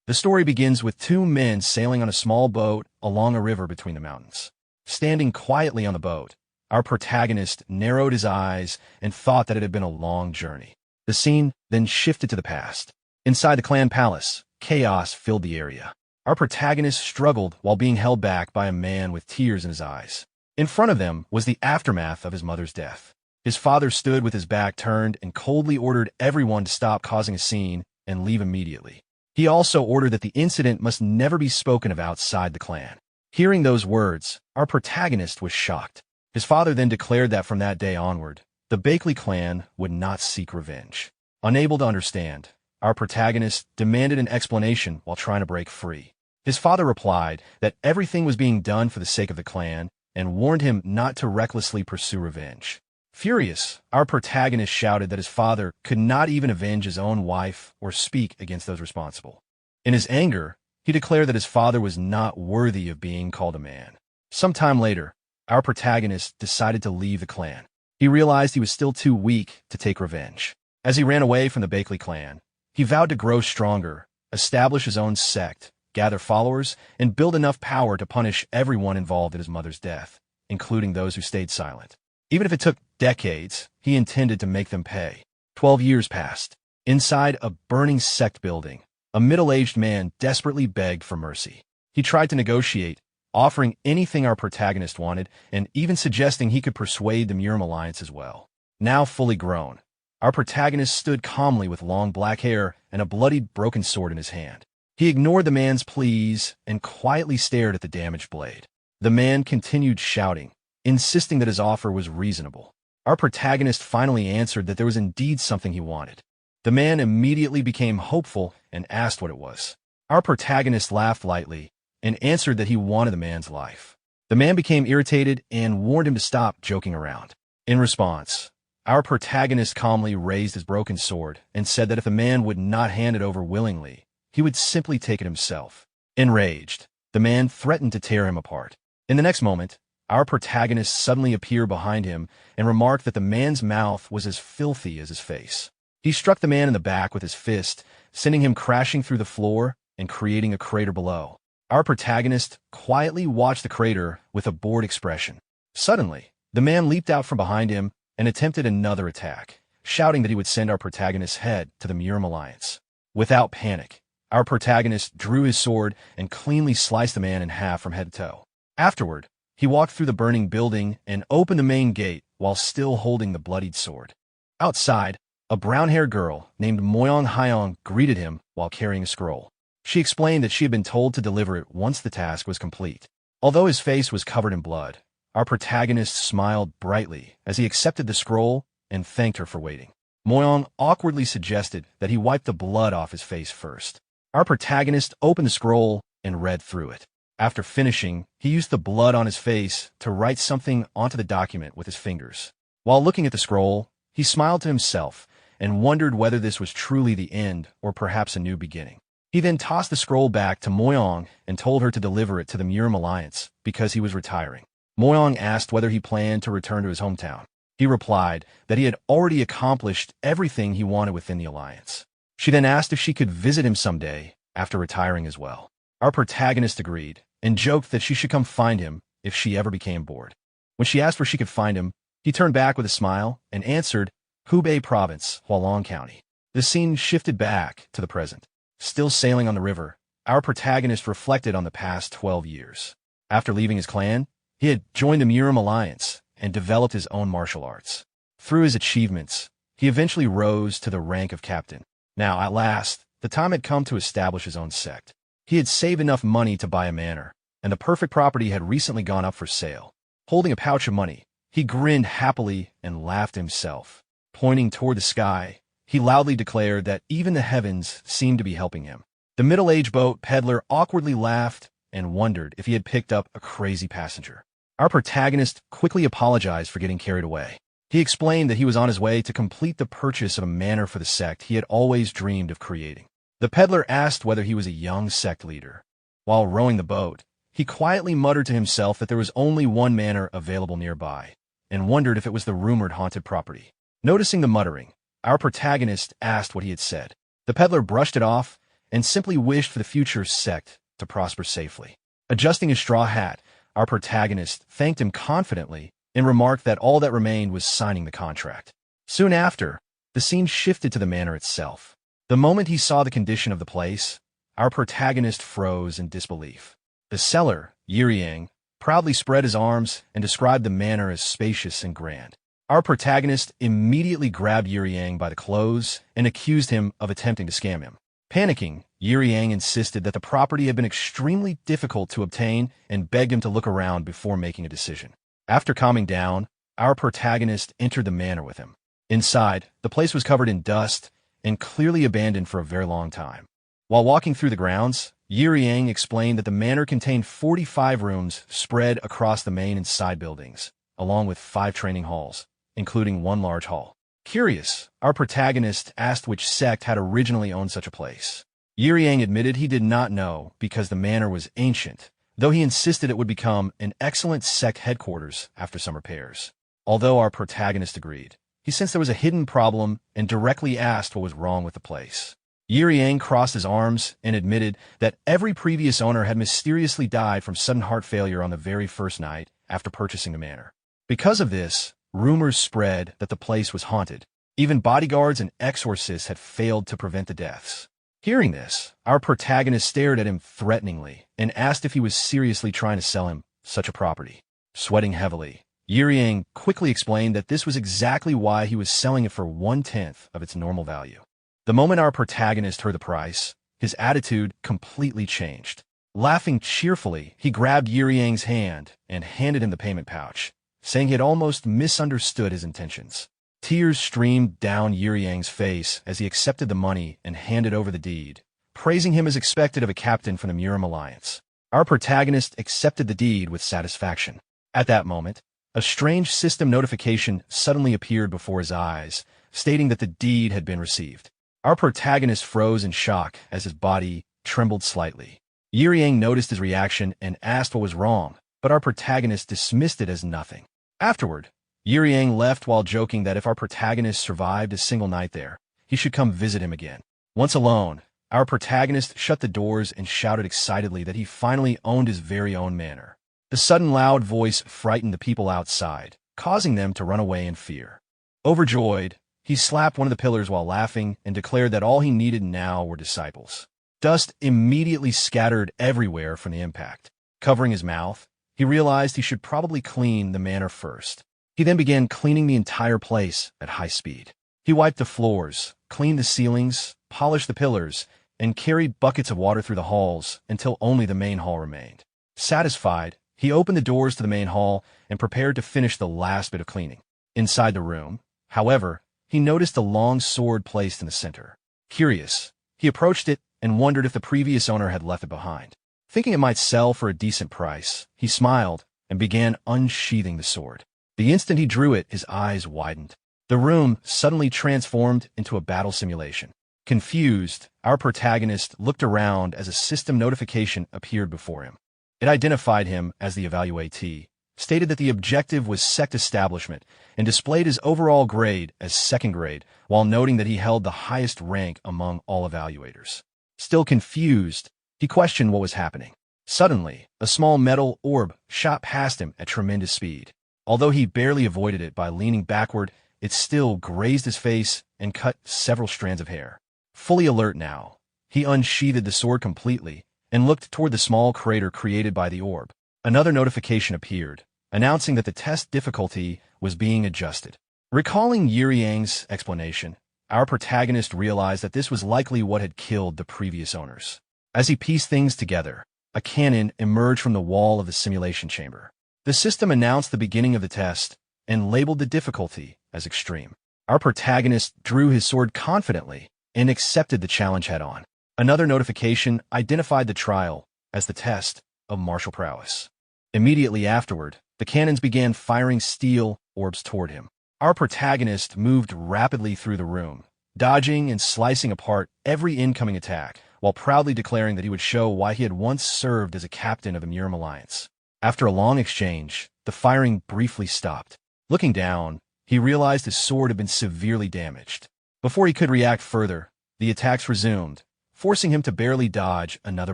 The story begins with two men sailing on a small boat along a river between the mountains. Standing quietly on the boat, our protagonist narrowed his eyes and thought that it had been a long journey. The scene then shifted to the past. Inside the clan palace, chaos filled the area. Our protagonist struggled while being held back by a man with tears in his eyes. In front of them was the aftermath of his mother's death. His father stood with his back turned and coldly ordered everyone to stop causing a scene and leave immediately. He also ordered that the incident must never be spoken of outside the clan. Hearing those words, our protagonist was shocked. His father then declared that from that day onward, the Bakley clan would not seek revenge. Unable to understand, our protagonist demanded an explanation while trying to break free. His father replied that everything was being done for the sake of the clan and warned him not to recklessly pursue revenge. Furious, our protagonist shouted that his father could not even avenge his own wife or speak against those responsible. In his anger, he declared that his father was not worthy of being called a man. Sometime later, our protagonist decided to leave the clan. He realized he was still too weak to take revenge. As he ran away from the Bakley clan, he vowed to grow stronger, establish his own sect, gather followers, and build enough power to punish everyone involved in his mother's death, including those who stayed silent. Even if it took decades, he intended to make them pay. 12 years passed. Inside a burning sect building, a middle-aged man desperately begged for mercy. He tried to negotiate, offering anything our protagonist wanted, and even suggesting he could persuade the Muram Alliance as well. Now fully grown, our protagonist stood calmly with long black hair and a bloodied broken sword in his hand. He ignored the man's pleas and quietly stared at the damaged blade. The man continued shouting, insisting that his offer was reasonable. Our protagonist finally answered that there was indeed something he wanted. The man immediately became hopeful and asked what it was. Our protagonist laughed lightly and answered that he wanted the man's life. The man became irritated and warned him to stop joking around. In response, our protagonist calmly raised his broken sword and said that if the man would not hand it over willingly, he would simply take it himself. Enraged, the man threatened to tear him apart. In the next moment, our protagonist suddenly appeared behind him and remarked that the man's mouth was as filthy as his face. He struck the man in the back with his fist, sending him crashing through the floor and creating a crater below. Our protagonist quietly watched the crater with a bored expression. Suddenly, the man leaped out from behind him and attempted another attack, shouting that he would send our protagonist's head to the Muram Alliance. Without panic, our protagonist drew his sword and cleanly sliced the man in half from head to toe. Afterward, he walked through the burning building and opened the main gate while still holding the bloodied sword. Outside, a brown-haired girl named Moyong Hyong greeted him while carrying a scroll. She explained that she had been told to deliver it once the task was complete. Although his face was covered in blood, our protagonist smiled brightly as he accepted the scroll and thanked her for waiting. Moyong awkwardly suggested that he wipe the blood off his face first. Our protagonist opened the scroll and read through it. After finishing, he used the blood on his face to write something onto the document with his fingers. While looking at the scroll, he smiled to himself and wondered whether this was truly the end or perhaps a new beginning. He then tossed the scroll back to Moyong and told her to deliver it to the Muram Alliance because he was retiring. Moyong asked whether he planned to return to his hometown. He replied that he had already accomplished everything he wanted within the Alliance. She then asked if she could visit him someday after retiring as well. Our protagonist agreed and joked that she should come find him if she ever became bored. When she asked where she could find him, he turned back with a smile and answered, Hubei Province, Hualong County. The scene shifted back to the present. Still sailing on the river, our protagonist reflected on the past 12 years. After leaving his clan, he had joined the Muram Alliance and developed his own martial arts. Through his achievements, he eventually rose to the rank of captain. Now, at last, the time had come to establish his own sect. He had saved enough money to buy a manor, and the perfect property had recently gone up for sale. Holding a pouch of money, he grinned happily and laughed to himself. Pointing toward the sky, he loudly declared that even the heavens seemed to be helping him. The middle-aged boat peddler awkwardly laughed and wondered if he had picked up a crazy passenger. Our protagonist quickly apologized for getting carried away. He explained that he was on his way to complete the purchase of a manor for the sect he had always dreamed of creating. The peddler asked whether he was a young sect leader. While rowing the boat, he quietly muttered to himself that there was only one manor available nearby, and wondered if it was the rumored haunted property. Noticing the muttering, our protagonist asked what he had said. The peddler brushed it off and simply wished for the future sect to prosper safely. Adjusting his straw hat, our protagonist thanked him confidently and remarked that all that remained was signing the contract. Soon after, the scene shifted to the manor itself. The moment he saw the condition of the place, our protagonist froze in disbelief. The seller, Yiriang, proudly spread his arms and described the manor as spacious and grand. Our protagonist immediately grabbed Yiriang by the clothes and accused him of attempting to scam him. Panicking, Yiriang insisted that the property had been extremely difficult to obtain and begged him to look around before making a decision. After calming down, our protagonist entered the manor with him. Inside, the place was covered in dust and clearly abandoned for a very long time. While walking through the grounds, Yiriang explained that the manor contained 45 rooms spread across the main and side buildings, along with 5 training halls, including one large hall. Curious, our protagonist asked which sect had originally owned such a place. Yiriang admitted he did not know because the manor was ancient, though he insisted it would become an excellent sect headquarters after some repairs. Although our protagonist agreed, he sensed there was a hidden problem and directly asked what was wrong with the place. Yiriang crossed his arms and admitted that every previous owner had mysteriously died from sudden heart failure on the very first night after purchasing the manor. Because of this, rumors spread that the place was haunted. Even bodyguards and exorcists had failed to prevent the deaths. Hearing this, our protagonist stared at him threateningly and asked if he was seriously trying to sell him such a property. Sweating heavily, Yiriang quickly explained that this was exactly why he was selling it for 1/10 of its normal value. The moment our protagonist heard the price, his attitude completely changed. Laughing cheerfully, he grabbed Yiriang's hand and handed him the payment pouch, saying he had almost misunderstood his intentions. Tears streamed down Yiriang's face as he accepted the money and handed over the deed, praising him as expected of a captain from the Murim Alliance. Our protagonist accepted the deed with satisfaction. At that moment, a strange system notification suddenly appeared before his eyes, stating that the deed had been received. Our protagonist froze in shock as his body trembled slightly. Yiriang noticed his reaction and asked what was wrong, but our protagonist dismissed it as nothing. Afterward, Yiriang left while joking that if our protagonist survived a single night there, he should come visit him again. Once alone, our protagonist shut the doors and shouted excitedly that he finally owned his very own manor. The sudden loud voice frightened the people outside, causing them to run away in fear. Overjoyed, he slapped one of the pillars while laughing and declared that all he needed now were disciples. Dust immediately scattered everywhere from the impact. Covering his mouth, he realized he should probably clean the manor first. He then began cleaning the entire place at high speed. He wiped the floors, cleaned the ceilings, polished the pillars, and carried buckets of water through the halls until only the main hall remained. Satisfied, he opened the doors to the main hall and prepared to finish the last bit of cleaning. Inside the room, however, he noticed a long sword placed in the center. Curious, he approached it and wondered if the previous owner had left it behind. Thinking it might sell for a decent price, he smiled and began unsheathing the sword. The instant he drew it, his eyes widened. The room suddenly transformed into a battle simulation. Confused, our protagonist looked around as a system notification appeared before him. It identified him as the evaluatee, stated that the objective was sect establishment, and displayed his overall grade as 2nd grade, while noting that he held the highest rank among all evaluators. Still confused, he questioned what was happening. Suddenly, a small metal orb shot past him at tremendous speed. Although he barely avoided it by leaning backward, it still grazed his face and cut several strands of hair. Fully alert now, he unsheathed the sword completely and looked toward the small crater created by the orb. Another notification appeared, announcing that the test difficulty was being adjusted. Recalling Yiriang's explanation, our protagonist realized that this was likely what had killed the previous owners. As he pieced things together, a cannon emerged from the wall of the simulation chamber. The system announced the beginning of the test and labeled the difficulty as extreme. Our protagonist drew his sword confidently and accepted the challenge head-on. Another notification identified the trial as the test of martial prowess. Immediately afterward, the cannons began firing steel orbs toward him. Our protagonist moved rapidly through the room, dodging and slicing apart every incoming attack, while proudly declaring that he would show why he had once served as a captain of the Murim Alliance. After a long exchange, the firing briefly stopped. Looking down, he realized his sword had been severely damaged. Before he could react further, the attacks resumed, forcing him to barely dodge another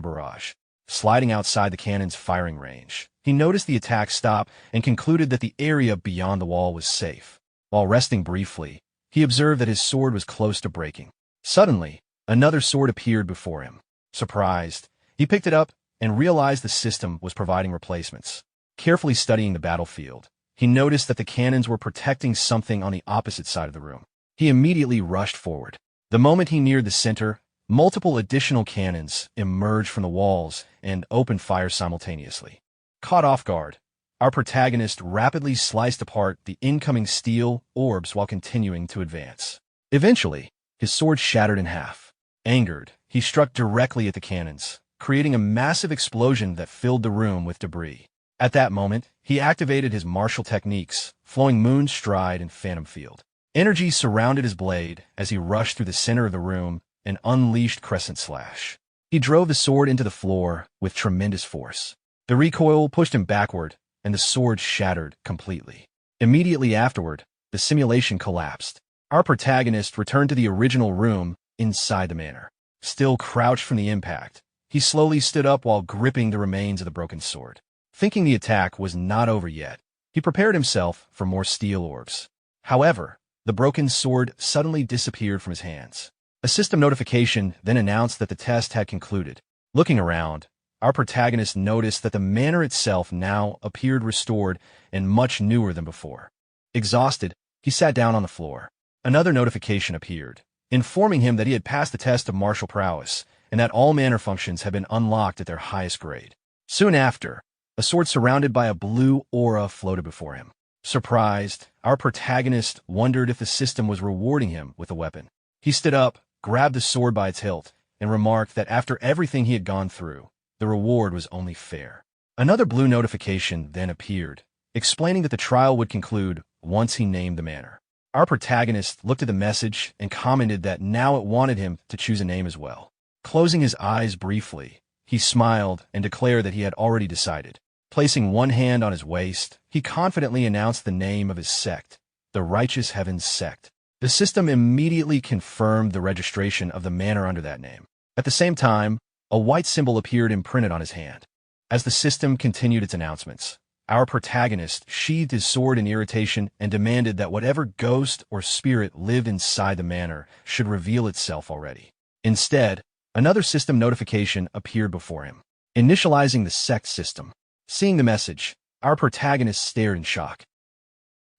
barrage. Sliding outside the cannon's firing range, he noticed the attack stop and concluded that the area beyond the wall was safe. While resting briefly, he observed that his sword was close to breaking. Suddenly, another sword appeared before him. Surprised, he picked it up and realized the system was providing replacements. Carefully studying the battlefield, he noticed that the cannons were protecting something on the opposite side of the room. He immediately rushed forward. The moment he neared the center, multiple additional cannons emerged from the walls and opened fire simultaneously. Caught off guard, our protagonist rapidly sliced apart the incoming steel orbs while continuing to advance. Eventually, his sword shattered in half. Angered, he struck directly at the cannons, creating a massive explosion that filled the room with debris. At that moment, he activated his martial techniques, flowing Moon Stride and Phantom Field. Energy surrounded his blade as he rushed through the center of the room and unleashed Crescent Slash. He drove the sword into the floor with tremendous force. The recoil pushed him backward, and the sword shattered completely. Immediately afterward, the simulation collapsed. Our protagonist returned to the original room inside the manor. Still crouched from the impact, he slowly stood up while gripping the remains of the broken sword. Thinking the attack was not over yet, he prepared himself for more steel orbs. However, the broken sword suddenly disappeared from his hands. A system notification then announced that the test had concluded. Looking around, our protagonist noticed that the manor itself now appeared restored and much newer than before. Exhausted, he sat down on the floor. Another notification appeared, informing him that he had passed the test of martial prowess and that all manor functions had been unlocked at their highest grade. Soon after, a sword surrounded by a blue aura floated before him. Surprised, our protagonist wondered if the system was rewarding him with a weapon. He stood up, grabbed the sword by its hilt, and remarked that after everything he had gone through, the reward was only fair. Another blue notification then appeared, explaining that the trial would conclude once he named the manor. Our protagonist looked at the message and commented that now it wanted him to choose a name as well. Closing his eyes briefly, he smiled and declared that he had already decided. Placing one hand on his waist, he confidently announced the name of his sect, the Righteous Heavens Sect. The system immediately confirmed the registration of the manor under that name. At the same time, a white symbol appeared imprinted on his hand. As the system continued its announcements, our protagonist sheathed his sword in irritation and demanded that whatever ghost or spirit lived inside the manor should reveal itself already. Instead, another system notification appeared before him, initializing the sect system. Seeing the message, our protagonist stared in shock.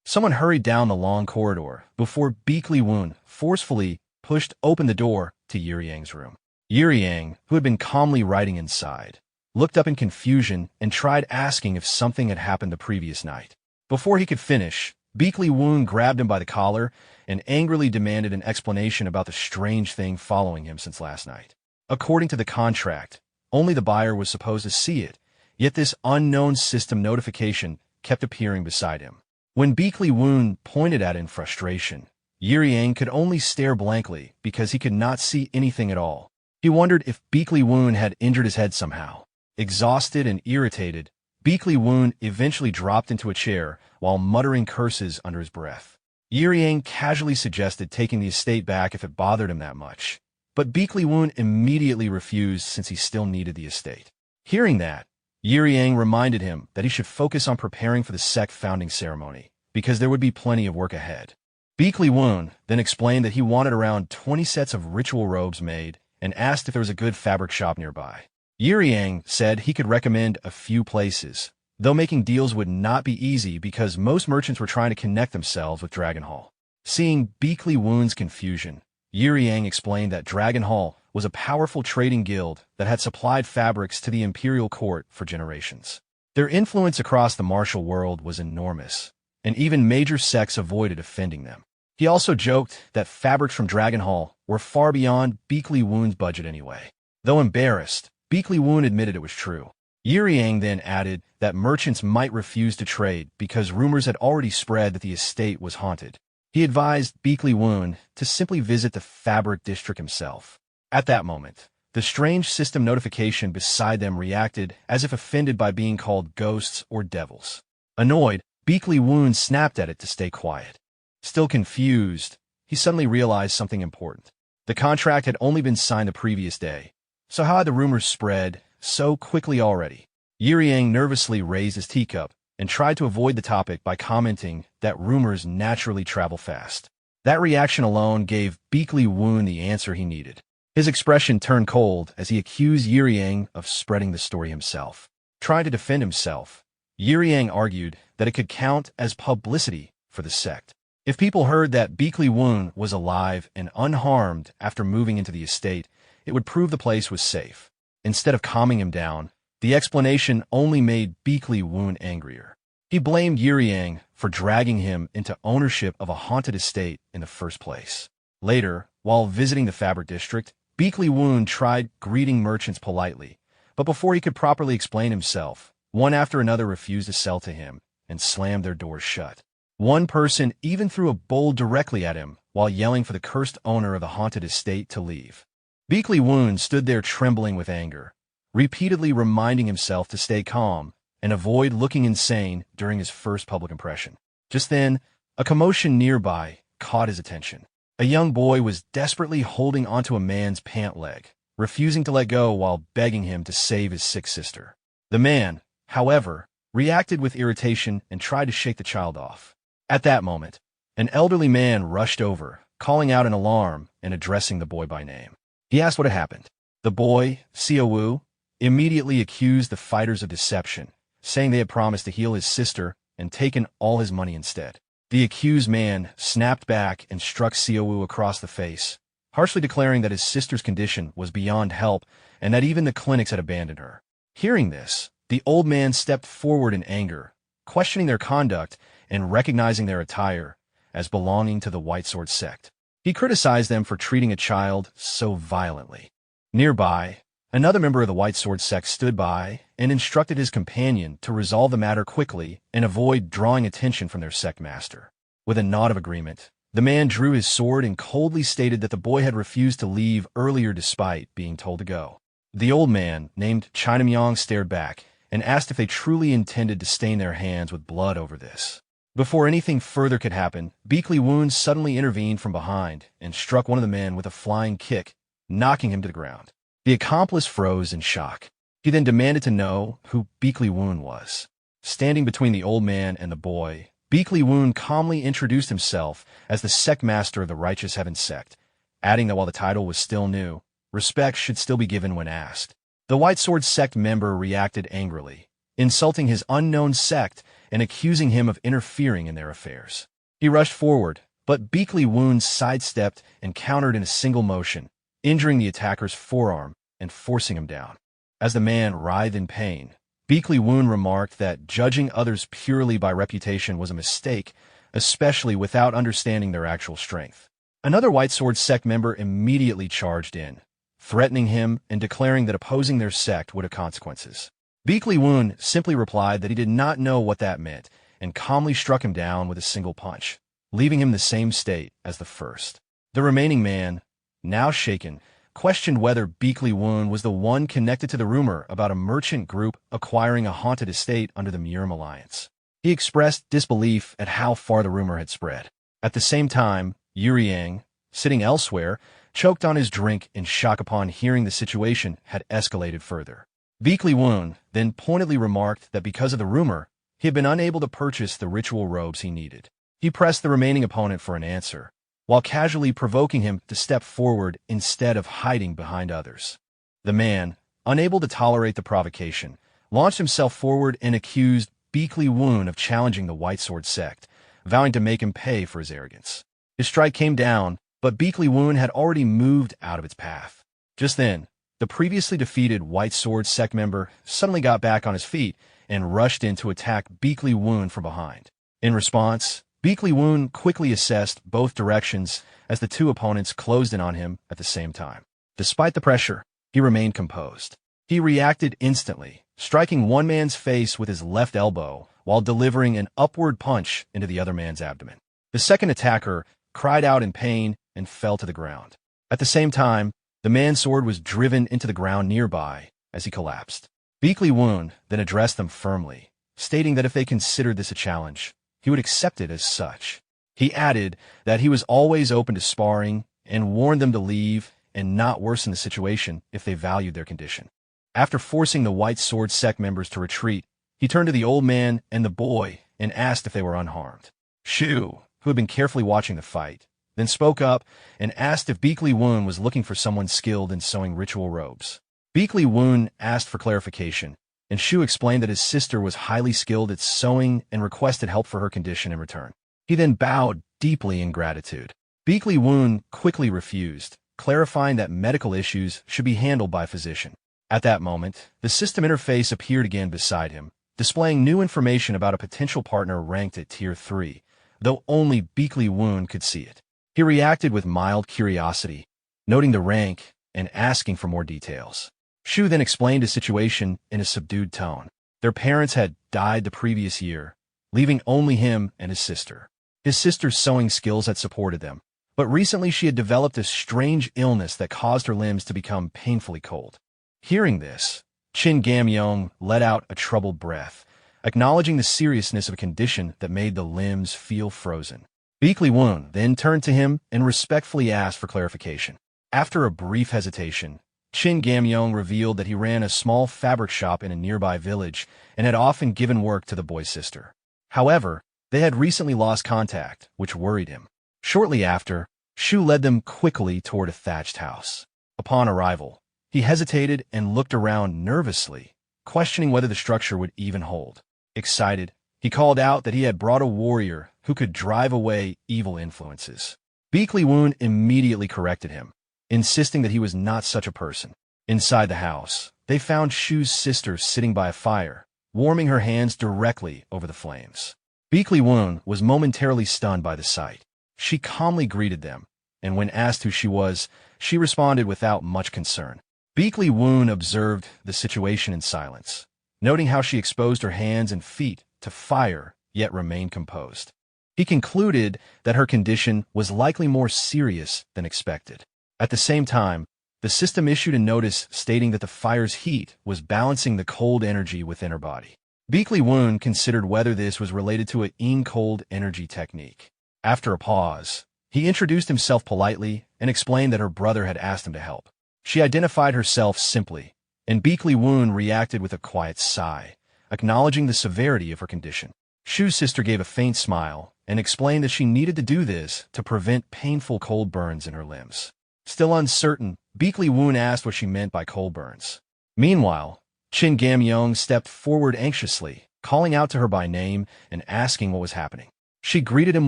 Someone hurried down the long corridor before Beakley Woon forcefully pushed open the door to Yuriang's room. Yuriang, who had been calmly writing inside, looked up in confusion and tried asking if something had happened the previous night. Before he could finish, Beakley Woon grabbed him by the collar and angrily demanded an explanation about the strange thing following him since last night. According to the contract, only the buyer was supposed to see it, yet this unknown system notification kept appearing beside him. When Beakley Woon pointed at it in frustration, Yuriang could only stare blankly because he could not see anything at all. He wondered if Beakley Woon had injured his head somehow. Exhausted and irritated, Beakley Woon eventually dropped into a chair while muttering curses under his breath. Yuriang casually suggested taking the estate back if it bothered him that much, but Beakley Woon immediately refused since he still needed the estate. Hearing that, Yuriang reminded him that he should focus on preparing for the sect founding ceremony, because there would be plenty of work ahead. Beakley Woon then explained that he wanted around 20 sets of ritual robes made and asked if there was a good fabric shop nearby. Yuriang said he could recommend a few places, though making deals would not be easy because most merchants were trying to connect themselves with Dragon Hall. Seeing Beakley Woon's confusion, Yuriang explained that Dragon Hall was a powerful trading guild that had supplied fabrics to the imperial court for generations. Their influence across the martial world was enormous, and even major sects avoided offending them. He also joked that fabrics from Dragon Hall were far beyond Beakley Woon's budget anyway. Though embarrassed, Beakley Woon admitted it was true. Yuriang then added that merchants might refuse to trade because rumors had already spread that the estate was haunted. He advised Beakley Woon to simply visit the fabric district himself. At that moment, the strange system notification beside them reacted as if offended by being called ghosts or devils. Annoyed, Beakley Woon snapped at it to stay quiet. Still confused, he suddenly realized something important. The contract had only been signed the previous day, so how had the rumors spread so quickly already? Yang nervously raised his teacup and tried to avoid the topic by commenting that rumors naturally travel fast. That reaction alone gave Woon the answer he needed. His expression turned cold as he accused Yang of spreading the story himself. Trying to defend himself, Yang argued that it could count as publicity for the sect. If people heard that Woon was alive and unharmed after moving into the estate, it would prove the place was safe. Instead of calming him down, the explanation only made Woon angrier. He blamed Yang for dragging him into ownership of a haunted estate in the first place. Later, while visiting the fabric district, Woon tried greeting merchants politely, but before he could properly explain himself, one after another refused to sell to him and slammed their doors shut. One person even threw a bowl directly at him while yelling for the cursed owner of the haunted estate to leave. Woon stood there trembling with anger, repeatedly reminding himself to stay calm and avoid looking insane during his first public impression. Just then, a commotion nearby caught his attention. A young boy was desperately holding onto a man's pant leg, refusing to let go while begging him to save his sick sister. The man, however, reacted with irritation and tried to shake the child off. At that moment, an elderly man rushed over, calling out an alarm and addressing the boy by name. He asked what had happened. The boy, Wu, immediately accused the fighters of deception, saying they had promised to heal his sister and taken all his money instead. The accused man snapped back and struck Wu across the face, harshly declaring that his sister's condition was beyond help and that even the clinics had abandoned her. Hearing this, the old man stepped forward in anger, questioning their conduct and recognizing their attire as belonging to the White Sword sect. He criticized them for treating a child so violently. Nearby, another member of the White Sword sect stood by and instructed his companion to resolve the matter quickly and avoid drawing attention from their sect master. With a nod of agreement, the man drew his sword and coldly stated that the boy had refused to leave earlier despite being told to go. The old man, named China Myong, stared back and asked if they truly intended to stain their hands with blood over this. Before anything further could happen, Woon suddenly intervened from behind and struck one of the men with a flying kick, knocking him to the ground. The accomplice froze in shock. He then demanded to know who Woon was. Standing between the old man and the boy, Woon calmly introduced himself as the sect master of the Righteous Heaven sect, adding that while the title was still new, respect should still be given when asked. The White Sword sect member reacted angrily, insulting his unknown sect and accusing him of interfering in their affairs. He rushed forward, but Woon sidestepped and countered in a single motion, injuring the attacker's forearm and forcing him down. As the man writhed in pain, Woon remarked that judging others purely by reputation was a mistake, especially without understanding their actual strength. Another White Sword sect member immediately charged in, threatening him and declaring that opposing their sect would have consequences. Woon simply replied that he did not know what that meant and calmly struck him down with a single punch, leaving him in the same state as the first. The remaining man, now shaken, questioned whether Woon was the one connected to the rumor about a merchant group acquiring a haunted estate under the Murim Alliance. He expressed disbelief at how far the rumor had spread. At the same time, Yang, sitting elsewhere, choked on his drink in shock upon hearing the situation had escalated further. Woon then pointedly remarked that because of the rumor, he had been unable to purchase the ritual robes he needed. He pressed the remaining opponent for an answer, while casually provoking him to step forward instead of hiding behind others. The man, unable to tolerate the provocation, launched himself forward and accused Woon of challenging the White Sword sect, vowing to make him pay for his arrogance. His strike came down, but Woon had already moved out of its path. Just then, the previously defeated White Sword sect member suddenly got back on his feet and rushed in to attack Woon from behind. In response, Woon quickly assessed both directions as the two opponents closed in on him at the same time. Despite the pressure, he remained composed. He reacted instantly, striking one man's face with his left elbow while delivering an upward punch into the other man's abdomen. The second attacker cried out in pain and fell to the ground. At the same time, the man's sword was driven into the ground nearby as he collapsed. Woon then addressed them firmly, stating that if they considered this a challenge, he would accept it as such. He added that he was always open to sparring and warned them to leave and not worsen the situation if they valued their condition. After forcing the White Sword sect members to retreat, he turned to the old man and the boy and asked if they were unharmed. Shu, who had been carefully watching the fight, then spoke up and asked if Beakley Woon was looking for someone skilled in sewing ritual robes. Beakley Woon asked for clarification, and Shu explained that his sister was highly skilled at sewing and requested help for her condition in return. He then bowed deeply in gratitude. Beakley Woon quickly refused, clarifying that medical issues should be handled by a physician. At that moment, the system interface appeared again beside him, displaying new information about a potential partner ranked at Tier 3, though only Beakley Woon could see it. He reacted with mild curiosity, noting the rank and asking for more details. Shu then explained his situation in a subdued tone. Their parents had died the previous year, leaving only him and his sister. His sister's sewing skills had supported them, but recently she had developed a strange illness that caused her limbs to become painfully cold. Hearing this, Chin Gamyong let out a troubled breath, acknowledging the seriousness of a condition that made the limbs feel frozen. Beakley Woon then turned to him and respectfully asked for clarification. After a brief hesitation, Chin Gamyong revealed that he ran a small fabric shop in a nearby village and had often given work to the boy's sister. However, they had recently lost contact, which worried him. Shortly after, Shu led them quickly toward a thatched house. Upon arrival, he hesitated and looked around nervously, questioning whether the structure would even hold. Excited, he called out that he had brought a warrior who could drive away evil influences. Beakley Woon immediately corrected him, insisting that he was not such a person. Inside the house, they found Shu's sister sitting by a fire, warming her hands directly over the flames. Beakley Woon was momentarily stunned by the sight. She calmly greeted them, and when asked who she was, she responded without much concern. Beakley Woon observed the situation in silence, noting how she exposed her hands and feet to fire, yet remained composed. He concluded that her condition was likely more serious than expected. At the same time, the system issued a notice stating that the fire's heat was balancing the cold energy within her body. Beakley Woon considered whether this was related to a yin cold energy technique. After a pause, he introduced himself politely and explained that her brother had asked him to help. She identified herself simply, and Beakley Woon reacted with a quiet sigh, acknowledging the severity of her condition. Shu's sister gave a faint smile and explained that she needed to do this to prevent painful cold burns in her limbs. Still uncertain, Beakley Woon asked what she meant by cold burns. Meanwhile, Chin Gamyong stepped forward anxiously, calling out to her by name and asking what was happening. She greeted him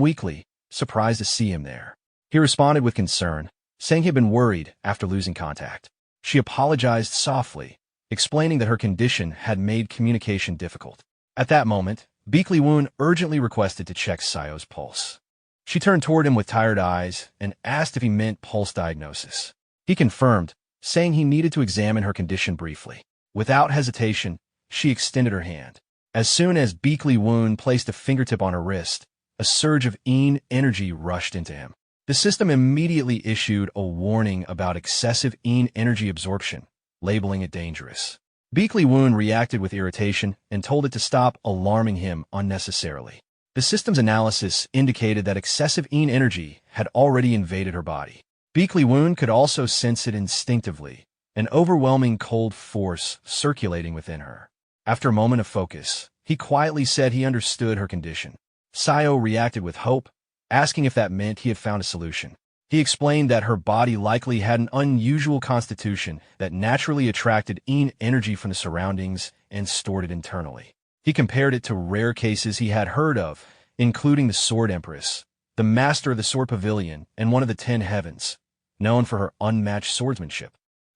weakly, surprised to see him there. He responded with concern, saying he had been worried after losing contact. She apologized softly, explaining that her condition had made communication difficult. At that moment, Beakley Woon urgently requested to check Sayo's pulse. She turned toward him with tired eyes and asked if he meant pulse diagnosis. He confirmed, saying he needed to examine her condition briefly. Without hesitation, she extended her hand. As soon as Beakley Woon placed a fingertip on her wrist, a surge of yin energy rushed into him. The system immediately issued a warning about excessive yin energy absorption, labeling it dangerous. Beakley Woon reacted with irritation and told it to stop alarming him unnecessarily. The system's analysis indicated that excessive yin energy had already invaded her body. Beakley Woon could also sense it instinctively, an overwhelming cold force circulating within her. After a moment of focus, he quietly said he understood her condition. Sayo reacted with hope, asking if that meant he had found a solution. He explained that her body likely had an unusual constitution that naturally attracted yin energy from the surroundings and stored it internally. He compared it to rare cases he had heard of, including the Sword Empress, the Master of the Sword Pavilion, and one of the 10 Heavens, known for her unmatched swordsmanship.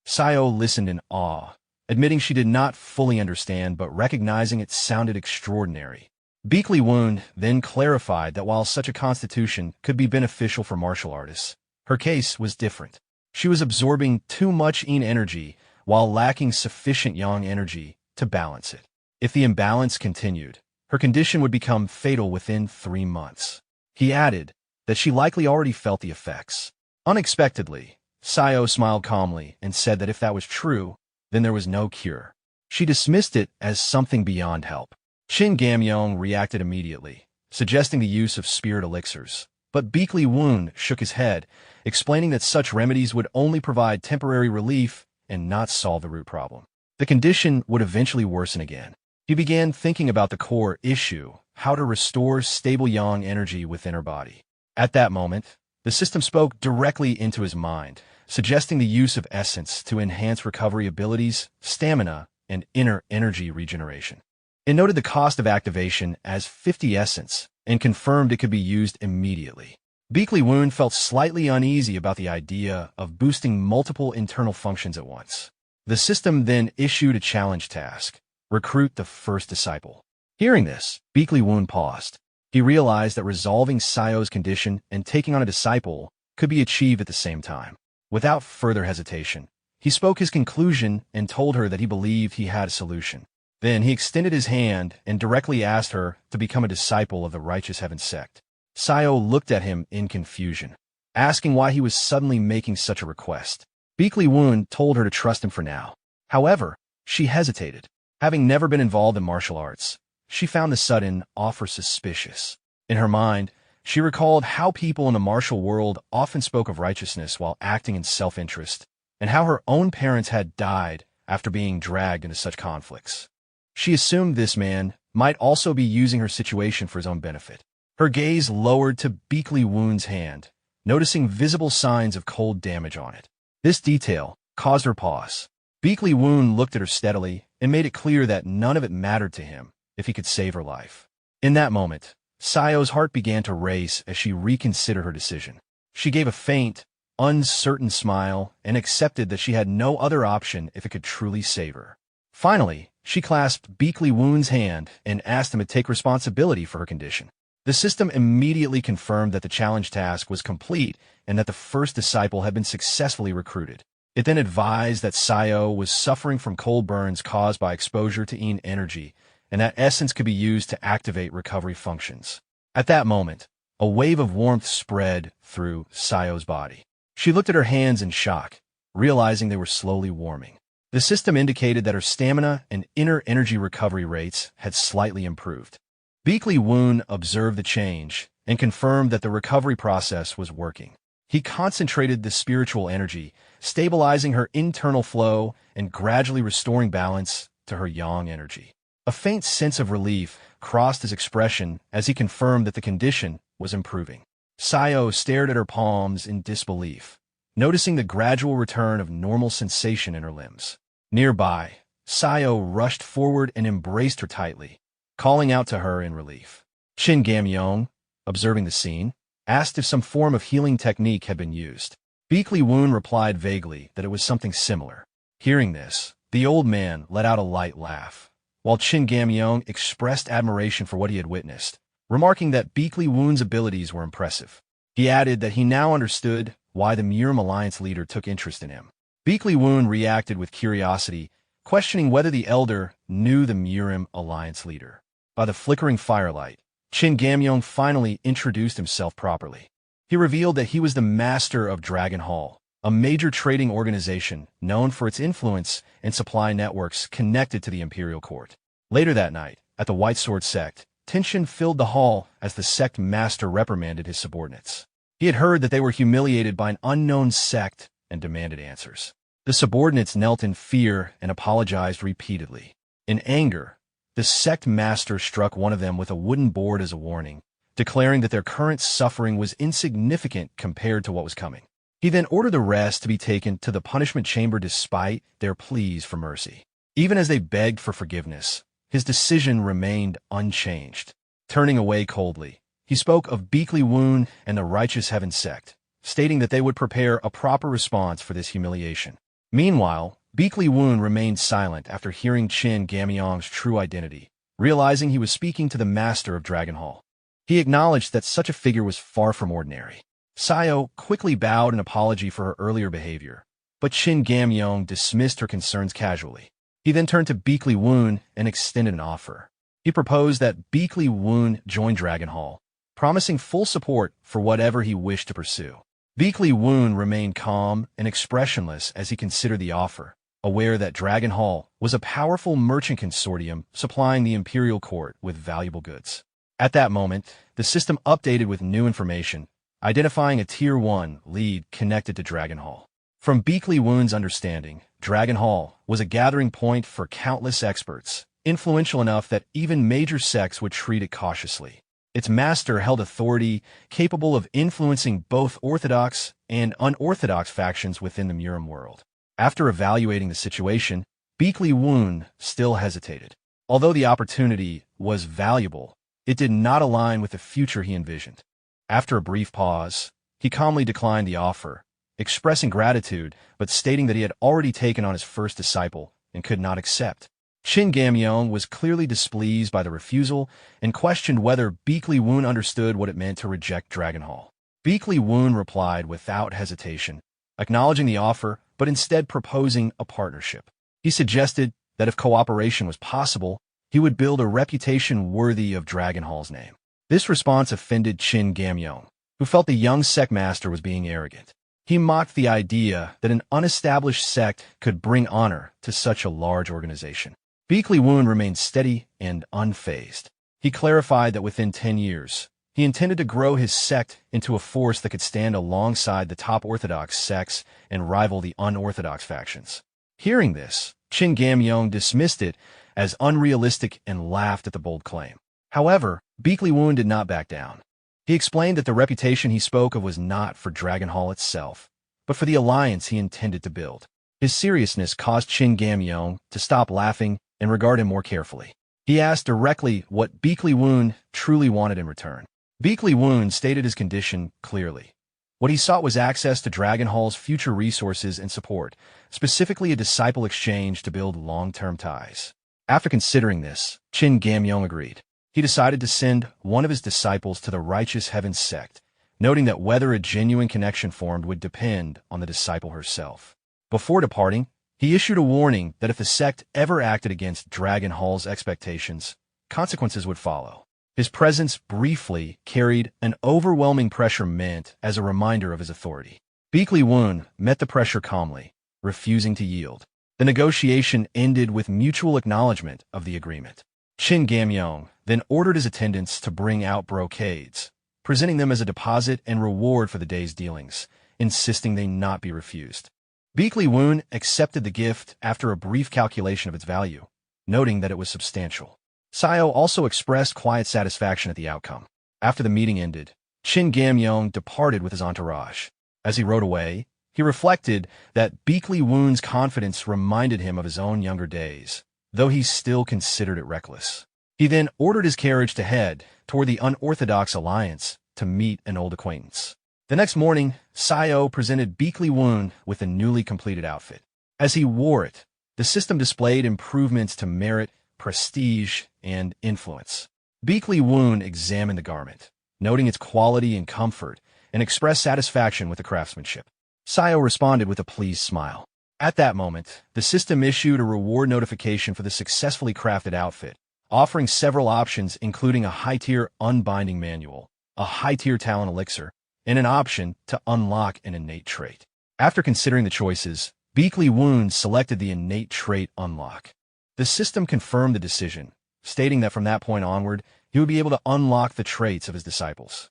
Sayo listened in awe, admitting she did not fully understand but recognizing it sounded extraordinary. Beakley Woon then clarified that while such a constitution could be beneficial for martial artists, her case was different. She was absorbing too much yin energy while lacking sufficient yang energy to balance it. If the imbalance continued, her condition would become fatal within 3 months. He added that she likely already felt the effects. Unexpectedly, Sayo smiled calmly and said that if that was true, then there was no cure. She dismissed it as something beyond help. Chin Gamyong reacted immediately, suggesting the use of spirit elixirs, But Beakley Woon shook his head, explaining that such remedies would only provide temporary relief and not solve the root problem. The condition would eventually worsen again. He began thinking about the core issue, how to restore stable yang energy within her body. At that moment, the system spoke directly into his mind, suggesting the use of essence to enhance recovery abilities, stamina, and inner energy regeneration. It noted the cost of activation as 50 essence and confirmed it could be used immediately. Beakley Woon felt slightly uneasy about the idea of boosting multiple internal functions at once. The system then issued a challenge task: recruit the first disciple. Hearing this, Beakley Woon paused. He realized that resolving Sayo's condition and taking on a disciple could be achieved at the same time. Without further hesitation, he spoke his conclusion and told her that he believed he had a solution. Then he extended his hand and directly asked her to become a disciple of the Righteous Heaven sect. Sayo looked at him in confusion, asking why he was suddenly making such a request. Beakley Woon told her to trust him for now. However, she hesitated. Having never been involved in martial arts, she found the sudden offer suspicious. In her mind, she recalled how people in the martial world often spoke of righteousness while acting in self-interest, and how her own parents had died after being dragged into such conflicts. She assumed this man might also be using her situation for his own benefit. Her gaze lowered to Beakley Woon's hand, noticing visible signs of cold damage on it. This detail caused her pause. Beakley Woon looked at her steadily and made it clear that none of it mattered to him if he could save her life. In that moment, Sayo's heart began to race as she reconsidered her decision. She gave a faint, uncertain smile and accepted that she had no other option if it could truly save her. Finally, she clasped Beakley Woon's hand and asked him to take responsibility for her condition. The system immediately confirmed that the challenge task was complete and that the first disciple had been successfully recruited. It then advised that Sayo was suffering from cold burns caused by exposure to yin energy, and that essence could be used to activate recovery functions. At that moment, a wave of warmth spread through Sayo's body. She looked at her hands in shock, realizing they were slowly warming. The system indicated that her stamina and inner energy recovery rates had slightly improved. Beakley Woon observed the change and confirmed that the recovery process was working. He concentrated the spiritual energy, stabilizing her internal flow and gradually restoring balance to her yang energy. A faint sense of relief crossed his expression as he confirmed that the condition was improving. Sayo stared at her palms in disbelief, noticing the gradual return of normal sensation in her limbs. Nearby, Sayo rushed forward and embraced her tightly, calling out to her in relief. Qin Gamyong, observing the scene, asked if some form of healing technique had been used. Beakley Woon replied vaguely that it was something similar. Hearing this, the old man let out a light laugh, while Qin Gamyong expressed admiration for what he had witnessed, remarking that Beakley Woon's abilities were impressive. He added that he now understood why the Murim Alliance leader took interest in him. Beakley Woon reacted with curiosity, questioning whether the elder knew the Murim Alliance leader. By the flickering firelight, Qin Gamyong finally introduced himself properly. He revealed that he was the master of Dragon Hall, a major trading organization known for its influence and supply networks connected to the imperial court. Later that night, at the White Sword sect, tension filled the hall as the sect master reprimanded his subordinates. He had heard that they were humiliated by an unknown sect and demanded answers. The subordinates knelt in fear and apologized repeatedly. In anger, the sect master struck one of them with a wooden board as a warning, declaring that their current suffering was insignificant compared to what was coming. He then ordered the rest to be taken to the punishment chamber despite their pleas for mercy. Even as they begged for forgiveness, his decision remained unchanged. Turning away coldly, he spoke of Beakley Woon and the Righteous Heaven sect, stating that they would prepare a proper response for this humiliation. Meanwhile, Beakley Woon remained silent after hearing Qin Gamyong's true identity, realizing he was speaking to the master of Dragon Hall. He acknowledged that such a figure was far from ordinary. Sayo quickly bowed an apology for her earlier behavior, but Qin Gamyong dismissed her concerns casually. He then turned to Beakley Woon and extended an offer. He proposed that Beakley Woon join Dragon Hall, promising full support for whatever he wished to pursue. Beakley Woon remained calm and expressionless as he considered the offer, aware that Dragon Hall was a powerful merchant consortium supplying the imperial court with valuable goods. At that moment, the system updated with new information, identifying a Tier 1 lead connected to Dragon Hall. From Beakley Woon's understanding, Dragon Hall was a gathering point for countless experts, influential enough that even major sects would treat it cautiously. Its master held authority capable of influencing both orthodox and unorthodox factions within the Murim world. After evaluating the situation, Beakley Woon still hesitated. Although the opportunity was valuable, it did not align with the future he envisioned. After a brief pause, he calmly declined the offer, expressing gratitude but stating that he had already taken on his first disciple and could not accept. Chin Gamyeong was clearly displeased by the refusal and questioned whether Beakley Woon understood what it meant to reject Dragon Hall. Beakley Woon replied without hesitation, acknowledging the offer but instead proposing a partnership. He suggested that if cooperation was possible, he would build a reputation worthy of Dragon Hall's name. This response offended Chin Gamyeong, who felt the young sect master was being arrogant. He mocked the idea that an unestablished sect could bring honor to such a large organization. Beakley Woon remained steady and unfazed. He clarified that within 10 years, he intended to grow his sect into a force that could stand alongside the top orthodox sects and rival the unorthodox factions. Hearing this, Chin Gamyeong dismissed it as unrealistic and laughed at the bold claim. However, Beakley Woon did not back down. He explained that the reputation he spoke of was not for Dragon Hall itself, but for the alliance he intended to build. His seriousness caused Chin Gamyeong to stop laughing and regard him more carefully. He asked directly what Beakley Woon truly wanted in return. Beakley Woon stated his condition clearly. What he sought was access to Dragon Hall's future resources and support, specifically a disciple exchange to build long-term ties. After considering this, Chin Gamyeong agreed. He decided to send one of his disciples to the Righteous Heaven sect, noting that whether a genuine connection formed would depend on the disciple herself. Before departing, he issued a warning that if the sect ever acted against Dragon Hall's expectations, consequences would follow. His presence briefly carried an overwhelming pressure meant as a reminder of his authority. Beakley Woon met the pressure calmly, refusing to yield. The negotiation ended with mutual acknowledgement of the agreement. Chin Gamyeong then ordered his attendants to bring out brocades, presenting them as a deposit and reward for the day's dealings, insisting they not be refused. Beakley Woon accepted the gift after a brief calculation of its value, noting that it was substantial. Sayo also expressed quiet satisfaction at the outcome. After the meeting ended, Chin Gamyeong departed with his entourage. As he rode away, he reflected that Beakley Woon's confidence reminded him of his own younger days, though he still considered it reckless. He then ordered his carriage to head toward the unorthodox alliance to meet an old acquaintance. The next morning, Sayo presented Beakley Woon with a newly completed outfit. As he wore it, the system displayed improvements to merit, prestige, and influence. Beakley Woon examined the garment, noting its quality and comfort, and expressed satisfaction with the craftsmanship. Sayo responded with a pleased smile. At that moment, the system issued a reward notification for the successfully crafted outfit, offering several options including a high-tier unbinding manual, a high-tier talent elixir, and an option to unlock an innate trait. After considering the choices, Beakley Woon selected the innate trait unlock. The system confirmed the decision, stating that from that point onward, he would be able to unlock the traits of his disciples.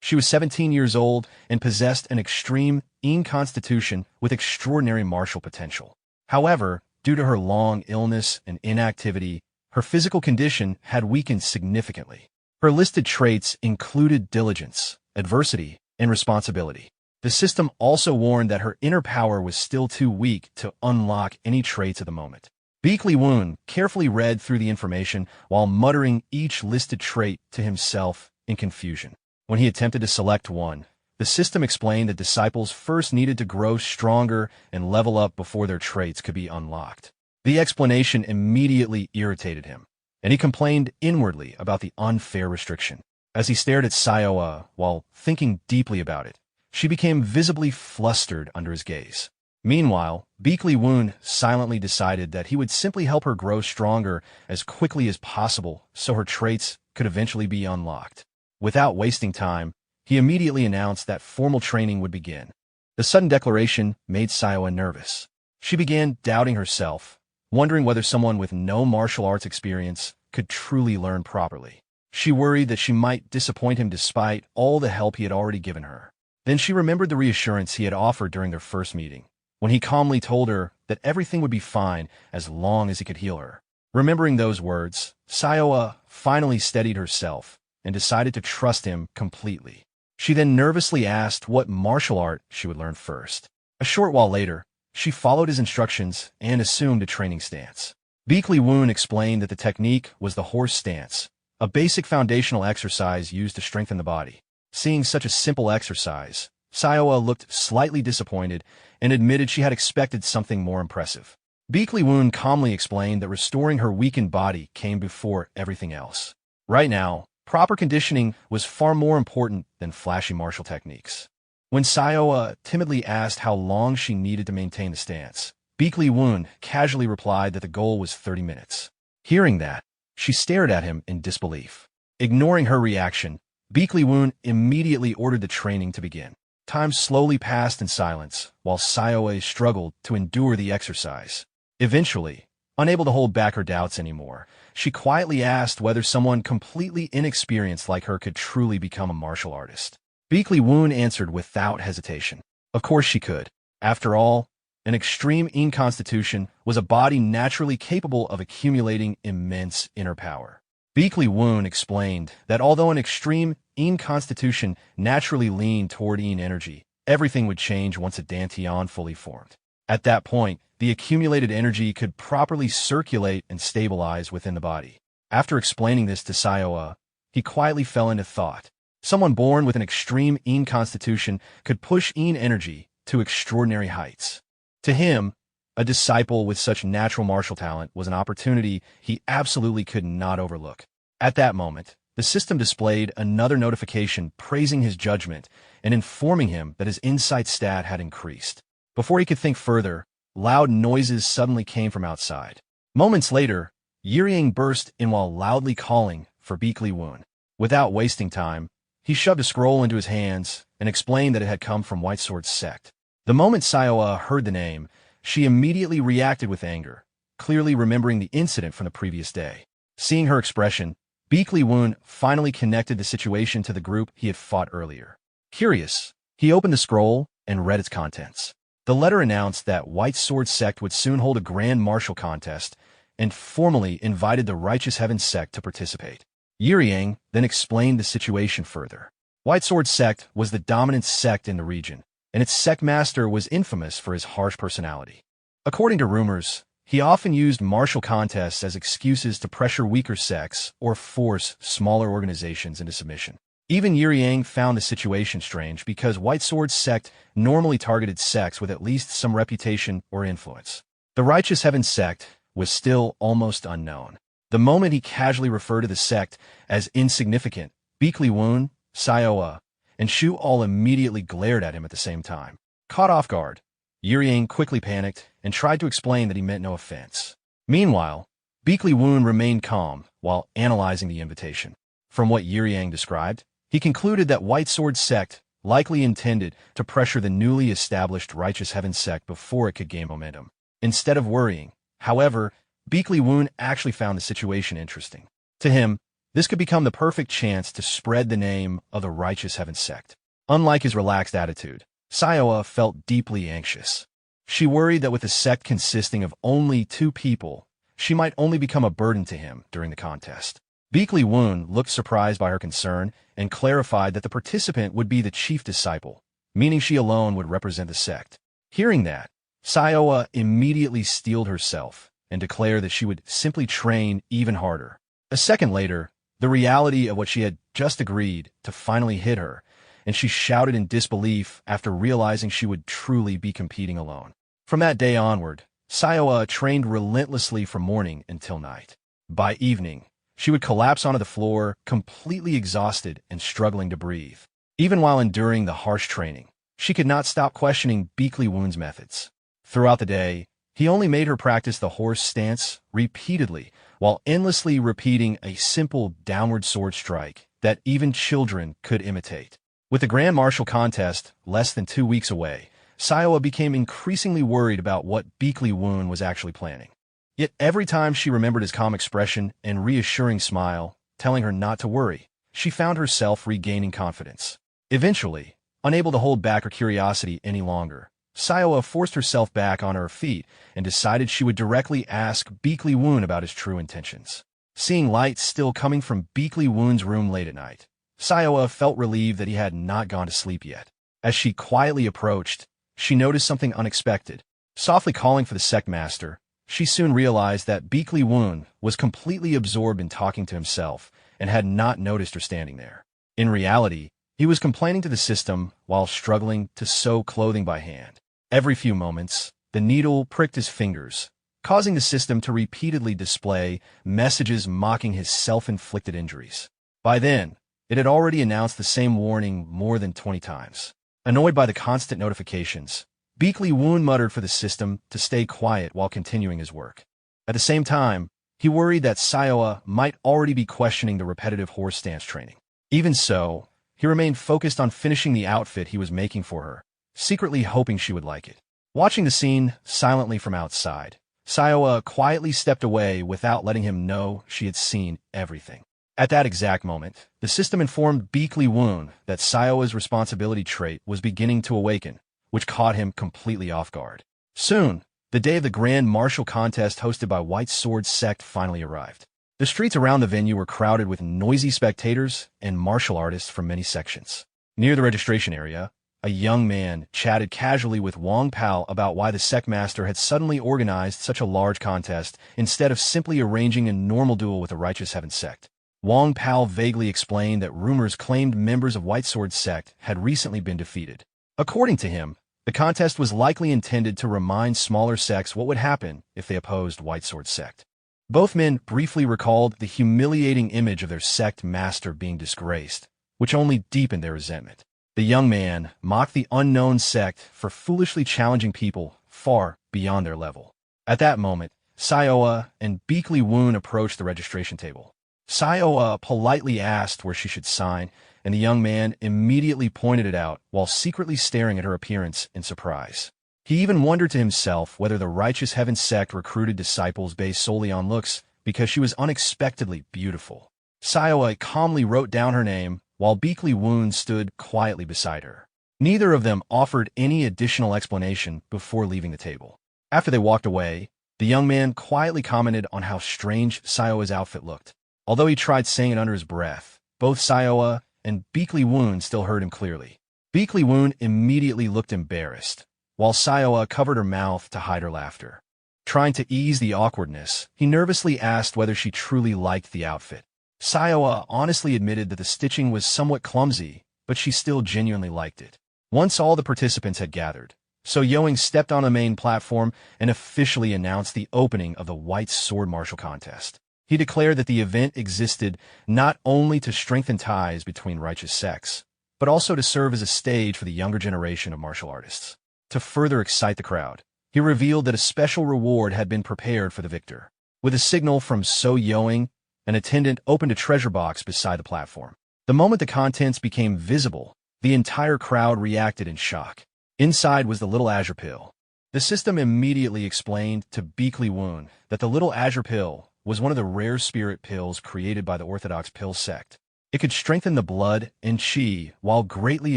She was 17 years old and possessed an extreme Yin constitution with extraordinary martial potential. However, due to her long illness and inactivity, her physical condition had weakened significantly. Her listed traits included diligence, adversity, and responsibility. The system also warned that her inner power was still too weak to unlock any traits at the moment. Beakley Woon carefully read through the information while muttering each listed trait to himself in confusion. When he attempted to select one, the system explained that disciples first needed to grow stronger and level up before their traits could be unlocked. The explanation immediately irritated him, and he complained inwardly about the unfair restriction. As he stared at Sayoa while thinking deeply about it, she became visibly flustered under his gaze. Meanwhile, Beakley Woon silently decided that he would simply help her grow stronger as quickly as possible so her traits could eventually be unlocked. Without wasting time, he immediately announced that formal training would begin. The sudden declaration made Sayoa nervous. She began doubting herself, wondering whether someone with no martial arts experience could truly learn properly. She worried that she might disappoint him despite all the help he had already given her. Then she remembered the reassurance he had offered during their first meeting, when he calmly told her that everything would be fine as long as he could heal her. Remembering those words, Sayoa finally steadied herself and decided to trust him completely. She then nervously asked what martial art she would learn first. A short while later, she followed his instructions and assumed a training stance. Beakley Woon explained that the technique was the horse stance, a basic foundational exercise used to strengthen the body. Seeing such a simple exercise, Sayoa looked slightly disappointed and admitted she had expected something more impressive. Beakley Woon calmly explained that restoring her weakened body came before everything else. Right now, proper conditioning was far more important than flashy martial techniques. When Sayoa timidly asked how long she needed to maintain the stance, Beakley Woon casually replied that the goal was 30 minutes. Hearing that, she stared at him in disbelief. Ignoring her reaction, Beakley Woon immediately ordered the training to begin. Time slowly passed in silence, while Sayoa struggled to endure the exercise. Eventually, unable to hold back her doubts anymore, she quietly asked whether someone completely inexperienced like her could truly become a martial artist. Beakley Woon answered without hesitation. Of course she could. After all, an extreme Yin constitution was a body naturally capable of accumulating immense inner power. Beakley Woon explained that although an extreme Yin constitution naturally leaned toward Yin energy, everything would change once a Dantian fully formed. At that point, the accumulated energy could properly circulate and stabilize within the body. After explaining this to Sayoa, he quietly fell into thought. Someone born with an extreme Yin constitution could push Yin energy to extraordinary heights. To him, a disciple with such natural martial talent was an opportunity he absolutely could not overlook. At that moment, the system displayed another notification praising his judgment and informing him that his insight stat had increased. Before he could think further, loud noises suddenly came from outside. Moments later, Yirying burst in while loudly calling for Beakley Woon. Without wasting time, he shoved a scroll into his hands and explained that it had come from White Sword's sect. The moment Sayoa heard the name, she immediately reacted with anger, clearly remembering the incident from the previous day. Seeing her expression, Beakley Woon finally connected the situation to the group he had fought earlier. Curious, he opened the scroll and read its contents. The letter announced that White Sword sect would soon hold a grand martial contest and formally invited the Righteous Heaven sect to participate. Yirying then explained the situation further. White Sword sect was the dominant sect in the region, and its sect master was infamous for his harsh personality. According to rumors, he often used martial contests as excuses to pressure weaker sects or force smaller organizations into submission. Even Yirying found the situation strange because White Sword sect normally targeted sects with at least some reputation or influence. The Righteous Heaven sect was still almost unknown. The moment he casually referred to the sect as insignificant, Beakley Woon, Sayoa, and Shu all immediately glared at him at the same time. Caught off guard, Yirying quickly panicked and tried to explain that he meant no offense. Meanwhile, Beakley Woon remained calm while analyzing the invitation. From what Yirying described, he concluded that White Sword sect likely intended to pressure the newly established Righteous Heaven sect before it could gain momentum. Instead of worrying, however, Beakley Woon actually found the situation interesting. To him, this could become the perfect chance to spread the name of the Righteous Heaven sect. Unlike his relaxed attitude, Sayoa felt deeply anxious. She worried that with the sect consisting of only 2 people, she might only become a burden to him during the contest. Beakley Woon looked surprised by her concern and clarified that the participant would be the chief disciple, meaning she alone would represent the sect. Hearing that, Sayoa immediately steeled herself and declared that she would simply train even harder. A second later, the reality of what she had just agreed to finally hit her, and she shouted in disbelief after realizing she would truly be competing alone. From that day onward, Sayoa trained relentlessly from morning until night. By evening, she would collapse onto the floor, completely exhausted and struggling to breathe. Even while enduring the harsh training, she could not stop questioning Beakley Woon's methods. Throughout the day, he only made her practice the horse stance repeatedly, while endlessly repeating a simple downward sword strike that even children could imitate. With the Grand Martial contest less than 2 weeks away, Sayoa became increasingly worried about what Beakley Woon was actually planning. Yet every time she remembered his calm expression and reassuring smile, telling her not to worry. She found herself regaining confidence. Eventually, unable to hold back her curiosity any longer, Sayoa forced herself back on her feet and decided she would directly ask Beakley Woon about his true intentions. Seeing lights still coming from Beakley Woon's room late at night, Sayoa felt relieved that he had not gone to sleep yet. As she quietly approached, she noticed something unexpected. Softly calling for the sect master, she soon realized that Beakley Woon was completely absorbed in talking to himself and had not noticed her standing there. In reality, he was complaining to the system while struggling to sew clothing by hand. Every few moments, the needle pricked his fingers, causing the system to repeatedly display messages mocking his self-inflicted injuries. By then, it had already announced the same warning more than 20 times. Annoyed by the constant notifications, Beakley Woon muttered for the system to stay quiet while continuing his work. At the same time, he worried that Sayoa might already be questioning the repetitive horse stance training. Even so, he remained focused on finishing the outfit he was making for her, secretly hoping she would like it. Watching the scene silently from outside, Sayoa quietly stepped away without letting him know she had seen everything. At that exact moment, the system informed Beakley Woon that Sayoa's responsibility trait was beginning to awaken, which caught him completely off guard. Soon, the day of the grand martial contest hosted by White Sword Sect finally arrived. The streets around the venue were crowded with noisy spectators and martial artists from many sections. Near the registration area, a young man chatted casually with Wong Pao about why the sect master had suddenly organized such a large contest instead of simply arranging a normal duel with the Righteous Heaven sect. Wong Pao vaguely explained that rumors claimed members of White Sword Sect had recently been defeated. According to him, the contest was likely intended to remind smaller sects what would happen if they opposed White Sword Sect. Both men briefly recalled the humiliating image of their sect master being disgraced, which only deepened their resentment. The young man mocked the unknown sect for foolishly challenging people far beyond their level. At that moment, Sayoa and Beakley Woon approached the registration table. Sayoa politely asked where she should sign, and the young man immediately pointed it out while secretly staring at her appearance in surprise. He even wondered to himself whether the Righteous Heaven sect recruited disciples based solely on looks because she was unexpectedly beautiful. Sayoa calmly wrote down her name while Beakley Woon stood quietly beside her. Neither of them offered any additional explanation before leaving the table. After they walked away, the young man quietly commented on how strange Sayoa's outfit looked. Although he tried saying it under his breath, both Sayoa and Beakley Woon still heard him clearly. Beakley Woon immediately looked embarrassed, while Sayoa covered her mouth to hide her laughter. Trying to ease the awkwardness, he nervously asked whether she truly liked the outfit. Sayoa honestly admitted that the stitching was somewhat clumsy, but she still genuinely liked it. Once all the participants had gathered, So Yoing stepped on the main platform and officially announced the opening of the White Sword Martial Contest. He declared that the event existed not only to strengthen ties between righteous sects, but also to serve as a stage for the younger generation of martial artists. To further excite the crowd, he revealed that a special reward had been prepared for the victor. With a signal from So Yoing, an attendant opened a treasure box beside the platform. The moment the contents became visible, the entire crowd reacted in shock. Inside was the little azure pill. The system immediately explained to Beakley Woon that the little azure pill was one of the rare spirit pills created by the Orthodox pill sect. It could strengthen the blood and chi while greatly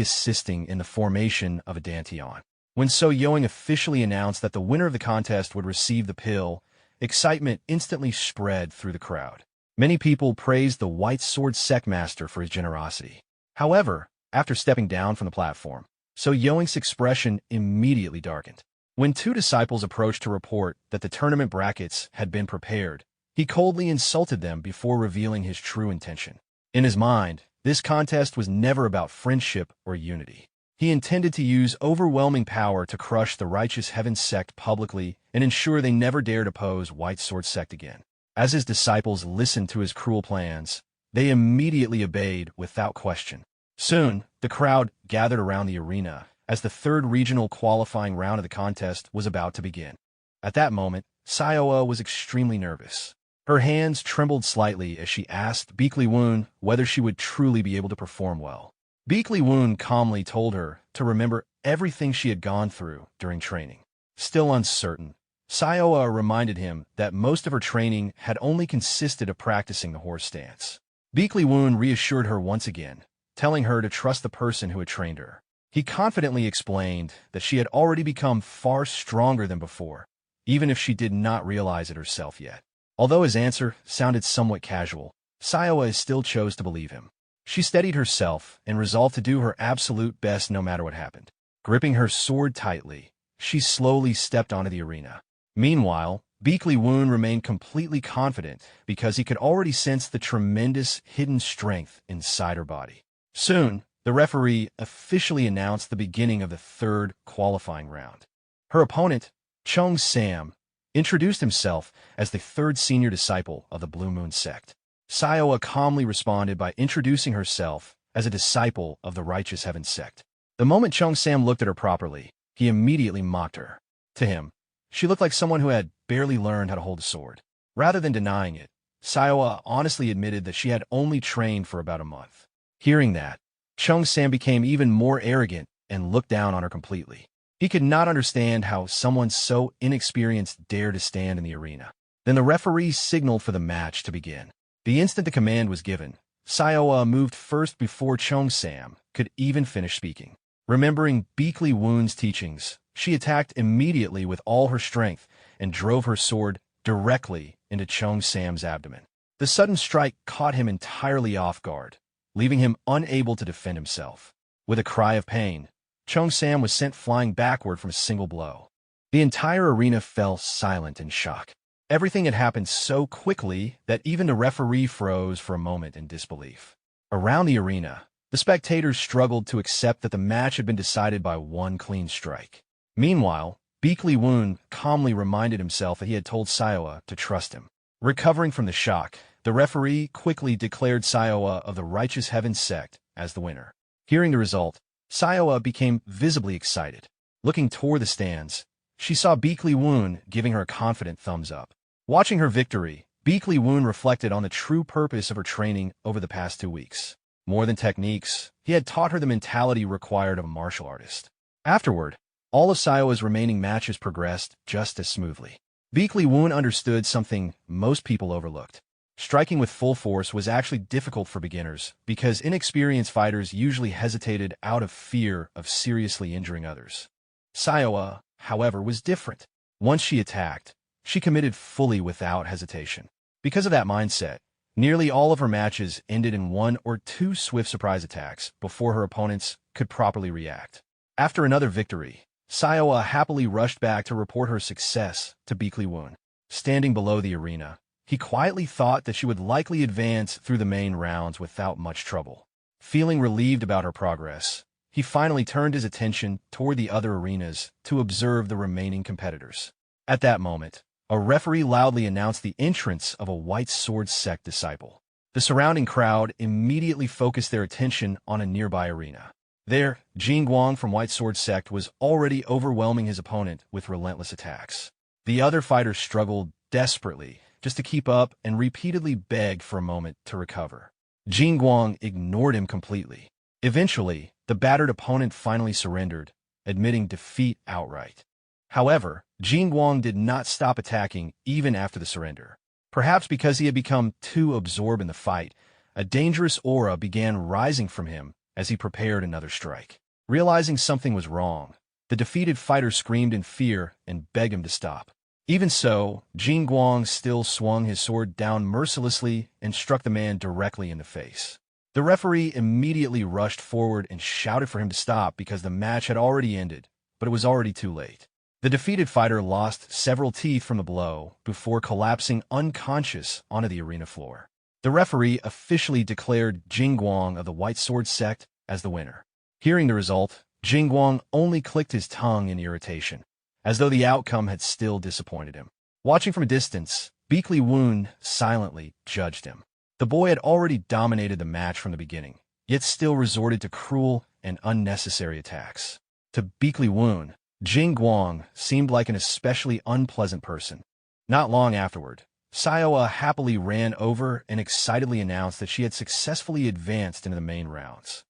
assisting in the formation of a dantian. When So Yoing officially announced that the winner of the contest would receive the pill, excitement instantly spread through the crowd. Many people praised the White Sword Sect Master for his generosity. However, after stepping down from the platform, So Yoing's expression immediately darkened. When two disciples approached to report that the tournament brackets had been prepared, he coldly insulted them before revealing his true intention. In his mind, this contest was never about friendship or unity. He intended to use overwhelming power to crush the Righteous Heaven sect publicly and ensure they never dared oppose White Sword Sect again. As his disciples listened to his cruel plans, they immediately obeyed without question. Soon, the crowd gathered around the arena as the third regional qualifying round of the contest was about to begin. At that moment, Sayoa was extremely nervous. Her hands trembled slightly as she asked Beakley Woon whether she would truly be able to perform well. Beakley Woon calmly told her to remember everything she had gone through during training. Still uncertain, Sayoa reminded him that most of her training had only consisted of practicing the horse stance. Beakley Woon reassured her once again, telling her to trust the person who had trained her. He confidently explained that she had already become far stronger than before, even if she did not realize it herself yet. Although his answer sounded somewhat casual, Sayoa still chose to believe him. She steadied herself and resolved to do her absolute best no matter what happened. Gripping her sword tightly, she slowly stepped onto the arena. Meanwhile, Beakley Woon remained completely confident because he could already sense the tremendous hidden strength inside her body. Soon, the referee officially announced the beginning of the third qualifying round. Her opponent, Chung Sam, introduced himself as the third senior disciple of the Blue Moon sect. Sayoa calmly responded by introducing herself as a disciple of the Righteous Heaven sect. The moment Chung Sam looked at her properly, he immediately mocked her. To him, she looked like someone who had barely learned how to hold a sword. Rather than denying it, Sayoa honestly admitted that she had only trained for about a month. Hearing that, Chung Sam became even more arrogant and looked down on her completely. He could not understand how someone so inexperienced dared to stand in the arena. Then the referee signaled for the match to begin. The instant the command was given, Sayoa moved first before Chung Sam could even finish speaking. Remembering Beakley Woon's teachings, she attacked immediately with all her strength and drove her sword directly into Chung Sam's abdomen. The sudden strike caught him entirely off guard, leaving him unable to defend himself. With a cry of pain, Chung Sam was sent flying backward from a single blow. The entire arena fell silent in shock. Everything had happened so quickly that even the referee froze for a moment in disbelief. Around the arena, the spectators struggled to accept that the match had been decided by one clean strike. Meanwhile, Beakley Woon calmly reminded himself that he had told Sayoa to trust him. Recovering from the shock, the referee quickly declared Sayoa of the Righteous Heaven sect as the winner. Hearing the result, Sayoa became visibly excited. Looking toward the stands, she saw Beakley Woon giving her a confident thumbs up. Watching her victory, Beakley Woon reflected on the true purpose of her training over the past 2 weeks. More than techniques, he had taught her the mentality required of a martial artist. Afterward, all of Sayoa's remaining matches progressed just as smoothly. Beakley Woon understood something most people overlooked. Striking with full force was actually difficult for beginners because inexperienced fighters usually hesitated out of fear of seriously injuring others. Sayoa, however, was different. Once she attacked, she committed fully without hesitation. Because of that mindset, nearly all of her matches ended in 1 or 2 swift surprise attacks before her opponents could properly react. After another victory, Sayoa happily rushed back to report her success to Beakley Woon. Standing below the arena, he quietly thought that she would likely advance through the main rounds without much trouble. Feeling relieved about her progress, he finally turned his attention toward the other arenas to observe the remaining competitors. At that moment, a referee loudly announced the entrance of a White Sword sect disciple. The surrounding crowd immediately focused their attention on a nearby arena. There, Jing Guang from White Sword sect was already overwhelming his opponent with relentless attacks. The other fighters struggled desperately just to keep up and repeatedly begged for a moment to recover. Jing Guang ignored him completely. Eventually, the battered opponent finally surrendered, admitting defeat outright. However, Jing Guang did not stop attacking even after the surrender. Perhaps because he had become too absorbed in the fight, a dangerous aura began rising from him as he prepared another strike. Realizing something was wrong, the defeated fighter screamed in fear and begged him to stop. Even so, Jing Guang still swung his sword down mercilessly and struck the man directly in the face. The referee immediately rushed forward and shouted for him to stop because the match had already ended, but it was already too late. The defeated fighter lost several teeth from the blow before collapsing unconscious onto the arena floor. The referee officially declared Jing Guang of the White Sword sect as the winner. Hearing the result, Jing Guang only clicked his tongue in irritation, as though the outcome had still disappointed him. Watching from a distance, Beakley Woon silently judged him. The boy had already dominated the match from the beginning, yet still resorted to cruel and unnecessary attacks. To Beakley Woon, Jing Guang seemed like an especially unpleasant person. Not long afterward, Sayoa happily ran over and excitedly announced that she had successfully advanced into the main rounds.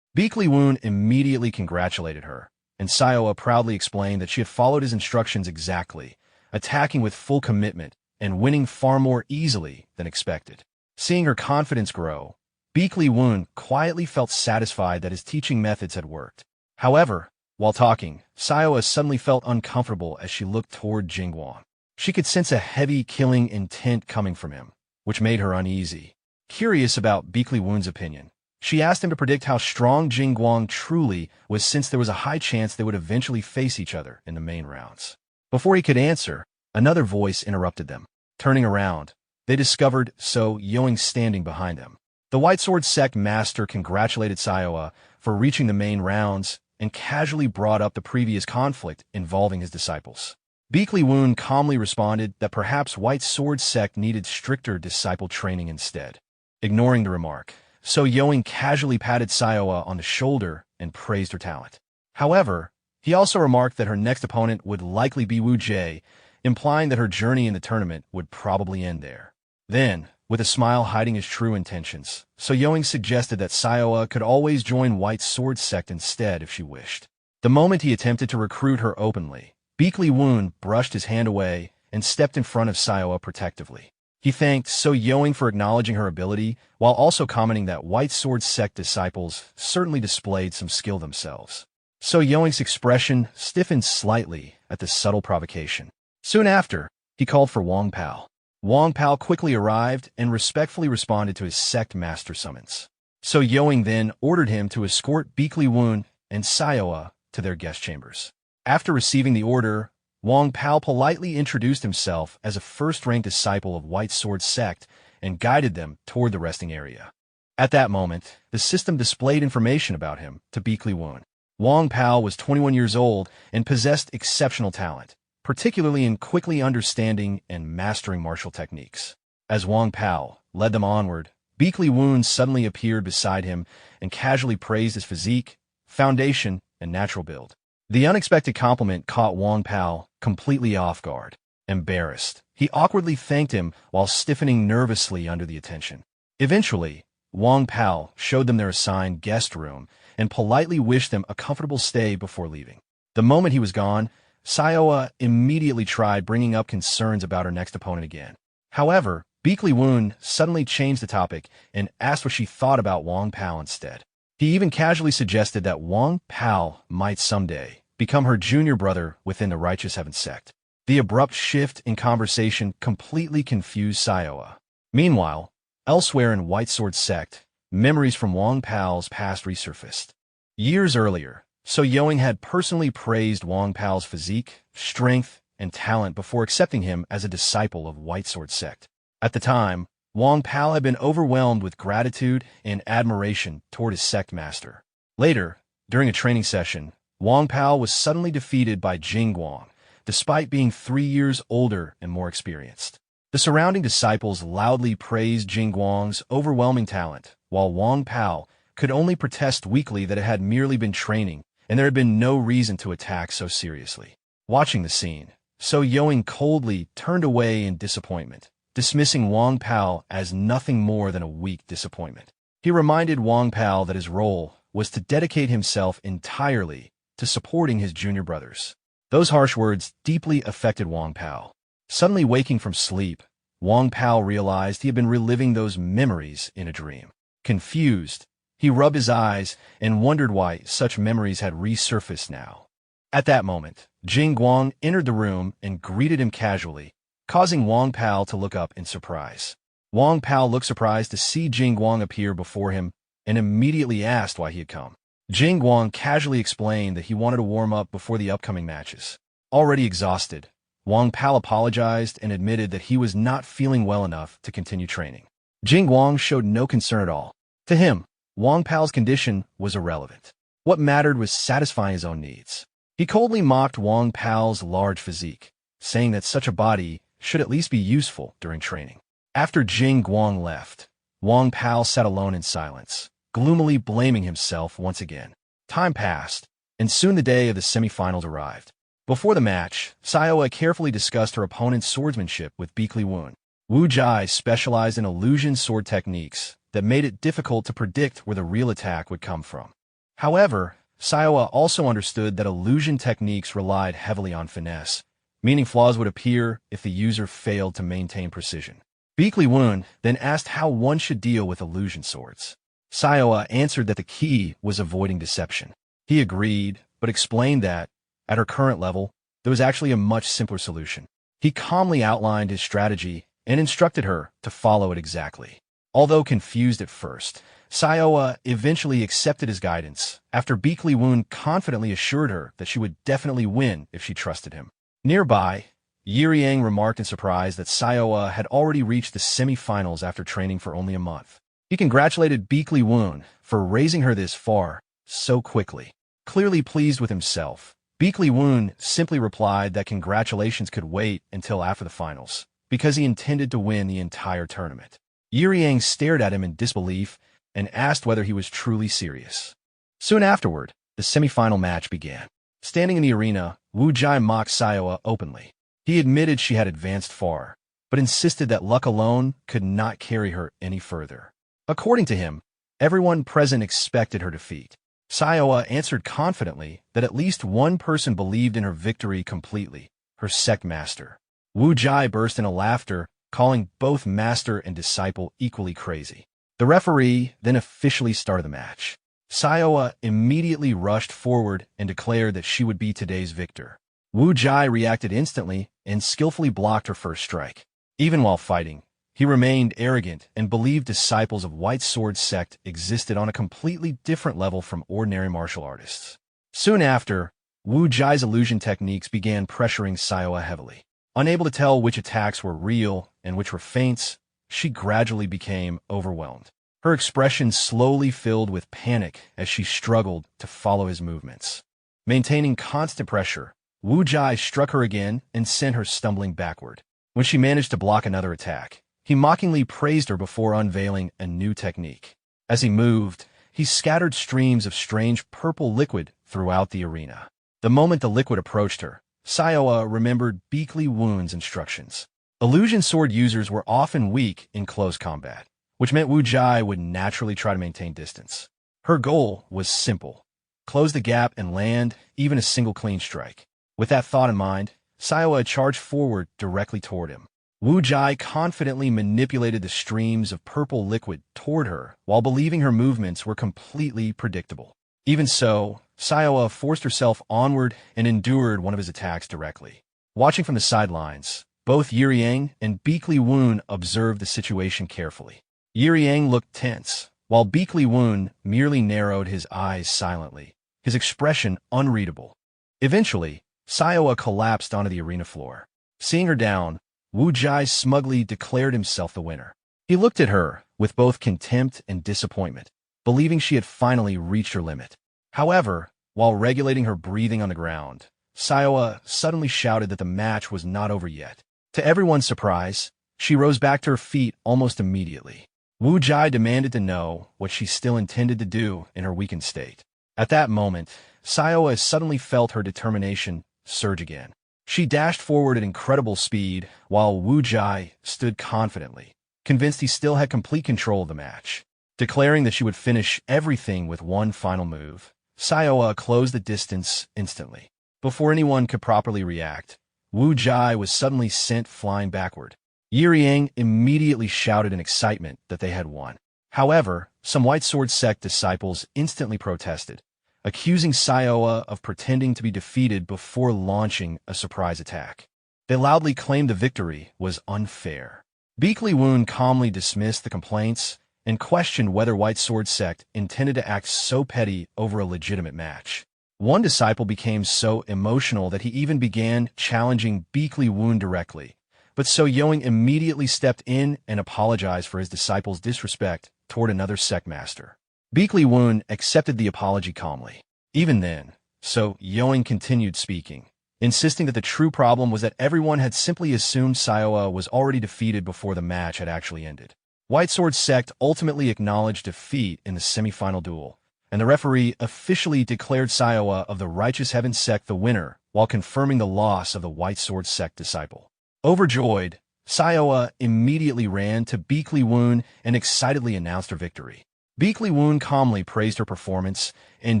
Beakley Woon immediately congratulated her, and Sayoa proudly explained that she had followed his instructions exactly, attacking with full commitment and winning far more easily than expected. Seeing her confidence grow, Beakley Woon quietly felt satisfied that his teaching methods had worked. However, while talking, Sayoa suddenly felt uncomfortable as she looked toward Jingguang. She could sense a heavy, killing intent coming from him, which made her uneasy. Curious about Beakley Woon's opinion, she asked him to predict how strong Jingguang truly was, since there was a high chance they would eventually face each other in the main rounds. Before he could answer, another voice interrupted them. Turning around, they discovered So Yoing standing behind them. The White Sword Sect master congratulated Sayoa for reaching the main rounds and casually brought up the previous conflict involving his disciples. Beakley Woon calmly responded that perhaps White Sword Sect needed stricter disciple training instead. Ignoring the remark, So Yoing casually patted Sayoa on the shoulder and praised her talent. However, he also remarked that her next opponent would likely be Wu Jie, implying that her journey in the tournament would probably end there. Then, with a smile hiding his true intentions, So Yoing suggested that Sayoa could always join White Sword Sect instead if she wished. The moment he attempted to recruit her openly, Beakley Woon brushed his hand away and stepped in front of Sayoa protectively. He thanked So Yoing for acknowledging her ability, while also commenting that White Sword Sect disciples certainly displayed some skill themselves. So Yoing's expression stiffened slightly at the subtle provocation. Soon after, he called for Wang Pao. Wang Pao quickly arrived and respectfully responded to his sect master summons. So Yoing then ordered him to escort Beakley Woon and Sayoa to their guest chambers. After receiving the order, Wang Pao politely introduced himself as a first-ranked disciple of White Sword Sect and guided them toward the resting area. At that moment, the system displayed information about him to Beakley Woon. Wang Pao was 21 years old and possessed exceptional talent, particularly in quickly understanding and mastering martial techniques. As Wang Pao led them onward, Beakley Woon suddenly appeared beside him and casually praised his physique, foundation, and natural build. The unexpected compliment caught Wang Pao completely off guard. Embarrassed, he awkwardly thanked him while stiffening nervously under the attention. Eventually, Wang Pao showed them their assigned guest room and politely wished them a comfortable stay before leaving. The moment he was gone, Sayoa immediately tried bringing up concerns about her next opponent again. However, Beakley Woon suddenly changed the topic and asked what she thought about Wang Pao instead. He even casually suggested that Wang Pao might someday become her junior brother within the Righteous Heaven sect. The abrupt shift in conversation completely confused Sayoa. Meanwhile, elsewhere in White Sword Sect, memories from Wang Pao's past resurfaced. Years earlier, So Yoing had personally praised Wang Pao's physique, strength, and talent before accepting him as a disciple of White Sword Sect. At the time, Wang Pao had been overwhelmed with gratitude and admiration toward his sect master. Later, during a training session, Wang Pao was suddenly defeated by Jingguang, despite being 3 years older and more experienced. The surrounding disciples loudly praised Jingguang's overwhelming talent, while Wang Pao could only protest weakly that it had merely been training, and there had been no reason to attack so seriously. Watching the scene, So Yoing coldly turned away in disappointment, dismissing Wang Pao as nothing more than a weak disappointment. He reminded Wang Pao that his role was to dedicate himself entirely to supporting his junior brothers. Those harsh words deeply affected Wang Pao. Suddenly waking from sleep, Wang Pao realized he had been reliving those memories in a dream. Confused, he rubbed his eyes and wondered why such memories had resurfaced now. At that moment, Jingguang entered the room and greeted him casually, causing Wang Pao to look up in surprise. Wang Pao looked surprised to see Jingguang appear before him and immediately asked why he had come. Jingguang casually explained that he wanted to warm up before the upcoming matches. Already exhausted, Wang Pao apologized and admitted that he was not feeling well enough to continue training. Jingguang showed no concern at all. To him, Wang Pao's condition was irrelevant. What mattered was satisfying his own needs. He coldly mocked Wang Pao's large physique, saying that such a body should at least be useful during training. After Jingguang left, Wang Pao sat alone in silence, gloomily blaming himself once again. Time passed, and soon the day of the semifinals arrived. Before the match, Sayoa carefully discussed her opponent's swordsmanship with Beakley Woon. Wu Jie specialized in illusion sword techniques that made it difficult to predict where the real attack would come from. However, Sayoa also understood that illusion techniques relied heavily on finesse, meaning flaws would appear if the user failed to maintain precision. Beakley Woon then asked how one should deal with illusion swords. Sayoa answered that the key was avoiding deception. He agreed, but explained that, at her current level, there was actually a much simpler solution. He calmly outlined his strategy and instructed her to follow it exactly. Although confused at first, Sayoa eventually accepted his guidance after Beakly Woon confidently assured her that she would definitely win if she trusted him. Nearby, Yiriang remarked in surprise that Sayoa had already reached the semi-finals after training for only a month. He congratulated Beakly Woon for raising her this far so quickly. Clearly pleased with himself, Beakly Woon simply replied that congratulations could wait until after the finals, because he intended to win the entire tournament. Yiriang stared at him in disbelief and asked whether he was truly serious. Soon afterward, the semi-final match began. Standing in the arena, Wu Jai mocked Sayoa openly. He admitted she had advanced far, but insisted that luck alone could not carry her any further. According to him, everyone present expected her defeat. Sayoa answered confidently that at least one person believed in her victory completely, her sect master. Wu Jai burst into laughter, calling both master and disciple equally crazy. The referee then officially started the match. Sayoa immediately rushed forward and declared that she would be today's victor. Wu Jai reacted instantly and skillfully blocked her first strike. Even while fighting, he remained arrogant and believed disciples of White Sword sect existed on a completely different level from ordinary martial artists. Soon after, Wu Jai's illusion techniques began pressuring Sayoa heavily. Unable to tell which attacks were real and which were feints, she gradually became overwhelmed. Her expression slowly filled with panic as she struggled to follow his movements. Maintaining constant pressure, Wu Jai struck her again and sent her stumbling backward. When she managed to block another attack, he mockingly praised her before unveiling a new technique. As he moved, he scattered streams of strange purple liquid throughout the arena. The moment the liquid approached her, Sayoa remembered Beakly Woon's instructions. Illusion sword users were often weak in close combat, which meant Wu Jai would naturally try to maintain distance. Her goal was simple: close the gap and land even a single clean strike. With that thought in mind, Sayoa charged forward directly toward him. Wu Jai confidently manipulated the streams of purple liquid toward her while believing her movements were completely predictable. Even so, Sayoa forced herself onward and endured one of his attacks directly. Watching from the sidelines, both Yiriang and Beakly Woon observed the situation carefully. Yiriang looked tense, while Beakly Woon merely narrowed his eyes silently, his expression unreadable. Eventually, Sayoa collapsed onto the arena floor. Seeing her down, Wu Jai smugly declared himself the winner. He looked at her with both contempt and disappointment, believing she had finally reached her limit. However, while regulating her breathing on the ground, Sayoa suddenly shouted that the match was not over yet. To everyone's surprise, she rose back to her feet almost immediately. Wu Jai demanded to know what she still intended to do in her weakened state. At that moment, Sayoa suddenly felt her determination surge again. She dashed forward at incredible speed, while Wu Jai stood confidently, convinced he still had complete control of the match. Declaring that she would finish everything with one final move, Sayoa closed the distance instantly. Before anyone could properly react, Wu Jai was suddenly sent flying backward. Yiriang immediately shouted in excitement that they had won. However, some White Sword sect disciples instantly protested, accusing Sayoa of pretending to be defeated before launching a surprise attack. They loudly claimed the victory was unfair. Beakly Woon calmly dismissed the complaints and questioned whether White Sword sect intended to act so petty over a legitimate match. One disciple became so emotional that he even began challenging Beakly Woon directly, but So Yoing immediately stepped in and apologized for his disciple's disrespect toward another sect master. Beakly Woon accepted the apology calmly. Even then, So Yoing continued speaking, insisting that the true problem was that everyone had simply assumed Sayoa was already defeated before the match had actually ended. White Sword sect ultimately acknowledged defeat in the semi-final duel, and the referee officially declared Sayoa of the Righteous Heaven sect the winner, while confirming the loss of the White Sword sect disciple. Overjoyed, Sayoa immediately ran to Beakly Woon and excitedly announced her victory. Beakly Woon calmly praised her performance and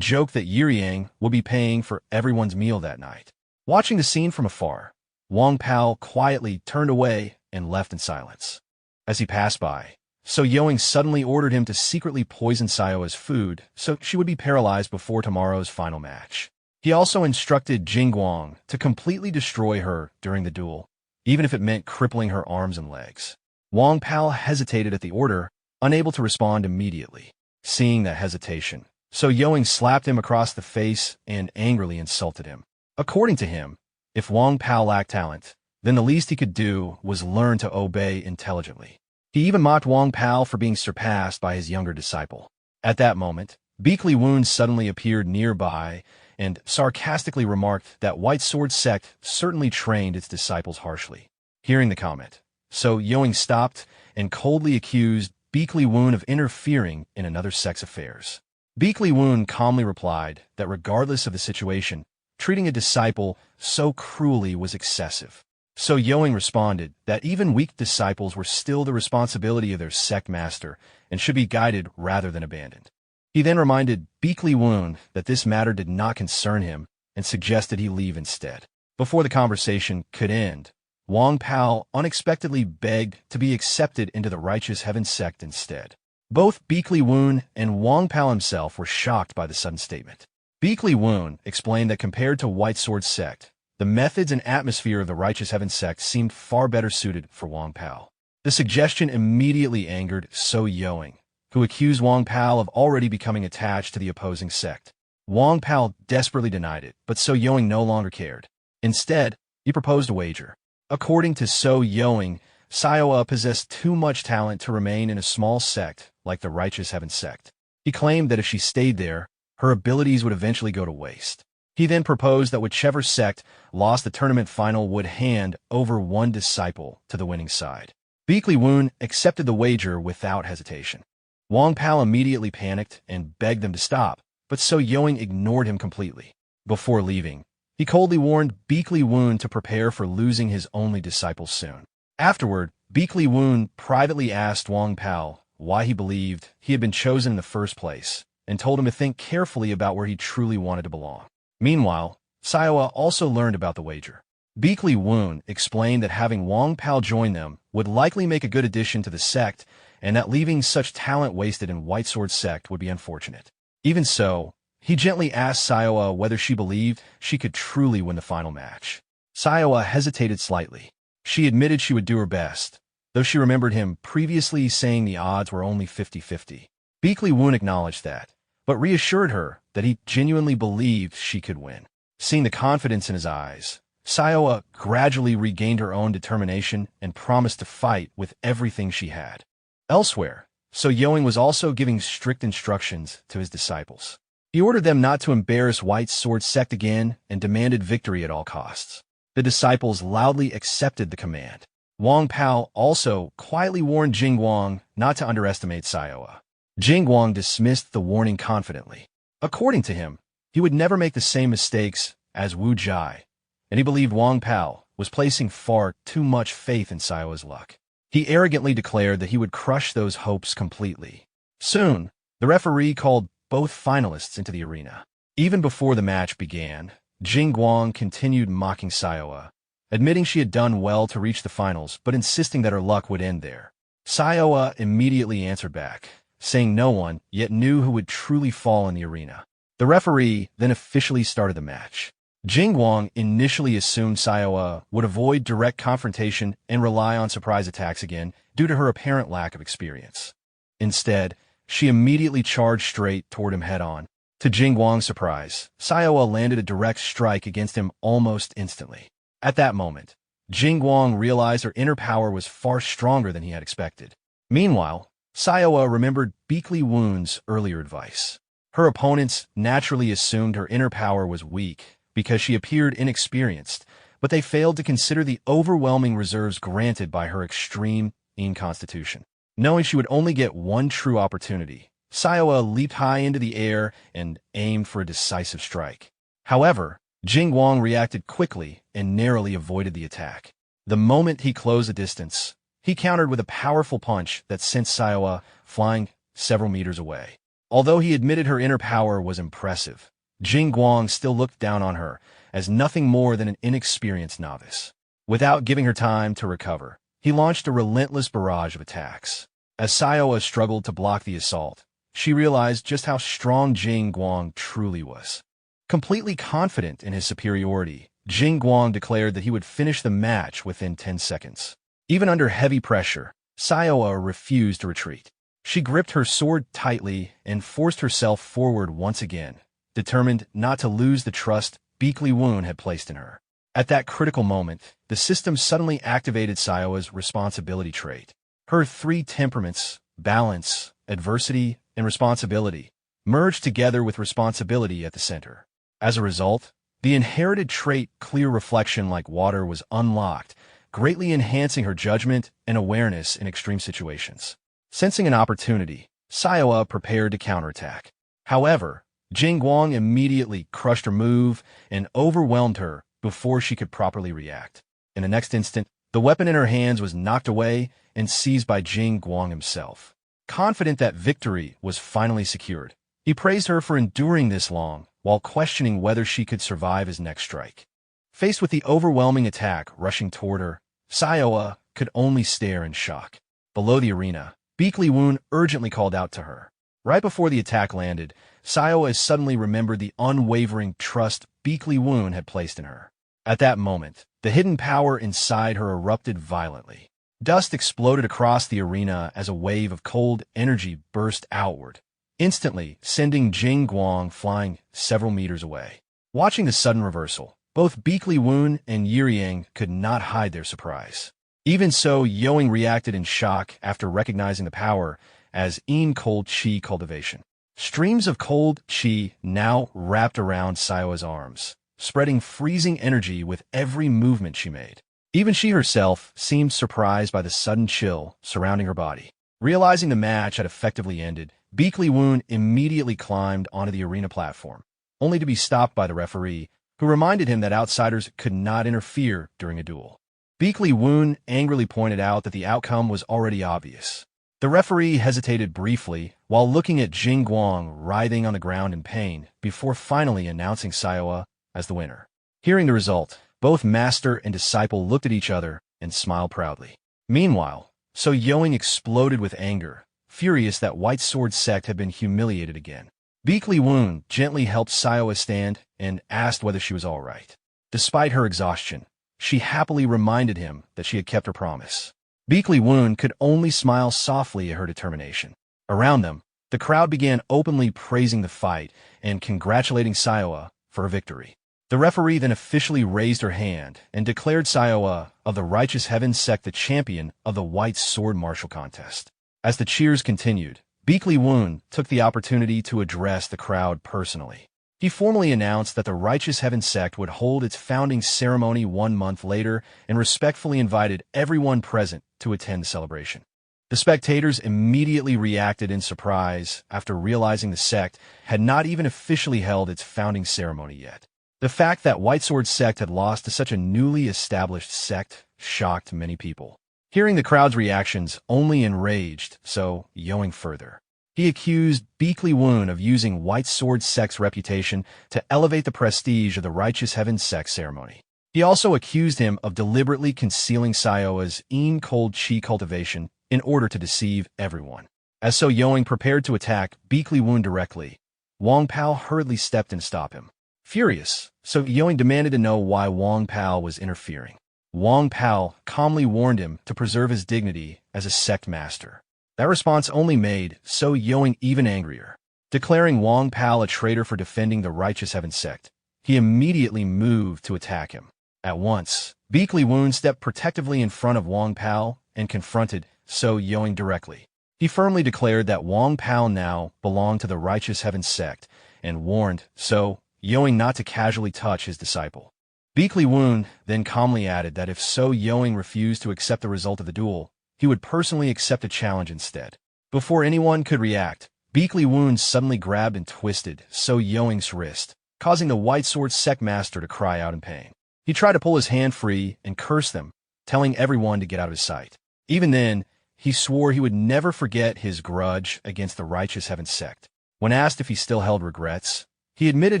joked that Yiriang would be paying for everyone's meal that night. Watching the scene from afar, Wang Pao quietly turned away and left in silence. As he passed by, So Yoing suddenly ordered him to secretly poison Sayoa's food so she would be paralyzed before tomorrow's final match. He also instructed Jingguang to completely destroy her during the duel, even if it meant crippling her arms and legs. Wang Pao hesitated at the order, unable to respond immediately. Seeing that hesitation, So Yoing slapped him across the face and angrily insulted him. According to him, if Wang Pao lacked talent, then the least he could do was learn to obey intelligently. He even mocked Wang Pao for being surpassed by his younger disciple. At that moment, Beakley Woon suddenly appeared nearby and sarcastically remarked that White Sword Sect certainly trained its disciples harshly. Hearing the comment, So Yoing stopped and coldly accused Beakley Woon of interfering in another sect's affairs. Beakley Woon calmly replied that regardless of the situation, treating a disciple so cruelly was excessive. So Yoing responded that even weak disciples were still the responsibility of their sect master and should be guided rather than abandoned. He then reminded Beakley Woon that this matter did not concern him and suggested he leave instead. Before the conversation could end, Wang Pao unexpectedly begged to be accepted into the Righteous Heaven sect instead. Both Beakley Woon and Wang Pao himself were shocked by the sudden statement. Beakley Woon explained that compared to White Sword Sect, the methods and atmosphere of the Righteous Heaven sect seemed far better suited for Wang Pao. The suggestion immediately angered So Yoing, who accused Wang Pao of already becoming attached to the opposing sect. Wang Pao desperately denied it, but So Yoing no longer cared. Instead, he proposed a wager. According to So Yoing, Sayoa possessed too much talent to remain in a small sect like the Righteous Heaven sect. He claimed that if she stayed there, her abilities would eventually go to waste. He then proposed that whichever sect lost the tournament final would hand over one disciple to the winning side. Beakley Woon accepted the wager without hesitation. Wang Pao immediately panicked and begged them to stop, but So Yoing ignored him completely. Before leaving, he coldly warned Beakley Woon to prepare for losing his only disciple soon. Afterward, Beakley Woon privately asked Wang Pao why he believed he had been chosen in the first place, and told him to think carefully about where he truly wanted to belong. Meanwhile, Sayoa also learned about the wager. Beakley Woon explained that having Wang Pao join them would likely make a good addition to the sect, and that leaving such talent wasted in White Sword Sect would be unfortunate. Even so, he gently asked Sayoa whether she believed she could truly win the final match. Sayoa hesitated slightly. She admitted she would do her best, though she remembered him previously saying the odds were only 50-50. Beakley Woon acknowledged that, but reassured her that he genuinely believed she could win. Seeing the confidence in his eyes, Sayoa gradually regained her own determination and promised to fight with everything she had. Elsewhere, So Yoing was also giving strict instructions to his disciples. He ordered them not to embarrass White Sword Sect again and demanded victory at all costs. The disciples loudly accepted the command. Wang Pao also quietly warned Jingguang not to underestimate Sayoa. Jingguang dismissed the warning confidently. According to him, he would never make the same mistakes as Wu Jai, and he believed Wang Pao was placing far too much faith in Sayoa's luck. He arrogantly declared that he would crush those hopes completely. Soon, the referee called both finalists into the arena. Even before the match began, Jingguang continued mocking Sayoa, admitting she had done well to reach the finals, but insisting that her luck would end there. Sayoa immediately answered back, saying no one yet knew who would truly fall in the arena. The referee then officially started the match. Jingguang initially assumed Sayoa would avoid direct confrontation and rely on surprise attacks again due to her apparent lack of experience. Instead, she immediately charged straight toward him head-on. To Jingguang's surprise, Sayoa landed a direct strike against him almost instantly. At that moment, Jingguang realized her inner power was far stronger than he had expected. Meanwhile, Sayoa remembered Beakley Woon's earlier advice. Her opponents naturally assumed her inner power was weak because she appeared inexperienced, but they failed to consider the overwhelming reserves granted by her extreme constitution. Knowing she would only get one true opportunity, Sayoa leaped high into the air and aimed for a decisive strike. However, Jingguang reacted quickly and narrowly avoided the attack. The moment he closed the distance, he countered with a powerful punch that sent Sayoa flying several meters away. Although he admitted her inner power was impressive, Jingguang still looked down on her as nothing more than an inexperienced novice. Without giving her time to recover, he launched a relentless barrage of attacks. As Sayoa struggled to block the assault, she realized just how strong Jing Guang truly was. Completely confident in his superiority, Jing Guang declared that he would finish the match within 10 seconds. Even under heavy pressure, Sayoa refused to retreat. She gripped her sword tightly and forced herself forward once again, determined not to lose the trust Beakley Woon had placed in her. At that critical moment, the system suddenly activated Sayoa's responsibility trait. Her three temperaments, balance, adversity, and responsibility, merged together with responsibility at the center. As a result, the inherited trait clear reflection like water was unlocked, greatly enhancing her judgment and awareness in extreme situations. Sensing an opportunity, Sayoa prepared to counterattack. However, Jing Guang immediately crushed her move and overwhelmed her before she could properly react. In the next instant, the weapon in her hands was knocked away and seized by Jing Guang himself. Confident that victory was finally secured, he praised her for enduring this long, while questioning whether she could survive his next strike. Faced with the overwhelming attack rushing toward her, Sayoa could only stare in shock. Below the arena, Beakley Woon urgently called out to her. Right before the attack landed, Sayoa suddenly remembered the unwavering trust Beakley Woon had placed in her. At that moment, the hidden power inside her erupted violently. Dust exploded across the arena as a wave of cold energy burst outward, instantly sending Jing Guang flying several meters away. Watching the sudden reversal, both Beakley Woon and Yiriang could not hide their surprise. Even so, Yoing reacted in shock after recognizing the power as cold chi cultivation. Streams of cold chi now wrapped around Sayoa's arms, spreading freezing energy with every movement she made. Even she herself seemed surprised by the sudden chill surrounding her body. Realizing the match had effectively ended, Beakley Woon immediately climbed onto the arena platform, only to be stopped by the referee, who reminded him that outsiders could not interfere during a duel. Beakley Woon angrily pointed out that the outcome was already obvious. The referee hesitated briefly while looking at Jing Guang writhing on the ground in pain before finally announcing Sayoa as the winner. Hearing the result, both master and disciple looked at each other and smiled proudly. Meanwhile, So Yoing exploded with anger, furious that White Sword sect had been humiliated again. Beakley Woon gently helped Sayoa stand and asked whether she was all right. Despite her exhaustion, she happily reminded him that she had kept her promise. Beakley Woon could only smile softly at her determination. Around them, the crowd began openly praising the fight and congratulating Sayoa for her victory. The referee then officially raised her hand and declared Sayoa of the Righteous Heaven sect the champion of the White Sword Martial Contest. As the cheers continued, Beakley Woon took the opportunity to address the crowd personally. He formally announced that the Righteous Heaven sect would hold its founding ceremony 1 month later and respectfully invited everyone present to attend the celebration. The spectators immediately reacted in surprise after realizing the sect had not even officially held its founding ceremony yet. The fact that White Sword sect had lost to such a newly established sect shocked many people. Hearing the crowd's reactions only enraged So Yoing further. He accused Beakley Woon of using White Sword sect's reputation to elevate the prestige of the Righteous Heaven sect ceremony. He also accused him of deliberately concealing Sayoa's cold chi cultivation in order to deceive everyone. As So Yoing prepared to attack Beakley Woon directly, Wang Pao hurriedly stepped in to stop him. Furious, So Yoing demanded to know why Wang Pao was interfering. Wang Pao calmly warned him to preserve his dignity as a sect master. That response only made So Yoing even angrier. Declaring Wang Pao a traitor for defending the Righteous Heaven sect, he immediately moved to attack him. At once, Beakley Woon stepped protectively in front of Wang Pao and confronted So Yoing directly. He firmly declared that Wang Pao now belonged to the Righteous Heaven sect and warned So Yoing not to casually touch his disciple. Beakley Woon then calmly added that if So Yoing refused to accept the result of the duel, he would personally accept a challenge instead. Before anyone could react, Beakley Woon suddenly grabbed and twisted So Yoing's wrist, causing the White Sword sect master to cry out in pain. He tried to pull his hand free and cursed them, telling everyone to get out of his sight. Even then, he swore he would never forget his grudge against the Righteous Heaven sect. When asked if he still held regrets, he admitted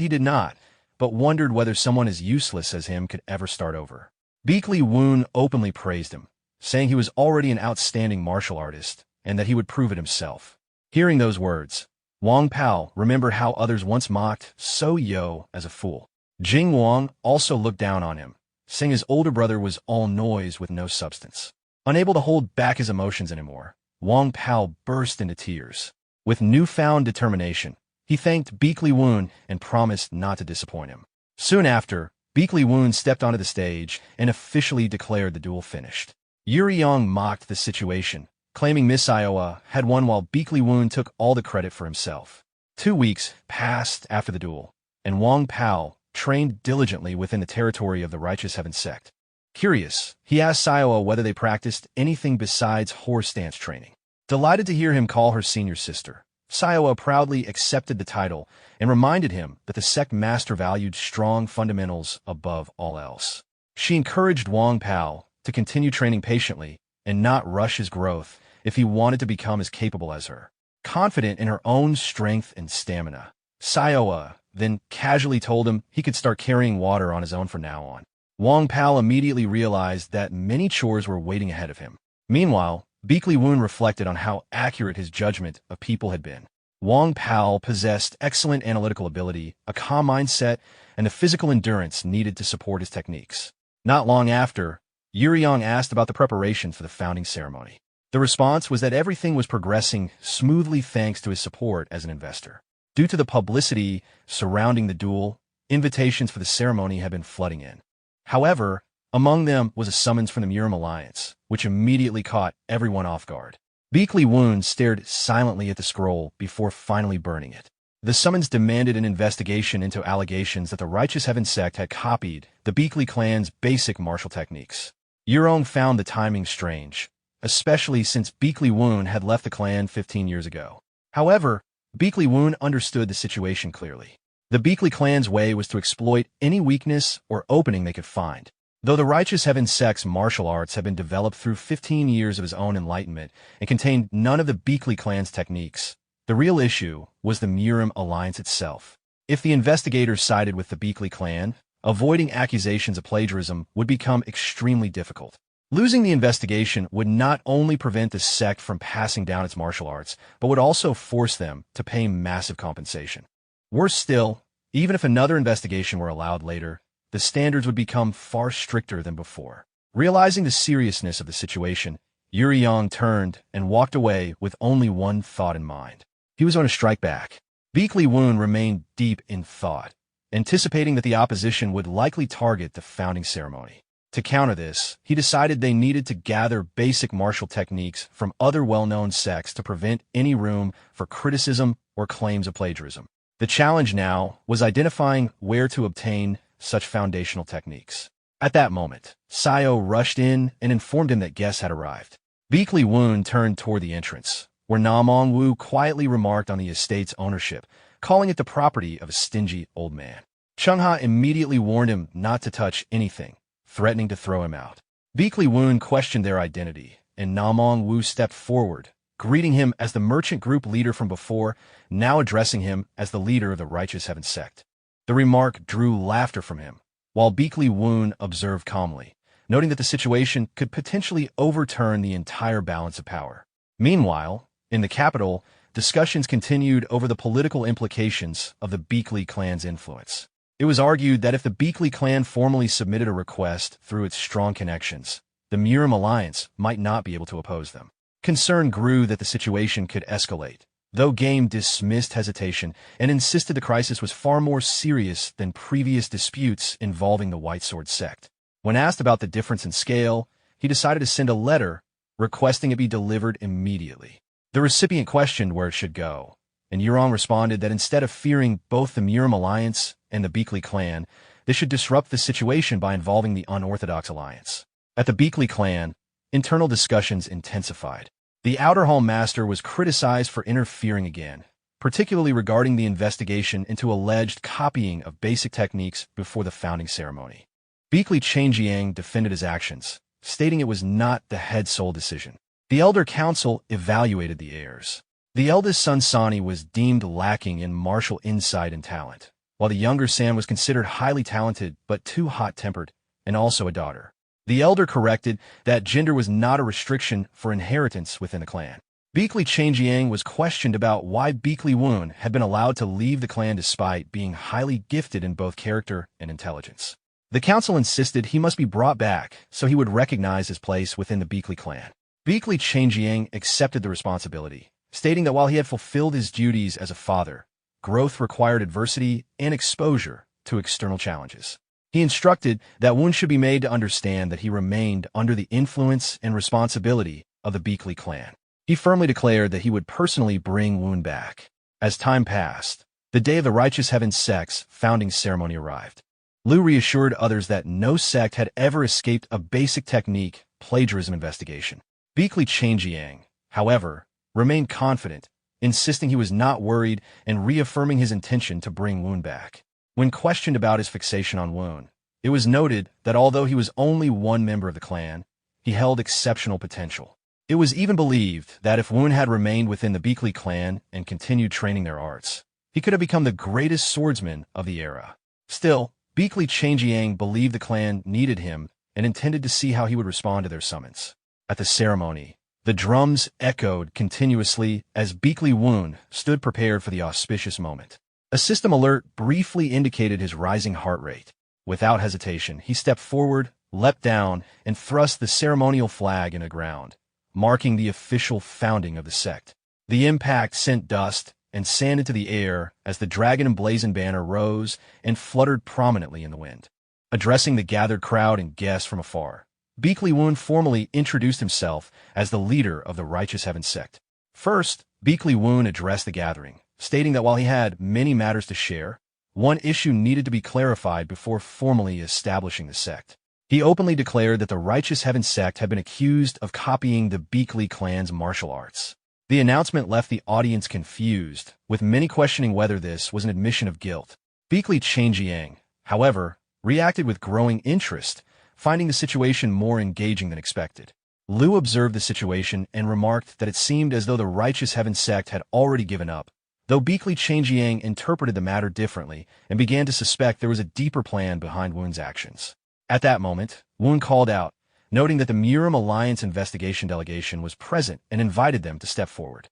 he did not, but wondered whether someone as useless as him could ever start over. Beakley Woon openly praised him, saying he was already an outstanding martial artist and that he would prove it himself. Hearing those words, Wang Pao remembered how others once mocked So Yo as a fool. Jing Wang also looked down on him, saying his older brother was all noise with no substance. Unable to hold back his emotions anymore, Wang Pao burst into tears. With newfound determination, he thanked Beek Li Woon and promised not to disappoint him. Soon after, Beek Li Woon stepped onto the stage and officially declared the duel finished. Yuri Yang mocked the situation, claiming Miss Iowa had won while Beek Li Woon took all the credit for himself. 2 weeks passed after the duel, and Wang Pao trained diligently within the territory of the Righteous Heaven sect. Curious, he asked Iowa whether they practiced anything besides horse dance training. Delighted to hear him call her senior sister, Siowa proudly accepted the title and reminded him that the sect master valued strong fundamentals above all else. She encouraged Wang Pao to continue training patiently and not rush his growth if he wanted to become as capable as her. Confident in her own strength and stamina, Siowa then casually told him he could start carrying water on his own from now on. Wang Pao immediately realized that many chores were waiting ahead of him. Meanwhile, Beek Li Woon reflected on how accurate his judgment of people had been. Wang Pao possessed excellent analytical ability, a calm mindset, and the physical endurance needed to support his techniques. Not long after, Yuri Yang asked about the preparation for the founding ceremony. The response was that everything was progressing smoothly thanks to his support as an investor. Due to the publicity surrounding the duel, invitations for the ceremony had been flooding in. However, among them was a summons from the Murim Alliance, which immediately caught everyone off guard. Beek Li Woon stared silently at the scroll before finally burning it. The summons demanded an investigation into allegations that the Righteous Heaven sect had copied the Beek Li clan's basic martial techniques. Yurong found the timing strange, especially since Beek Li Woon had left the clan 15 years ago. However, Beek Li Woon understood the situation clearly. The Beek Li clan's way was to exploit any weakness or opening they could find. Though the Righteous Heaven sect's martial arts had been developed through 15 years of his own enlightenment and contained none of the Beek Li clan's techniques, the real issue was the Murim Alliance itself. If the investigators sided with the Beek Li clan, avoiding accusations of plagiarism would become extremely difficult. Losing the investigation would not only prevent the sect from passing down its martial arts, but would also force them to pay massive compensation. Worse still, even if another investigation were allowed later, the standards would become far stricter than before. Realizing the seriousness of the situation, Yuri Yang turned and walked away with only one thought in mind. He was going to strike back. Beek Li Woon remained deep in thought, anticipating that the opposition would likely target the founding ceremony. To counter this, he decided they needed to gather basic martial techniques from other well-known sects to prevent any room for criticism or claims of plagiarism. The challenge now was identifying where to obtain such foundational techniques. At that moment, Sayo rushed in and informed him that guests had arrived. Beek Li Woon turned toward the entrance, where Namong Wu quietly remarked on the estate's ownership, calling it the property of a stingy old man. Chung Ha immediately warned him not to touch anything, threatening to throw him out. Beek Li Woon questioned their identity, and Namong Wu stepped forward, greeting him as the merchant group leader from before, now addressing him as the leader of the Righteous Heaven sect. The remark drew laughter from him, while Beek Li Woon observed calmly, noting that the situation could potentially overturn the entire balance of power. Meanwhile, in the capital, discussions continued over the political implications of the Beek Li clan's influence. It was argued that if the Beek Li clan formally submitted a request through its strong connections, the Murim Alliance might not be able to oppose them. Concern grew that the situation could escalate, though Game dismissed hesitation and insisted the crisis was far more serious than previous disputes involving the White Sword sect. When asked about the difference in scale, he decided to send a letter requesting it be delivered immediately. The recipient questioned where it should go, and Yurong responded that instead of fearing both the Murim Alliance and the Beek Li clan, they should disrupt the situation by involving the Unorthodox Alliance. At the Beek Li clan, internal discussions intensified. The Outer Hall Master was criticized for interfering again, particularly regarding the investigation into alleged copying of basic techniques before the founding ceremony. Beek Li Changjiang defended his actions, stating it was not the head sole decision. The Elder Council evaluated the heirs. The eldest son Sani was deemed lacking in martial insight and talent, while the younger Sam was considered highly talented but too hot-tempered, and also a daughter. The elder corrected that gender was not a restriction for inheritance within the clan. Beakley Changjiang was questioned about why Beakley Woon had been allowed to leave the clan despite being highly gifted in both character and intelligence. The council insisted he must be brought back so he would recognize his place within the Beakley clan. Beakley Changjiang accepted the responsibility, stating that while he had fulfilled his duties as a father, growth required adversity and exposure to external challenges. He instructed that Woon should be made to understand that he remained under the influence and responsibility of the Beakley clan. He firmly declared that he would personally bring Woon back. As time passed, the day of the Righteous Heaven sect's founding ceremony arrived. Liu reassured others that no sect had ever escaped a basic technique plagiarism investigation. Beakley Changjiang, however, remained confident, insisting he was not worried and reaffirming his intention to bring Woon back. When questioned about his fixation on Woon, it was noted that although he was only one member of the clan, he held exceptional potential. It was even believed that if Woon had remained within the Beakley clan and continued training their arts, he could have become the greatest swordsman of the era. Still, Beakley Changjiang believed the clan needed him and intended to see how he would respond to their summons. At the ceremony, the drums echoed continuously as Beakley Woon stood prepared for the auspicious moment. A system alert briefly indicated his rising heart rate. Without hesitation, he stepped forward, leapt down, and thrust the ceremonial flag into the ground, marking the official founding of the sect. The impact sent dust and sand into the air as the dragon emblazoned banner rose and fluttered prominently in the wind. Addressing the gathered crowd and guests from afar, Beakley Woon formally introduced himself as the leader of the Righteous Heaven sect. First, Beakley Woon addressed the gathering, stating that while he had many matters to share, one issue needed to be clarified before formally establishing the sect. He openly declared that the Righteous Heaven sect had been accused of copying the Beakley clan's martial arts. The announcement left the audience confused, with many questioning whether this was an admission of guilt. Beakley Changjiang, however, reacted with growing interest, finding the situation more engaging than expected. Liu observed the situation and remarked that it seemed as though the Righteous Heaven sect had already given up, though Beakley Changjiang interpreted the matter differently and began to suspect there was a deeper plan behind Woon's actions. At that moment, Woon called out, noting that the Murim Alliance investigation delegation was present and invited them to step forward.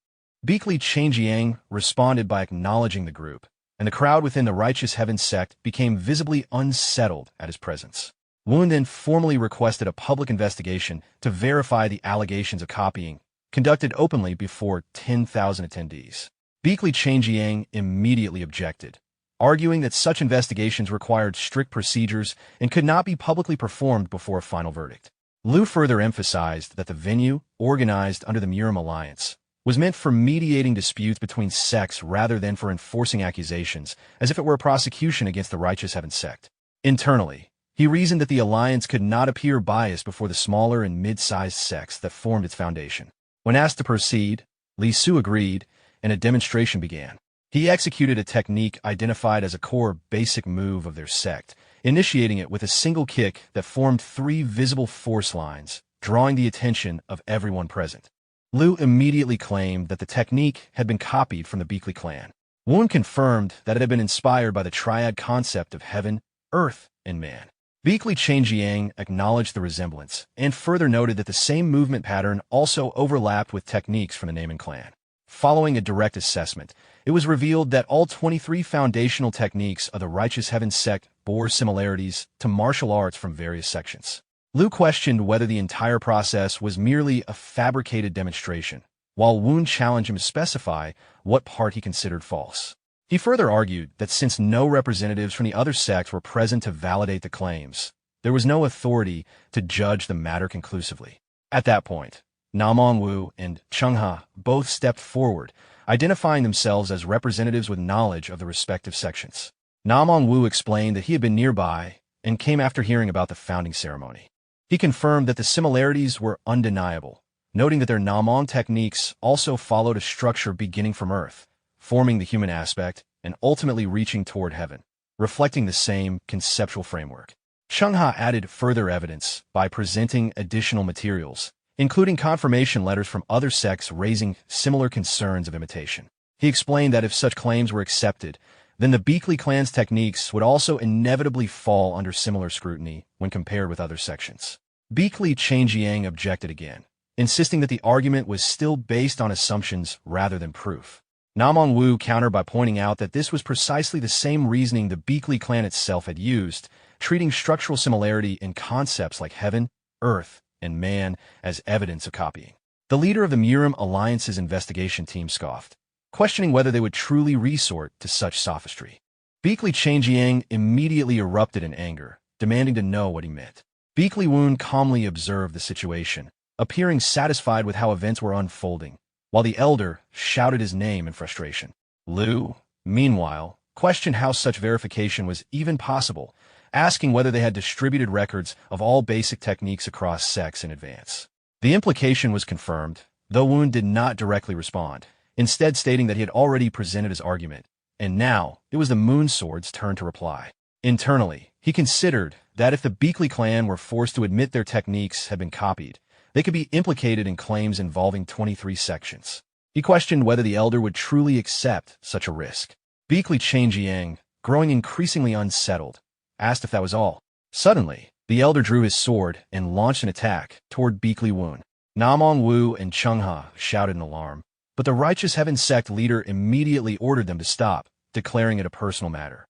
Beakley Changjiang responded by acknowledging the group, and the crowd within the Righteous Heaven sect became visibly unsettled at his presence. Woon then formally requested a public investigation to verify the allegations of copying, conducted openly before 10,000 attendees. Beakley Changjiang immediately objected, arguing that such investigations required strict procedures and could not be publicly performed before a final verdict. Liu further emphasized that the venue, organized under the Murim Alliance, was meant for mediating disputes between sects rather than for enforcing accusations, as if it were a prosecution against the Righteous Heaven sect. Internally, he reasoned that the alliance could not appear biased before the smaller and mid-sized sects that formed its foundation. When asked to proceed, Li Su agreed, and a demonstration began. He executed a technique identified as a core basic move of their sect, initiating it with a single kick that formed 3 visible force lines, drawing the attention of everyone present. Liu immediately claimed that the technique had been copied from the Beakley clan. Woon confirmed that it had been inspired by the triad concept of heaven, earth, and man. Beakley Changjiang acknowledged the resemblance and further noted that the same movement pattern also overlapped with techniques from the Naaman clan. Following a direct assessment, it was revealed that all 23 foundational techniques of the Righteous Heaven sect bore similarities to martial arts from various sections. Liu questioned whether the entire process was merely a fabricated demonstration, while Woon challenged him to specify what part he considered false. He further argued that since no representatives from the other sects were present to validate the claims, there was no authority to judge the matter conclusively. At that point, Namong Wu and Cheng Ha both stepped forward, identifying themselves as representatives with knowledge of the respective sections. Namong Wu explained that he had been nearby and came after hearing about the founding ceremony. He confirmed that the similarities were undeniable, noting that their Namong techniques also followed a structure beginning from Earth, forming the human aspect and ultimately reaching toward heaven, reflecting the same conceptual framework. Cheng Ha added further evidence by presenting additional materials, including confirmation letters from other sects raising similar concerns of imitation. He explained that if such claims were accepted, then the Beakley clan's techniques would also inevitably fall under similar scrutiny when compared with other sections. Beakley Changjiang objected again, insisting that the argument was still based on assumptions rather than proof. Namong Wu countered by pointing out that this was precisely the same reasoning the Beakley clan itself had used, treating structural similarity in concepts like heaven, earth, and man as evidence of copying. The leader of the Murim Alliance's investigation team scoffed, questioning whether they would truly resort to such sophistry. Beakley Changjiang immediately erupted in anger, demanding to know what he meant. Beakley Woon calmly observed the situation, appearing satisfied with how events were unfolding, while the elder shouted his name in frustration. Liu, meanwhile, questioned how such verification was even possible, asking whether they had distributed records of all basic techniques across sects in advance. The implication was confirmed, though Woon did not directly respond, instead stating that he had already presented his argument, and now it was the Moon Sword's turn to reply. Internally, he considered that if the Beakley clan were forced to admit their techniques had been copied, they could be implicated in claims involving 23 sections. He questioned whether the elder would truly accept such a risk. Beakley Changjiang, growing increasingly unsettled, asked if that was all. Suddenly, the elder drew his sword and launched an attack toward Beakley Woon. Namong Wu and Chungha shouted in alarm, but the Righteous Heaven sect leader immediately ordered them to stop, declaring it a personal matter.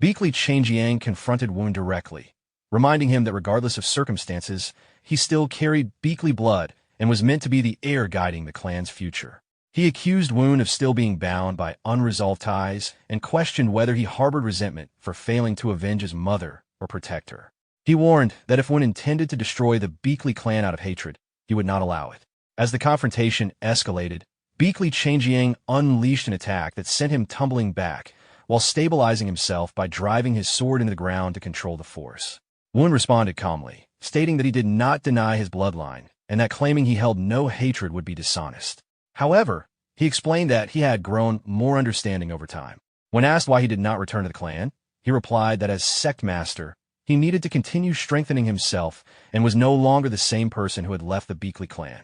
Beakley Changjiang confronted Woon directly, reminding him that regardless of circumstances, he still carried Beakley blood and was meant to be the heir guiding the clan's future. He accused Woon of still being bound by unresolved ties and questioned whether he harbored resentment for failing to avenge his mother or protect her. He warned that if Woon intended to destroy the Beakley clan out of hatred, he would not allow it. As the confrontation escalated, Beakley Changjiang unleashed an attack that sent him tumbling back, while stabilizing himself by driving his sword into the ground to control the force. Woon responded calmly, stating that he did not deny his bloodline, and that claiming he held no hatred would be dishonest. However, he explained that he had grown more understanding over time. When asked why he did not return to the clan, he replied that as sect master, he needed to continue strengthening himself and was no longer the same person who had left the Beakley clan.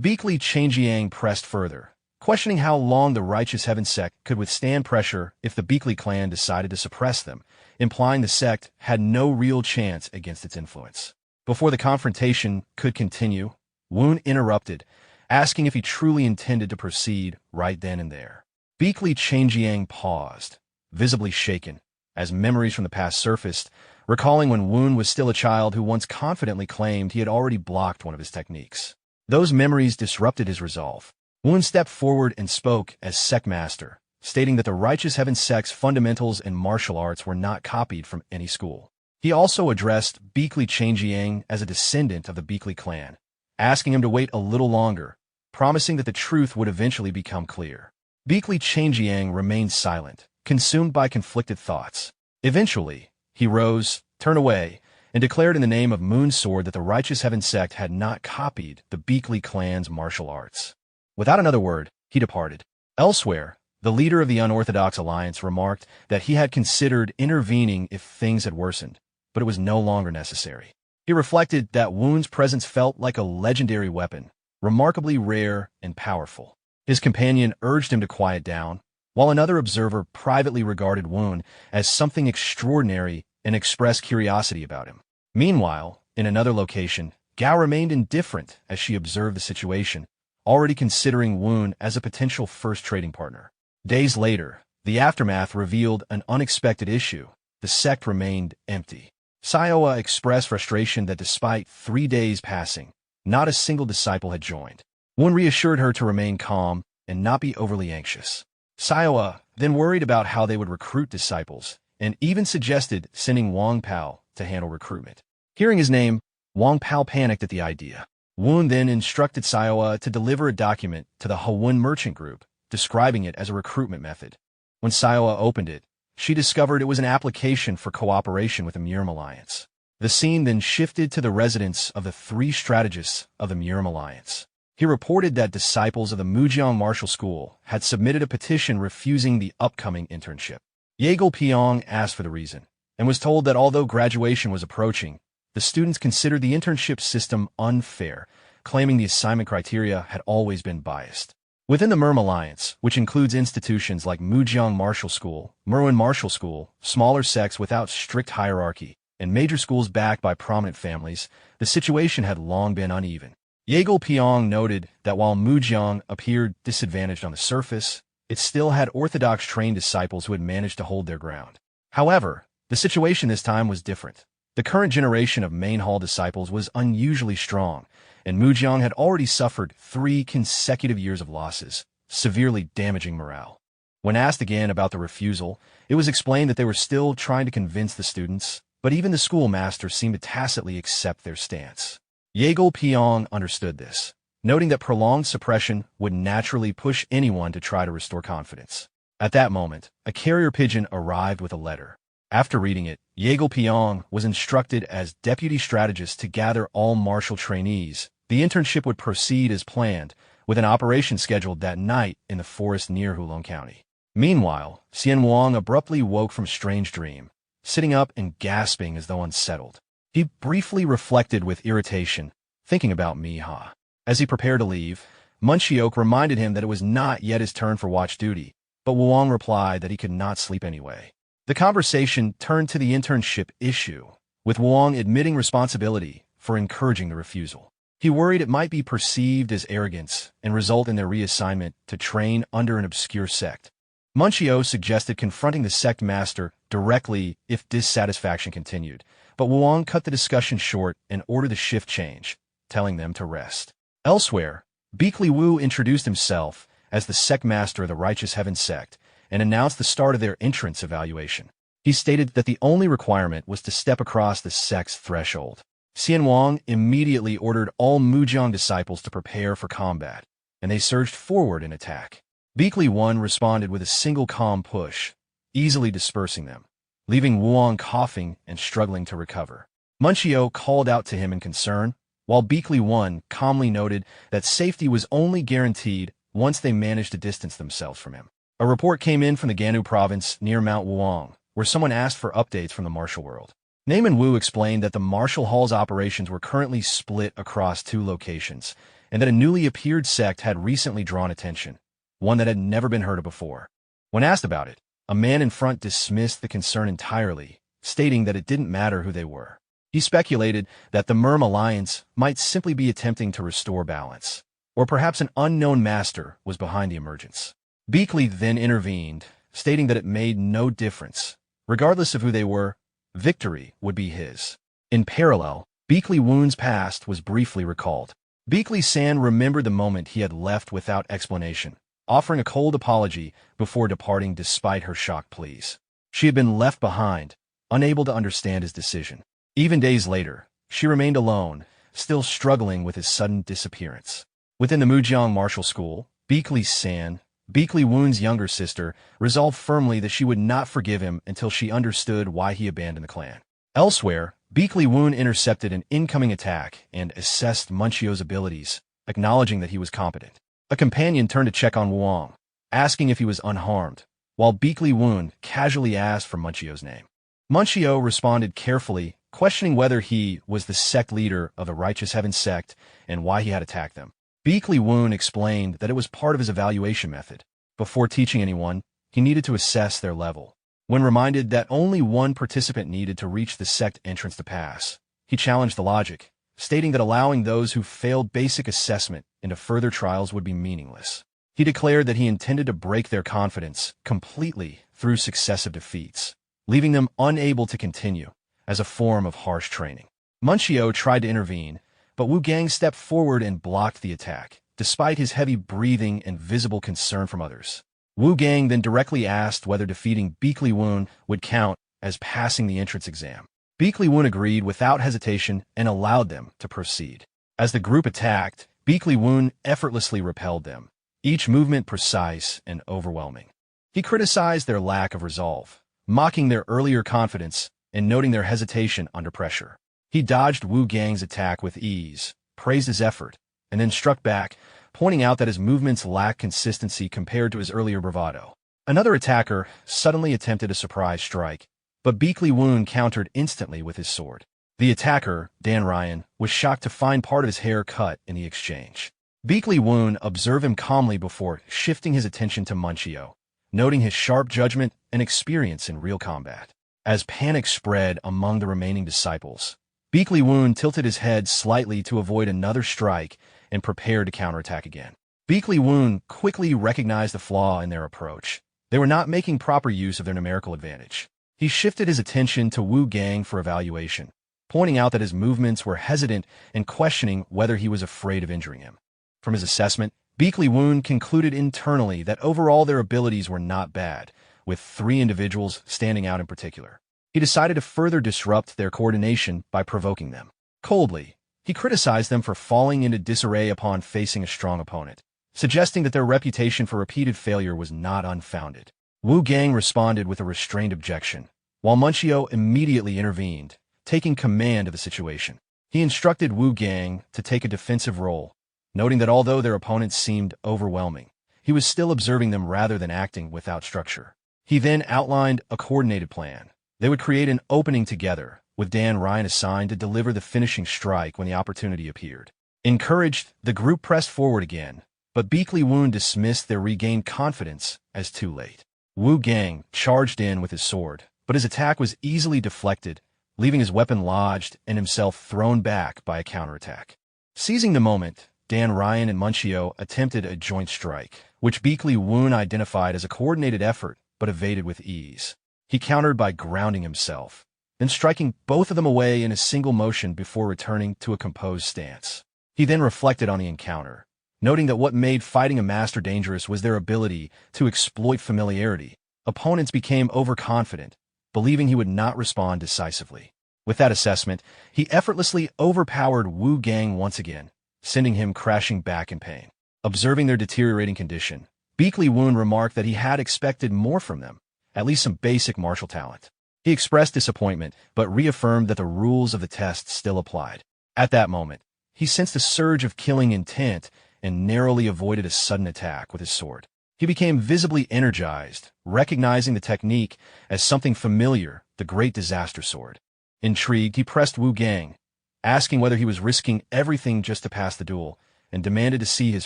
Beakley Changjiang pressed further, questioning how long the Righteous Heaven sect could withstand pressure if the Beakley clan decided to suppress them, implying the sect had no real chance against its influence. Before the confrontation could continue, Woon interrupted, asking if he truly intended to proceed right then and there. Beakley Changjiang paused, visibly shaken, as memories from the past surfaced, recalling when Woon was still a child who once confidently claimed he had already blocked one of his techniques. Those memories disrupted his resolve. Woon stepped forward and spoke as sect master, stating that the Righteous Heaven sect's fundamentals and martial arts were not copied from any school. He also addressed Beakley Changjiang as a descendant of the Beakley clan, asking him to wait a little longer, promising that the truth would eventually become clear. Beakley Changjiang remained silent, consumed by conflicted thoughts. Eventually, he rose, turned away, and declared in the name of Moon Sword that the Righteous Heaven sect had not copied the Beakley clan's martial arts. Without another word, he departed. Elsewhere, the leader of the Unorthodox Alliance remarked that he had considered intervening if things had worsened, but it was no longer necessary. He reflected that Woon's presence felt like a legendary weapon, remarkably rare and powerful. His companion urged him to quiet down, while another observer privately regarded Woon as something extraordinary and expressed curiosity about him. Meanwhile, in another location, Gao remained indifferent as she observed the situation, already considering Woon as a potential first trading partner. Days later, the aftermath revealed an unexpected issue. The sect remained empty. Sayoa expressed frustration that despite 3 days passing, not a single disciple had joined. Woon reassured her to remain calm and not be overly anxious. Sayoa then worried about how they would recruit disciples, and even suggested sending Wang Pao to handle recruitment. Hearing his name, Wang Pao panicked at the idea. Woon then instructed Sayoa to deliver a document to the Hawun merchant group, describing it as a recruitment method. When Sayoa opened it, she discovered it was an application for cooperation with the Murim Alliance. The scene then shifted to the residence of the 3 strategists of the Murim Alliance. He reported that disciples of the Mujiang Martial School had submitted a petition refusing the upcoming internship. Yeagle Piong asked for the reason, and was told that although graduation was approaching, the students considered the internship system unfair, claiming the assignment criteria had always been biased. Within the Murim Alliance, which includes institutions like Mujiang Martial School, Merwin Martial School, smaller sects without strict hierarchy, and major schools backed by prominent families, the situation had long been uneven. Yeagle Pyong noted that while Mujiang appeared disadvantaged on the surface, it still had orthodox trained disciples who had managed to hold their ground. However, the situation this time was different. The current generation of main hall disciples was unusually strong, and Mujiang had already suffered 3 consecutive years of losses, severely damaging morale. When asked again about the refusal, it was explained that they were still trying to convince the students, but even the schoolmaster seemed to tacitly accept their stance. Yeagle Pyong understood this, noting that prolonged suppression would naturally push anyone to try to restore confidence. At that moment, a carrier pigeon arrived with a letter. After reading it, Yeagle Pyong was instructed as deputy strategist to gather all martial trainees. The internship would proceed as planned, with an operation scheduled that night in the forest near Hulong County. Meanwhile, Xian Wang abruptly woke from a strange dream, sitting up and gasping as though unsettled. He briefly reflected with irritation, thinking about Miha. As he prepared to leave, Munchiok reminded him that it was not yet his turn for watch duty, but Wang replied that he could not sleep anyway. The conversation turned to the internship issue, with Wang admitting responsibility for encouraging the refusal. He worried it might be perceived as arrogance and result in their reassignment to train under an obscure sect. Munchio suggested confronting the sect master directly if dissatisfaction continued, but Wang cut the discussion short and ordered the shift change, telling them to rest. Elsewhere, Beakley Wu introduced himself as the sect master of the Righteous Heaven sect and announced the start of their entrance evaluation. He stated that the only requirement was to step across the sect's threshold. Xian Wang immediately ordered all Mujiang disciples to prepare for combat, and they surged forward in attack. Beakley One responded with a single calm push, easily dispersing them, leaving Wuong coughing and struggling to recover. Munchio called out to him in concern, while Beakley One calmly noted that safety was only guaranteed once they managed to distance themselves from him. A report came in from the Ganu province near Mount Wuong, where someone asked for updates from the martial world. Naaman Wu explained that the martial hall's operations were currently split across 2 locations, and that a newly appeared sect had recently drawn attention, one that had never been heard of before. When asked about it, a man in front dismissed the concern entirely, stating that it didn't matter who they were. He speculated that the Merm Alliance might simply be attempting to restore balance, or perhaps an unknown master was behind the emergence. Beakley then intervened, stating that it made no difference. Regardless of who they were, victory would be his. In parallel, Beakley Woon's past was briefly recalled. Beakley San remembered the moment he had left without explanation, offering a cold apology before departing despite her shocked pleas. She had been left behind, unable to understand his decision. Even days later, she remained alone, still struggling with his sudden disappearance. Within the Mujiang Martial School, Beakley San, Beakley Woon's younger sister, resolved firmly that she would not forgive him until she understood why he abandoned the clan. Elsewhere, Beakley Woon intercepted an incoming attack and assessed Munchio's abilities, acknowledging that he was competent. A companion turned to check on Wuong, asking if he was unharmed, while Beakley Woon casually asked for Munchio's name. Munchio responded carefully, questioning whether he was the sect leader of the Righteous Heaven sect and why he had attacked them. Beakley Woon explained that it was part of his evaluation method. Before teaching anyone, he needed to assess their level. When reminded that only one participant needed to reach the sect entrance to pass, he challenged the logic, stating that allowing those who failed basic assessment into further trials would be meaningless. He declared that he intended to break their confidence completely through successive defeats, leaving them unable to continue as a form of harsh training. Munchio tried to intervene, but Wu Gang stepped forward and blocked the attack, despite his heavy breathing and visible concern from others. Wu Gang then directly asked whether defeating Beakley Woon would count as passing the entrance exam. Beakley Woon agreed without hesitation and allowed them to proceed. As the group attacked, Beakley Woon effortlessly repelled them, each movement precise and overwhelming. He criticized their lack of resolve, mocking their earlier confidence and noting their hesitation under pressure. He dodged Wu Gang's attack with ease, praised his effort, and then struck back, pointing out that his movements lacked consistency compared to his earlier bravado. Another attacker suddenly attempted a surprise strike, but Beakley Woon countered instantly with his sword. The attacker, Dan Ryan, was shocked to find part of his hair cut in the exchange. Beakley Woon observed him calmly before shifting his attention to Munchio, noting his sharp judgment and experience in real combat. As panic spread among the remaining disciples, Beakley Woon tilted his head slightly to avoid another strike and prepared to counterattack again. Beak Li-woon quickly recognized the flaw in their approach. They were not making proper use of their numerical advantage. He shifted his attention to Wu Gang for evaluation, pointing out that his movements were hesitant and questioning whether he was afraid of injuring him. From his assessment, Beak Li-woon concluded internally that overall their abilities were not bad, with 3 individuals standing out in particular. He decided to further disrupt their coordination by provoking them. Coldly, he criticized them for falling into disarray upon facing a strong opponent, suggesting that their reputation for repeated failure was not unfounded. Wu Gang responded with a restrained objection, while Munchio immediately intervened, taking command of the situation. He instructed Wu Gang to take a defensive role, noting that although their opponents seemed overwhelming, he was still observing them rather than acting without structure. He then outlined a coordinated plan. They would create an opening together, with Dan Ryan assigned to deliver the finishing strike when the opportunity appeared. Encouraged, the group pressed forward again, but Beak Li-woon dismissed their regained confidence as too late. Wu Gang charged in with his sword, but his attack was easily deflected, leaving his weapon lodged and himself thrown back by a counterattack. Seizing the moment, Dan Ryan and Munchio attempted a joint strike, which Beak Li-woon identified as a coordinated effort but evaded with ease. He countered by grounding himself, then striking both of them away in a single motion before returning to a composed stance. He then reflected on the encounter, noting that what made fighting a master dangerous was their ability to exploit familiarity. Opponents became overconfident, believing he would not respond decisively. With that assessment, he effortlessly overpowered Wu Gang once again, sending him crashing back in pain. Observing their deteriorating condition, Beak Li-woon remarked that he had expected more from them, at least some basic martial talent. He expressed disappointment, but reaffirmed that the rules of the test still applied. At that moment, he sensed a surge of killing intent and narrowly avoided a sudden attack with his sword. He became visibly energized, recognizing the technique as something familiar, the Great Disaster Sword. Intrigued, he pressed Wu Gang, asking whether he was risking everything just to pass the duel, and demanded to see his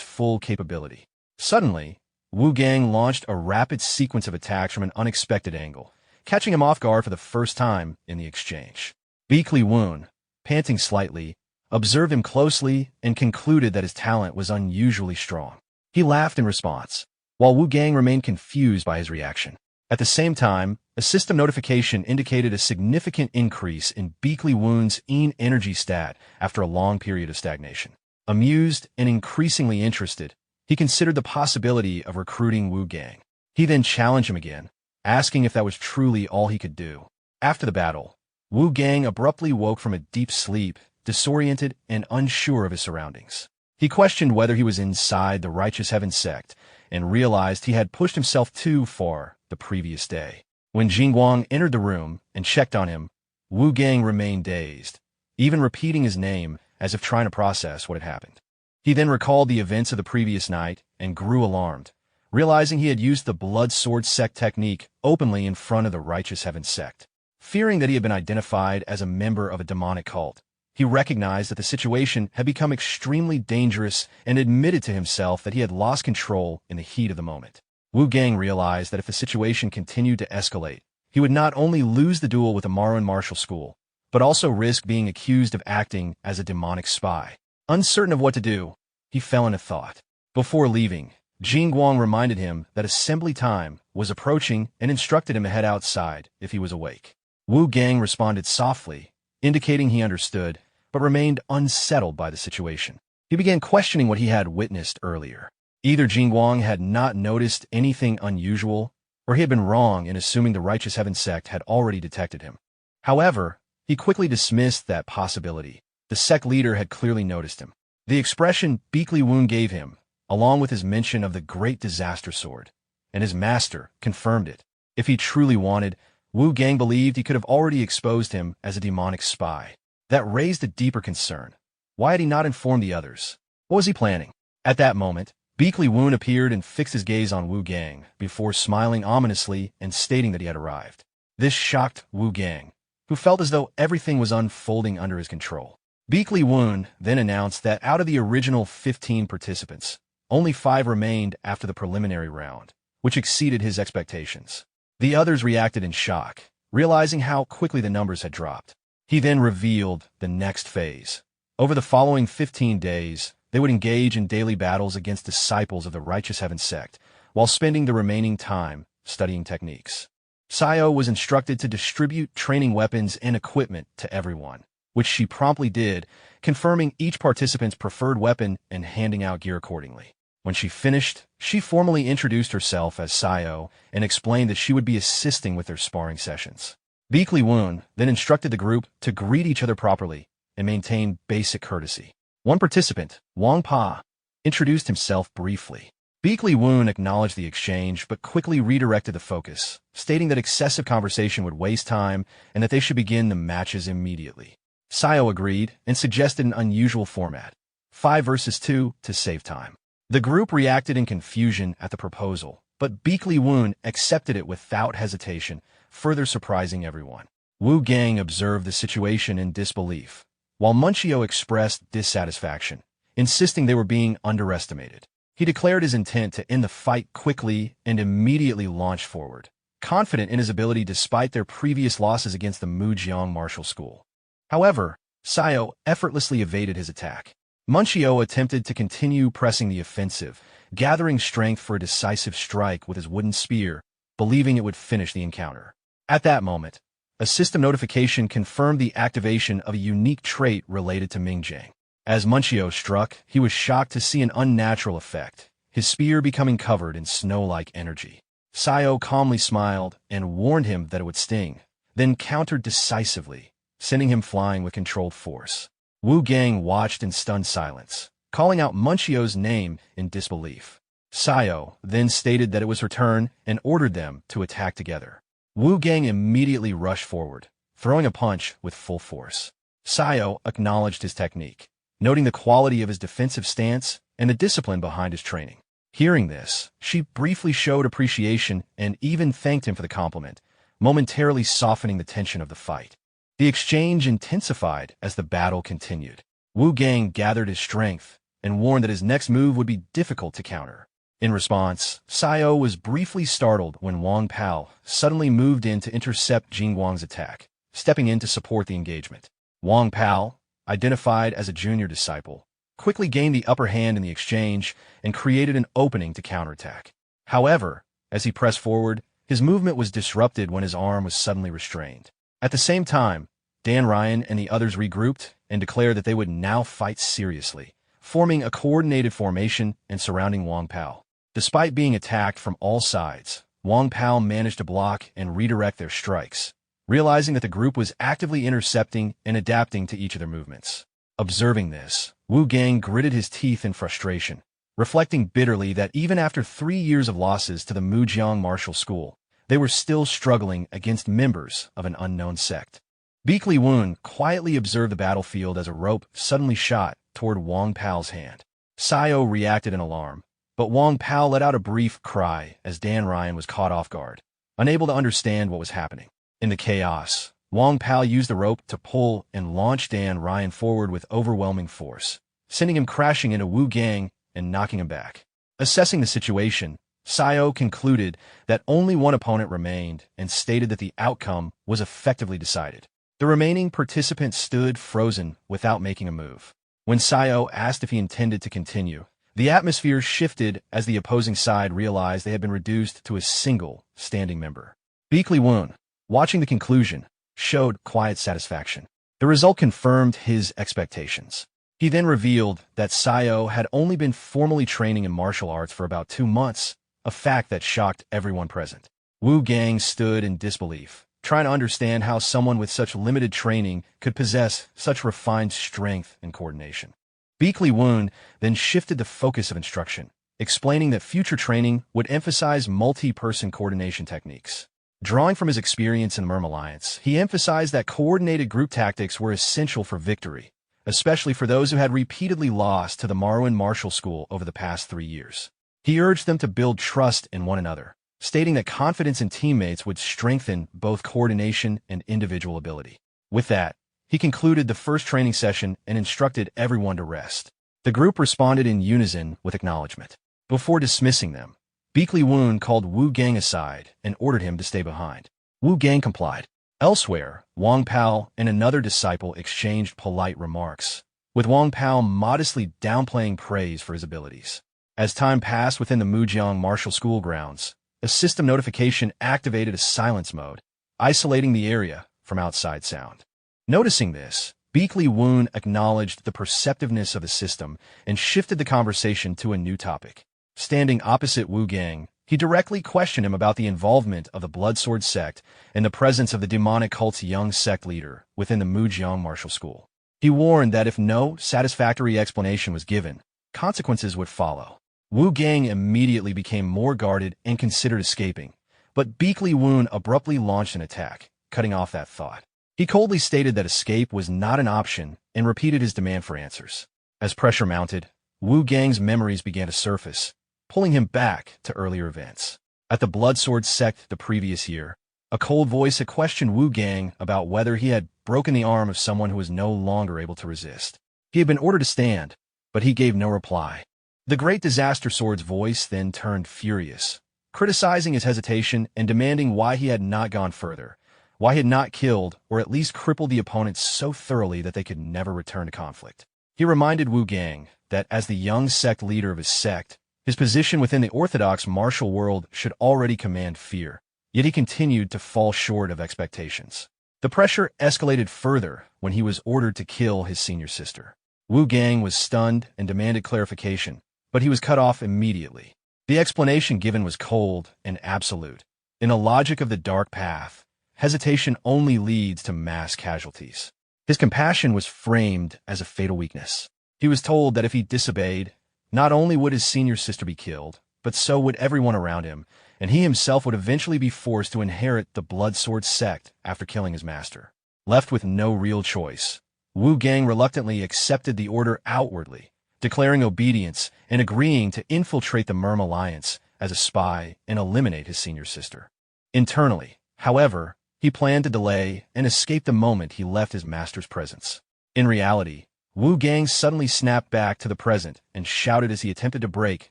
full capability. Suddenly, Wu Gang launched a rapid sequence of attacks from an unexpected angle, catching him off guard for the first time in the exchange. Beak Li-woon, panting slightly, observed him closely and concluded that his talent was unusually strong. He laughed in response, while Wu Gang remained confused by his reaction. At the same time, a system notification indicated a significant increase in Beak Li-woon's energy stat after a long period of stagnation. Amused and increasingly interested, he considered the possibility of recruiting Wu Gang. He then challenged him again, asking if that was truly all he could do. After the battle, Wu Gang abruptly woke from a deep sleep, disoriented and unsure of his surroundings. He questioned whether he was inside the Righteous Heaven sect and realized he had pushed himself too far the previous day. When Jingguang entered the room and checked on him, Wu Gang remained dazed, even repeating his name as if trying to process what had happened. He then recalled the events of the previous night and grew alarmed, realizing he had used the Blood Sword sect technique openly in front of the Righteous Heaven sect. Fearing that he had been identified as a member of a demonic cult, he recognized that the situation had become extremely dangerous and admitted to himself that he had lost control in the heat of the moment. Wu Gang realized that if the situation continued to escalate, he would not only lose the duel with the Marun Martial School, but also risk being accused of acting as a demonic spy. Uncertain of what to do, he fell into thought. Before leaving, Jingguang reminded him that assembly time was approaching and instructed him to head outside if he was awake. Wu Gang responded softly, indicating he understood, but remained unsettled by the situation. He began questioning what he had witnessed earlier. Either Jingguang had not noticed anything unusual, or he had been wrong in assuming the Righteous Heaven sect had already detected him. However, he quickly dismissed that possibility. The sect leader had clearly noticed him. The expression Beak Li-woon gave him, along with his mention of the Great Disaster Sword, and his master, confirmed it. If he truly wanted, Wu Gang believed he could have already exposed him as a demonic spy. That raised a deeper concern. Why had he not informed the others? What was he planning? At that moment, Beak Li-woon appeared and fixed his gaze on Wu Gang before smiling ominously and stating that he had arrived. This shocked Wu Gang, who felt as though everything was unfolding under his control. Beak Li-woon then announced that out of the original 15 participants, only 5 remained after the preliminary round, which exceeded his expectations. The others reacted in shock, realizing how quickly the numbers had dropped. He then revealed the next phase. Over the following 15 days, They would engage in daily battles against disciples of the Righteous Heaven sect, while spending the remaining time studying techniques. Sayo was instructed to distribute training weapons and equipment to everyone, which she promptly did, confirming each participant's preferred weapon and handing out gear accordingly. When she finished, she formally introduced herself as Sayo and explained that she would be assisting with their sparring sessions. Beakley Woon then instructed the group to greet each other properly and maintain basic courtesy. One participant, Wang Pa, introduced himself briefly. Beakley Woon acknowledged the exchange but quickly redirected the focus, stating that excessive conversation would waste time and that they should begin the matches immediately. Sayo agreed and suggested an unusual format, 5 versus 2, to save time. The group reacted in confusion at the proposal, but Beakley Woon accepted it without hesitation, further surprising everyone. Wu Gang observed the situation in disbelief, while Munchio expressed dissatisfaction, insisting they were being underestimated. He declared his intent to end the fight quickly and immediately launched forward, confident in his ability despite their previous losses against the Mujiang Martial School. However, Sayo effortlessly evaded his attack. Munchio attempted to continue pressing the offensive, gathering strength for a decisive strike with his wooden spear, believing it would finish the encounter. At that moment, a system notification confirmed the activation of a unique trait related to Mingjang. As Munchio struck, he was shocked to see an unnatural effect, his spear becoming covered in snow-like energy. Sayo calmly smiled and warned him that it would sting, then countered decisively, sending him flying with controlled force. Wu Gang watched in stunned silence, calling out Munchio's name in disbelief. Sayo then stated that it was her turn and ordered them to attack together. Wu Gang immediately rushed forward, throwing a punch with full force. Sayo acknowledged his technique, noting the quality of his defensive stance and the discipline behind his training. Hearing this, she briefly showed appreciation and even thanked him for the compliment, momentarily softening the tension of the fight. The exchange intensified as the battle continued. Wu Gang gathered his strength and warned that his next move would be difficult to counter. In response, Sayo was briefly startled when Wang Pao suddenly moved in to intercept Jing Guang's attack, stepping in to support the engagement. Wang Pao, identified as a junior disciple, quickly gained the upper hand in the exchange and created an opening to counterattack. However, as he pressed forward, his movement was disrupted when his arm was suddenly restrained. At the same time, Dan Ryan and the others regrouped and declared that they would now fight seriously, forming a coordinated formation and surrounding Wang Pao. Despite being attacked from all sides, Wang Pao managed to block and redirect their strikes, realizing that the group was actively intercepting and adapting to each of their movements. Observing this, Wu Gang gritted his teeth in frustration, reflecting bitterly that even after 3 years of losses to the Mujiang Martial School, they were still struggling against members of an unknown sect. Beakley Woon quietly observed the battlefield as a rope suddenly shot toward Wang Pao's hand. Sayo reacted in alarm, but Wang Pao let out a brief cry as Dan Ryan was caught off guard, unable to understand what was happening. In the chaos, Wang Pao used the rope to pull and launch Dan Ryan forward with overwhelming force, sending him crashing into Wu Gang and knocking him back. Assessing the situation, Sayo concluded that only one opponent remained and stated that the outcome was effectively decided. The remaining participants stood frozen without making a move. When Sayo asked if he intended to continue, the atmosphere shifted as the opposing side realized they had been reduced to a single standing member. Beakley Woon, watching the conclusion, showed quiet satisfaction. The result confirmed his expectations. He then revealed that Sayo had only been formally training in martial arts for about 2 months, a fact that shocked everyone present. Wu Gang stood in disbelief, trying to understand how someone with such limited training could possess such refined strength and coordination. Beakley Woon then shifted the focus of instruction, explaining that future training would emphasize multi-person coordination techniques. Drawing from his experience in the Merm Alliance, he emphasized that coordinated group tactics were essential for victory, especially for those who had repeatedly lost to the Marwan Martial School over the past 3 years. He urged them to build trust in one another, stating that confidence in teammates would strengthen both coordination and individual ability. With that, he concluded the first training session and instructed everyone to rest. The group responded in unison with acknowledgement. Before dismissing them, Beakley Woon called Wu Gang aside and ordered him to stay behind. Wu Gang complied. Elsewhere, Wang Pao and another disciple exchanged polite remarks, with Wang Pao modestly downplaying praise for his abilities. As time passed within the Mujiang Martial School grounds, a system notification activated a silence mode, isolating the area from outside sound. Noticing this, Beakley Woon acknowledged the perceptiveness of the system and shifted the conversation to a new topic. Standing opposite Wu Gang, he directly questioned him about the involvement of the Bloodsword sect and the presence of the demonic cult's young sect leader within the Mujiang Martial School. He warned that if no satisfactory explanation was given, consequences would follow. Wu Gang immediately became more guarded and considered escaping, but Beakley Woon abruptly launched an attack, cutting off that thought. He coldly stated that escape was not an option and repeated his demand for answers. As pressure mounted, Wu Gang's memories began to surface, pulling him back to earlier events. At the Bloodsword sect the previous year, a cold voice had questioned Wu Gang about whether he had broken the arm of someone who was no longer able to resist. He had been ordered to stand, but he gave no reply. The Great Disaster Sword's voice then turned furious, criticizing his hesitation and demanding why he had not gone further, why he had not killed or at least crippled the opponents so thoroughly that they could never return to conflict. He reminded Wu Gang that as the young sect leader of his sect, his position within the orthodox martial world should already command fear, yet he continued to fall short of expectations. The pressure escalated further when he was ordered to kill his senior sister. Wu Gang was stunned and demanded clarification, but he was cut off immediately. The explanation given was cold and absolute. In a logic of the dark path, hesitation only leads to mass casualties. His compassion was framed as a fatal weakness. He was told that if he disobeyed, not only would his senior sister be killed, but so would everyone around him, and he himself would eventually be forced to inherit the Bloodsword sect after killing his master. Left with no real choice, Wu Gang reluctantly accepted the order outwardly, declaring obedience and agreeing to infiltrate the Merm Alliance as a spy and eliminate his senior sister. Internally, however, he planned to delay and escape the moment he left his master's presence. In reality, Wu Gang suddenly snapped back to the present and shouted as he attempted to break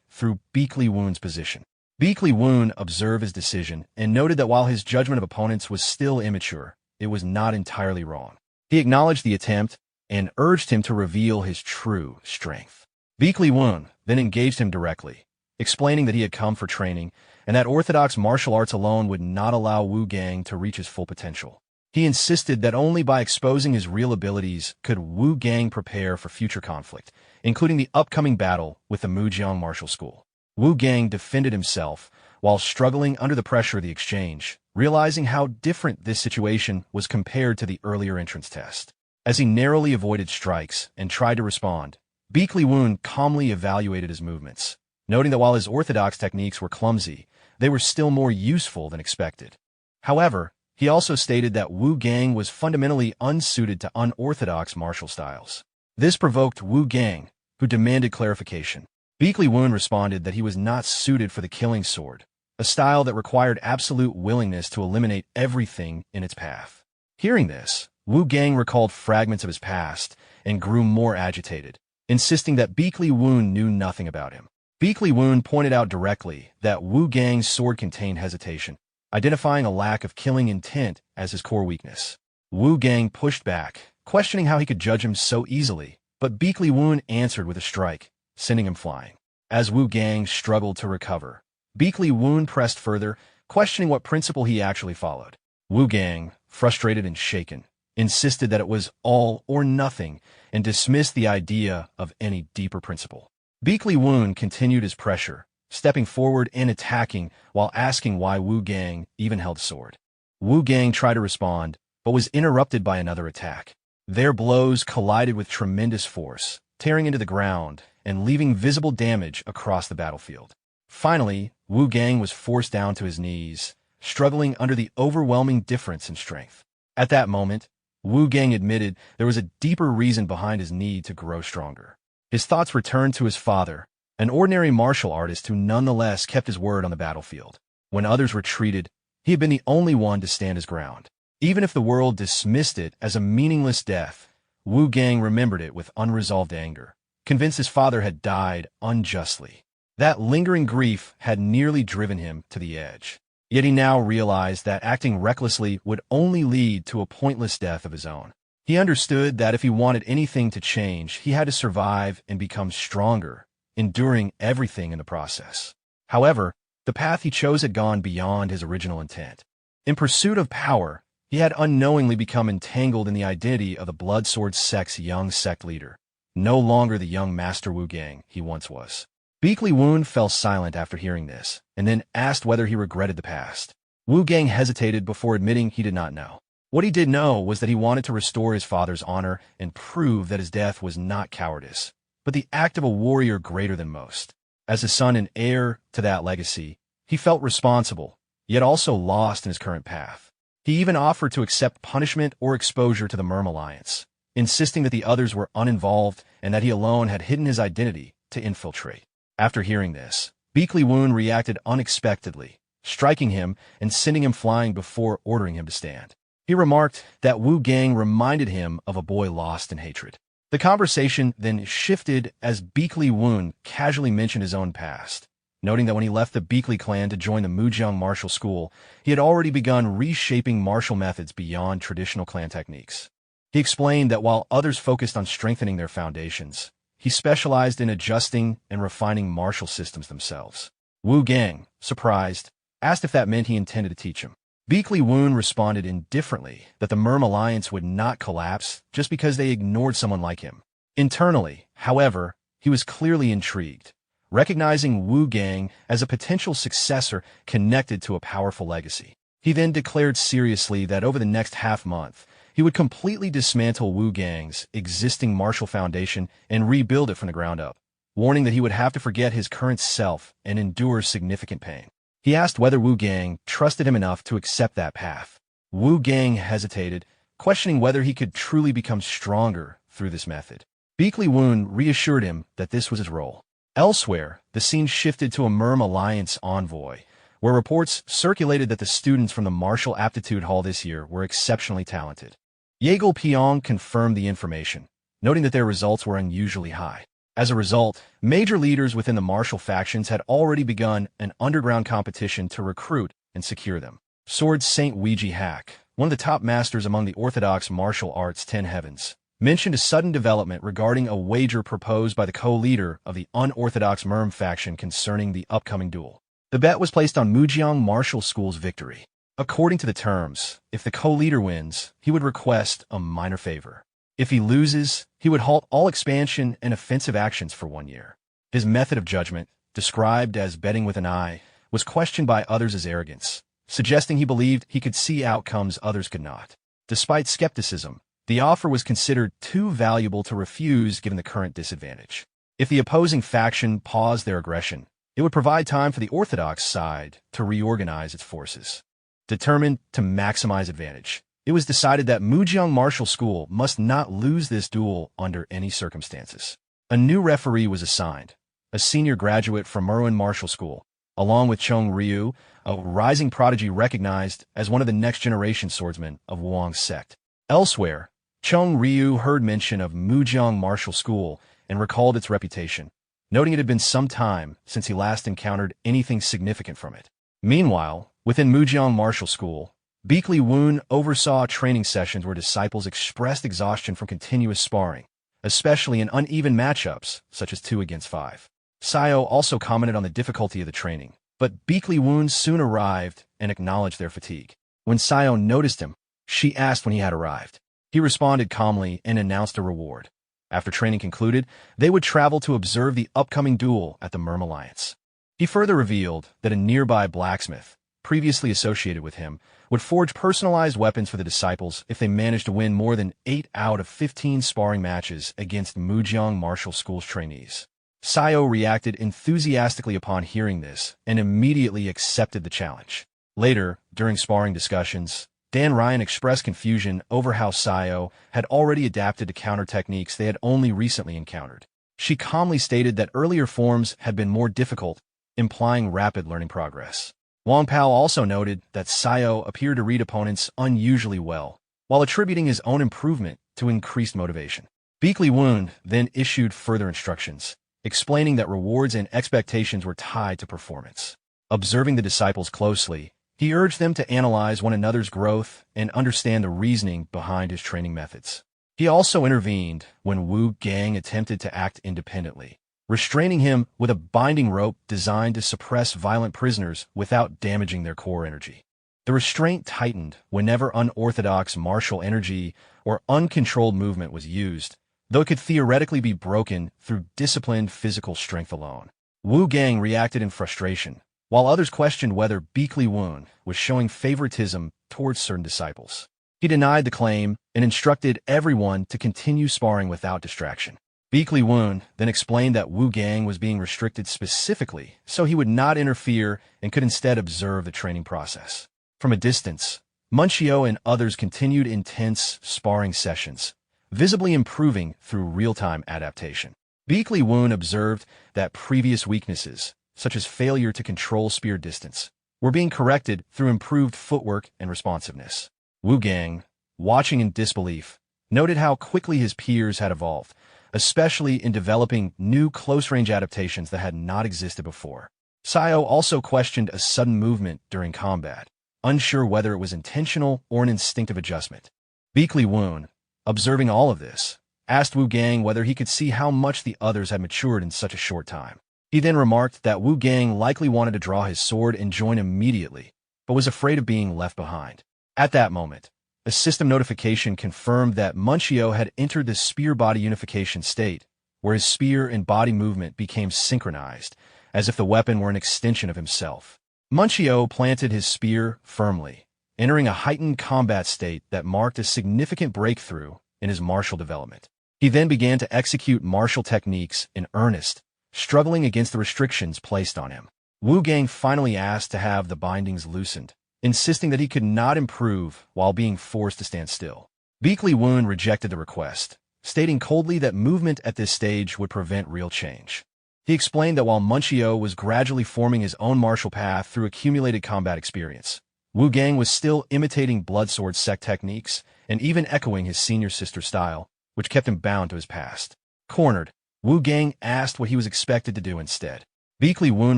through Beakley Woon's position. Beakley Woon observed his decision and noted that while his judgment of opponents was still immature, it was not entirely wrong. He acknowledged the attempt and urged him to reveal his true strength. Beakley Woon then engaged him directly, explaining that he had come for training and that orthodox martial arts alone would not allow Wu Gang to reach his full potential. He insisted that only by exposing his real abilities could Wu Gang prepare for future conflict, including the upcoming battle with the Mujiang Martial School. Wu Gang defended himself while struggling under the pressure of the exchange, realizing how different this situation was compared to the earlier entrance test. As he narrowly avoided strikes and tried to respond, Beakley Woon calmly evaluated his movements, noting that while his orthodox techniques were clumsy, they were still more useful than expected. However, he also stated that Wu Gang was fundamentally unsuited to unorthodox martial styles. This provoked Wu Gang, who demanded clarification. Beakley Woon responded that he was not suited for the killing sword, a style that required absolute willingness to eliminate everything in its path. Hearing this, Wu Gang recalled fragments of his past and grew more agitated, insisting that Beakley Woon knew nothing about him. Beakley Woon pointed out directly that Wu Gang's sword contained hesitation, identifying a lack of killing intent as his core weakness. Wu Gang pushed back, questioning how he could judge him so easily, but Beakley Woon answered with a strike, sending him flying. As Wu Gang struggled to recover, Beakley Woon pressed further, questioning what principle he actually followed. Wu Gang, frustrated and shaken, insisted that it was all or nothing and dismissed the idea of any deeper principle. Beakley Woon continued his pressure, stepping forward and attacking while asking why Wu Gang even held a sword. Wu Gang tried to respond, but was interrupted by another attack. Their blows collided with tremendous force, tearing into the ground and leaving visible damage across the battlefield. Finally, Wu Gang was forced down to his knees, struggling under the overwhelming difference in strength. At that moment, Wu Gang admitted there was a deeper reason behind his need to grow stronger. His thoughts returned to his father, an ordinary martial artist who nonetheless kept his word on the battlefield. When others retreated, he had been the only one to stand his ground. Even if the world dismissed it as a meaningless death, Wu Gang remembered it with unresolved anger, convinced his father had died unjustly. That lingering grief had nearly driven him to the edge. Yet he now realized that acting recklessly would only lead to a pointless death of his own. He understood that if he wanted anything to change, he had to survive and become stronger, enduring everything in the process. However, the path he chose had gone beyond his original intent. In pursuit of power, he had unknowingly become entangled in the identity of the Blood Sword sect's young sect leader, no longer the young Master Wu Gang he once was. Beakley Woon fell silent after hearing this, and then asked whether he regretted the past. Wu Gang hesitated before admitting he did not know. What he did know was that he wanted to restore his father's honor and prove that his death was not cowardice, but the act of a warrior greater than most. As a son and heir to that legacy, he felt responsible, yet also lost in his current path. He even offered to accept punishment or exposure to the Merm Alliance, insisting that the others were uninvolved and that he alone had hidden his identity to infiltrate. After hearing this, Beakley Woon reacted unexpectedly, striking him and sending him flying before ordering him to stand. He remarked that Wu Gang reminded him of a boy lost in hatred. The conversation then shifted as Beakley Woon casually mentioned his own past, noting that when he left the Beakley clan to join the Mujiang martial school, he had already begun reshaping martial methods beyond traditional clan techniques. He explained that while others focused on strengthening their foundations, he specialized in adjusting and refining martial systems themselves. Wu Gang, surprised, asked if that meant he intended to teach him. Beakley Woon responded indifferently that the Merm Alliance would not collapse just because they ignored someone like him. Internally, however, he was clearly intrigued, recognizing Wu Gang as a potential successor connected to a powerful legacy. He then declared seriously that over the next half-month, he would completely dismantle Wu Gang's existing martial foundation and rebuild it from the ground up, warning that he would have to forget his current self and endure significant pain. He asked whether Wu Gang trusted him enough to accept that path. Wu Gang hesitated, questioning whether he could truly become stronger through this method. Beakley Woon reassured him that this was his role. Elsewhere, the scene shifted to a Merm Alliance envoy, where reports circulated that the students from the Martial Aptitude Hall this year were exceptionally talented. Yeagle Pyong confirmed the information, noting that their results were unusually high. As a result, major leaders within the martial factions had already begun an underground competition to recruit and secure them. Sword Saint Weiji Hack, one of the top masters among the orthodox martial arts 10 Heavens, mentioned a sudden development regarding a wager proposed by the co-leader of the unorthodox Merm faction concerning the upcoming duel. The bet was placed on Mujiang Martial School's victory. According to the terms, if the co-leader wins, he would request a minor favor. If he loses, he would halt all expansion and offensive actions for 1 year. His method of judgment, described as betting with an eye, was questioned by others as arrogance, suggesting he believed he could see outcomes others could not. Despite skepticism, the offer was considered too valuable to refuse given the current disadvantage. If the opposing faction paused their aggression, it would provide time for the orthodox side to reorganize its forces. Determined to maximize advantage, it was decided that Mujiang Martial School must not lose this duel under any circumstances. A new referee was assigned, a senior graduate from Merwin Martial School, along with Chong Ryu, a rising prodigy recognized as one of the next-generation swordsmen of Wang's sect. Elsewhere, Chong Ryu heard mention of Mujiang Martial School and recalled its reputation, noting it had been some time since he last encountered anything significant from it. Meanwhile, within Mujiang Martial School, Beakley Woon oversaw training sessions where disciples expressed exhaustion from continuous sparring, especially in uneven matchups such as 2 against 5. Sayo also commented on the difficulty of the training, but Beakley Woon soon arrived and acknowledged their fatigue. When Sayo noticed him, she asked when he had arrived. He responded calmly and announced a reward. After training concluded, they would travel to observe the upcoming duel at the Merm Alliance. He further revealed that a nearby blacksmith, previously associated with him, would forge personalized weapons for the disciples if they managed to win more than 8 out of 15 sparring matches against Mujiang Martial School's trainees. Sayo reacted enthusiastically upon hearing this and immediately accepted the challenge. Later, during sparring discussions, Dan Ryan expressed confusion over how Sayo had already adapted to counter techniques they had only recently encountered. She calmly stated that earlier forms had been more difficult, implying rapid learning progress. Wang Pao also noted that Sayo appeared to read opponents unusually well, while attributing his own improvement to increased motivation. Beakley Woon then issued further instructions, explaining that rewards and expectations were tied to performance. Observing the disciples closely, he urged them to analyze one another's growth and understand the reasoning behind his training methods. He also intervened when Wu Gang attempted to act independently, restraining him with a binding rope designed to suppress violent prisoners without damaging their core energy. The restraint tightened whenever unorthodox martial energy or uncontrolled movement was used, though it could theoretically be broken through disciplined physical strength alone. Wu Gang reacted in frustration, while others questioned whether Beakley Woon was showing favoritism towards certain disciples. He denied the claim and instructed everyone to continue sparring without distraction. Beakley Woon then explained that Wu Gang was being restricted specifically so he would not interfere and could instead observe the training process. From a distance, Munchio and others continued intense sparring sessions, visibly improving through real-time adaptation. Beakley Woon observed that previous weaknesses, such as failure to control spear distance, were being corrected through improved footwork and responsiveness. Wu Gang, watching in disbelief, noted how quickly his peers had evolved, especially in developing new close-range adaptations that had not existed before. Sayo also questioned a sudden movement during combat, unsure whether it was intentional or an instinctive adjustment. Beakley Woon, observing all of this, asked Wu Gang whether he could see how much the others had matured in such a short time. He then remarked that Wu Gang likely wanted to draw his sword and join immediately, but was afraid of being left behind. At that moment, a system notification confirmed that Munchio had entered the spear body unification state, where his spear and body movement became synchronized, as if the weapon were an extension of himself. Munchio planted his spear firmly, entering a heightened combat state that marked a significant breakthrough in his martial development. He then began to execute martial techniques in earnest, struggling against the restrictions placed on him. Wu Gang finally asked to have the bindings loosened, insisting that he could not improve while being forced to stand still. Beakley Woon rejected the request, stating coldly that movement at this stage would prevent real change. He explained that while Munchio was gradually forming his own martial path through accumulated combat experience, Wu Gang was still imitating bloodsword sect techniques and even echoing his senior sister's style, which kept him bound to his past. Cornered, Wu Gang asked what he was expected to do instead. Beakley Woon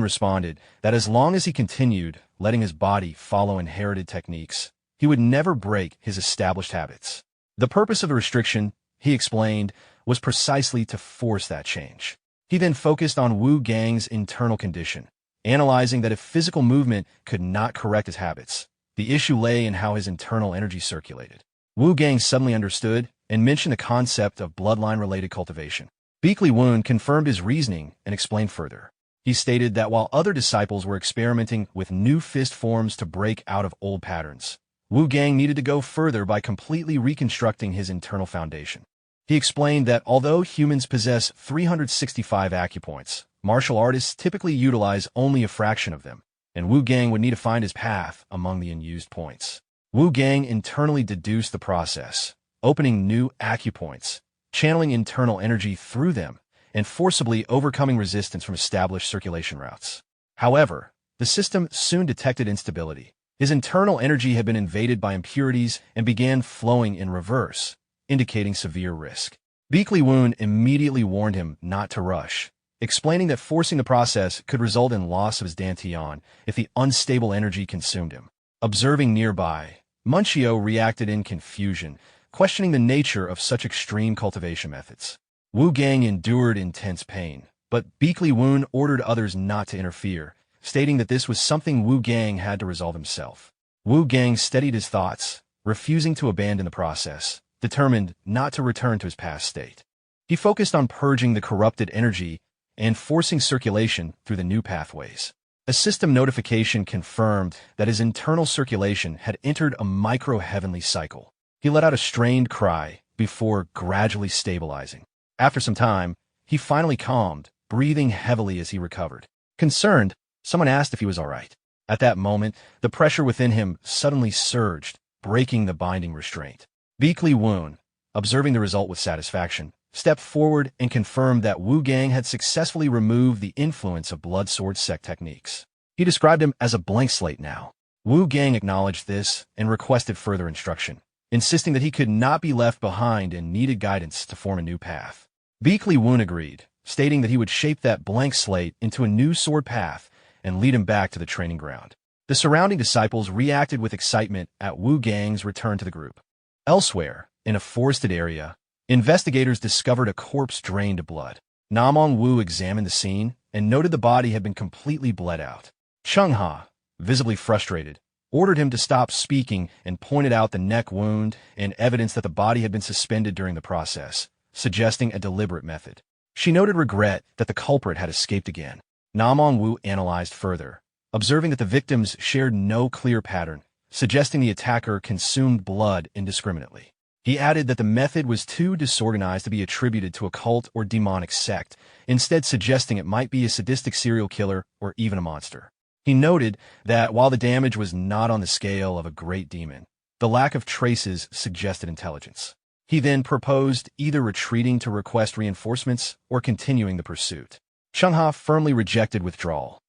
responded that as long as he continued letting his body follow inherited techniques, he would never break his established habits. The purpose of the restriction, he explained, was precisely to force that change. He then focused on Wu Gang's internal condition, analyzing that if physical movement could not correct his habits, the issue lay in how his internal energy circulated. Wu Gang suddenly understood and mentioned the concept of bloodline-related cultivation. Beakley Woon confirmed his reasoning and explained further. He stated that while other disciples were experimenting with new fist forms to break out of old patterns, Wu Gang needed to go further by completely reconstructing his internal foundation. He explained that although humans possess 365 acupoints, martial artists typically utilize only a fraction of them, and Wu Gang would need to find his path among the unused points. Wu Gang internally deduced the process, opening new acupoints, channeling internal energy through them, and forcibly overcoming resistance from established circulation routes. However, the system soon detected instability. His internal energy had been invaded by impurities and began flowing in reverse, indicating severe risk. Beakley Woon immediately warned him not to rush, explaining that forcing the process could result in loss of his dantian if the unstable energy consumed him. Observing nearby, Munchio reacted in confusion, questioning the nature of such extreme cultivation methods. Wu Gang endured intense pain, but Beakley Woon ordered others not to interfere, stating that this was something Wu Gang had to resolve himself. Wu Gang steadied his thoughts, refusing to abandon the process, determined not to return to his past state. He focused on purging the corrupted energy and forcing circulation through the new pathways. A system notification confirmed that his internal circulation had entered a micro-heavenly cycle. He let out a strained cry before gradually stabilizing. After some time, he finally calmed, breathing heavily as he recovered. Concerned, someone asked if he was all right. At that moment, the pressure within him suddenly surged, breaking the binding restraint. Beakley Woon, observing the result with satisfaction, stepped forward and confirmed that Wu Gang had successfully removed the influence of blood sword sect techniques. He described him as a blank slate now. Wu Gang acknowledged this and requested further instruction, insisting that he could not be left behind and needed guidance to form a new path. Beakley Woon agreed, stating that he would shape that blank slate into a new sword path and lead him back to the training ground. The surrounding disciples reacted with excitement at Wu Gang's return to the group. Elsewhere, in a forested area, Investigators discovered a corpse drained of blood. Namong Wu examined the scene and noted the body had been completely bled out. Chung Ha, visibly frustrated, ordered him to stop speaking and pointed out the neck wound and evidence that the body had been suspended during the process, suggesting a deliberate method. She noted regret that the culprit had escaped again. Namong Wu analyzed further, observing that the victims shared no clear pattern, suggesting the attacker consumed blood indiscriminately. He added that the method was too disorganized to be attributed to a cult or demonic sect, instead suggesting it might be a sadistic serial killer or even a monster. He noted that while the damage was not on the scale of a great demon, the lack of traces suggested intelligence. He then proposed either retreating to request reinforcements or continuing the pursuit. Chung Ha firmly rejected withdrawal,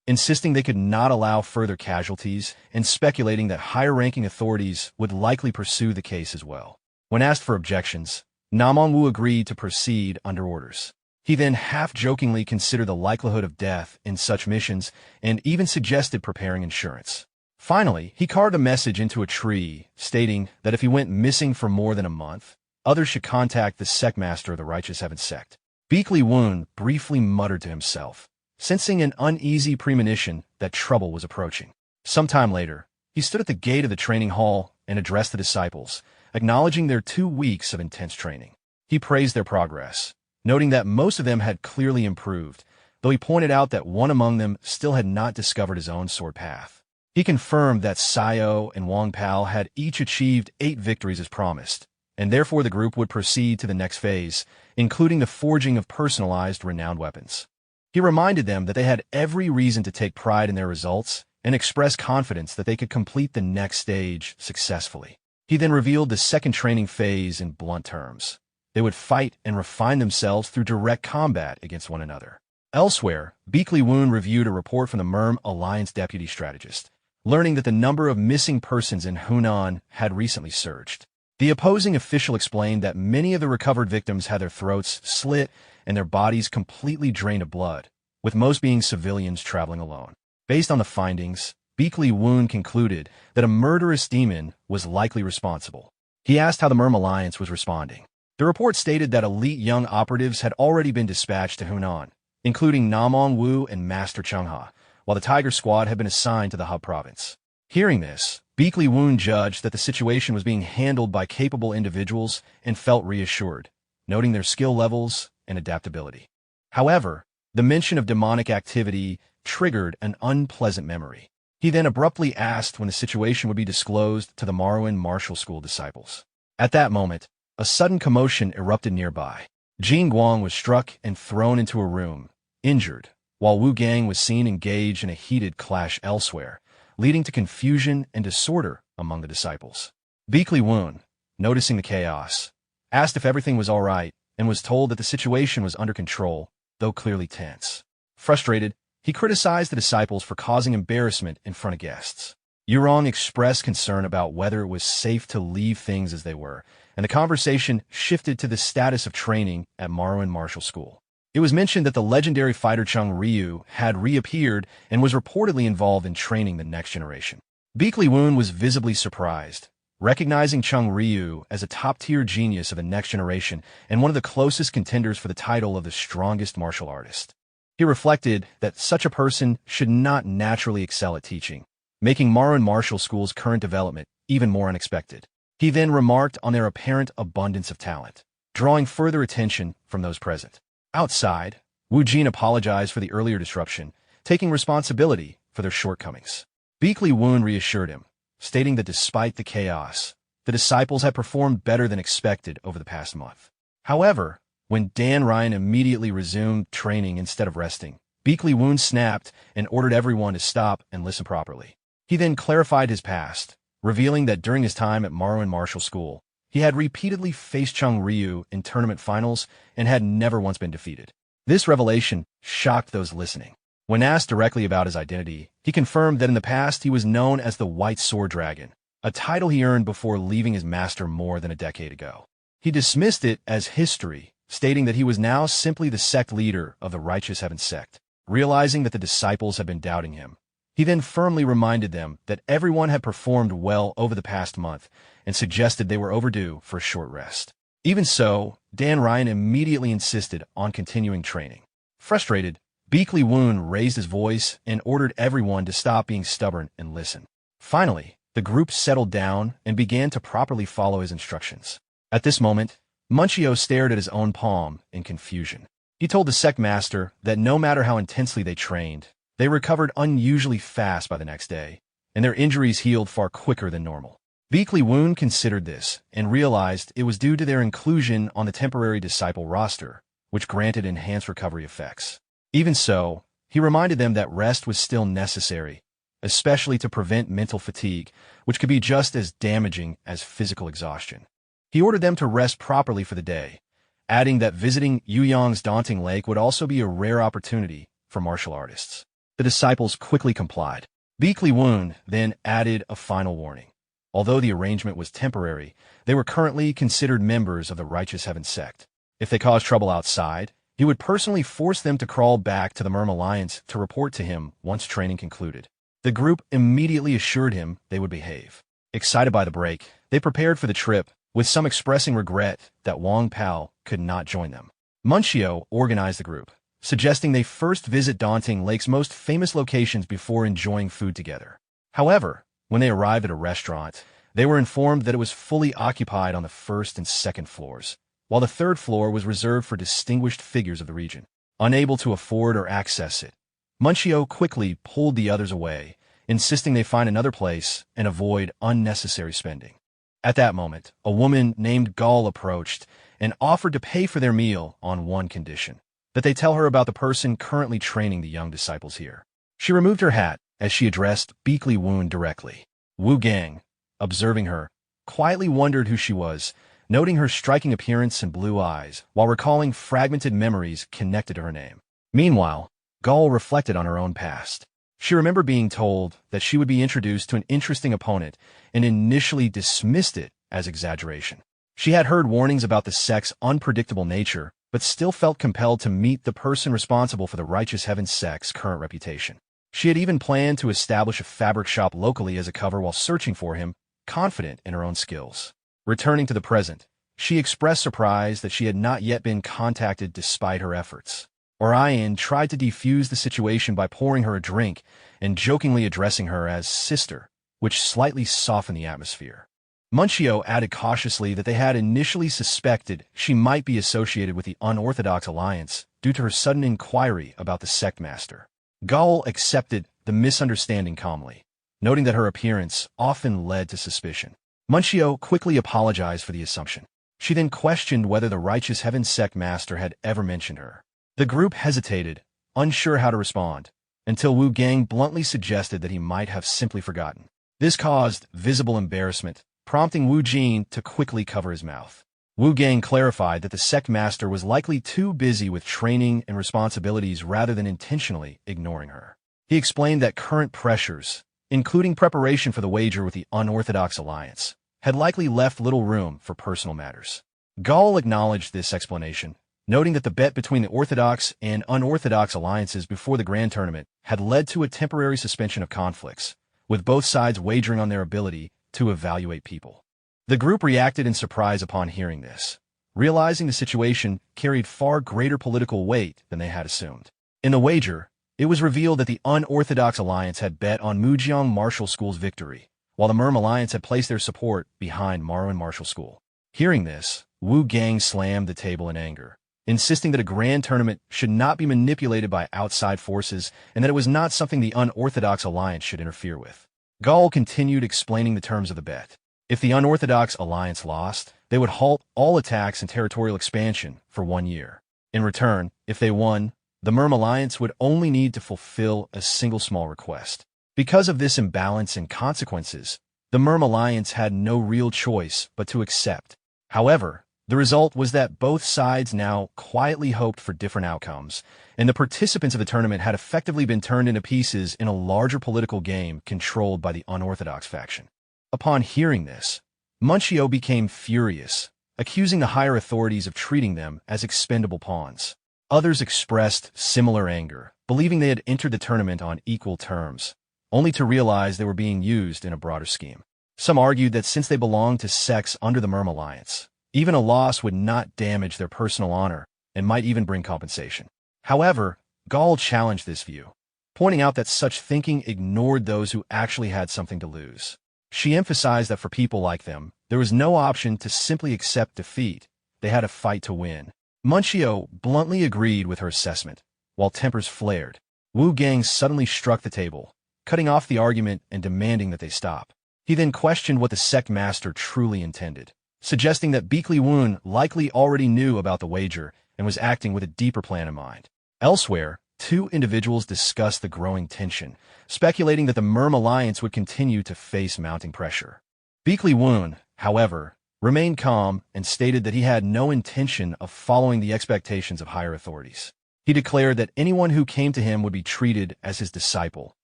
insisting they could not allow further casualties and speculating that higher-ranking authorities would likely pursue the case as well. When asked for objections, Namong Wu agreed to proceed under orders. He then half-jokingly considered the likelihood of death in such missions and even suggested preparing insurance. Finally, he carved a message into a tree, stating that if he went missing for more than a month, others should contact the sect master of the Righteous Heaven sect. Beakley Woon briefly muttered to himself, sensing an uneasy premonition that trouble was approaching. Sometime later, he stood at the gate of the training hall and addressed the disciples, acknowledging their 2 weeks of intense training. He praised their progress, noting that most of them had clearly improved, though he pointed out that one among them still had not discovered his own sword path. He confirmed that Sayo and Wang Pao had each achieved 8 victories as promised, and therefore the group would proceed to the next phase, including the forging of personalized renowned weapons. He reminded them that they had every reason to take pride in their results and express confidence that they could complete the next stage successfully. He then revealed the second training phase in blunt terms. They would fight and refine themselves through direct combat against one another. Elsewhere, Beakley Woon reviewed a report from the MERM Alliance deputy strategist, learning that the number of missing persons in Hunan had recently surged. The opposing official explained that many of the recovered victims had their throats slit and their bodies completely drained of blood, with most being civilians traveling alone. Based on the findings, Beakley Woon concluded that a murderous demon was likely responsible. He asked how the MERM Alliance was responding. The report stated that elite young operatives had already been dispatched to Hunan, including Namong Wu and Master Chung Ha, while the Tiger Squad had been assigned to the hub province. Hearing this, Beakley Woon judged that the situation was being handled by capable individuals and felt reassured, noting their skill levels and adaptability. However, the mention of demonic activity triggered an unpleasant memory. He then abruptly asked when the situation would be disclosed to the Marwan Martial School disciples. At that moment, a sudden commotion erupted nearby. Jin Guang was struck and thrown into a room, injured, while Wu Gang was seen engaged in a heated clash elsewhere, leading to confusion and disorder among the disciples. Beakley Woon, noticing the chaos, asked if everything was all right and was told that the situation was under control, though clearly tense. Frustrated, he criticized the disciples for causing embarrassment in front of guests. Yurong expressed concern about whether it was safe to leave things as they were, and the conversation shifted to the status of training at Marwan Martial School. It was mentioned that the legendary fighter Chung Ryu had reappeared and was reportedly involved in training the next generation. Beakley Woon was visibly surprised, recognizing Chung Ryu as a top-tier genius of the next generation and one of the closest contenders for the title of the strongest martial artist. He reflected that such a person should not naturally excel at teaching, making Marwan Martial School's current development even more unexpected. He then remarked on their apparent abundance of talent, drawing further attention from those present. Outside, Wu Jin apologized for the earlier disruption, taking responsibility for their shortcomings. Beakley Woon reassured him, stating that despite the chaos, the disciples had performed better than expected over the past month. However, when Dan Ryan immediately resumed training instead of resting, Beakley Woon snapped and ordered everyone to stop and listen properly. He then clarified his past, revealing that during his time at Marwan Martial School, he had repeatedly faced Chung Ryu in tournament finals and had never once been defeated. This revelation shocked those listening. When asked directly about his identity, he confirmed that in the past he was known as the White Sword Dragon, a title he earned before leaving his master more than a decade ago. He dismissed it as history, stating that he was now simply the sect leader of the Righteous Heaven sect. Realizing that the disciples had been doubting him, He then firmly reminded them that everyone had performed well over the past month and suggested they were overdue for a short rest. Even so, Dan Ryan immediately insisted on continuing training. Frustrated, Beakley Woon raised his voice and ordered everyone to stop being stubborn and listen. Finally, the group settled down and began to properly follow his instructions. At this moment, Munchio stared at his own palm in confusion. He told the sect master that no matter how intensely they trained, they recovered unusually fast by the next day, and their injuries healed far quicker than normal. Beakley Woon considered this and realized it was due to their inclusion on the temporary disciple roster, which granted enhanced recovery effects. Even so, he reminded them that rest was still necessary, especially to prevent mental fatigue, which could be just as damaging as physical exhaustion. He ordered them to rest properly for the day, adding that visiting Yuyong's daunting lake would also be a rare opportunity for martial artists. The disciples quickly complied. Beakley Woon then added a final warning. Although the arrangement was temporary, they were currently considered members of the Righteous Heaven sect. If they caused trouble outside, he would personally force them to crawl back to the Merm Alliance to report to him once training concluded. The group immediately assured him they would behave. Excited by the break, they prepared for the trip, with some expressing regret that Wang Pao could not join them. Munchio organized the group, suggesting they first visit Daunting Lake's most famous locations before enjoying food together. However, when they arrived at a restaurant, they were informed that it was fully occupied on the first and second floors, while the third floor was reserved for distinguished figures of the region. Unable to afford or access it, Munchio quickly pulled the others away, insisting they find another place and avoid unnecessary spending. At that moment, a woman named Gall approached and offered to pay for their meal on one condition: that they tell her about the person currently training the young disciples here. She removed her hat as she addressed Beakley Woon directly. Wu Gang, observing her, quietly wondered who she was, noting her striking appearance and blue eyes, while recalling fragmented memories connected to her name. Meanwhile, Gall reflected on her own past. She remembered being told that she would be introduced to an interesting opponent and initially dismissed it as exaggeration. She had heard warnings about the sect's unpredictable nature, but still felt compelled to meet the person responsible for the Righteous Heaven sect's current reputation. She had even planned to establish a fabric shop locally as a cover while searching for him, confident in her own skills. Returning to the present, she expressed surprise that she had not yet been contacted despite her efforts. Orion tried to defuse the situation by pouring her a drink and jokingly addressing her as sister, which slightly softened the atmosphere. Munchio added cautiously that they had initially suspected she might be associated with the Unorthodox Alliance due to her sudden inquiry about the sect master. Gall accepted the misunderstanding calmly, noting that her appearance often led to suspicion. Munchio quickly apologized for the assumption. She then questioned whether the Righteous Heaven sect master had ever mentioned her. The group hesitated, unsure how to respond, until Wu Gang bluntly suggested that he might have simply forgotten. This caused visible embarrassment, prompting Wu Jin to quickly cover his mouth. Wu Gang clarified that the sect master was likely too busy with training and responsibilities rather than intentionally ignoring her. He explained that current pressures, including preparation for the wager with the Unorthodox Alliance, had likely left little room for personal matters. Gall acknowledged this explanation, noting that the bet between the Orthodox and Unorthodox alliances before the Grand Tournament had led to a temporary suspension of conflicts, with both sides wagering on their ability to evaluate people. The group reacted in surprise upon hearing this, realizing the situation carried far greater political weight than they had assumed. In the wager, it was revealed that the Unorthodox Alliance had bet on Mujiang Martial School's victory, while the Merm Alliance had placed their support behind Marwen Martial School. Hearing this, Wu Gang slammed the table in anger, insisting that a grand tournament should not be manipulated by outside forces and that it was not something the Unorthodox Alliance should interfere with. Gall continued explaining the terms of the bet. If the Unorthodox Alliance lost, they would halt all attacks and territorial expansion for 1 year. In return, if they won, the Merm Alliance would only need to fulfill a single small request. Because of this imbalance and consequences, the Merm Alliance had no real choice but to accept. However, the result was that both sides now quietly hoped for different outcomes, and the participants of the tournament had effectively been turned into pieces in a larger political game controlled by the Unorthodox faction. Upon hearing this, Munchio became furious, accusing the higher authorities of treating them as expendable pawns. Others expressed similar anger, believing they had entered the tournament on equal terms, only to realize they were being used in a broader scheme. Some argued that since they belonged to sects under the Merm Alliance, even a loss would not damage their personal honor and might even bring compensation. However, Gall challenged this view, pointing out that such thinking ignored those who actually had something to lose. She emphasized that for people like them, there was no option to simply accept defeat. They had a fight to win. Munchio bluntly agreed with her assessment, while tempers flared. Wu Gang suddenly struck the table, cutting off the argument and demanding that they stop. He then questioned what the sect master truly intended, suggesting that Beakley Woon likely already knew about the wager and was acting with a deeper plan in mind. Elsewhere, two individuals discussed the growing tension, speculating that the Merm Alliance would continue to face mounting pressure. Beakley Woon, however, remained calm and stated that he had no intention of following the expectations of higher authorities. He declared that anyone who came to him would be treated as his disciple,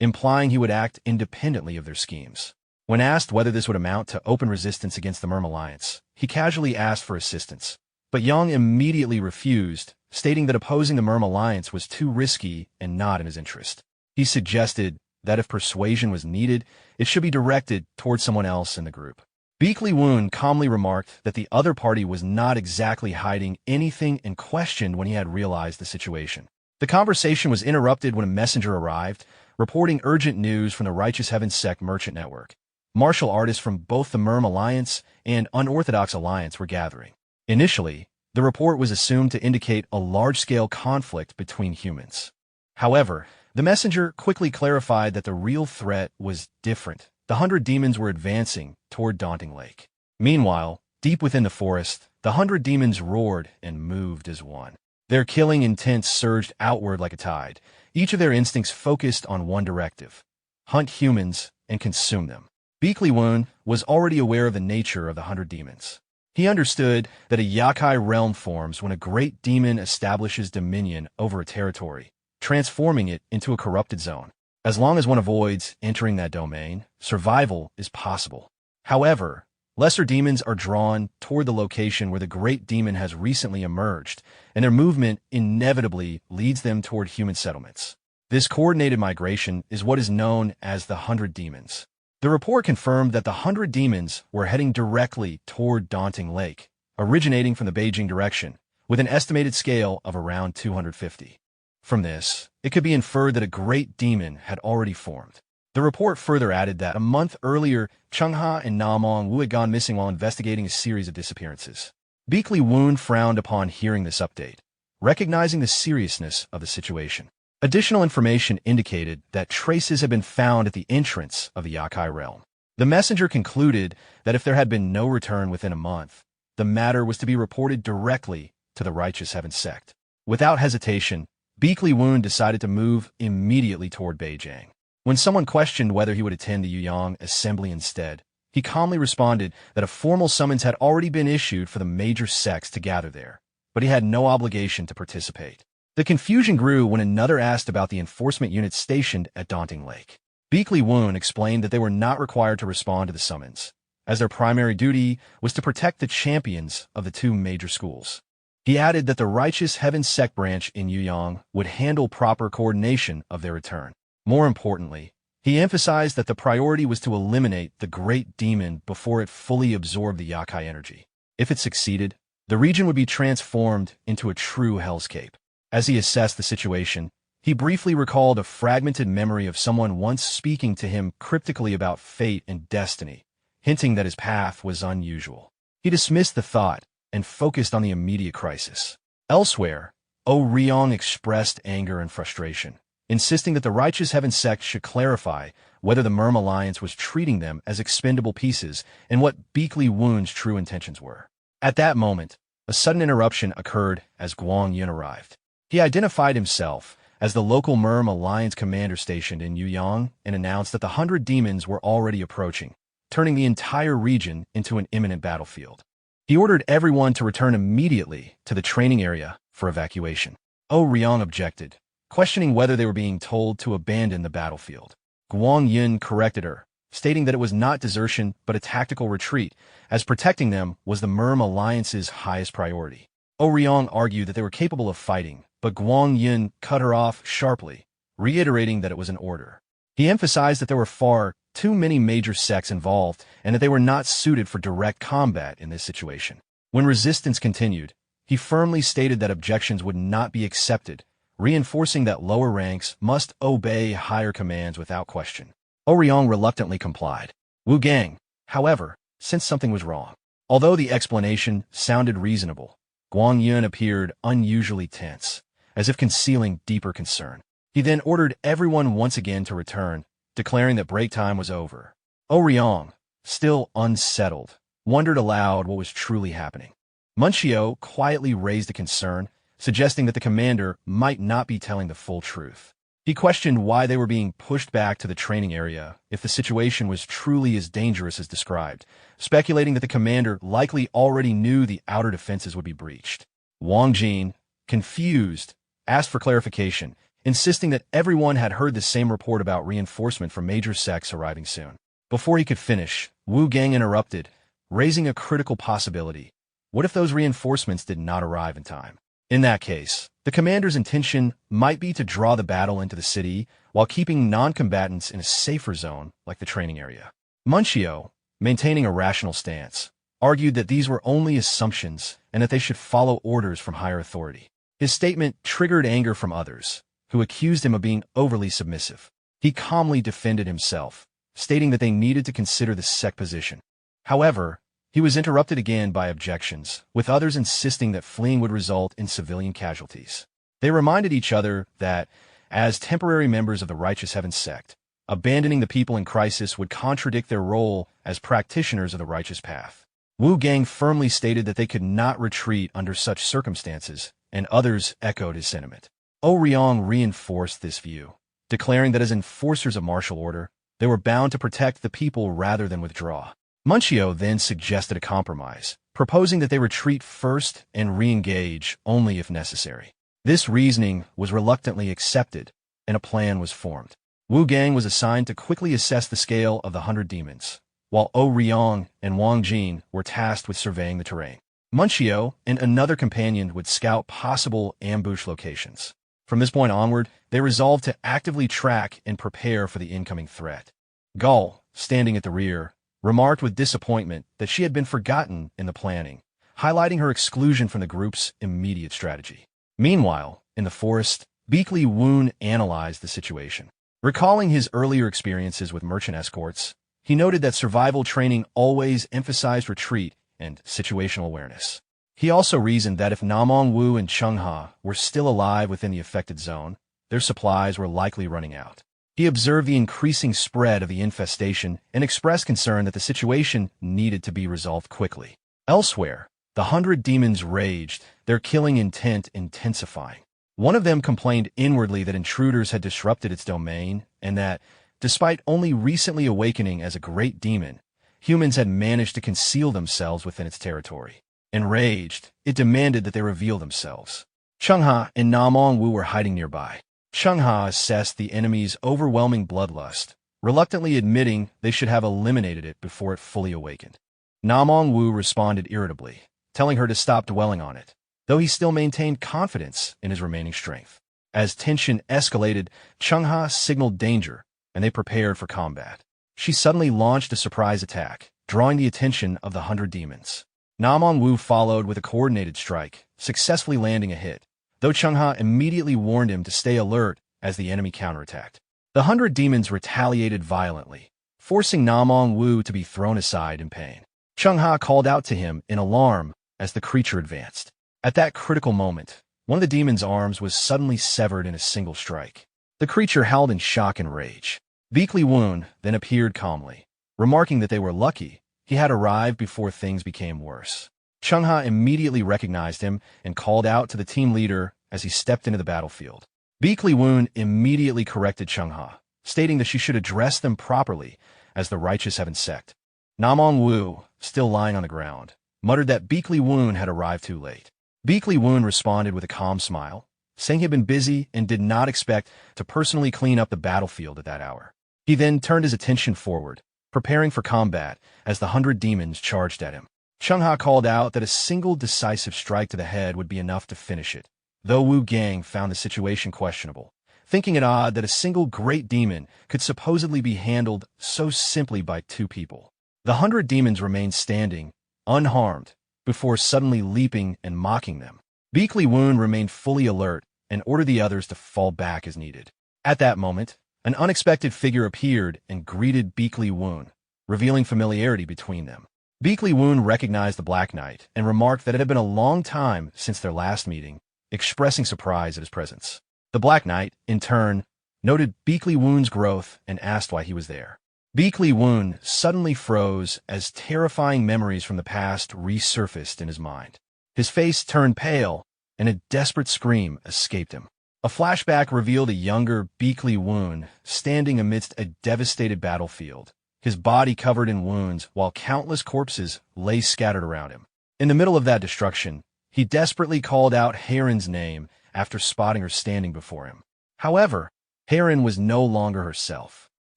implying he would act independently of their schemes. When asked whether this would amount to open resistance against the Merm Alliance, he casually asked for assistance, but Yang immediately refused, stating that opposing the Merm Alliance was too risky and not in his interest. He suggested that if persuasion was needed, it should be directed towards someone else in the group. Beakley Woon calmly remarked that the other party was not exactly hiding anything and questioned when he had realized the situation. The conversation was interrupted when a messenger arrived, reporting urgent news from the Righteous Heaven Sect Merchant Network. Martial artists from both the Merm Alliance and Unorthodox Alliance were gathering. Initially, the report was assumed to indicate a large-scale conflict between humans. However, the messenger quickly clarified that the real threat was different. The 100 demons were advancing toward Daunting Lake. Meanwhile, deep within the forest, the 100 demons roared and moved as one. Their killing intent surged outward like a tide, each of their instincts focused on one directive: hunt humans and consume them. Beakley Woon was already aware of the nature of the 100 demons. He understood that a Yakai realm forms when a great demon establishes dominion over a territory, transforming it into a corrupted zone. As long as one avoids entering that domain, survival is possible. However, lesser demons are drawn toward the location where the great demon has recently emerged, and their movement inevitably leads them toward human settlements. This coordinated migration is what is known as the 100 demons. The report confirmed that the 100 demons were heading directly toward Daunting Lake, originating from the Beijing direction, with an estimated scale of around 250. From this, it could be inferred that a great demon had already formed. The report further added that a month earlier, Chengha and Namong Wu had gone missing while investigating a series of disappearances. Beakley Woon frowned upon hearing this update, recognizing the seriousness of the situation. Additional information indicated that traces had been found at the entrance of the Yakai realm. The messenger concluded that if there had been no return within a month, the matter was to be reported directly to the Righteous Heaven Sect. Without hesitation, Beakley Woon decided to move immediately toward Beijing. When someone questioned whether he would attend the Yuyang assembly instead, he calmly responded that a formal summons had already been issued for the major sects to gather there, but he had no obligation to participate. The confusion grew when another asked about the enforcement units stationed at Daunting Lake. Beakley Woon explained that they were not required to respond to the summons, as their primary duty was to protect the champions of the two major schools. He added that the Righteous Heaven Sect branch in Yuyang would handle proper coordination of their return. More importantly, he emphasized that the priority was to eliminate the great demon before it fully absorbed the Yakai energy. If it succeeded, the region would be transformed into a true hellscape. As he assessed the situation, he briefly recalled a fragmented memory of someone once speaking to him cryptically about fate and destiny, hinting that his path was unusual. He dismissed the thought and focused on the immediate crisis. Elsewhere, O Ryong expressed anger and frustration, insisting that the Righteous Heaven Sect should clarify whether the Merm Alliance was treating them as expendable pieces and what Beakley Woon's true intentions were. At that moment, a sudden interruption occurred as Guang Yun arrived. He identified himself as the local Merm Alliance commander stationed in Yuyang and announced that the 100 demons were already approaching, turning the entire region into an imminent battlefield. He ordered everyone to return immediately to the training area for evacuation. O Ryong objected, questioning whether they were being told to abandon the battlefield. Guang Yun corrected her, stating that it was not desertion but a tactical retreat, as protecting them was the Merm Alliance's highest priority. O Ryong argued that they were capable of fighting, but Guang Yun cut her off sharply, reiterating that it was an order. He emphasized that there were far too many major sects involved and that they were not suited for direct combat in this situation. When resistance continued, he firmly stated that objections would not be accepted, reinforcing that lower ranks must obey higher commands without question. Ouyang reluctantly complied. Wu Gang, however, sensed something was wrong. Although the explanation sounded reasonable, Guang Yun appeared unusually tense, as if concealing deeper concern. He then ordered everyone once again to return, declaring that break time was over. Ouyang, still unsettled, wondered aloud what was truly happening. Munchio quietly raised a concern, suggesting that the commander might not be telling the full truth. He questioned why they were being pushed back to the training area if the situation was truly as dangerous as described, speculating that the commander likely already knew the outer defenses would be breached. Wang Jin, confused, asked for clarification, insisting that everyone had heard the same report about reinforcement from major sects arriving soon. Before he could finish, Wu Gang interrupted, raising a critical possibility. What if those reinforcements did not arrive in time? In that case, the commander's intention might be to draw the battle into the city while keeping non-combatants in a safer zone like the training area. Munchio, maintaining a rational stance, argued that these were only assumptions and that they should follow orders from higher authority. His statement triggered anger from others, who accused him of being overly submissive. He calmly defended himself, stating that they needed to consider the sect position. However, he was interrupted again by objections, with others insisting that fleeing would result in civilian casualties. They reminded each other that, as temporary members of the Righteous Heaven sect, abandoning the people in crisis would contradict their role as practitioners of the righteous path. Wu Gang firmly stated that they could not retreat under such circumstances, and others echoed his sentiment. Ouyang reinforced this view, declaring that as enforcers of martial order, they were bound to protect the people rather than withdraw. Munchio then suggested a compromise, proposing that they retreat first and re-engage only if necessary. This reasoning was reluctantly accepted, and a plan was formed. Wu Gang was assigned to quickly assess the scale of the 100 demons, while Ouyang and Wang Jin were tasked with surveying the terrain. Munchio and another companion would scout possible ambush locations. From this point onward, they resolved to actively track and prepare for the incoming threat. Gull, standing at the rear, remarked with disappointment that she had been forgotten in the planning, highlighting her exclusion from the group's immediate strategy. Meanwhile, in the forest, Beakley Woon analyzed the situation. Recalling his earlier experiences with merchant escorts, he noted that survival training always emphasized retreat and situational awareness. He also reasoned that if Namong Wu and Chung Ha were still alive within the affected zone, their supplies were likely running out. He observed the increasing spread of the infestation and expressed concern that the situation needed to be resolved quickly. Elsewhere, the 100 demons raged, their killing intent intensifying. One of them complained inwardly that intruders had disrupted its domain and that, despite only recently awakening as a great demon, humans had managed to conceal themselves within its territory. Enraged, it demanded that they reveal themselves. Chung Ha and Namong Wu were hiding nearby. Chung Ha assessed the enemy's overwhelming bloodlust, reluctantly admitting they should have eliminated it before it fully awakened. Namong Wu responded irritably, telling her to stop dwelling on it, though he still maintained confidence in his remaining strength. As tension escalated, Chung Ha signaled danger, and they prepared for combat. She suddenly launched a surprise attack, drawing the attention of the 100 demons. Namong Wu followed with a coordinated strike, successfully landing a hit, though Chung Ha immediately warned him to stay alert as the enemy counterattacked. The 100 demons retaliated violently, forcing Namong Wu to be thrown aside in pain. Chung Ha called out to him in alarm as the creature advanced. At that critical moment, one of the demon's arms was suddenly severed in a single strike. The creature howled in shock and rage. Beakley Woon then appeared calmly, remarking that they were lucky he had arrived before things became worse. Chung Ha immediately recognized him and called out to the team leader as he stepped into the battlefield. Beakley Woon immediately corrected Chung Ha, stating that she should address them properly as the Righteous Heaven sect. Namong Wu, still lying on the ground, muttered that Beakley Woon had arrived too late. Beakley Woon responded with a calm smile, saying he had been busy and did not expect to personally clean up the battlefield at that hour. He then turned his attention forward, preparing for combat as the 100 demons charged at him. Chung Ha called out that a single decisive strike to the head would be enough to finish it, though Wu Gang found the situation questionable, thinking it odd that a single great demon could supposedly be handled so simply by two people. The 100 demons remained standing, unharmed, before suddenly leaping and mocking them. Beakly Woon remained fully alert and ordered the others to fall back as needed. At that moment, an unexpected figure appeared and greeted Beakly Woon, revealing familiarity between them. Beakly Woon recognized the Black Knight and remarked that it had been a long time since their last meeting, expressing surprise at his presence. The Black Knight, in turn, noted Beakly Woon's growth and asked why he was there. Beakly Woon suddenly froze as terrifying memories from the past resurfaced in his mind. His face turned pale, and a desperate scream escaped him. A flashback revealed a younger Beakly Woon standing amidst a devastated battlefield, his body covered in wounds while countless corpses lay scattered around him. In the middle of that destruction, he desperately called out Heron's name after spotting her standing before him. However, Heron was no longer herself.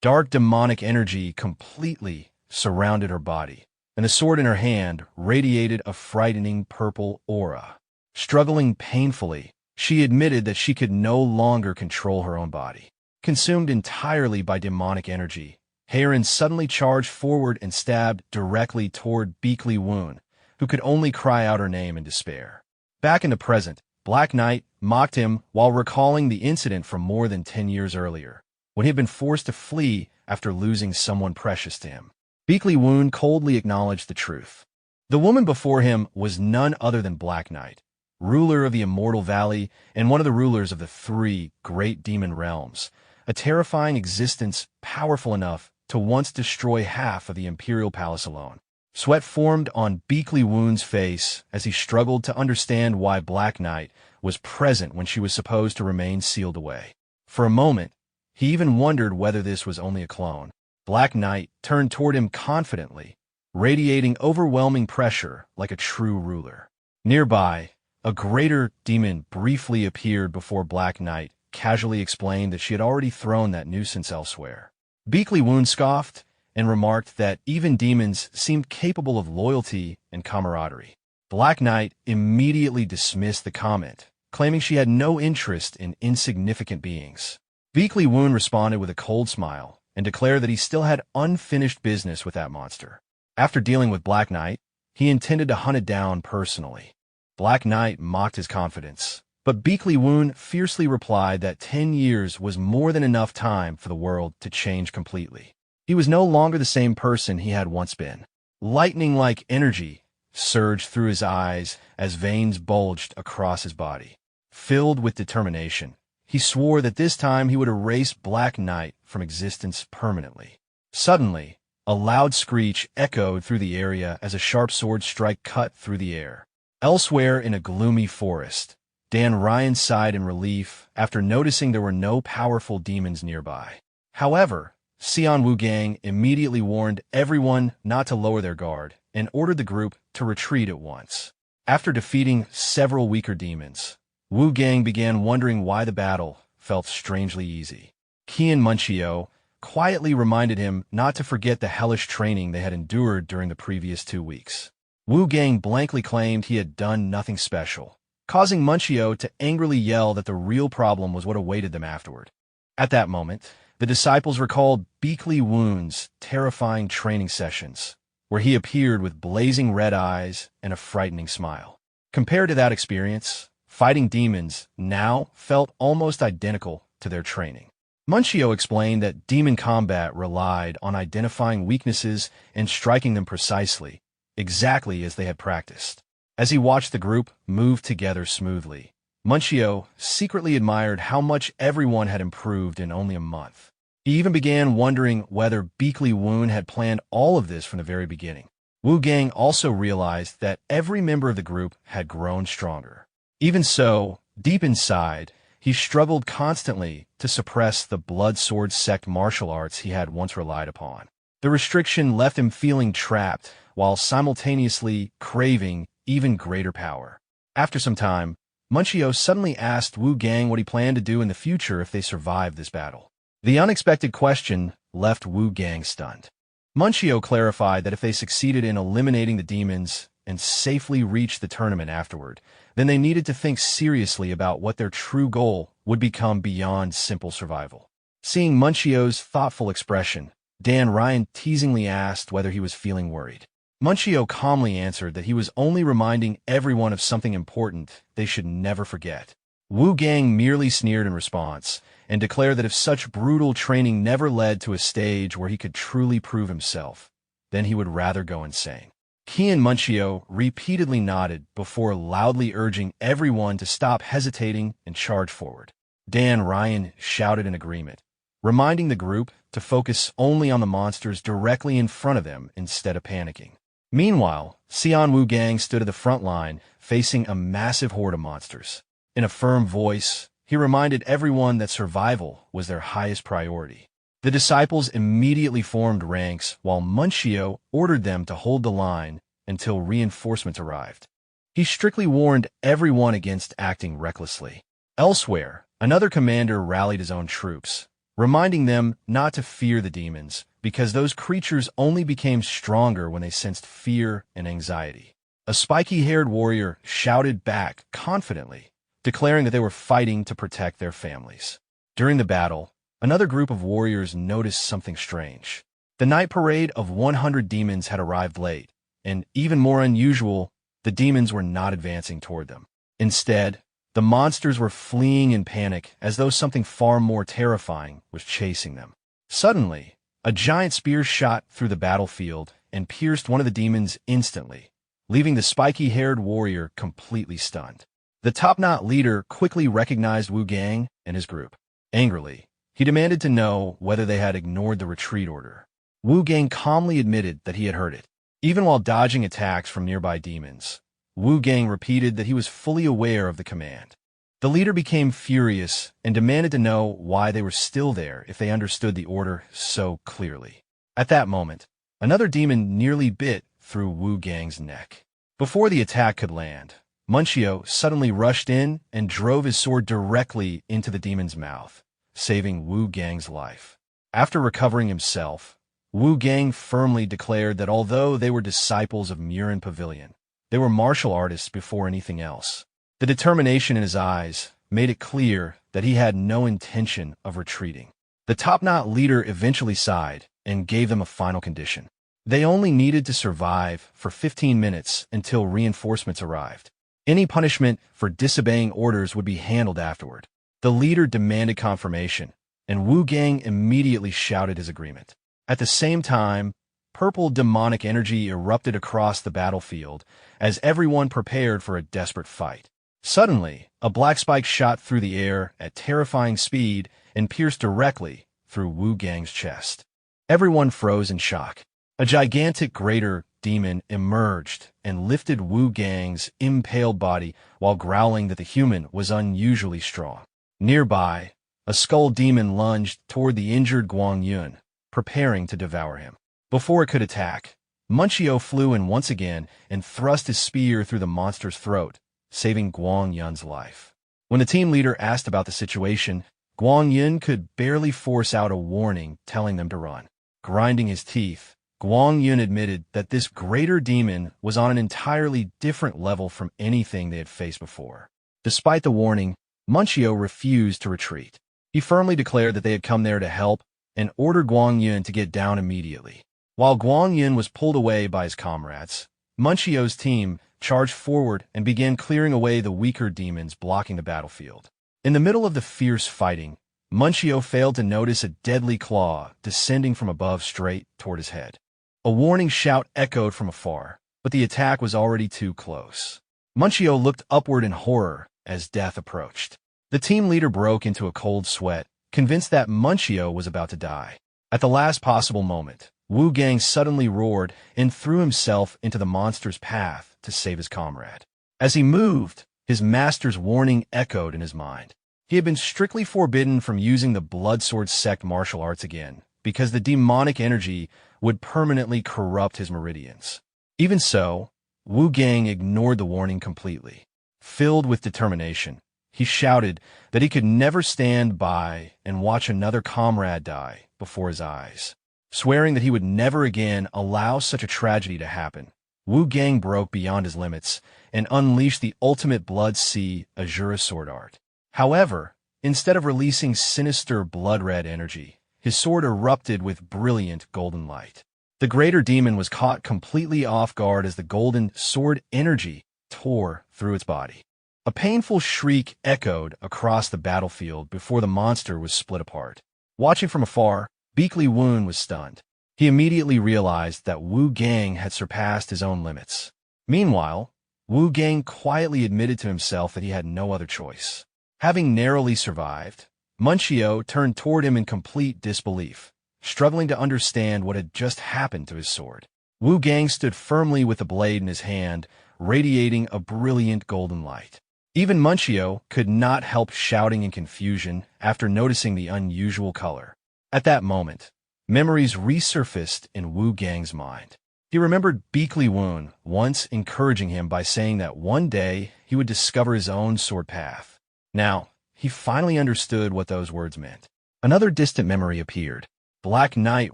Dark demonic energy completely surrounded her body, and the sword in her hand radiated a frightening purple aura. Struggling painfully, she admitted that she could no longer control her own body. Consumed entirely by demonic energy, Heron suddenly charged forward and stabbed directly toward Beakly Woon, who could only cry out her name in despair. Back in the present, Black Knight mocked him while recalling the incident from more than 10 years earlier, when he had been forced to flee after losing someone precious to him. Beakly Woon coldly acknowledged the truth. The woman before him was none other than Black Knight, ruler of the Immortal Valley and one of the rulers of the 3 great demon realms, a terrifying existence powerful enough to once destroy half of the Imperial Palace alone. Sweat formed on Beakly Woon's face as he struggled to understand why Black Knight was present when she was supposed to remain sealed away. For a moment, he even wondered whether this was only a clone. Black Knight turned toward him confidently, radiating overwhelming pressure like a true ruler. Nearby, a greater demon briefly appeared before Black Knight casually explained that she had already thrown that nuisance elsewhere. Beakly Woon scoffed and remarked that even demons seemed capable of loyalty and camaraderie. Black Knight immediately dismissed the comment, claiming she had no interest in insignificant beings. Beakly Woon responded with a cold smile and declared that he still had unfinished business with that monster. After dealing with Black Knight, he intended to hunt it down personally. Black Knight mocked his confidence, but Beakly Woon fiercely replied that 10 years was more than enough time for the world to change completely. He was no longer the same person he had once been. Lightning-like energy surged through his eyes as veins bulged across his body. Filled with determination, he swore that this time he would erase Black Knight from existence permanently. Suddenly, a loud screech echoed through the area as a sharp sword strike cut through the air. Elsewhere in a gloomy forest, Dan Ryan sighed in relief after noticing there were no powerful demons nearby. However, Xian Wugang immediately warned everyone not to lower their guard and ordered the group to retreat at once. After defeating several weaker demons, Wugang began wondering why the battle felt strangely easy. Qian Munchio quietly reminded him not to forget the hellish training they had endured during the previous 2 weeks. Wugang blankly claimed he had done nothing special, causing Munchio to angrily yell that the real problem was what awaited them afterward. At that moment, the disciples recalled Beakly Woon's terrifying training sessions, where he appeared with blazing red eyes and a frightening smile. Compared to that experience, fighting demons now felt almost identical to their training. Munchio explained that demon combat relied on identifying weaknesses and striking them precisely, exactly as they had practiced. As he watched the group move together smoothly, Munchio secretly admired how much everyone had improved in only a month. He even began wondering whether Beakly Woon had planned all of this from the very beginning. Wugang also realized that every member of the group had grown stronger. Even so, deep inside, he struggled constantly to suppress the blood sword sect martial arts he had once relied upon. The restriction left him feeling trapped while simultaneously craving even greater power. After some time, Munchio suddenly asked Wugang what he planned to do in the future if they survived this battle. The unexpected question left Wugang stunned. Munchio clarified that if they succeeded in eliminating the demons and safely reach the tournament afterward, then they needed to think seriously about what their true goal would become beyond simple survival. Seeing Munchio's thoughtful expression, Dan Ryan teasingly asked whether he was feeling worried. Munchio calmly answered that he was only reminding everyone of something important they should never forget. Wu Gang merely sneered in response and declared that if such brutal training never led to a stage where he could truly prove himself, then he would rather go insane. He and Munchio repeatedly nodded before loudly urging everyone to stop hesitating and charge forward. Dan Ryan shouted in agreement, reminding the group to focus only on the monsters directly in front of them instead of panicking. Meanwhile, Xian Wu Gang stood at the front line, facing a massive horde of monsters. In a firm voice, he reminded everyone that survival was their highest priority. The disciples immediately formed ranks while Munchio ordered them to hold the line until reinforcements arrived. He strictly warned everyone against acting recklessly. Elsewhere, another commander rallied his own troops, reminding them not to fear the demons because those creatures only became stronger when they sensed fear and anxiety. A spiky-haired warrior shouted back confidently, declaring that they were fighting to protect their families. During the battle, another group of warriors noticed something strange. The night parade of 100 demons had arrived late, and even more unusual, the demons were not advancing toward them. Instead, the monsters were fleeing in panic as though something far more terrifying was chasing them. Suddenly, a giant spear shot through the battlefield and pierced one of the demons instantly, leaving the spiky-haired warrior completely stunned. The top-knot leader quickly recognized Wu Gang and his group. Angrily, he demanded to know whether they had ignored the retreat order. Wu Gang calmly admitted that he had heard it. Even while dodging attacks from nearby demons, Wu Gang repeated that he was fully aware of the command. The leader became furious and demanded to know why they were still there if they understood the order so clearly. At that moment, another demon nearly bit through Wu Gang's neck. Before the attack could land, Munchio suddenly rushed in and drove his sword directly into the demon's mouth, saving Wu Gang's life. After recovering himself, Wu Gang firmly declared that although they were disciples of Murin Pavilion, they were martial artists before anything else. The determination in his eyes made it clear that he had no intention of retreating. The top-knot leader eventually sighed and gave them a final condition. They only needed to survive for 15 minutes until reinforcements arrived. Any punishment for disobeying orders would be handled afterward. The leader demanded confirmation, and Wu Gang immediately shouted his agreement. At the same time, purple demonic energy erupted across the battlefield as everyone prepared for a desperate fight. Suddenly, a black spike shot through the air at terrifying speed and pierced directly through Wu Gang's chest. Everyone froze in shock. A gigantic greater demon emerged and lifted Wu Gang's impaled body while growling that the human was unusually strong. Nearby, a skull demon lunged toward the injured Guang Yun, preparing to devour him. Before it could attack, Munchio flew in once again and thrust his spear through the monster's throat, saving Guang Yun's life. When the team leader asked about the situation, Guang Yun could barely force out a warning telling them to run. Grinding his teeth, Guang Yun admitted that this greater demon was on an entirely different level from anything they had faced before. Despite the warning, Munchio refused to retreat. He firmly declared that they had come there to help and ordered Guang Yun to get down immediately. While Guang Yun was pulled away by his comrades, Munchio's team charged forward and began clearing away the weaker demons blocking the battlefield. In the middle of the fierce fighting, Munchio failed to notice a deadly claw descending from above straight toward his head. A warning shout echoed from afar, but the attack was already too close. Munchio looked upward in horror as death approached. The team leader broke into a cold sweat, convinced that Munchio was about to die. At the last possible moment, Wu Gang suddenly roared and threw himself into the monster's path to save his comrade. As he moved, his master's warning echoed in his mind. He had been strictly forbidden from using the Blood Sword sect martial arts again, because the demonic energy would permanently corrupt his meridians. Even so, Wu Gang ignored the warning completely. Filled with determination, he shouted that he could never stand by and watch another comrade die before his eyes. Swearing that he would never again allow such a tragedy to happen, Wu Gang broke beyond his limits and unleashed the ultimate blood sea Azura sword art. However, instead of releasing sinister blood-red energy, his sword erupted with brilliant golden light. The greater demon was caught completely off guard as the golden sword energy tore through its body. A painful shriek echoed across the battlefield before the monster was split apart. Watching from afar, Beakley Woon was stunned. He immediately realized that Wu Gang had surpassed his own limits. Meanwhile, Wu Gang quietly admitted to himself that he had no other choice. Having narrowly survived, Munchio turned toward him in complete disbelief, struggling to understand what had just happened to his sword. Wu Gang stood firmly with the blade in his hand, radiating a brilliant golden light. Even Munchio could not help shouting in confusion after noticing the unusual color. At that moment, memories resurfaced in Wu Gang's mind. He remembered Beakley Woon once encouraging him by saying that one day he would discover his own sword path. Now, he finally understood what those words meant. Another distant memory appeared. Black Knight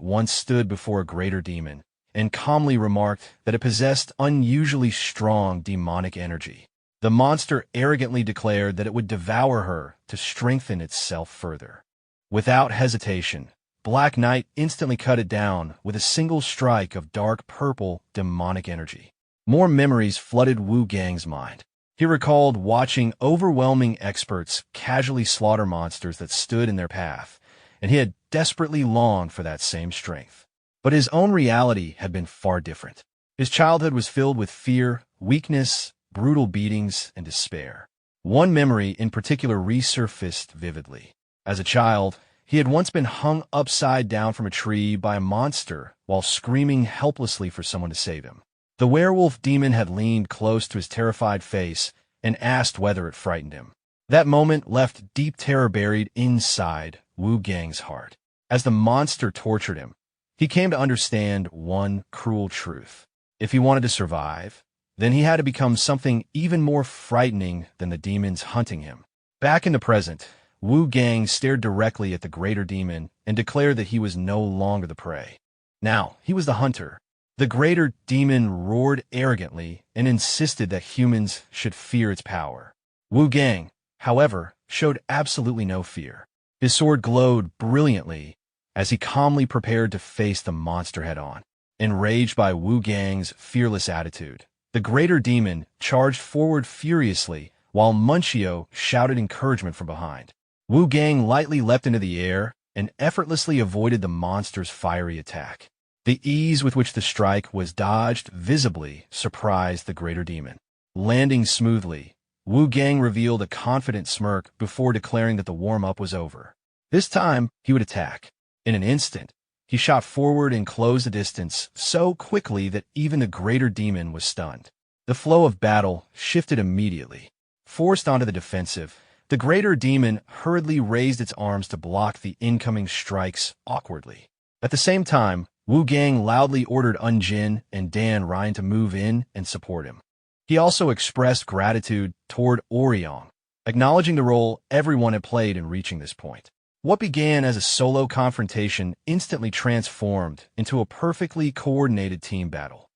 once stood before a greater demon and calmly remarked that it possessed unusually strong demonic energy. The monster arrogantly declared that it would devour her to strengthen itself further. Without hesitation, Black Knight instantly cut it down with a single strike of dark purple demonic energy. More memories flooded Wu Gang's mind. He recalled watching overwhelming experts casually slaughter monsters that stood in their path, and he had desperately longed for that same strength. But his own reality had been far different. His childhood was filled with fear, weakness, brutal beatings, and despair. One memory in particular resurfaced vividly. As a child, he had once been hung upside down from a tree by a monster while screaming helplessly for someone to save him. The werewolf demon had leaned close to his terrified face and asked whether it frightened him. That moment left deep terror buried inside Wu Gang's heart. As the monster tortured him, he came to understand one cruel truth. If he wanted to survive, then he had to become something even more frightening than the demons hunting him. Back in the present, Wu Gang stared directly at the greater demon and declared that he was no longer the prey. Now, he was the hunter. The greater demon roared arrogantly and insisted that humans should fear its power. Wu Gang, however, showed absolutely no fear. His sword glowed brilliantly as he calmly prepared to face the monster head-on. Enraged by Wu Gang's fearless attitude, the greater demon charged forward furiously while Munchio shouted encouragement from behind. Wu Gang lightly leapt into the air and effortlessly avoided the monster's fiery attack. The ease with which the strike was dodged visibly surprised the greater demon. Landing smoothly, Wu Gang revealed a confident smirk before declaring that the warm-up was over. This time, he would attack. In an instant, he shot forward and closed the distance so quickly that even the greater demon was stunned. The flow of battle shifted immediately. Forced onto the defensive, the greater demon hurriedly raised its arms to block the incoming strikes awkwardly. At the same time, Wu Gang loudly ordered Jin and Dan Ryan to move in and support him. He also expressed gratitude toward Oryong, acknowledging the role everyone had played in reaching this point. What began as a solo confrontation instantly transformed into a perfectly coordinated team battle.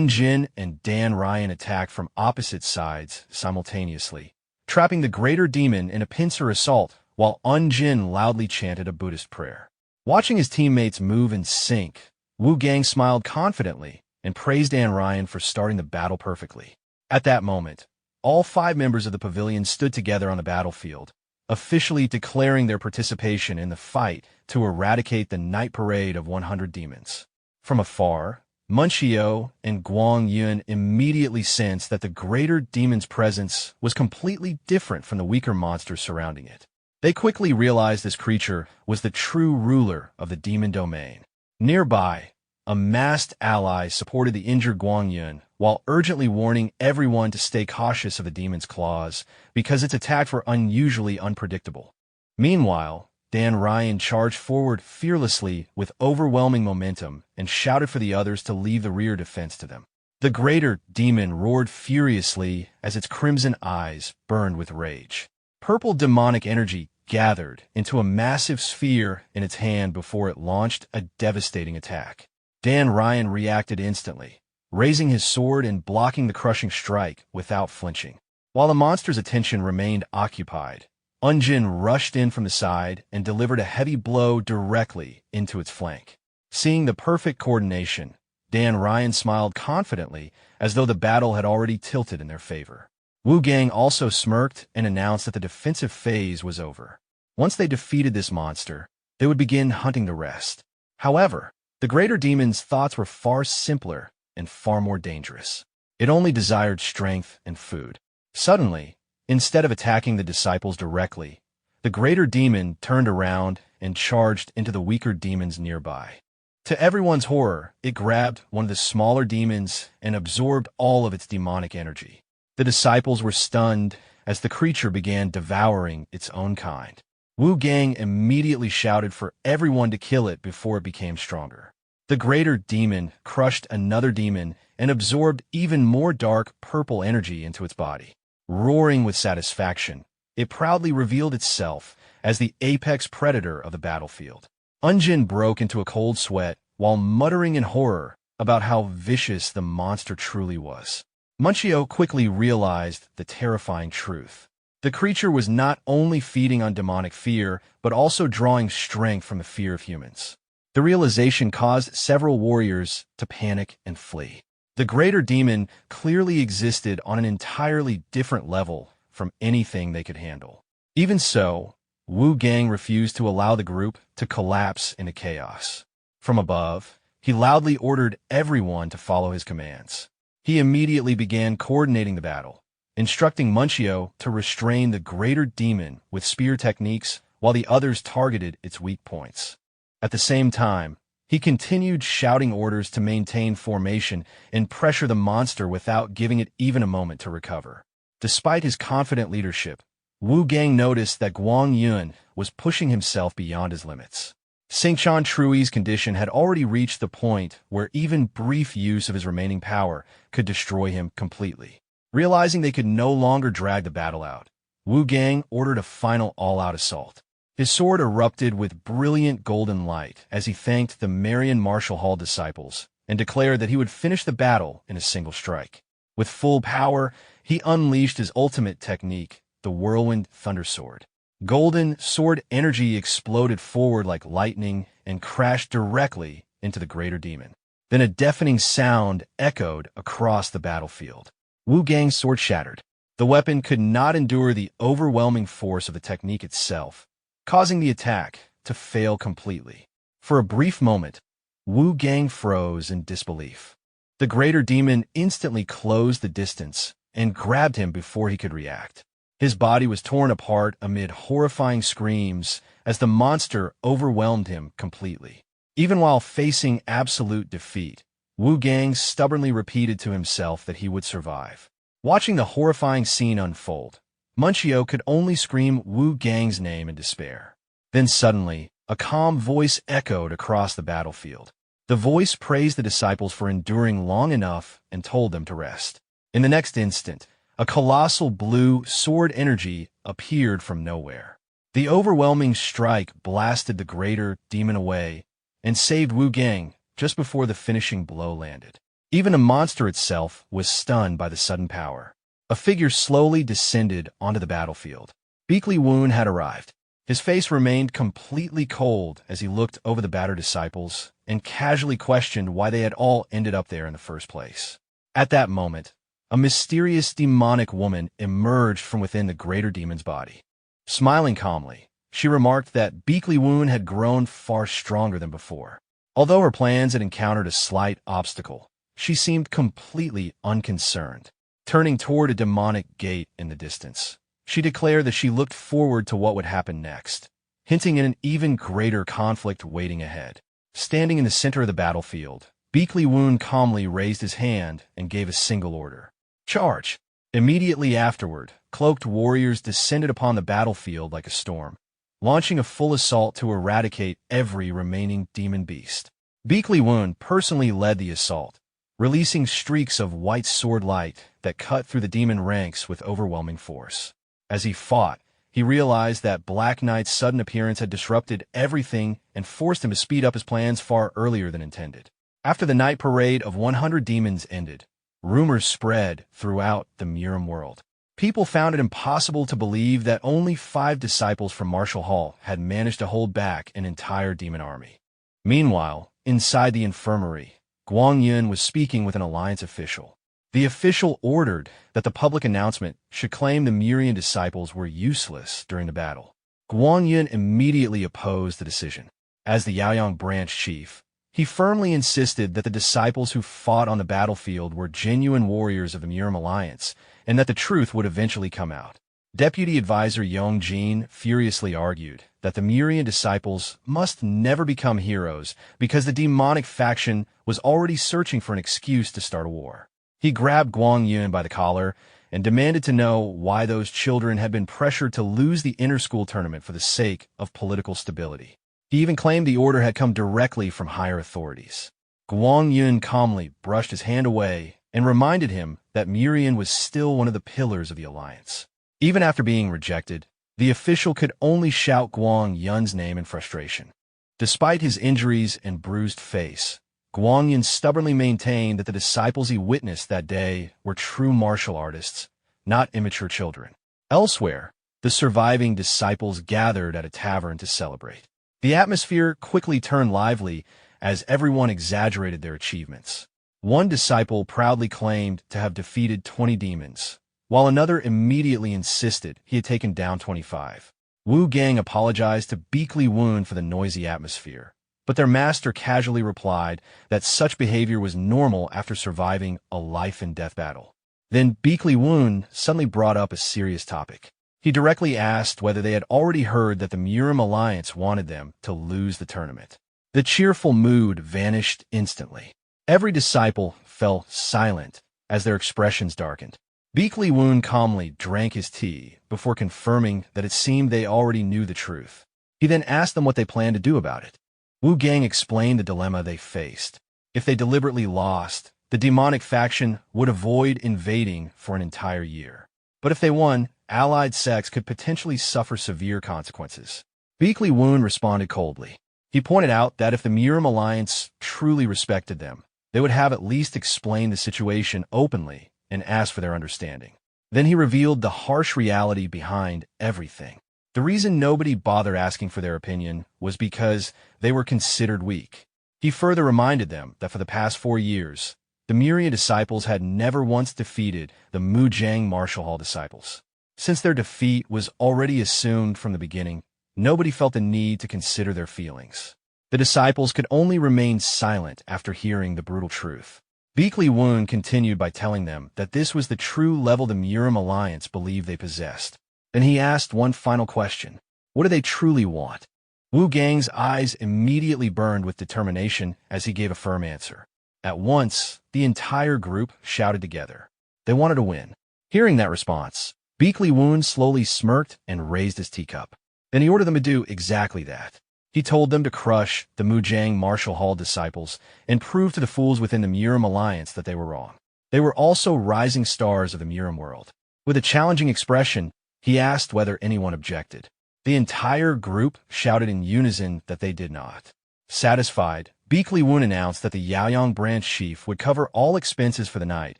Jin and Dan Ryan attacked from opposite sides simultaneously, trapping the greater demon in a pincer assault while Jin loudly chanted a Buddhist prayer. Watching his teammates move in sync, Wu Gang smiled confidently and praised Dan Ryan for starting the battle perfectly. At that moment, all 5 members of the pavilion stood together on the battlefield, officially declaring their participation in the fight to eradicate the night parade of 100 demons. From afar, Munchio and Guang Yun immediately sensed that the greater demon's presence was completely different from the weaker monsters surrounding it. They quickly realized this creature was the true ruler of the demon domain. Nearby, a masked ally supported the injured Guang Yun while urgently warning everyone to stay cautious of the demon's claws because its attacks were unusually unpredictable. Meanwhile, Dan Ryan charged forward fearlessly with overwhelming momentum and shouted for the others to leave the rear defense to them. The greater demon roared furiously as its crimson eyes burned with rage. Purple demonic energy gathered into a massive sphere in its hand before it launched a devastating attack. Dan Ryan reacted instantly, raising his sword and blocking the crushing strike without flinching. While the monster's attention remained occupied, Unjin rushed in from the side and delivered a heavy blow directly into its flank. Seeing the perfect coordination, Dan Ryan smiled confidently as though the battle had already tilted in their favor. Wu Gang also smirked and announced that the defensive phase was over. Once they defeated this monster, they would begin hunting the rest. However, the greater demon's thoughts were far simpler and far more dangerous. It only desired strength and food. Suddenly, instead of attacking the disciples directly, the greater demon turned around and charged into the weaker demons nearby. To everyone's horror, it grabbed one of the smaller demons and absorbed all of its demonic energy. The disciples were stunned as the creature began devouring its own kind. Wu Gang immediately shouted for everyone to kill it before it became stronger. The greater demon crushed another demon and absorbed even more dark purple energy into its body. Roaring with satisfaction, it proudly revealed itself as the apex predator of the battlefield. Unjin broke into a cold sweat while muttering in horror about how vicious the monster truly was. Munchio quickly realized the terrifying truth. The creature was not only feeding on demonic fear, but also drawing strength from the fear of humans. The realization caused several warriors to panic and flee. The greater demon clearly existed on an entirely different level from anything they could handle. Even so, Wu Gang refused to allow the group to collapse into chaos. From above, he loudly ordered everyone to follow his commands. He immediately began coordinating the battle, instructing Munchio to restrain the greater demon with spear techniques while the others targeted its weak points. At the same time, he continued shouting orders to maintain formation and pressure the monster without giving it even a moment to recover. Despite his confident leadership, Wu Gang noticed that Guang Yun was pushing himself beyond his limits. Xingqian Trui's condition had already reached the point where even brief use of his remaining power could destroy him completely. Realizing they could no longer drag the battle out, Wu Gang ordered a final all-out assault. His sword erupted with brilliant golden light as he thanked the Marian Martial Hall disciples and declared that he would finish the battle in a single strike. With full power, he unleashed his ultimate technique, the Whirlwind Thunder Sword. Golden sword energy exploded forward like lightning and crashed directly into the greater demon. Then a deafening sound echoed across the battlefield. Wu Gang's sword shattered. The weapon could not endure the overwhelming force of the technique itself, causing the attack to fail completely. For a brief moment, Wu Gang froze in disbelief. The greater demon instantly closed the distance and grabbed him before he could react. His body was torn apart amid horrifying screams as the monster overwhelmed him completely. Even while facing absolute defeat, Wu Gang stubbornly repeated to himself that he would survive. Watching the horrifying scene unfold, Munchio could only scream Wu Gang's name in despair. Then suddenly, a calm voice echoed across the battlefield. The voice praised the disciples for enduring long enough and told them to rest. In the next instant, a colossal blue sword energy appeared from nowhere. The overwhelming strike blasted the greater demon away and saved Wu Gang just before the finishing blow landed. Even the monster itself was stunned by the sudden power. A figure slowly descended onto the battlefield. Beakley Woon had arrived. His face remained completely cold as he looked over the battered disciples and casually questioned why they had all ended up there in the first place. At that moment, a mysterious demonic woman emerged from within the greater demon's body. Smiling calmly, she remarked that Beakley Woon had grown far stronger than before. Although her plans had encountered a slight obstacle, she seemed completely unconcerned. Turning toward a demonic gate in the distance, she declared that she looked forward to what would happen next, hinting at an even greater conflict waiting ahead. Standing in the center of the battlefield, Beakley Woon calmly raised his hand and gave a single order. Charge! Immediately afterward, cloaked warriors descended upon the battlefield like a storm, launching a full assault to eradicate every remaining demon beast. Beakley Woon personally led the assault, releasing streaks of white sword light that cut through the demon ranks with overwhelming force. As he fought, he realized that Black Knight's sudden appearance had disrupted everything and forced him to speed up his plans far earlier than intended. After the night parade of 100 demons ended, rumors spread throughout the Miram world. People found it impossible to believe that only 5 disciples from Marshall Hall had managed to hold back an entire demon army. Meanwhile, inside the infirmary, Guang Yun was speaking with an alliance official. The official ordered that the public announcement should claim the Murian disciples were useless during the battle. Guang Yun immediately opposed the decision. As the Yaoyang branch chief, he firmly insisted that the disciples who fought on the battlefield were genuine warriors of the Miram Alliance, and that the truth would eventually come out. Deputy Advisor Yong Jin furiously argued that the Murian disciples must never become heroes because the demonic faction was already searching for an excuse to start a war. He grabbed Guang Yun by the collar and demanded to know why those children had been pressured to lose the inter-school tournament for the sake of political stability. He even claimed the order had come directly from higher authorities. Guang Yun calmly brushed his hand away and reminded him that Murian was still one of the pillars of the alliance. Even after being rejected, the official could only shout Guang Yun's name in frustration. Despite his injuries and bruised face, Guang Yun stubbornly maintained that the disciples he witnessed that day were true martial artists, not immature children. Elsewhere, the surviving disciples gathered at a tavern to celebrate. The atmosphere quickly turned lively as everyone exaggerated their achievements. One disciple proudly claimed to have defeated 20 demons, while another immediately insisted he had taken down 25. Wu Gang apologized to Beakley Woon for the noisy atmosphere, but their master casually replied that such behavior was normal after surviving a life-and-death battle. Then Beakley Woon suddenly brought up a serious topic. He directly asked whether they had already heard that the Miram Alliance wanted them to lose the tournament. The cheerful mood vanished instantly. Every disciple fell silent as their expressions darkened. Beakley Woon calmly drank his tea before confirming that it seemed they already knew the truth. He then asked them what they planned to do about it. Wu Gang explained the dilemma they faced. If they deliberately lost, the demonic faction would avoid invading for an entire year. But if they won, allied sects could potentially suffer severe consequences. Beakley Woon responded coldly. He pointed out that if the Miram Alliance truly respected them, they would have at least explained the situation openly and asked for their understanding. Then he revealed the harsh reality behind everything. The reason nobody bothered asking for their opinion was because they were considered weak. He further reminded them that for the past 4 years, the Murian disciples had never once defeated the Mujiang Marshall Hall disciples. Since their defeat was already assumed from the beginning, nobody felt the need to consider their feelings. The disciples could only remain silent after hearing the brutal truth. Beakley Woon continued by telling them that this was the true level the Miram Alliance believed they possessed. Then he asked one final question. What do they truly want? Wu Gang's eyes immediately burned with determination as he gave a firm answer. At once, the entire group shouted together. They wanted to win. Hearing that response, Beakley Woon slowly smirked and raised his teacup. Then he ordered them to do exactly that. He told them to crush the Mujiang Marshall Hall disciples and prove to the fools within the Miram Alliance that they were wrong. They were also rising stars of the Miram world. With a challenging expression, he asked whether anyone objected. The entire group shouted in unison that they did not. Satisfied, Beakley Woon announced that the Yaoyang branch chief would cover all expenses for the night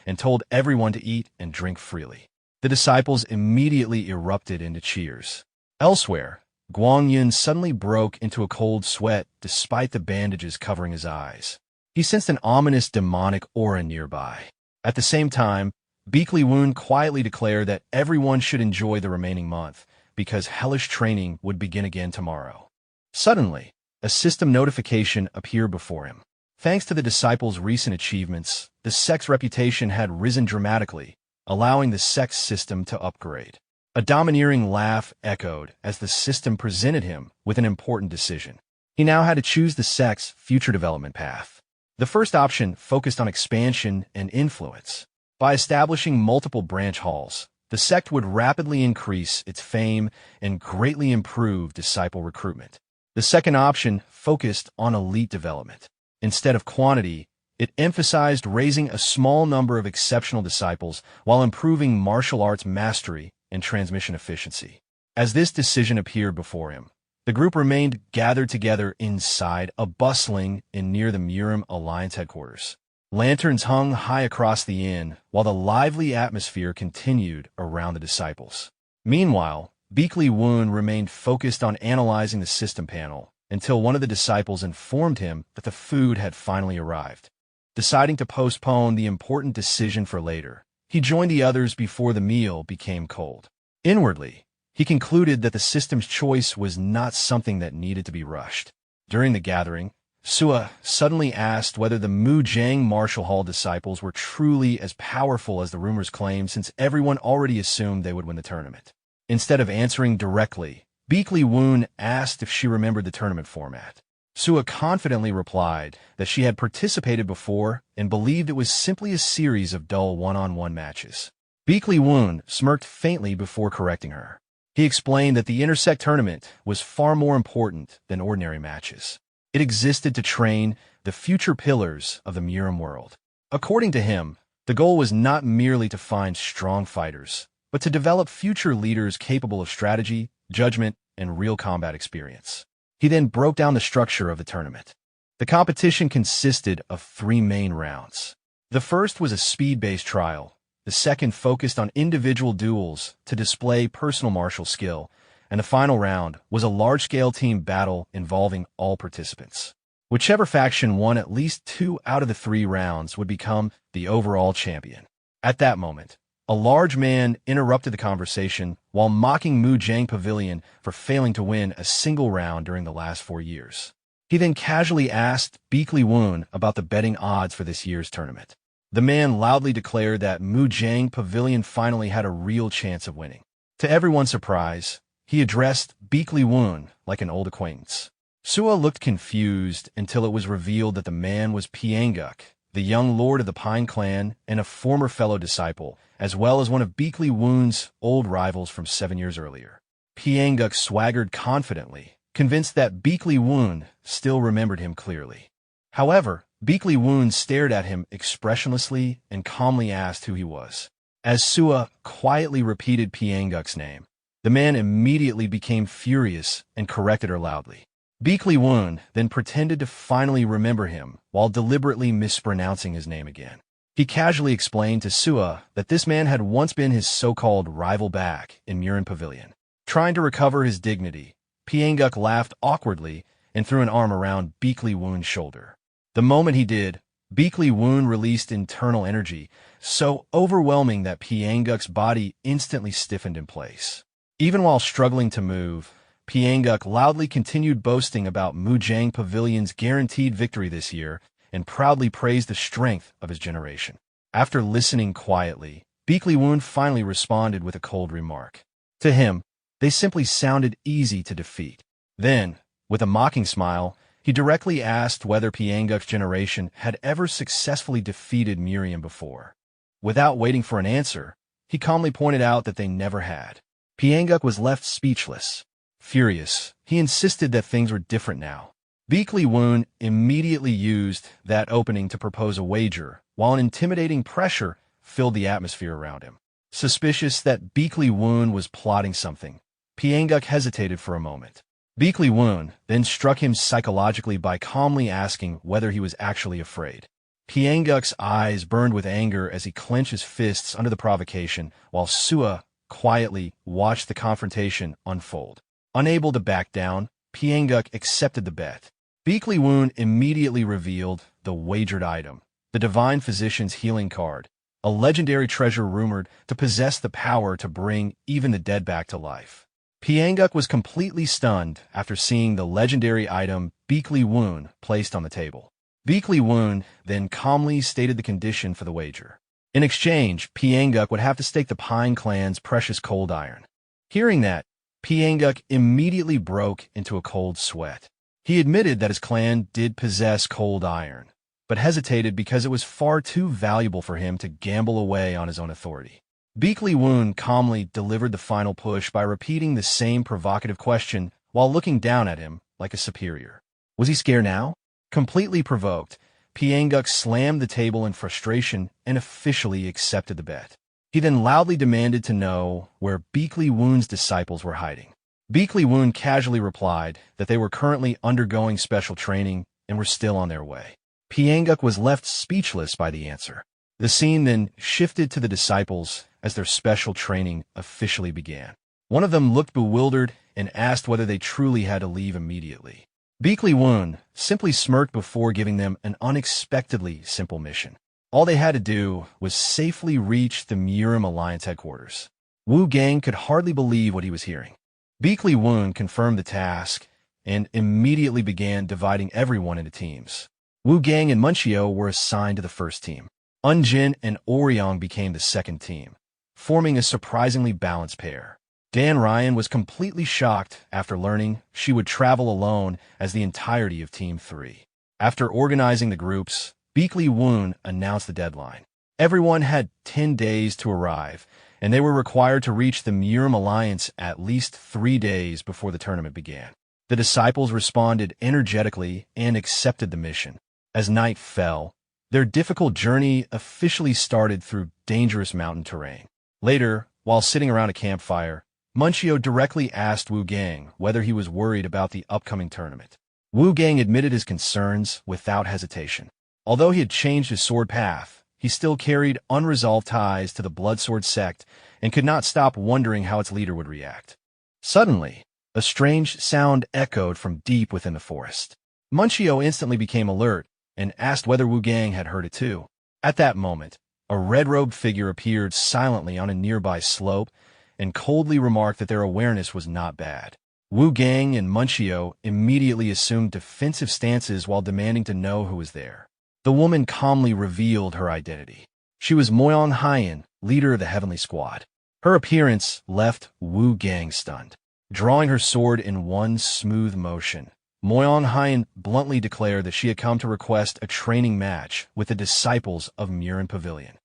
and told everyone to eat and drink freely. The disciples immediately erupted into cheers. Elsewhere, Guang Yun suddenly broke into a cold sweat despite the bandages covering his eyes. He sensed an ominous demonic aura nearby. At the same time, Beakley Woon quietly declared that everyone should enjoy the remaining month because hellish training would begin again tomorrow. Suddenly, a system notification appeared before him. Thanks to the disciples' recent achievements, the sect's reputation had risen dramatically, allowing the sect's system to upgrade. A domineering laugh echoed as the system presented him with an important decision. He now had to choose the sect's future development path. The first option focused on expansion and influence. By establishing multiple branch halls, the sect would rapidly increase its fame and greatly improve disciple recruitment. The second option focused on elite development. Instead of quantity, it emphasized raising a small number of exceptional disciples while improving martial arts mastery and transmission efficiency. As this decision appeared before him, The group remained gathered together inside a bustling inn near the Murim Alliance headquarters. Lanterns hung high across the inn, while the lively atmosphere continued around the disciples. Meanwhile, Beakley Woon remained focused on analyzing the system panel until one of the disciples informed him that the food had finally arrived. Deciding to postpone the important decision for later, he joined the others before the meal became cold. Inwardly, he concluded that the system's choice was not something that needed to be rushed. During the gathering, Sua suddenly asked whether the Mujang Marshall Hall disciples were truly as powerful as the rumors claimed, since everyone already assumed they would win the tournament. Instead of answering directly, Beakley Woon asked if she remembered the tournament format. Sua confidently replied that she had participated before and believed it was simply a series of dull one-on-one matches. Beakley Woon smirked faintly before correcting her. He explained that the Intersect tournament was far more important than ordinary matches. It existed to train the future pillars of the Murim world. According to him, the goal was not merely to find strong fighters, but to develop future leaders capable of strategy, judgment, and real combat experience. He then broke down the structure of the tournament. The competition consisted of 3 main rounds. The first was a speed-based trial. The second focused on individual duels to display personal martial skill, and the final round was a large-scale team battle involving all participants. Whichever faction won at least 2 out of the 3 rounds would become the overall champion. At that moment, a large man interrupted the conversation while mocking Mujang Pavilion for failing to win a single round during the last 4 years. He then casually asked Beakley Woon about the betting odds for this year's tournament. The man loudly declared that Mujang Pavilion finally had a real chance of winning. To everyone's surprise, he addressed Beakley Woon like an old acquaintance. Sua looked confused until it was revealed that the man was Pianguk, the young lord of the Pine Clan and a former fellow disciple, as well as one of Beakley Woon's old rivals from 7 years earlier. Pianguk swaggered confidently, convinced that Beakley Woon still remembered him clearly. However, Beakley Woon stared at him expressionlessly and calmly asked who he was. As Sua quietly repeated Pianguk's name, the man immediately became furious and corrected her loudly. Beakley Woon then pretended to finally remember him while deliberately mispronouncing his name again. He casually explained to Sua that this man had once been his so-called rival back in Murim Pavilion. Trying to recover his dignity, Pianguk laughed awkwardly and threw an arm around Beakley Woon's shoulder. The moment he did, Beakley Woon released internal energy, so overwhelming that Pianguk's body instantly stiffened in place. Even while struggling to move, Pianguk loudly continued boasting about Mujang Pavilion's guaranteed victory this year and proudly praised the strength of his generation. After listening quietly, Beakley Woon finally responded with a cold remark. To him, they simply sounded easy to defeat. Then, with a mocking smile, he directly asked whether Pianguk's generation had ever successfully defeated Miriam before. Without waiting for an answer, he calmly pointed out that they never had. Pianguk was left speechless. Furious, he insisted that things were different now. Beakley Woon immediately used that opening to propose a wager, while an intimidating pressure filled the atmosphere around him. Suspicious that Beakley Woon was plotting something, Pianguk hesitated for a moment. Beakley Woon then struck him psychologically by calmly asking whether he was actually afraid. Pianguk's eyes burned with anger as he clenched his fists under the provocation, while Sua quietly watched the confrontation unfold. Unable to back down, Pianguk accepted the bet. Beakley Woon immediately revealed the wagered item, the Divine Physician's healing card, a legendary treasure rumored to possess the power to bring even the dead back to life. Pianguk was completely stunned after seeing the legendary item Beakley Woon placed on the table. Beakley Woon then calmly stated the condition for the wager. In exchange, Pianguk would have to stake the Pine Clan's precious cold iron. Hearing that, Pianguk immediately broke into a cold sweat. He admitted that his clan did possess cold iron, but hesitated because it was far too valuable for him to gamble away on his own authority. Beakley Woon calmly delivered the final push by repeating the same provocative question while looking down at him like a superior. Was he scared now? Completely provoked, Pianguk slammed the table in frustration and officially accepted the bet. He then loudly demanded to know where Beakley Woon's disciples were hiding. Beakley Woon casually replied that they were currently undergoing special training and were still on their way. Pyanguk was left speechless by the answer. The scene then shifted to the disciples as their special training officially began. One of them looked bewildered and asked whether they truly had to leave immediately. Beakley Woon simply smirked before giving them an unexpectedly simple mission. All they had to do was safely reach the Murim Alliance headquarters. Wu Gang could hardly believe what he was hearing. Beakley Woon confirmed the task and immediately began dividing everyone into teams. Wu Gang and Munchio were assigned to the first team. Unjin and Oryong became the second team, forming a surprisingly balanced pair. Dan Ryan was completely shocked after learning she would travel alone as the entirety of Team 3. After organizing the groups, Beakley Woon announced the deadline. Everyone had 10 days to arrive, and they were required to reach the Murim Alliance at least 3 days before the tournament began. The disciples responded energetically and accepted the mission. As night fell, their difficult journey officially started through dangerous mountain terrain. Later, while sitting around a campfire, Munchio directly asked Wu Gang whether he was worried about the upcoming tournament. Wu Gang admitted his concerns without hesitation. Although he had changed his sword path, he still carried unresolved ties to the Bloodsword sect and could not stop wondering how its leader would react. Suddenly, a strange sound echoed from deep within the forest. Munchio instantly became alert and asked whether Wu Gang had heard it too. At that moment, a red-robed figure appeared silently on a nearby slope and coldly remarked that their awareness was not bad. Wu Gang and Munchio immediately assumed defensive stances while demanding to know who was there. The woman calmly revealed her identity. She was Moyong Hyen, leader of the Heavenly Squad. Her appearance left Wu Gang stunned. Drawing her sword in one smooth motion, Moyong Hyen bluntly declared that she had come to request a training match with the disciples of Murin Pavilion.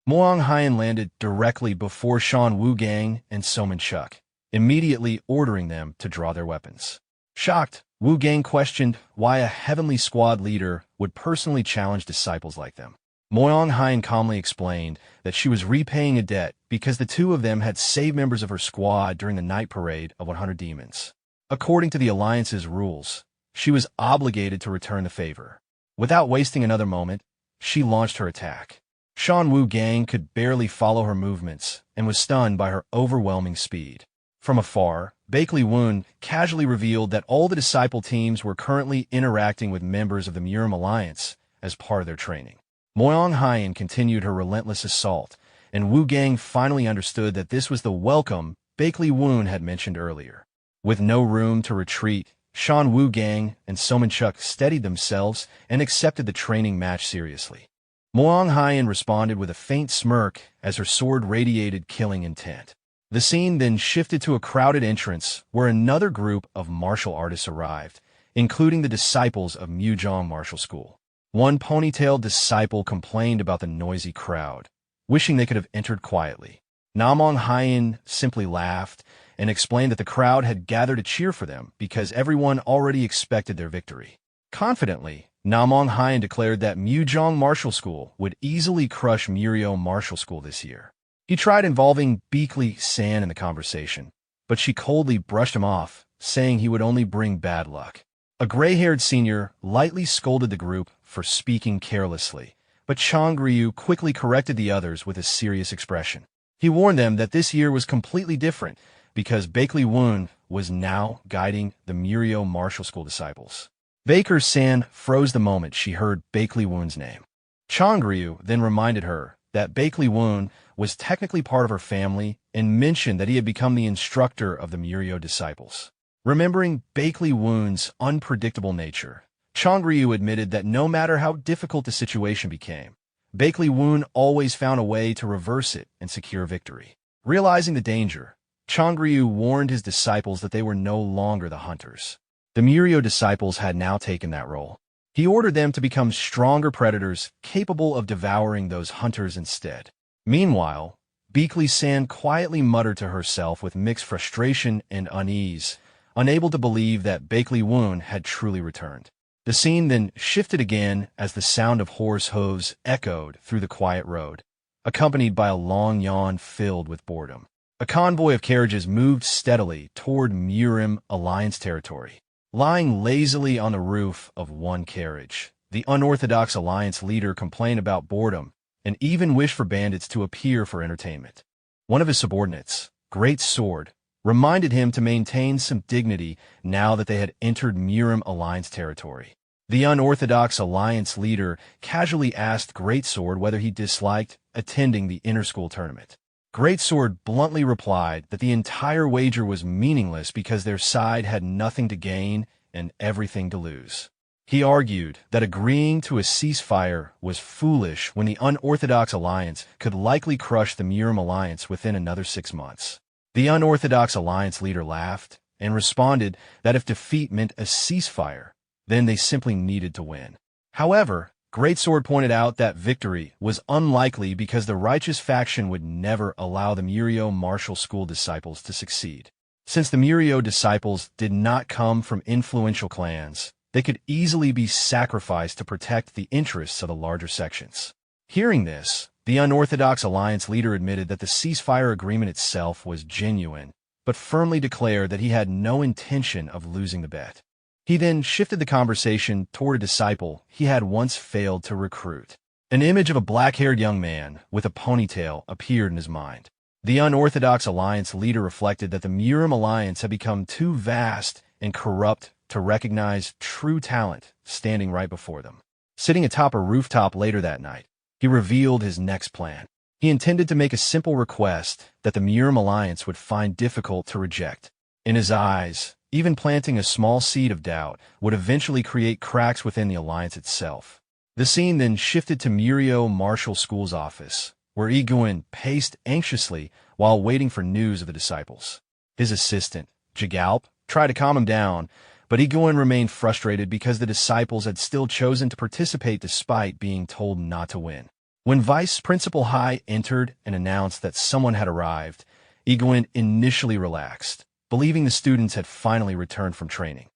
Moyong Hyen landed directly before Shan Wu Gang and Soman Chuk, immediately ordering them to draw their weapons. Shocked, Wu Gang questioned why a Heavenly Squad leader would personally challenge disciples like them. Moyong Hyen calmly explained that she was repaying a debt because the two of them had saved members of her squad during the night parade of 100 demons. According to the Alliance's rules, she was obligated to return the favor. Without wasting another moment, she launched her attack. Shan Wu Gang could barely follow her movements and was stunned by her overwhelming speed. From afar, Beakley Woon casually revealed that all the disciple teams were currently interacting with members of the Murim Alliance as part of their training. Moyong Hyen continued her relentless assault, and Wu Gang finally understood that this was the welcome Beakley Woon had mentioned earlier. With no room to retreat, Shan Wu Gang and Soman Chuk steadied themselves and accepted the training match seriously. Moyong Hyen responded with a faint smirk as her sword radiated killing intent. The scene then shifted to a crowded entrance where another group of martial artists arrived, including the disciples of Mujong Martial School. One ponytailed disciple complained about the noisy crowd, wishing they could have entered quietly. Namong Hyen simply laughed and explained that the crowd had gathered to cheer for them because everyone already expected their victory. Confidently, Namong Hyen declared that Mujong Martial School would easily crush Muryo Martial School this year. He tried involving Beakley San in the conversation, but she coldly brushed him off, saying he would only bring bad luck. A gray-haired senior lightly scolded the group for speaking carelessly, but Chang Ryu quickly corrected the others with a serious expression. He warned them that this year was completely different because Beakley Woon was now guiding the Muryo Martial School disciples. Baker San froze the moment she heard Beakley Woon's name. Chang Ryu then reminded her that Beakley Woon was technically part of her family and mentioned that he had become the instructor of the Muryo disciples. Remembering Beakley Woon's unpredictable nature, Chang Ryu admitted that no matter how difficult the situation became, Beakley Woon always found a way to reverse it and secure victory. Realizing the danger, Chang Ryu warned his disciples that they were no longer the hunters. The Muryo disciples had now taken that role. He ordered them to become stronger predators capable of devouring those hunters instead. Meanwhile, Beakley San quietly muttered to herself with mixed frustration and unease, unable to believe that Beakley Woon had truly returned. The scene then shifted again as the sound of horse hooves echoed through the quiet road, accompanied by a long yawn filled with boredom. A convoy of carriages moved steadily toward Murim Alliance territory. Lying lazily on the roof of one carriage, the unorthodox Alliance leader complained about boredom and even wished for bandits to appear for entertainment. One of his subordinates, Great Sword, reminded him to maintain some dignity now that they had entered Murim Alliance territory. The unorthodox Alliance leader casually asked Great Sword whether he disliked attending the inter-school tournament. Great Sword bluntly replied that the entire wager was meaningless because their side had nothing to gain and everything to lose. He argued that agreeing to a ceasefire was foolish when the unorthodox Alliance could likely crush the Murim Alliance within another 6 months. The unorthodox Alliance leader laughed and responded that if defeat meant a ceasefire, then they simply needed to win. However, Great Sword pointed out that victory was unlikely because the righteous faction would never allow the Murio martial school disciples to succeed. Since the Murio disciples did not come from influential clans, they could easily be sacrificed to protect the interests of the larger sections. Hearing this, the unorthodox Alliance leader admitted that the ceasefire agreement itself was genuine, but firmly declared that he had no intention of losing the bet. He then shifted the conversation toward a disciple he had once failed to recruit. An image of a black-haired young man with a ponytail appeared in his mind. The unorthodox Alliance leader reflected that the Murim Alliance had become too vast and corrupt to recognize true talent standing right before them. Sitting atop a rooftop later that night, he revealed his next plan. He intended to make a simple request that the Murim Alliance would find difficult to reject. In his eyes, even planting a small seed of doubt would eventually create cracks within the Alliance itself. The scene then shifted to Murio Martial School's office, where Iguin paced anxiously while waiting for news of the disciples. His assistant, Jigalp, tried to calm him down, but Iguin remained frustrated because the disciples had still chosen to participate despite being told not to win. When Vice Principal Hai entered and announced that someone had arrived, Iguin initially relaxed, believing the students had finally returned from training.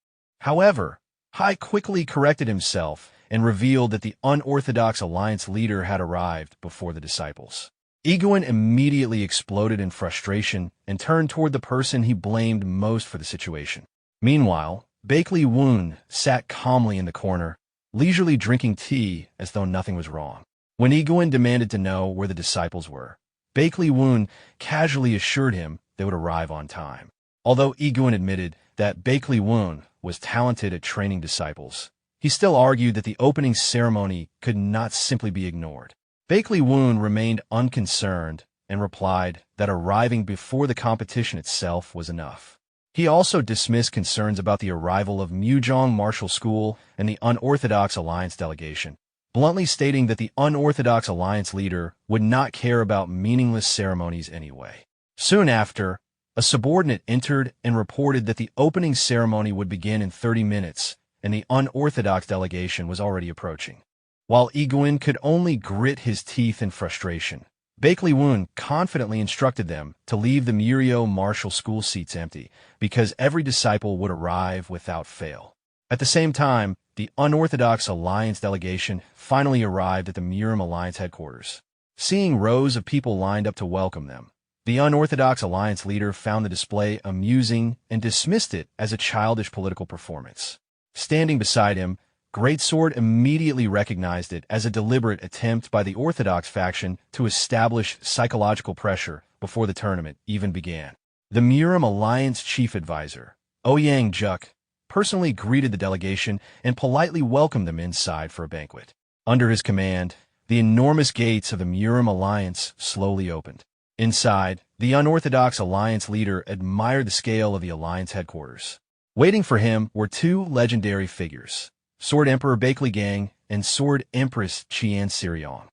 However, Hai quickly corrected himself and revealed that the unorthodox Alliance leader had arrived before the disciples. Iguin immediately exploded in frustration and turned toward the person he blamed most for the situation. Meanwhile, Bakley Woon sat calmly in the corner, leisurely drinking tea as though nothing was wrong. When Iguin demanded to know where the disciples were, Bakley Woon casually assured him they would arrive on time. Although Iguin admitted that Bakley Woon was talented at training disciples, he still argued that the opening ceremony could not simply be ignored. Bakley Woon remained unconcerned and replied that arriving before the competition itself was enough. He also dismissed concerns about the arrival of Mujong Martial School and the unorthodox Alliance delegation, bluntly stating that the unorthodox Alliance leader would not care about meaningless ceremonies anyway. Soon after, a subordinate entered and reported that the opening ceremony would begin in 30 minutes, and the unorthodox delegation was already approaching. While Iguin could only grit his teeth in frustration, Bakley Woon confidently instructed them to leave the Murio Martial School seats empty, because every disciple would arrive without fail. At the same time, the unorthodox Alliance delegation finally arrived at the Murim Alliance headquarters. Seeing rows of people lined up to welcome them, the unorthodox Alliance leader found the display amusing and dismissed it as a childish political performance. Standing beside him, Great Sword immediately recognized it as a deliberate attempt by the Orthodox faction to establish psychological pressure before the tournament even began. The Murim Alliance chief advisor, Ouyang Juk, personally greeted the delegation and politely welcomed them inside for a banquet. Under his command, the enormous gates of the Murim Alliance slowly opened. Inside, the unorthodox Alliance leader admired the scale of the Alliance headquarters. Waiting for him were two legendary figures, Sword Emperor Bakley Gang and Sword Empress Qian Sirion.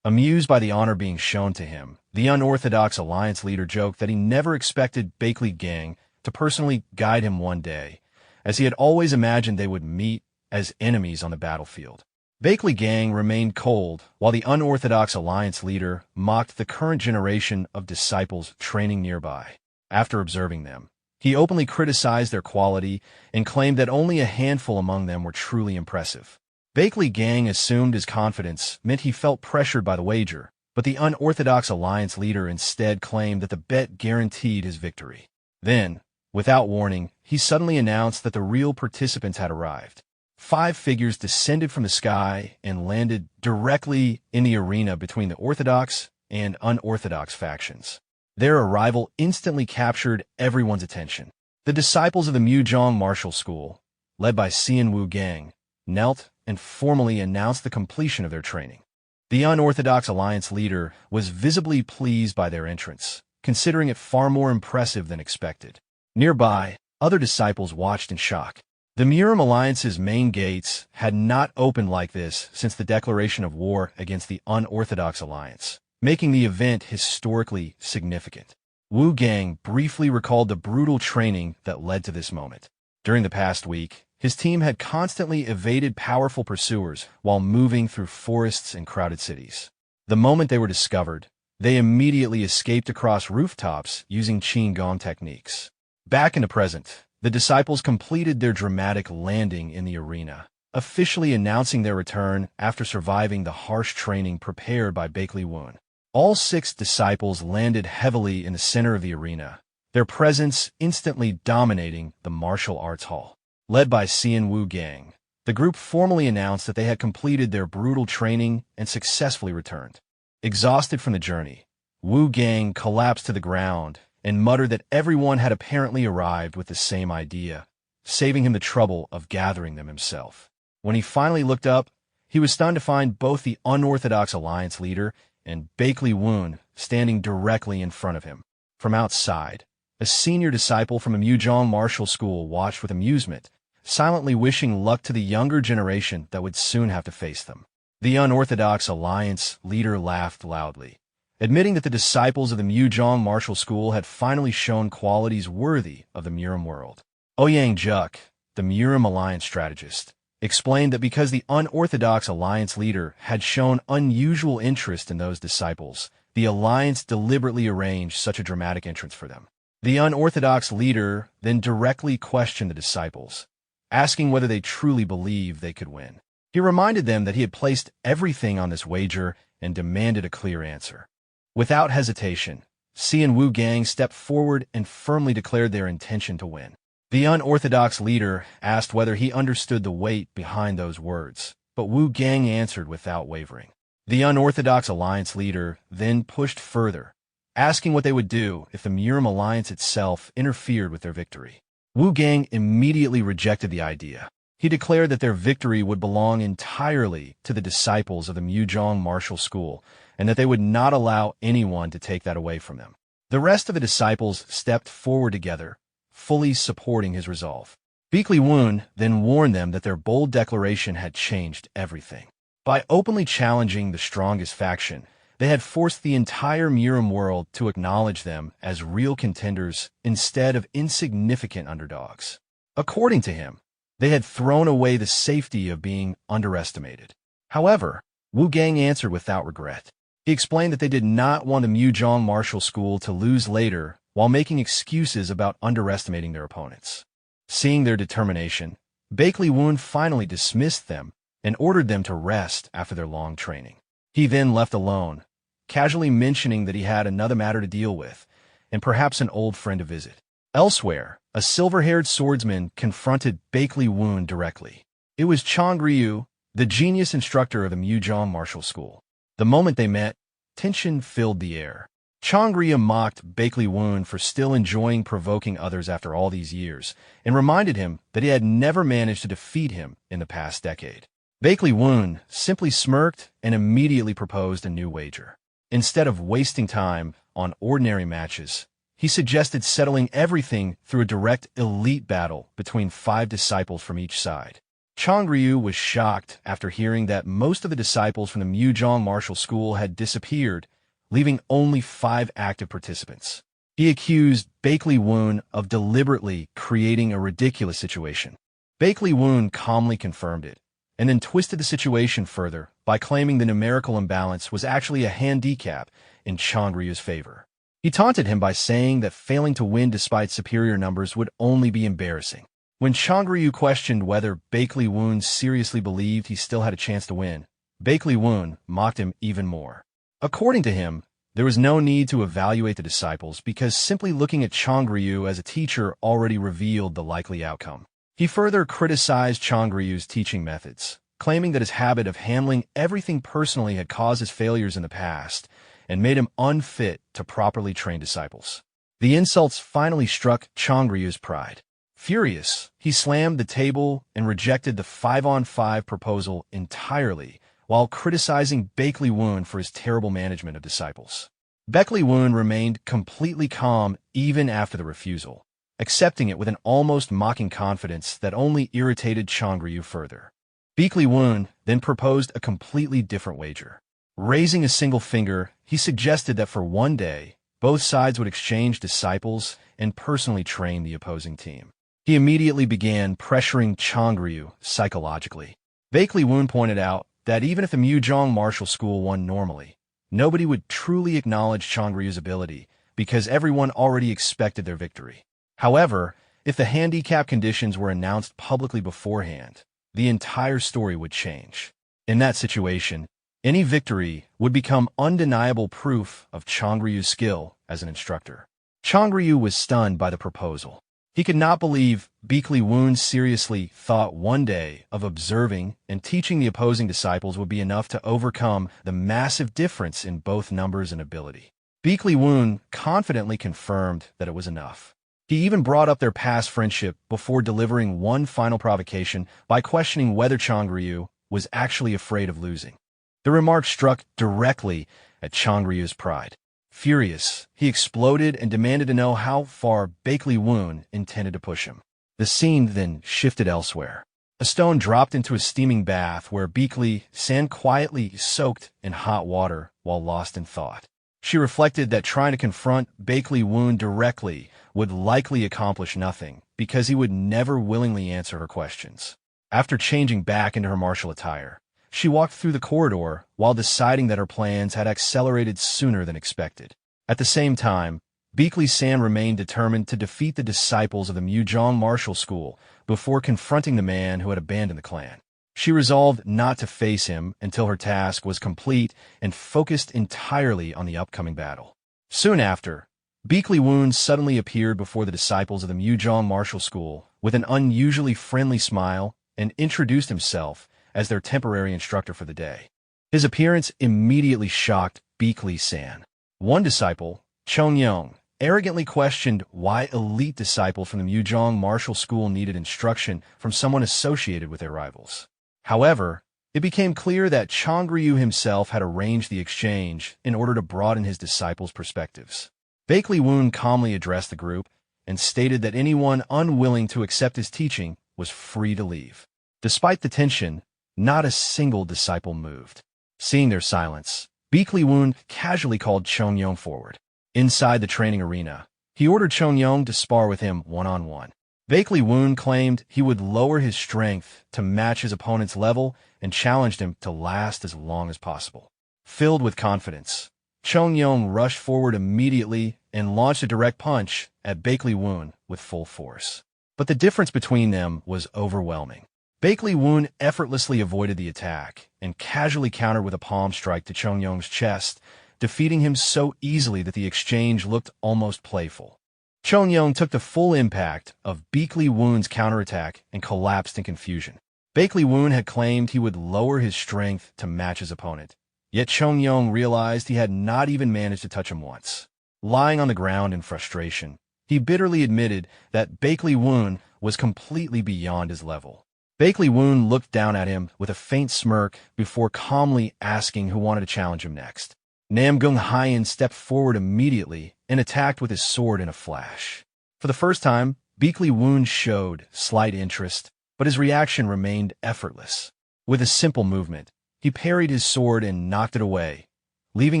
Amused by the honor being shown to him, the unorthodox Alliance leader joked that he never expected Bakley Gang to personally guide him one day, as he had always imagined they would meet as enemies on the battlefield. Bakley Gang remained cold, while the unorthodox Alliance leader mocked the current generation of disciples training nearby. After observing them, he openly criticized their quality and claimed that only a handful among them were truly impressive. Bakley Gang assumed his confidence meant he felt pressured by the wager, but the unorthodox alliance leader instead claimed that the bet guaranteed his victory. Then, without warning, he suddenly announced that the real participants had arrived. 5 figures descended from the sky and landed directly in the arena between the orthodox and unorthodox factions. Their arrival instantly captured everyone's attention. The disciples of the Muzhong martial school, led by Xian Wu Gang, knelt and formally announced the completion of their training. The unorthodox alliance leader was visibly pleased by their entrance, considering it far more impressive than expected. Nearby, other disciples watched in shock. The Murim Alliance's main gates had not opened like this since the declaration of war against the unorthodox alliance, making the event historically significant. Wu Gang briefly recalled the brutal training that led to this moment. During the past week, his team had constantly evaded powerful pursuers while moving through forests and crowded cities. The moment they were discovered, they immediately escaped across rooftops using Qigong techniques. Back in the present, the disciples completed their dramatic landing in the arena, officially announcing their return after surviving the harsh training prepared by Bakley Wun. All 6 disciples landed heavily in the center of the arena, their presence instantly dominating the martial arts hall. Led by Xian Wu Gang, the group formally announced that they had completed their brutal training and successfully returned. Exhausted from the journey, Wu Gang collapsed to the ground and muttered that everyone had apparently arrived with the same idea, saving him the trouble of gathering them himself. When he finally looked up, he was stunned to find both the unorthodox alliance leader and Bakley Wun standing directly in front of him. From outside, a senior disciple from a Muzhong martial school watched with amusement, silently wishing luck to the younger generation that would soon have to face them. The unorthodox alliance leader laughed loudly, admitting that the disciples of the Muzhong martial school had finally shown qualities worthy of the Murim world. Ouyang Juk, the Murim alliance strategist, explained that because the unorthodox alliance leader had shown unusual interest in those disciples, the alliance deliberately arranged such a dramatic entrance for them. The unorthodox leader then directly questioned the disciples, asking whether they truly believed they could win. He reminded them that he had placed everything on this wager and demanded a clear answer. Without hesitation, Xian Wu Gang stepped forward and firmly declared their intention to win. The unorthodox leader asked whether he understood the weight behind those words, but Wu Gang answered without wavering. The unorthodox alliance leader then pushed further, asking what they would do if the Murim alliance itself interfered with their victory. Wu Gang immediately rejected the idea. He declared that their victory would belong entirely to the disciples of the Muzhong martial school, and that they would not allow anyone to take that away from them. The rest of the disciples stepped forward together, fully supporting his resolve. Bakley Wun then warned them that their bold declaration had changed everything. By openly challenging the strongest faction, they had forced the entire Murim world to acknowledge them as real contenders instead of insignificant underdogs. According to him, they had thrown away the safety of being underestimated. However, Wu Gang answered without regret. He explained that they did not want the Muzhong martial school to lose later while making excuses about underestimating their opponents. Seeing their determination, Bakley Wun finally dismissed them and ordered them to rest after their long training. He then left alone, casually mentioning that he had another matter to deal with, and perhaps an old friend to visit. Elsewhere, a silver-haired swordsman confronted Bakley Wun directly. It was Chang Ryu, the genius instructor of the Muzhong martial school. The moment they met, tension filled the air. Chang Ryu mocked Bakley Wun for still enjoying provoking others after all these years, and reminded him that he had never managed to defeat him in the past decade. Bakley Wun simply smirked and immediately proposed a new wager. Instead of wasting time on ordinary matches, he suggested settling everything through a direct elite battle between 5 disciples from each side. Chang Ryu was shocked after hearing that most of the disciples from the Muzhong martial school had disappeared, leaving only 5 active participants. He accused Bakley Wun of deliberately creating a ridiculous situation. Bakley Wun calmly confirmed it, and then twisted the situation further by claiming the numerical imbalance was actually a handicap in Chang Ryu's favor. He taunted him by saying that failing to win despite superior numbers would only be embarrassing. When Chang Ryu questioned whether Bakley Wun seriously believed he still had a chance to win, Bakley Wun mocked him even more. According to him, there was no need to evaluate the disciples because simply looking at Changryu as a teacher already revealed the likely outcome. He further criticized Changryu's teaching methods, claiming that his habit of handling everything personally had caused his failures in the past and made him unfit to properly train disciples. The insults finally struck Changryu's pride. Furious, he slammed the table and rejected the 5-on-5 proposal entirely, while criticizing Baek Woon for his terrible management of disciples. Baek Woon remained completely calm even after the refusal, accepting it with an almost mocking confidence that only irritated Changryu further. Baek Woon then proposed a completely different wager. Raising a single finger, he suggested that for one day, both sides would exchange disciples and personally train the opposing team. He immediately began pressuring Changryu psychologically. Baek Woon pointed out that even if the Mujong Martial School won normally, nobody would truly acknowledge Changryu's ability because everyone already expected their victory. However, if the handicap conditions were announced publicly beforehand, the entire story would change. In that situation, any victory would become undeniable proof of Changryu's skill as an instructor. Changryu was stunned by the proposal. He could not believe Baek Woon seriously thought one day of observing and teaching the opposing disciples would be enough to overcome the massive difference in both numbers and ability. Baek Woon confidently confirmed that it was enough. He even brought up their past friendship before delivering one final provocation by questioning whether Changryu was actually afraid of losing. The remark struck directly at Changryu's pride. Furious, he exploded and demanded to know how far Baek Woon intended to push him. The scene then shifted elsewhere. A stone dropped into a steaming bath where Baek sat quietly soaked in hot water while lost in thought. She reflected that trying to confront Baek Woon directly would likely accomplish nothing because he would never willingly answer her questions. After changing back into her martial attire, she walked through the corridor while deciding that her plans had accelerated sooner than expected. At the same time, Baek remained determined to defeat the disciples of the Mujong Martial School before confronting the man who had abandoned the clan. She resolved not to face him until her task was complete and focused entirely on the upcoming battle. Soon after, Baek Woon suddenly appeared before the disciples of the Mujong Martial School with an unusually friendly smile and introduced himself as their temporary instructor for the day. His appearance immediately shocked Baek. One disciple, Chongyong, arrogantly questioned why elite disciples from the Mujong Martial School needed instruction from someone associated with their rivals. However, it became clear that Changryu himself had arranged the exchange in order to broaden his disciples' perspectives. Baek Woon calmly addressed the group and stated that anyone unwilling to accept his teaching was free to leave. Despite the tension, not a single disciple moved. Seeing their silence, Baek Woon casually called Chongyong forward. Inside the training arena, he ordered Chongyong to spar with him one-on-one. Baek Woon claimed he would lower his strength to match his opponent's level and challenged him to last as long as possible. Filled with confidence, Chongyong rushed forward immediately and launched a direct punch at Baek Woon with full force. But the difference between them was overwhelming. Baek Woon effortlessly avoided the attack and casually countered with a palm strike to Chongyong's chest, defeating him so easily that the exchange looked almost playful. Chongyong took the full impact of Baek Woon's counterattack and collapsed in confusion. Baek Woon had claimed he would lower his strength to match his opponent, yet Chongyong realized he had not even managed to touch him once. Lying on the ground in frustration, he bitterly admitted that Baek Woon was completely beyond his level. Baek Woon looked down at him with a faint smirk before calmly asking who wanted to challenge him next. Namgung Hyen stepped forward immediately and attacked with his sword in a flash. For the first time, Baek Woon showed slight interest, but his reaction remained effortless. With a simple movement, he parried his sword and knocked it away, leaving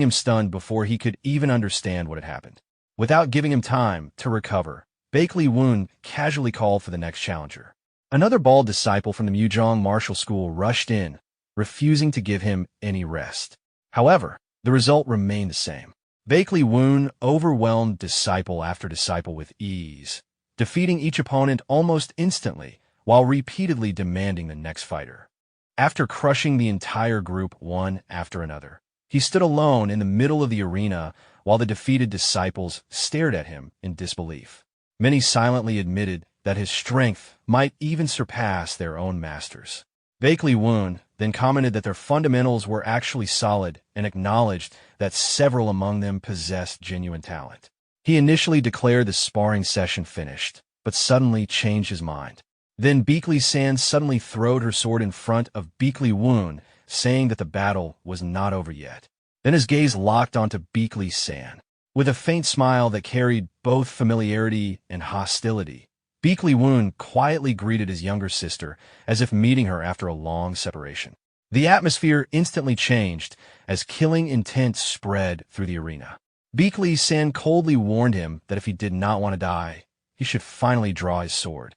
him stunned before he could even understand what had happened. Without giving him time to recover, Baek Woon casually called for the next challenger. Another bald disciple from the Mujong Martial School rushed in, refusing to give him any rest. However, the result remained the same. Baek Woon overwhelmed disciple after disciple with ease, defeating each opponent almost instantly while repeatedly demanding the next fighter. After crushing the entire group one after another, He stood alone in the middle of the arena while the defeated disciples stared at him in disbelief. Many silently admitted that his strength might even surpass their own masters. Baek Woon then commented that their fundamentals were actually solid and acknowledged that several among them possessed genuine talent. He initially declared the sparring session finished, but suddenly changed his mind. Then Baek San suddenly throwed her sword in front of Baek Woon, saying that the battle was not over yet. Then his gaze locked onto Baek San. With a faint smile that carried both familiarity and hostility, Baek Woon quietly greeted his younger sister as if meeting her after a long separation. The atmosphere instantly changed as killing intent spread through the arena. Baek San coldly warned him that if he did not want to die, he should finally draw his sword.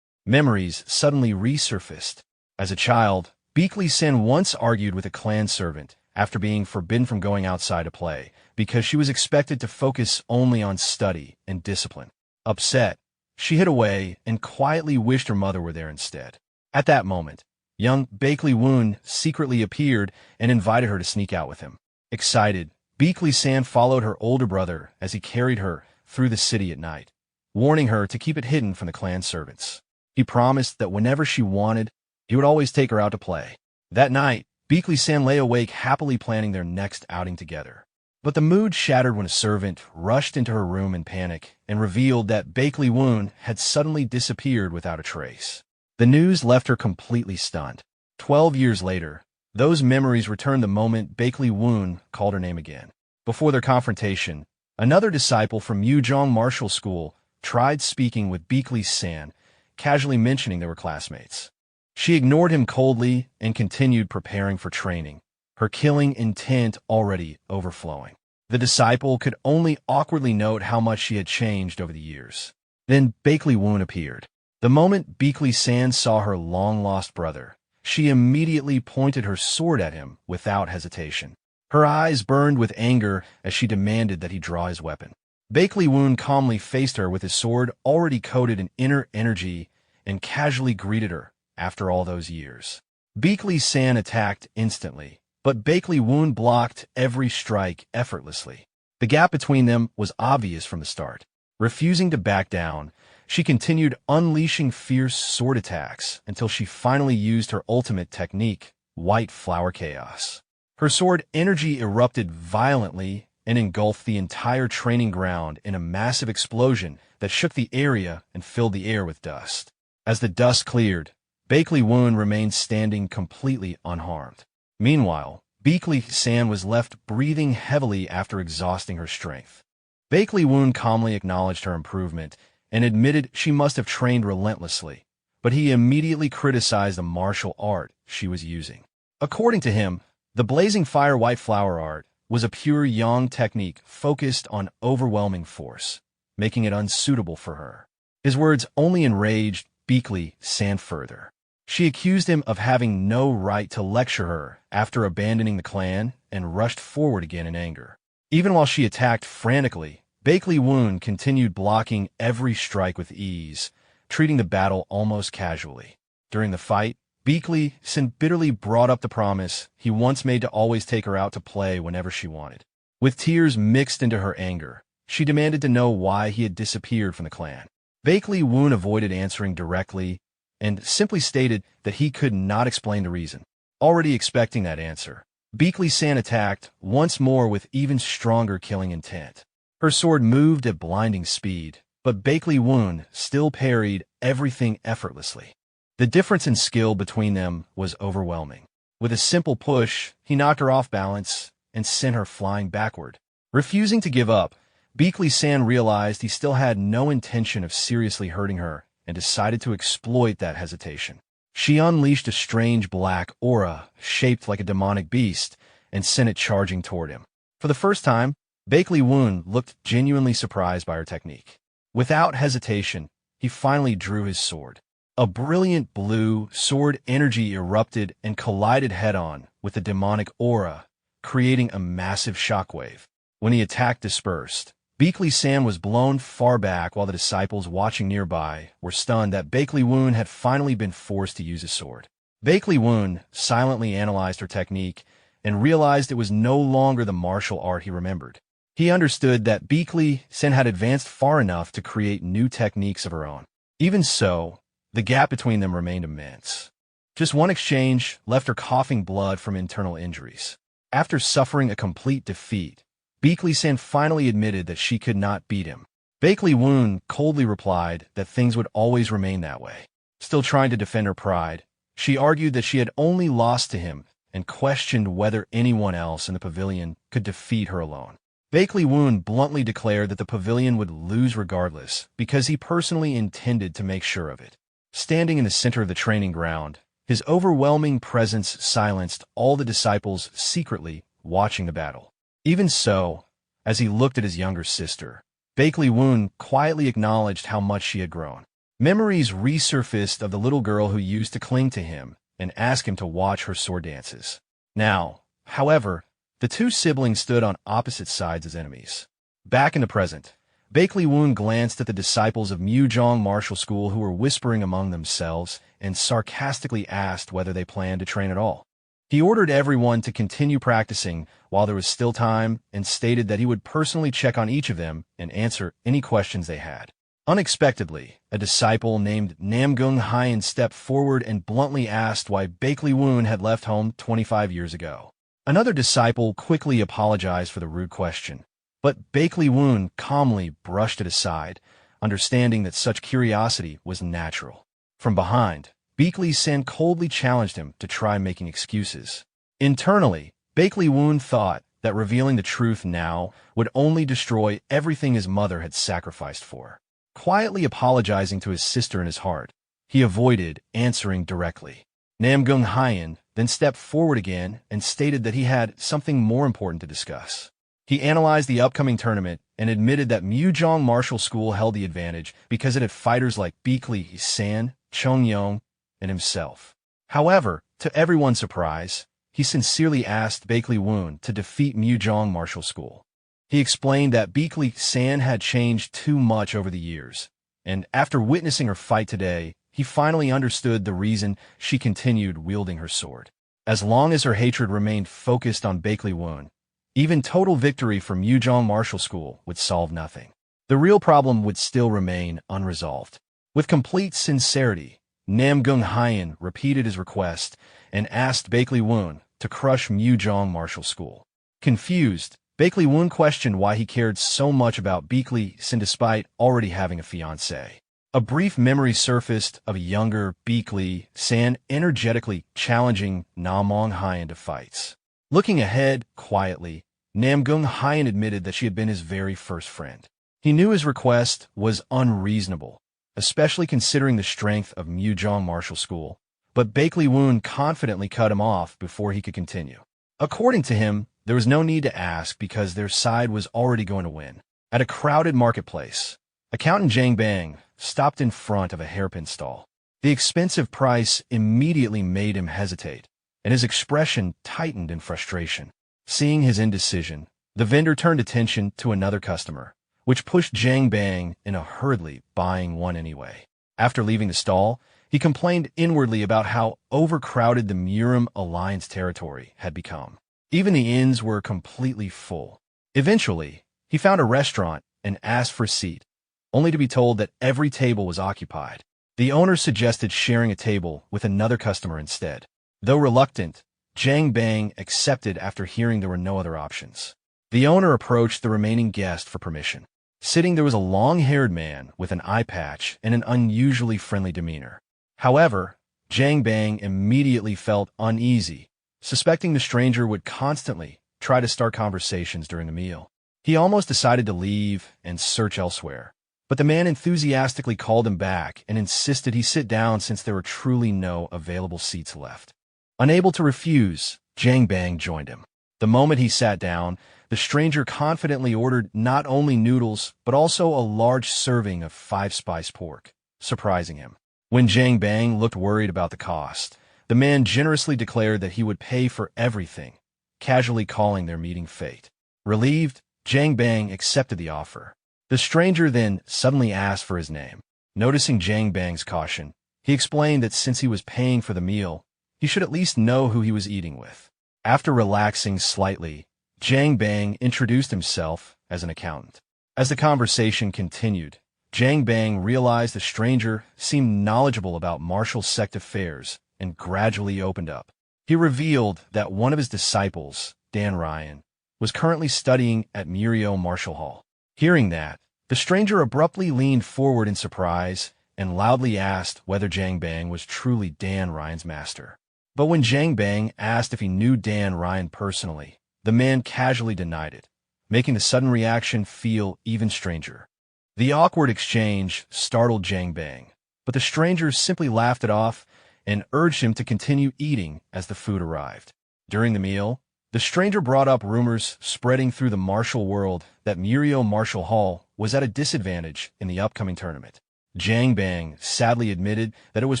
Memories suddenly resurfaced. As a child, Baek San once argued with a clan servant after being forbidden from going outside to play because she was expected to focus only on study and discipline. Upset, she hid away and quietly wished her mother were there instead. At that moment, young Baek Woon secretly appeared and invited her to sneak out with him. Excited, Baek San followed her older brother as he carried her through the city at night, warning her to keep it hidden from the clan servants. He promised that whenever she wanted, he would always take her out to play. That night, Baek San lay awake happily planning their next outing together. But the mood shattered when a servant rushed into her room in panic and revealed that Baek Woon had suddenly disappeared without a trace. The news left her completely stunned. 12 years later, those memories returned the moment Baek Woon called her name again. Before their confrontation, another disciple from Yuzhong Martial School tried speaking with Baek San, casually mentioning they were classmates. She ignored him coldly and continued preparing for training, her killing intent already overflowing. The disciple could only awkwardly note how much she had changed over the years. Then Baek Woon appeared. The moment Baek San saw her long-lost brother, she immediately pointed her sword at him without hesitation. Her eyes burned with anger as she demanded that he draw his weapon. Baek Woon calmly faced her with his sword already coated in inner energy and casually greeted her after all those years. Baek San attacked instantly, but Baek Woon blocked every strike effortlessly. The gap between them was obvious from the start. Refusing to back down, she continued unleashing fierce sword attacks until she finally used her ultimate technique, White Flower Chaos. Her sword energy erupted violently and engulfed the entire training ground in a massive explosion that shook the area and filled the air with dust. As the dust cleared, Baek Woon remained standing completely unharmed. Meanwhile, Baek San was left breathing heavily after exhausting her strength. Baek Woon calmly acknowledged her improvement and admitted she must have trained relentlessly, but he immediately criticized the martial art she was using. According to him, the Blazing Fire White Flower art was a pure yang technique focused on overwhelming force, making it unsuitable for her. His words only enraged Baek San further. She accused him of having no right to lecture her after abandoning the clan and rushed forward again in anger. Even while she attacked frantically, Baek Woon continued blocking every strike with ease, treating the battle almost casually. During the fight, Baek San bitterly brought up the promise he once made to always take her out to play whenever she wanted. With tears mixed into her anger, she demanded to know why he had disappeared from the clan. Baek Woon avoided answering directly and simply stated that he could not explain the reason. Already expecting that answer, Baek San attacked once more with even stronger killing intent. Her sword moved at blinding speed, but Baek Woon still parried everything effortlessly. The difference in skill between them was overwhelming. With a simple push, he knocked her off balance and sent her flying backward. Refusing to give up, Baek San realized he still had no intention of seriously hurting her and decided to exploit that hesitation. She unleashed a strange black aura shaped like a demonic beast and sent it charging toward him. For the first time, Baek Woon looked genuinely surprised by her technique. Without hesitation, he finally drew his sword. A brilliant blue sword energy erupted and collided head-on with the demonic aura, creating a massive shockwave. When the attack dispersed, Baek San was blown far back while the disciples watching nearby were stunned that Baek Woon had finally been forced to use his sword. Baek Woon silently analyzed her technique and realized it was no longer the martial art he remembered. He understood that Beakley Sen had advanced far enough to create new techniques of her own. Even so, the gap between them remained immense. Just one exchange left her coughing blood from internal injuries. After suffering a complete defeat, Beakley Sen finally admitted that she could not beat him. Bakley Woon coldly replied that things would always remain that way. Still trying to defend her pride, she argued that she had only lost to him and questioned whether anyone else in the pavilion could defeat her alone. Bakley Woon bluntly declared that the pavilion would lose regardless because he personally intended to make sure of it. Standing in the center of the training ground, his overwhelming presence silenced all the disciples secretly watching the battle. Even so, as he looked at his younger sister, Bakley Woon quietly acknowledged how much she had grown. Memories resurfaced of the little girl who used to cling to him and ask him to watch her sword dances. Now, however, the two siblings stood on opposite sides as enemies. Back in the present, Bakley Woon glanced at the disciples of Mujong Martial School who were whispering among themselves and sarcastically asked whether they planned to train at all. He ordered everyone to continue practicing while there was still time and stated that he would personally check on each of them and answer any questions they had. Unexpectedly, a disciple named Namgung Hyen stepped forward and bluntly asked why Bakley Woon had left home 25 years ago. Another disciple quickly apologized for the rude question, but Bakley Woon calmly brushed it aside, understanding that such curiosity was natural. From behind, Beakley Sen coldly challenged him to try making excuses. Internally, Bakley Woon thought that revealing the truth now would only destroy everything his mother had sacrificed for. Quietly apologizing to his sister in his heart, he avoided answering directly. Namgung Hyen then stepped forward again and stated that he had something more important to discuss. He analyzed the upcoming tournament and admitted that Mujong Martial School held the advantage because it had fighters like Beakley Sen, Chung Yong, and himself. However, to everyone's surprise, he sincerely asked Bakley Woon to defeat Mujong Martial School. He explained that Beakley Sen had changed too much over the years, and after witnessing her fight today, he finally understood the reason she continued wielding her sword. As long as her hatred remained focused on Bakley Woon, even total victory for Mujong Martial School would solve nothing. The real problem would still remain unresolved. With complete sincerity, Namgung Hyen repeated his request and asked Bakley Woon to crush Mujong Martial School. Confused, Bakley Woon questioned why he cared so much about Beakley Sen despite already having a fiancée. A brief memory surfaced of a younger Beakley Sen energetically challenging Namgung Hyen to fights. Looking ahead quietly, Namgung Hyen admitted that she had been his very first friend. He knew his request was unreasonable, especially considering the strength of Mujong Martial School, but Bakley Woon confidently cut him off before he could continue. According to him, there was no need to ask because their side was already going to win. At a crowded marketplace, accountant Zhang Bang stopped in front of a hairpin stall. The expensive price immediately made him hesitate, and his expression tightened in frustration. Seeing his indecision, the vendor turned attention to another customer, which pushed Zhang Bang into hurriedly buying one anyway. After leaving the stall, he complained inwardly about how overcrowded the Murim Alliance territory had become. Even the inns were completely full. Eventually, he found a restaurant and asked for a seat, only to be told that every table was occupied. The owner suggested sharing a table with another customer instead. Though reluctant, Zhang Bang accepted after hearing there were no other options. The owner approached the remaining guest for permission. Sitting there was a long-haired man with an eye patch and an unusually friendly demeanor. However, Zhang Bang immediately felt uneasy, suspecting the stranger would constantly try to start conversations during the meal. He almost decided to leave and search elsewhere, but the man enthusiastically called him back and insisted he sit down since there were truly no available seats left. Unable to refuse, Zhang Bang joined him. The moment he sat down, the stranger confidently ordered not only noodles, but also a large serving of 5-spice pork, surprising him. When Zhang Bang looked worried about the cost, the man generously declared that he would pay for everything, casually calling their meeting fate. Relieved, Zhang Bang accepted the offer. The stranger then suddenly asked for his name. Noticing Zhang Bang's caution, he explained that since he was paying for the meal, he should at least know who he was eating with. After relaxing slightly, Jiang Bang introduced himself as an accountant. As the conversation continued, Jiang Bang realized the stranger seemed knowledgeable about martial sect affairs and gradually opened up. He revealed that one of his disciples, Dan Ryan, was currently studying at Murio Martial Hall. Hearing that, the stranger abruptly leaned forward in surprise and loudly asked whether Jiang Bang was truly Dan Ryan's master. But when Jiang Bang asked if he knew Dan Ryan personally, the man casually denied it, making the sudden reaction feel even stranger. The awkward exchange startled Jiang Bang, but the stranger simply laughed it off and urged him to continue eating as the food arrived. During the meal, the stranger brought up rumors spreading through the martial world that Murio Martial Hall was at a disadvantage in the upcoming tournament. Jiang Bang sadly admitted that it was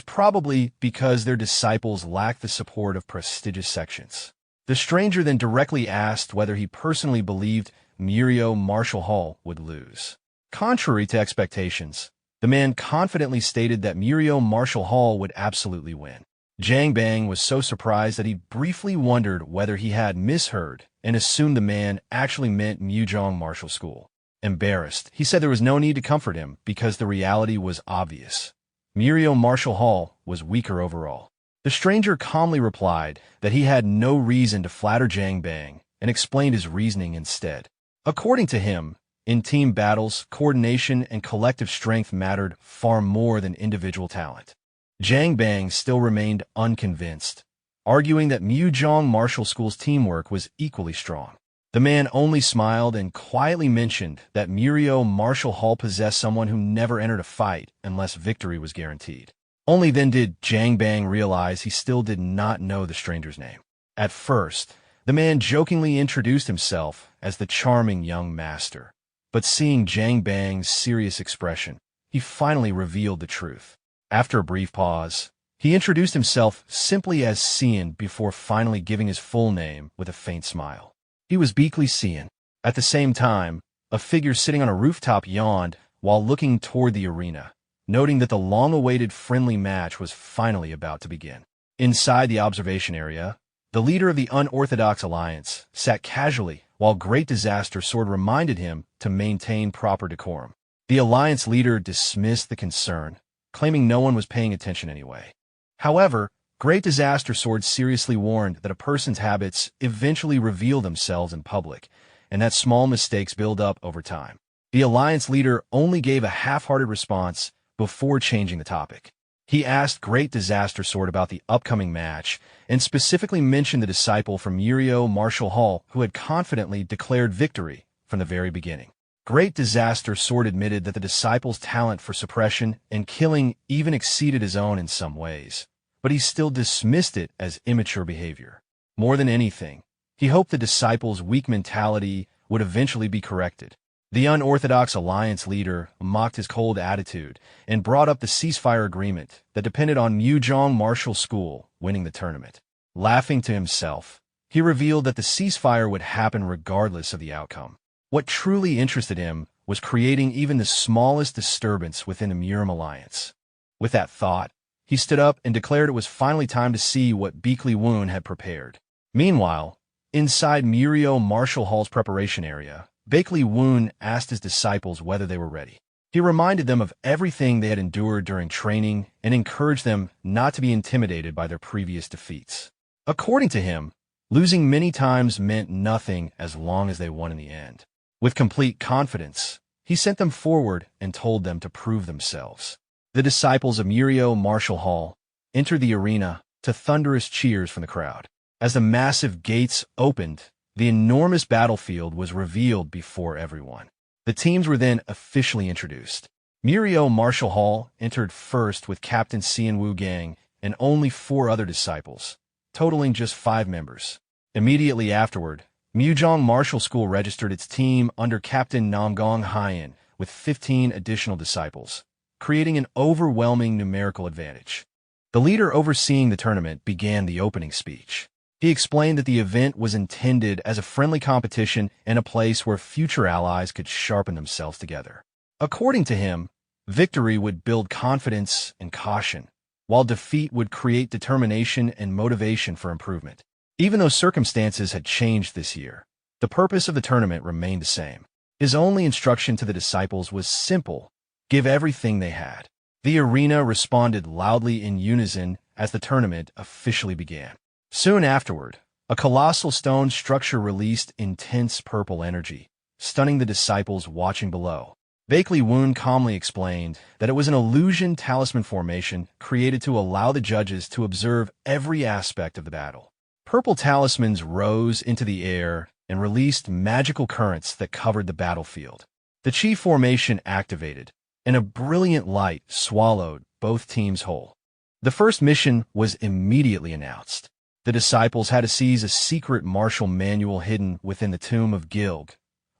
probably because their disciples lacked the support of prestigious sections. The stranger then directly asked whether he personally believed Murio Martial Hall would lose. Contrary to expectations, the man confidently stated that Murio Martial Hall would absolutely win. Jiang Bang was so surprised that he briefly wondered whether he had misheard and assumed the man actually meant Mujong Martial School. Embarrassed, he said there was no need to comfort him because the reality was obvious. Murio Martial Hall was weaker overall. The stranger calmly replied that he had no reason to flatter Jiang Bang and explained his reasoning instead. According to him, in team battles, coordination and collective strength mattered far more than individual talent. Jiang Bang still remained unconvinced, arguing that Mujong Martial School's teamwork was equally strong. The man only smiled and quietly mentioned that Murio Martial Hall possessed someone who never entered a fight unless victory was guaranteed. Only then did Jiang Bang realize he still did not know the stranger's name. At first, the man jokingly introduced himself as the charming young master. But seeing Jiang Bang's serious expression, he finally revealed the truth. After a brief pause, he introduced himself simply as Cian before finally giving his full name with a faint smile. He was Beakley Cian. At the same time, a figure sitting on a rooftop yawned while looking toward the arena, noting that the long-awaited friendly match was finally about to begin. Inside the observation area, the leader of the Unorthodox Alliance sat casually while Great Disaster Sword reminded him to maintain proper decorum. The Alliance leader dismissed the concern, claiming no one was paying attention anyway. However, Great Disaster Sword seriously warned that a person's habits eventually reveal themselves in public, and that small mistakes build up over time. The Alliance leader only gave a half-hearted response before changing the topic. He asked Great Disaster Sword about the upcoming match, and specifically mentioned the disciple from Murio Martial Hall who had confidently declared victory from the very beginning. Great Disaster Sword admitted that the disciple's talent for suppression and killing even exceeded his own in some ways, but he still dismissed it as immature behavior. More than anything, he hoped the disciple's weak mentality would eventually be corrected. The Unorthodox Alliance leader mocked his cold attitude and brought up the ceasefire agreement that depended on Mujong Martial School winning the tournament. Laughing to himself, he revealed that the ceasefire would happen regardless of the outcome. What truly interested him was creating even the smallest disturbance within the Murim Alliance. With that thought, he stood up and declared it was finally time to see what Beakley Woon had prepared. Meanwhile, inside Murio Martial Hall's preparation area, Beakley Woon asked his disciples whether they were ready. He reminded them of everything they had endured during training and encouraged them not to be intimidated by their previous defeats. According to him, losing many times meant nothing as long as they won in the end. With complete confidence, he sent them forward and told them to prove themselves. The disciples of Murio Martial Hall entered the arena to thunderous cheers from the crowd. As the massive gates opened, the enormous battlefield was revealed before everyone. The teams were then officially introduced. Murio Martial Hall entered first with Captain Cian Wu Gang and only 4 other disciples, totaling just 5 members. Immediately afterward, Mujong Martial School registered its team under Captain Namgong Haiyan with 15 additional disciples, creating an overwhelming numerical advantage. The leader overseeing the tournament began the opening speech. He explained that the event was intended as a friendly competition and a place where future allies could sharpen themselves together. According to him, victory would build confidence and caution, while defeat would create determination and motivation for improvement. Even though circumstances had changed this year, the purpose of the tournament remained the same. His only instruction to the disciples was simple: give everything they had. The arena responded loudly in unison as the tournament officially began. Soon afterward, a colossal stone structure released intense purple energy, stunning the disciples watching below. Bakley Woon calmly explained that it was an illusion talisman formation created to allow the judges to observe every aspect of the battle. Purple talismans rose into the air and released magical currents that covered the battlefield. The chi formation activated, and a brilliant light swallowed both teams whole. The first mission was immediately announced. The disciples had to seize a secret martial manual hidden within the tomb of Gilg,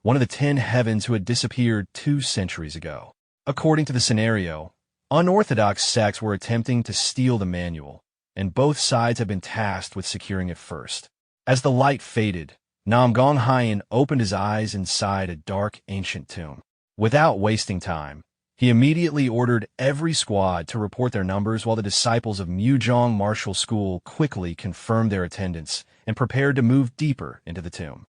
one of the 10 heavens who had disappeared 2 centuries ago. According to the scenario, unorthodox sects were attempting to steal the manual, and both sides had been tasked with securing it first. As the light faded, Nam Gong Hyen opened his eyes inside a dark, ancient tomb. Without wasting time, he immediately ordered every squad to report their numbers while the disciples of Muzhong Martial School quickly confirmed their attendance and prepared to move deeper into the tomb.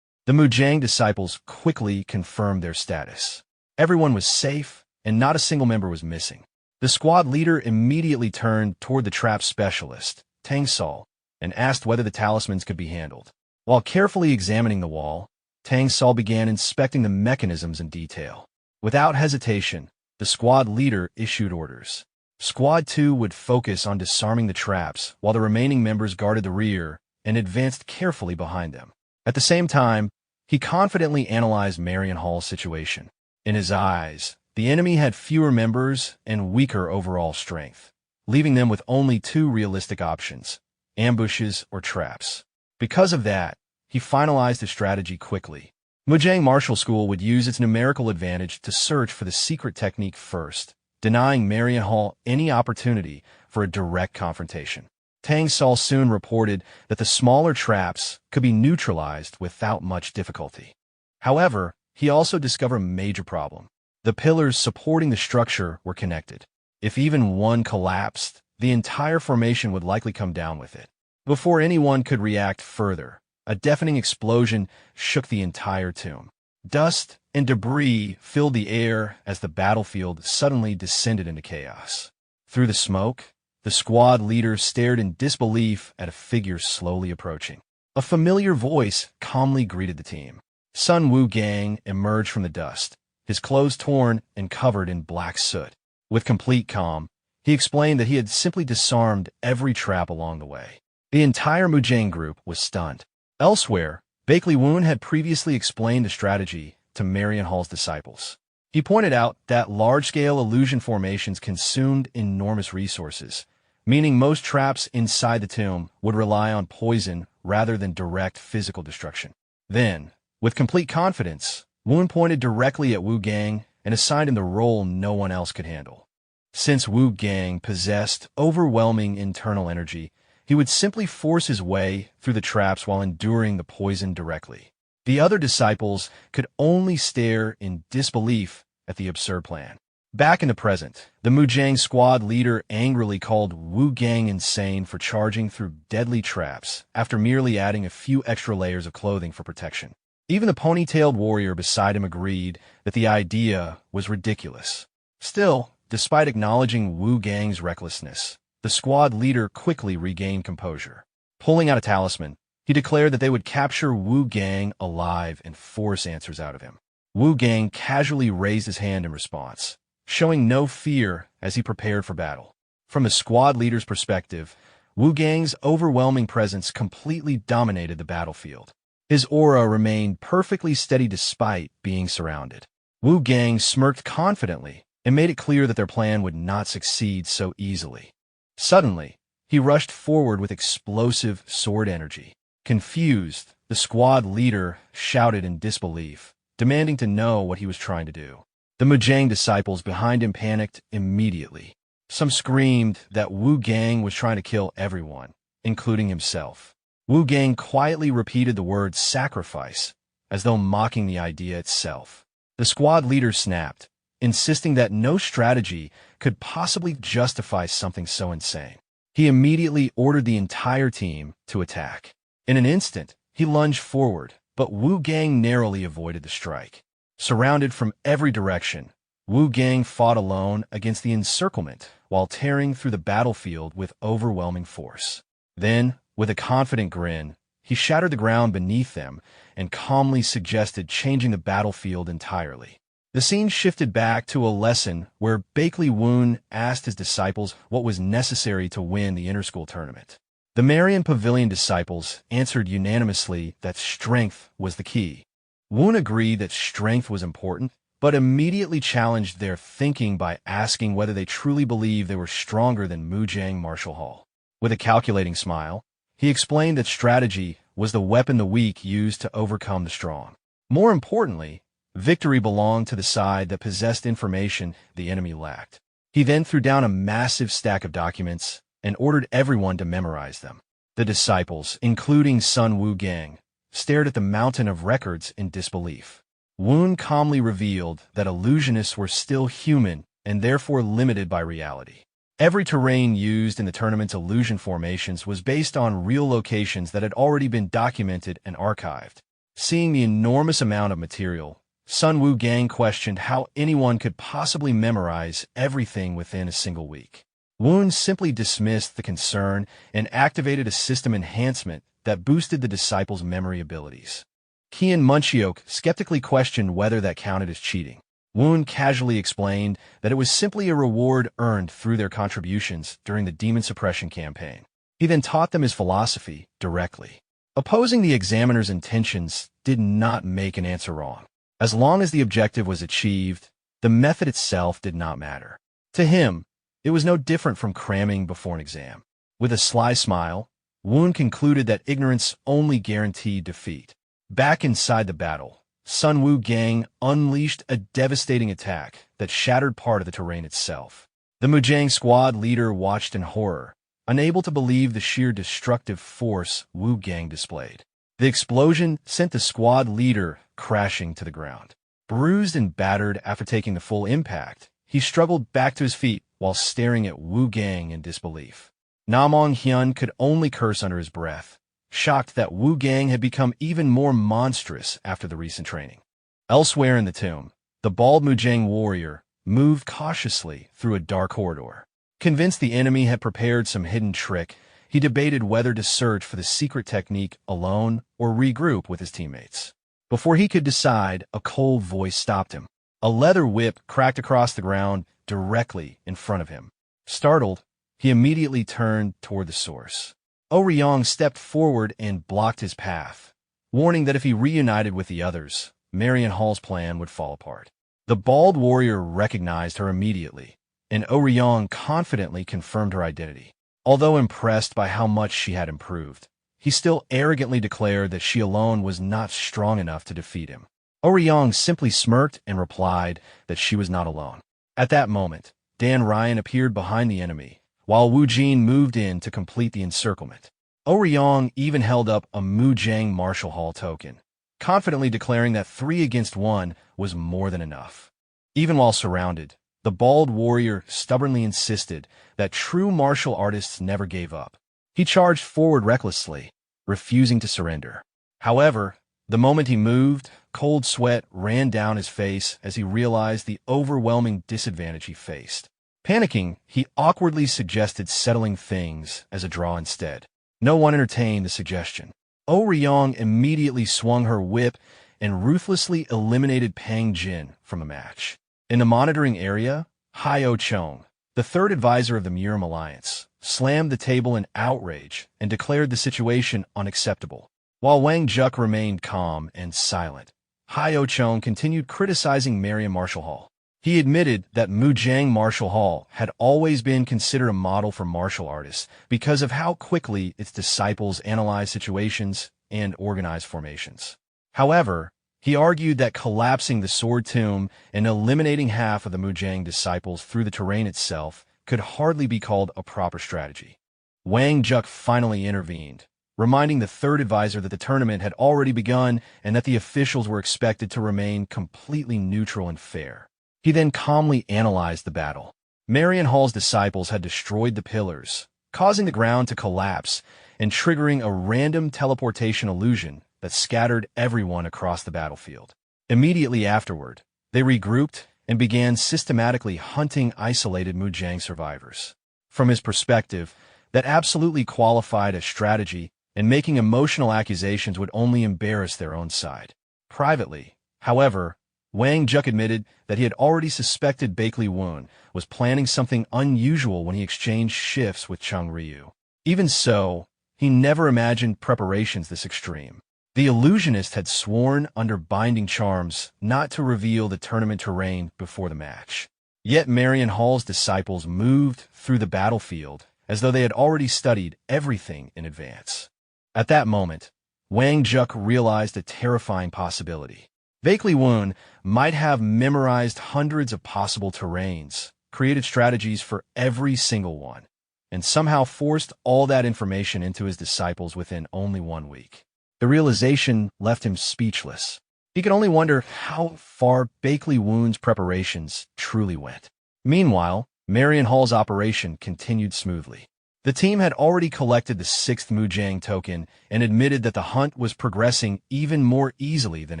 The Muzhang disciples quickly confirmed their status. Everyone was safe, and not a single member was missing. The squad leader immediately turned toward the trap specialist, Tang Sol, and asked whether the talismans could be handled. While carefully examining the wall, Tang Sol began inspecting the mechanisms in detail. Without hesitation, the squad leader issued orders. Squad 2 would focus on disarming the traps, while the remaining members guarded the rear and advanced carefully behind them. At the same time, he confidently analyzed Marion Hall's situation. In his eyes, the enemy had fewer members and weaker overall strength, leaving them with only 2 realistic options: ambushes or traps. Because of that, he finalized his strategy quickly. Muzhang Martial School would use its numerical advantage to search for the secret technique first, denying Marion Hall any opportunity for a direct confrontation. Tang Sol soon reported that the smaller traps could be neutralized without much difficulty. However, he also discovered a major problem. The pillars supporting the structure were connected. If even one collapsed, the entire formation would likely come down with it. Before anyone could react further, a deafening explosion shook the entire tomb. Dust and debris filled the air as the battlefield suddenly descended into chaos. Through the smoke, the squad leader stared in disbelief at a figure slowly approaching. A familiar voice calmly greeted the team. Sun Wu Gang emerged from the dust, his clothes torn and covered in black soot. With complete calm, he explained that he had simply disarmed every trap along the way. The entire Muzhang group was stunned. Elsewhere, Bakley Woon had previously explained the strategy to Marion Hall's disciples. He pointed out that large-scale illusion formations consumed enormous resources, meaning most traps inside the tomb would rely on poison rather than direct physical destruction. Then, with complete confidence, Woon pointed directly at Wu Gang and assigned him the role no one else could handle. Since Wu Gang possessed overwhelming internal energy, he would simply force his way through the traps while enduring the poison directly. The other disciples could only stare in disbelief at the absurd plan. Back in the present, the Muzhang squad leader angrily called Wu Gang insane for charging through deadly traps after merely adding a few extra layers of clothing for protection. Even the ponytailed warrior beside him agreed that the idea was ridiculous. Still, despite acknowledging Wu Gang's recklessness, the squad leader quickly regained composure. Pulling out a talisman, he declared that they would capture Wu Gang alive and force answers out of him. Wu Gang casually raised his hand in response, showing no fear as he prepared for battle. From the squad leader's perspective, Wu Gang's overwhelming presence completely dominated the battlefield. His aura remained perfectly steady despite being surrounded. Wu Gang smirked confidently and made it clear that their plan would not succeed so easily. Suddenly, he rushed forward with explosive sword energy. Confused, the squad leader shouted in disbelief, demanding to know what he was trying to do. The Muzhang disciples behind him panicked immediately. Some screamed that Wu Gang was trying to kill everyone, including himself. Wu Gang quietly repeated the word sacrifice, as though mocking the idea itself. The squad leader snapped, insisting that no strategy could possibly justify something so insane. He immediately ordered the entire team to attack. In an instant, he lunged forward, but Wu Gang narrowly avoided the strike. Surrounded from every direction, Wu Gang fought alone against the encirclement while tearing through the battlefield with overwhelming force. Then, with a confident grin, he shattered the ground beneath them and calmly suggested changing the battlefield entirely. The scene shifted back to a lesson where Bakley Woon asked his disciples what was necessary to win the interschool tournament. The Marion Pavilion disciples answered unanimously that strength was the key. Woon agreed that strength was important, but immediately challenged their thinking by asking whether they truly believed they were stronger than Mujang Marshall Hall. With a calculating smile, he explained that strategy was the weapon the weak used to overcome the strong. More importantly, victory belonged to the side that possessed information the enemy lacked. He then threw down a massive stack of documents and ordered everyone to memorize them. The disciples, including Sun Wu Gang, stared at the mountain of records in disbelief. Woon calmly revealed that illusionists were still human and therefore limited by reality. Every terrain used in the tournament's illusion formations was based on real locations that had already been documented and archived. Seeing the enormous amount of material, Sun Wu Gang questioned how anyone could possibly memorize everything within a single week. Woon simply dismissed the concern and activated a system enhancement that boosted the disciples' memory abilities. Kian Munchiok skeptically questioned whether that counted as cheating. Woon casually explained that it was simply a reward earned through their contributions during the demon suppression campaign. He then taught them his philosophy directly. Opposing the examiner's intentions did not make an answer wrong. As long as the objective was achieved, the method itself did not matter. To him, it was no different from cramming before an exam. With a sly smile, Woon concluded that ignorance only guaranteed defeat. Back inside the battle, Sun Wu Gang unleashed a devastating attack that shattered part of the terrain itself. The Mujang squad leader watched in horror, unable to believe the sheer destructive force Wu Gang displayed. The explosion sent the squad leader crashing to the ground. Bruised and battered after taking the full impact, he struggled back to his feet while staring at Wu Gang in disbelief. Namong Hyun could only curse under his breath, shocked that Wu Gang had become even more monstrous after the recent training. Elsewhere in the tomb, the bald Mujang warrior moved cautiously through a dark corridor. Convinced the enemy had prepared some hidden trick, he debated whether to search for the secret technique alone or regroup with his teammates. Before he could decide, a cold voice stopped him. A leather whip cracked across the ground directly in front of him. Startled, he immediately turned toward the source. Oryong stepped forward and blocked his path, warning that if he reunited with the others, Marion Hall's plan would fall apart. The bald warrior recognized her immediately, and Oryong confidently confirmed her identity. Although impressed by how much she had improved, he still arrogantly declared that she alone was not strong enough to defeat him. Oryong simply smirked and replied that she was not alone. At that moment, Dan Ryan appeared behind the enemy, while Wu Jin moved in to complete the encirclement. Oryong even held up a Mujang Marshall Hall token, confidently declaring that 3 against 1 was more than enough. Even while surrounded, the bald warrior stubbornly insisted that true martial artists never gave up. He charged forward recklessly, refusing to surrender. However, the moment he moved, cold sweat ran down his face as he realized the overwhelming disadvantage he faced. Panicking, he awkwardly suggested settling things as a draw instead. No one entertained the suggestion. Oryong immediately swung her whip and ruthlessly eliminated Pang Jin from a match. In the monitoring area, Hyo Chong, the third advisor of the Murim Alliance, slammed the table in outrage and declared the situation unacceptable. While Wang Juk remained calm and silent, Hyo Chong continued criticizing Marion Marshall Hall. He admitted that Mujang Marshall Hall had always been considered a model for martial artists because of how quickly its disciples analyzed situations and organized formations. However, he argued that collapsing the sword tomb and eliminating half of the Mujang disciples through the terrain itself could hardly be called a proper strategy. Wang Juk finally intervened, reminding the third advisor that the tournament had already begun and that the officials were expected to remain completely neutral and fair. He then calmly analyzed the battle. Marion Hall's disciples had destroyed the pillars, causing the ground to collapse and triggering a random teleportation illusion that scattered everyone across the battlefield. Immediately afterward, they regrouped and began systematically hunting isolated Mujang survivors. From his perspective, that absolutely qualified as strategy, and making emotional accusations would only embarrass their own side. Privately, however, Wang Juk admitted that he had already suspected Bakley Woon was planning something unusual when he exchanged shifts with Chung Ryu. Even so, he never imagined preparations this extreme. The illusionist had sworn under binding charms not to reveal the tournament terrain before the match. Yet Marion Hall's disciples moved through the battlefield as though they had already studied everything in advance. At that moment, Wang Juk realized a terrifying possibility. Bakley Woon might have memorized hundreds of possible terrains, created strategies for every single one, and somehow forced all that information into his disciples within only 1 week. The realization left him speechless. He could only wonder how far Bakley Woon's preparations truly went. Meanwhile, Marion Hall's operation continued smoothly. The team had already collected the 6th Mujang token and admitted that the hunt was progressing even more easily than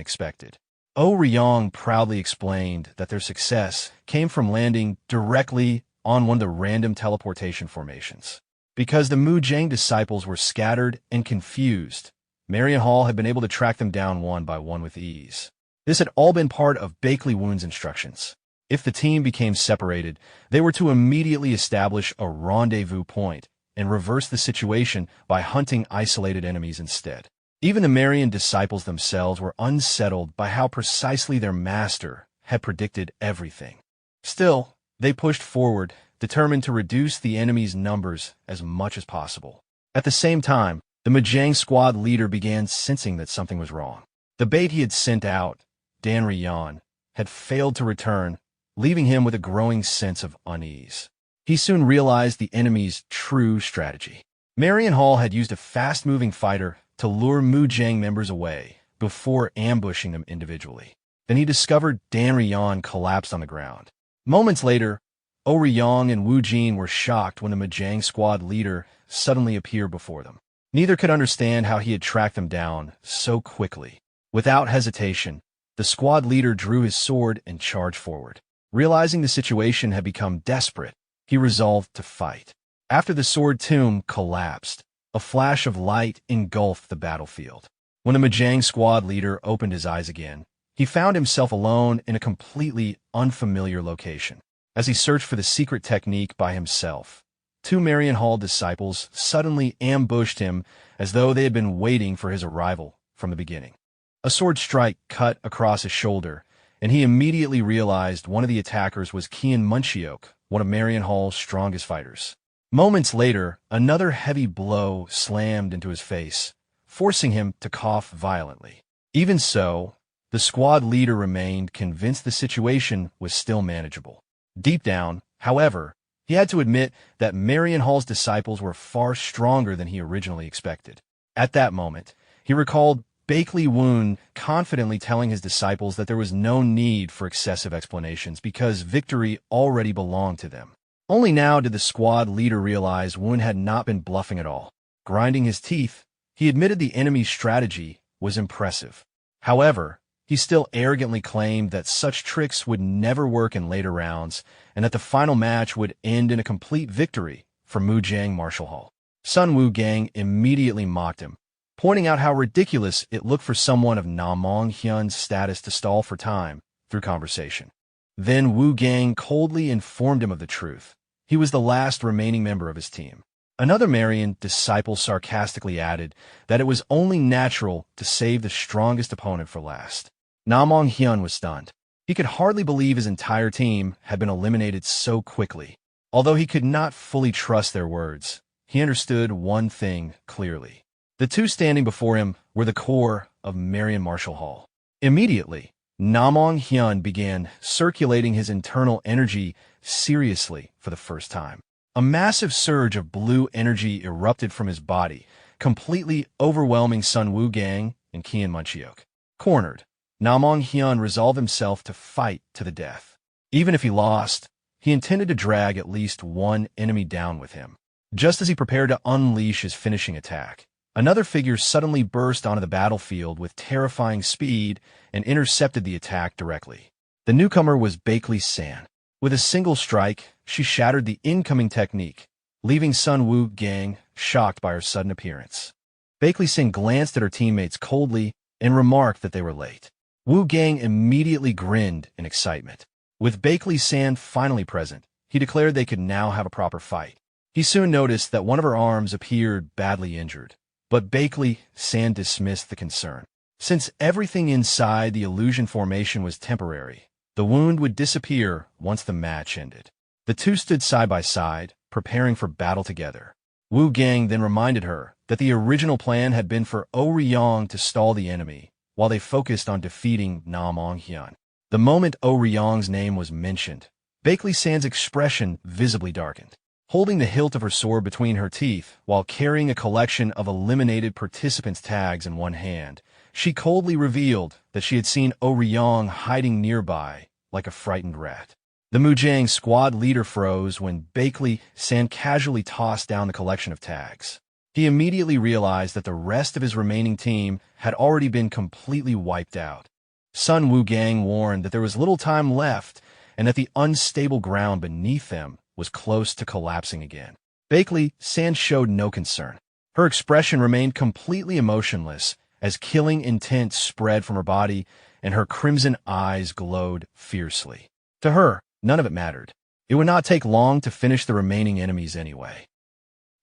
expected. Oh Ryong proudly explained that their success came from landing directly on one of the random teleportation formations. Because the Mujang disciples were scattered and confused, Marion Hall had been able to track them down one by one with ease. This had all been part of Bakley Woon's instructions. If the team became separated, they were to immediately establish a rendezvous point and reverse the situation by hunting isolated enemies instead. Even the Marion disciples themselves were unsettled by how precisely their master had predicted everything. Still, they pushed forward, determined to reduce the enemy's numbers as much as possible. At the same time, the Mujang squad leader began sensing that something was wrong. The bait he had sent out, Dan Ryan, had failed to return, leaving him with a growing sense of unease. He soon realized the enemy's true strategy. Marion Hall had used a fast-moving fighter to lure Mujang members away before ambushing them individually. Then he discovered Dan Ryan collapsed on the ground. Moments later, Oh Ryong and Wu Jin were shocked when the Mujang squad leader suddenly appeared before them. Neither could understand how he had tracked them down so quickly. Without hesitation, the squad leader drew his sword and charged forward. Realizing the situation had become desperate, he resolved to fight. After the sword tomb collapsed, a flash of light engulfed the battlefield. When the Mujang squad leader opened his eyes again, he found himself alone in a completely unfamiliar location. As he searched for the secret technique by himself, 2 Marion Hall disciples suddenly ambushed him as though they had been waiting for his arrival from the beginning. A sword strike cut across his shoulder, and he immediately realized one of the attackers was Kian Munchiok, one of Marion Hall's strongest fighters. Moments later, another heavy blow slammed into his face, forcing him to cough violently. Even so, the squad leader remained convinced the situation was still manageable. Deep down, however, he had to admit that Marion Hall's disciples were far stronger than he originally expected. At that moment, he recalled Bakley Woon confidently telling his disciples that there was no need for excessive explanations because victory already belonged to them. Only now did the squad leader realize Woon had not been bluffing at all. Grinding his teeth, he admitted the enemy's strategy was impressive. However, he still arrogantly claimed that such tricks would never work in later rounds and that the final match would end in a complete victory for Mujang Martial Hall. Sun Woo-gang immediately mocked him, pointing out how ridiculous it looked for someone of Namong Hyun's status to stall for time through conversation. Then Woo-gang coldly informed him of the truth. He was the last remaining member of his team. Another Marion disciple sarcastically added that it was only natural to save the strongest opponent for last. Namong Hyun was stunned. He could hardly believe his entire team had been eliminated so quickly. Although he could not fully trust their words, he understood one thing clearly. The 2 standing before him were the core of Marion Martial Hall. Immediately, Namong Hyun began circulating his internal energy seriously for the first time. A massive surge of blue energy erupted from his body, completely overwhelming Sun Woo-gang and Kian Munchiok. Cornered, Namong Hyun resolved himself to fight to the death. Even if he lost, he intended to drag at least one enemy down with him. Just as he prepared to unleash his finishing attack, another figure suddenly burst onto the battlefield with terrifying speed and intercepted the attack directly. The newcomer was Bakley San. With a single strike, she shattered the incoming technique, leaving Sun Woo-gang shocked by her sudden appearance. Bakley San glanced at her teammates coldly and remarked that they were late. Woo-gang immediately grinned in excitement. With Bakley San finally present, he declared they could now have a proper fight. He soon noticed that one of her arms appeared badly injured, but Bakley San dismissed the concern. Since everything inside the illusion formation was temporary, the wound would disappear once the match ended. The two stood side by side, preparing for battle together. Woo-gang then reminded her that the original plan had been for Oh-ryong to stall the enemy, while they focused on defeating Na-mong-hyun. The moment Oh-ryong's name was mentioned, Bakley San's expression visibly darkened. Holding the hilt of her sword between her teeth while carrying a collection of eliminated participants' tags in one hand, she coldly revealed that she had seen Oh-ryong hiding nearby like a frightened rat. The Mujang squad leader froze when Bakley San casually tossed down the collection of tags. He immediately realized that the rest of his remaining team had already been completely wiped out. Sun Woo-gang warned that there was little time left and that the unstable ground beneath them was close to collapsing again. Bakley San showed no concern. Her expression remained completely emotionless as killing intent spread from her body and her crimson eyes glowed fiercely. To her, none of it mattered. It would not take long to finish the remaining enemies anyway.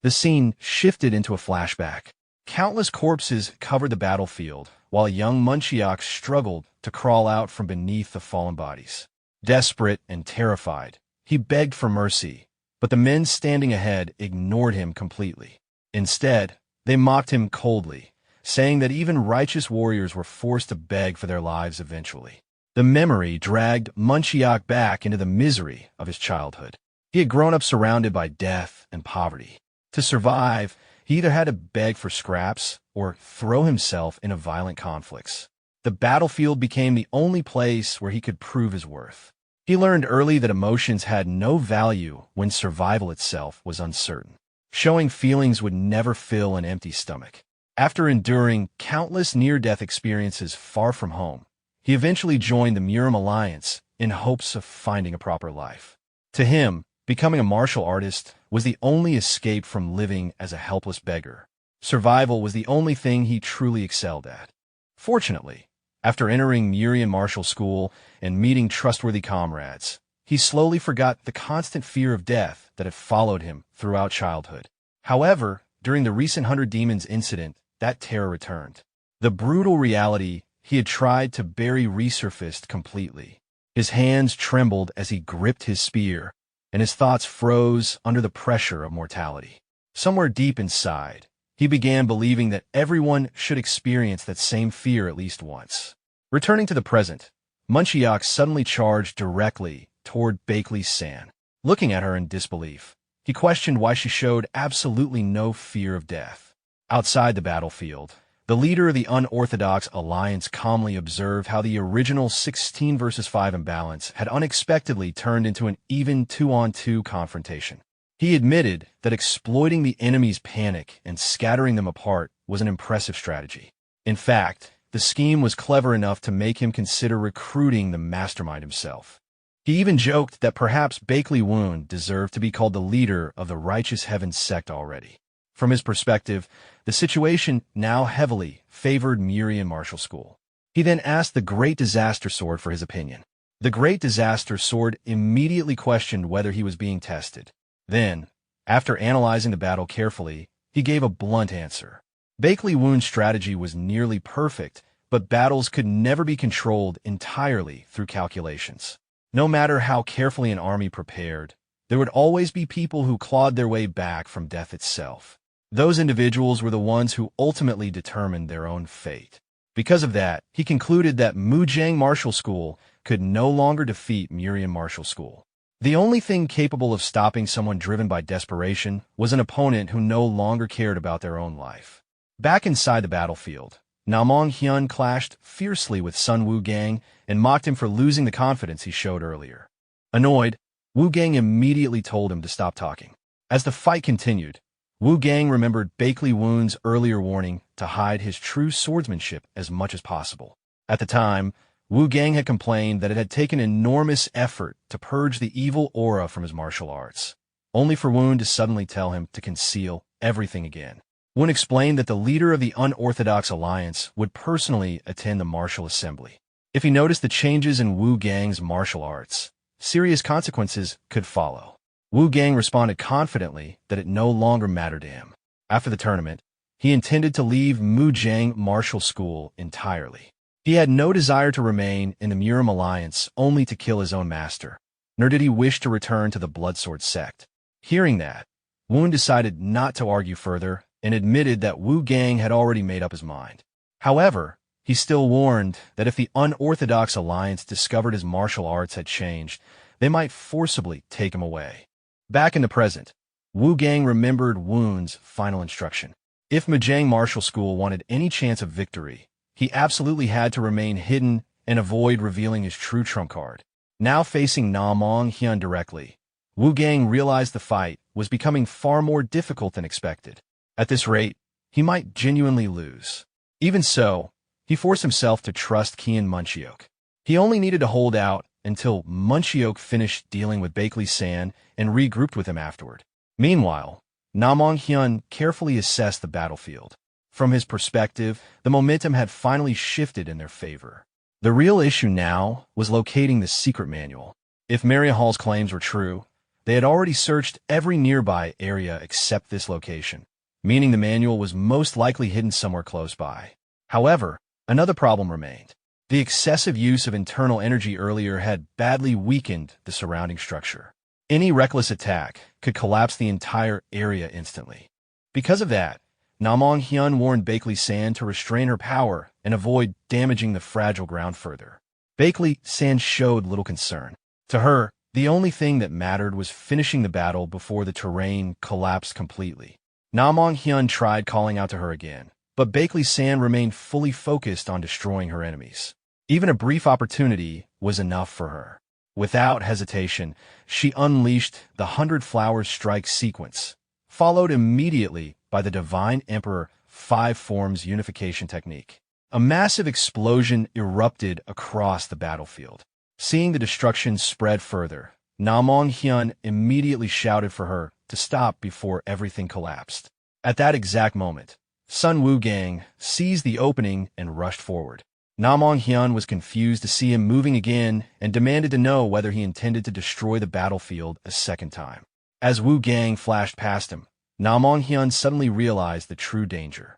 The scene shifted into a flashback. Countless corpses covered the battlefield, while young Munchiak struggled to crawl out from beneath the fallen bodies. Desperate and terrified, he begged for mercy, but the men standing ahead ignored him completely. Instead, they mocked him coldly, saying that even righteous warriors were forced to beg for their lives eventually. The memory dragged Munchiak back into the misery of his childhood. He had grown up surrounded by death and poverty. To survive, he either had to beg for scraps or throw himself into violent conflicts. The battlefield became the only place where he could prove his worth. He learned early that emotions had no value when survival itself was uncertain. Showing feelings would never fill an empty stomach. After enduring countless near-death experiences far from home, he eventually joined the Murim Alliance in hopes of finding a proper life. To him, becoming a martial artist was the only escape from living as a helpless beggar. Survival was the only thing he truly excelled at. Fortunately, after entering Murian martial school and meeting trustworthy comrades, he slowly forgot the constant fear of death that had followed him throughout childhood. However, during the recent 100 Demons incident, that terror returned. The brutal reality he had tried to bury resurfaced completely. His hands trembled as he gripped his spear, and his thoughts froze under the pressure of mortality. Somewhere deep inside, he began believing that everyone should experience that same fear at least once. Returning to the present, Munchiak suddenly charged directly toward Bakley San. Looking at her in disbelief, he questioned why she showed absolutely no fear of death. Outside the battlefield, the leader of the unorthodox alliance calmly observed how the original 16 versus 5 imbalance had unexpectedly turned into an even 2-on-2 confrontation. He admitted that exploiting the enemy's panic and scattering them apart was an impressive strategy. In fact, the scheme was clever enough to make him consider recruiting the mastermind himself. He even joked that perhaps Bakley Woon deserved to be called the leader of the Righteous Heavens sect already. From his perspective, the situation now heavily favored Murian martial school. He then asked the Great Disaster Sword for his opinion. The Great Disaster Sword immediately questioned whether he was being tested. Then, after analyzing the battle carefully, he gave a blunt answer. Bakley Woon's strategy was nearly perfect, but battles could never be controlled entirely through calculations. No matter how carefully an army prepared, there would always be people who clawed their way back from death itself. Those individuals were the ones who ultimately determined their own fate. Because of that, he concluded that Mujang Martial School could no longer defeat Murian Martial School. The only thing capable of stopping someone driven by desperation was an opponent who no longer cared about their own life. Back inside the battlefield, Na-mong-hyun clashed fiercely with Sun Woo-gang and mocked him for losing the confidence he showed earlier. Annoyed, Woo-gang immediately told him to stop talking. As the fight continued, Wu Gang remembered Bakley Woon's earlier warning to hide his true swordsmanship as much as possible. At the time, Wu Gang had complained that it had taken enormous effort to purge the evil aura from his martial arts, only for Woon to suddenly tell him to conceal everything again. Woon explained that the leader of the unorthodox alliance would personally attend the martial assembly. If he noticed the changes in Wu Gang's martial arts, serious consequences could follow. Wu Gang responded confidently that it no longer mattered to him. After the tournament, he intended to leave Mujang Martial School entirely. He had no desire to remain in the Muram Alliance only to kill his own master, nor did he wish to return to the Bloodsword sect. Hearing that, Woon decided not to argue further and admitted that Wu Gang had already made up his mind. However, he still warned that if the unorthodox alliance discovered his martial arts had changed, they might forcibly take him away. Back in the present, Wu Gang remembered Woon's final instruction. If Mujang Martial School wanted any chance of victory, he absolutely had to remain hidden and avoid revealing his true trump card. Now facing Na Mong Hyun directly, Wu Gang realized the fight was becoming far more difficult than expected. At this rate, he might genuinely lose. Even so, he forced himself to trust Kian Munchiok. He only needed to hold out until Munchiok finished dealing with Bakley San and regrouped with him afterward. Meanwhile, Na Mong Hyun carefully assessed the battlefield. From his perspective, the momentum had finally shifted in their favor. The real issue now was locating the secret manual. If Maria Hall's claims were true, they had already searched every nearby area except this location, meaning the manual was most likely hidden somewhere close by. However, another problem remained. The excessive use of internal energy earlier had badly weakened the surrounding structure. Any reckless attack could collapse the entire area instantly. Because of that, Na Mong Hyun warned Bakley San to restrain her power and avoid damaging the fragile ground further. Bakley San showed little concern. To her, the only thing that mattered was finishing the battle before the terrain collapsed completely. Na Mong Hyun tried calling out to her again, but Bakley San remained fully focused on destroying her enemies. Even a brief opportunity was enough for her. Without hesitation, she unleashed the 100 Flowers Strike sequence, followed immediately by the Divine Emperor 5 Forms Unification technique. A massive explosion erupted across the battlefield. Seeing the destruction spread further, Na Mong Hyun immediately shouted for her to stop before everything collapsed. At that exact moment, Sun Wu Gang seized the opening and rushed forward. Na Mong Hyun was confused to see him moving again and demanded to know whether he intended to destroy the battlefield a second time. As Wu Gang flashed past him, Na Mong Hyun suddenly realized the true danger.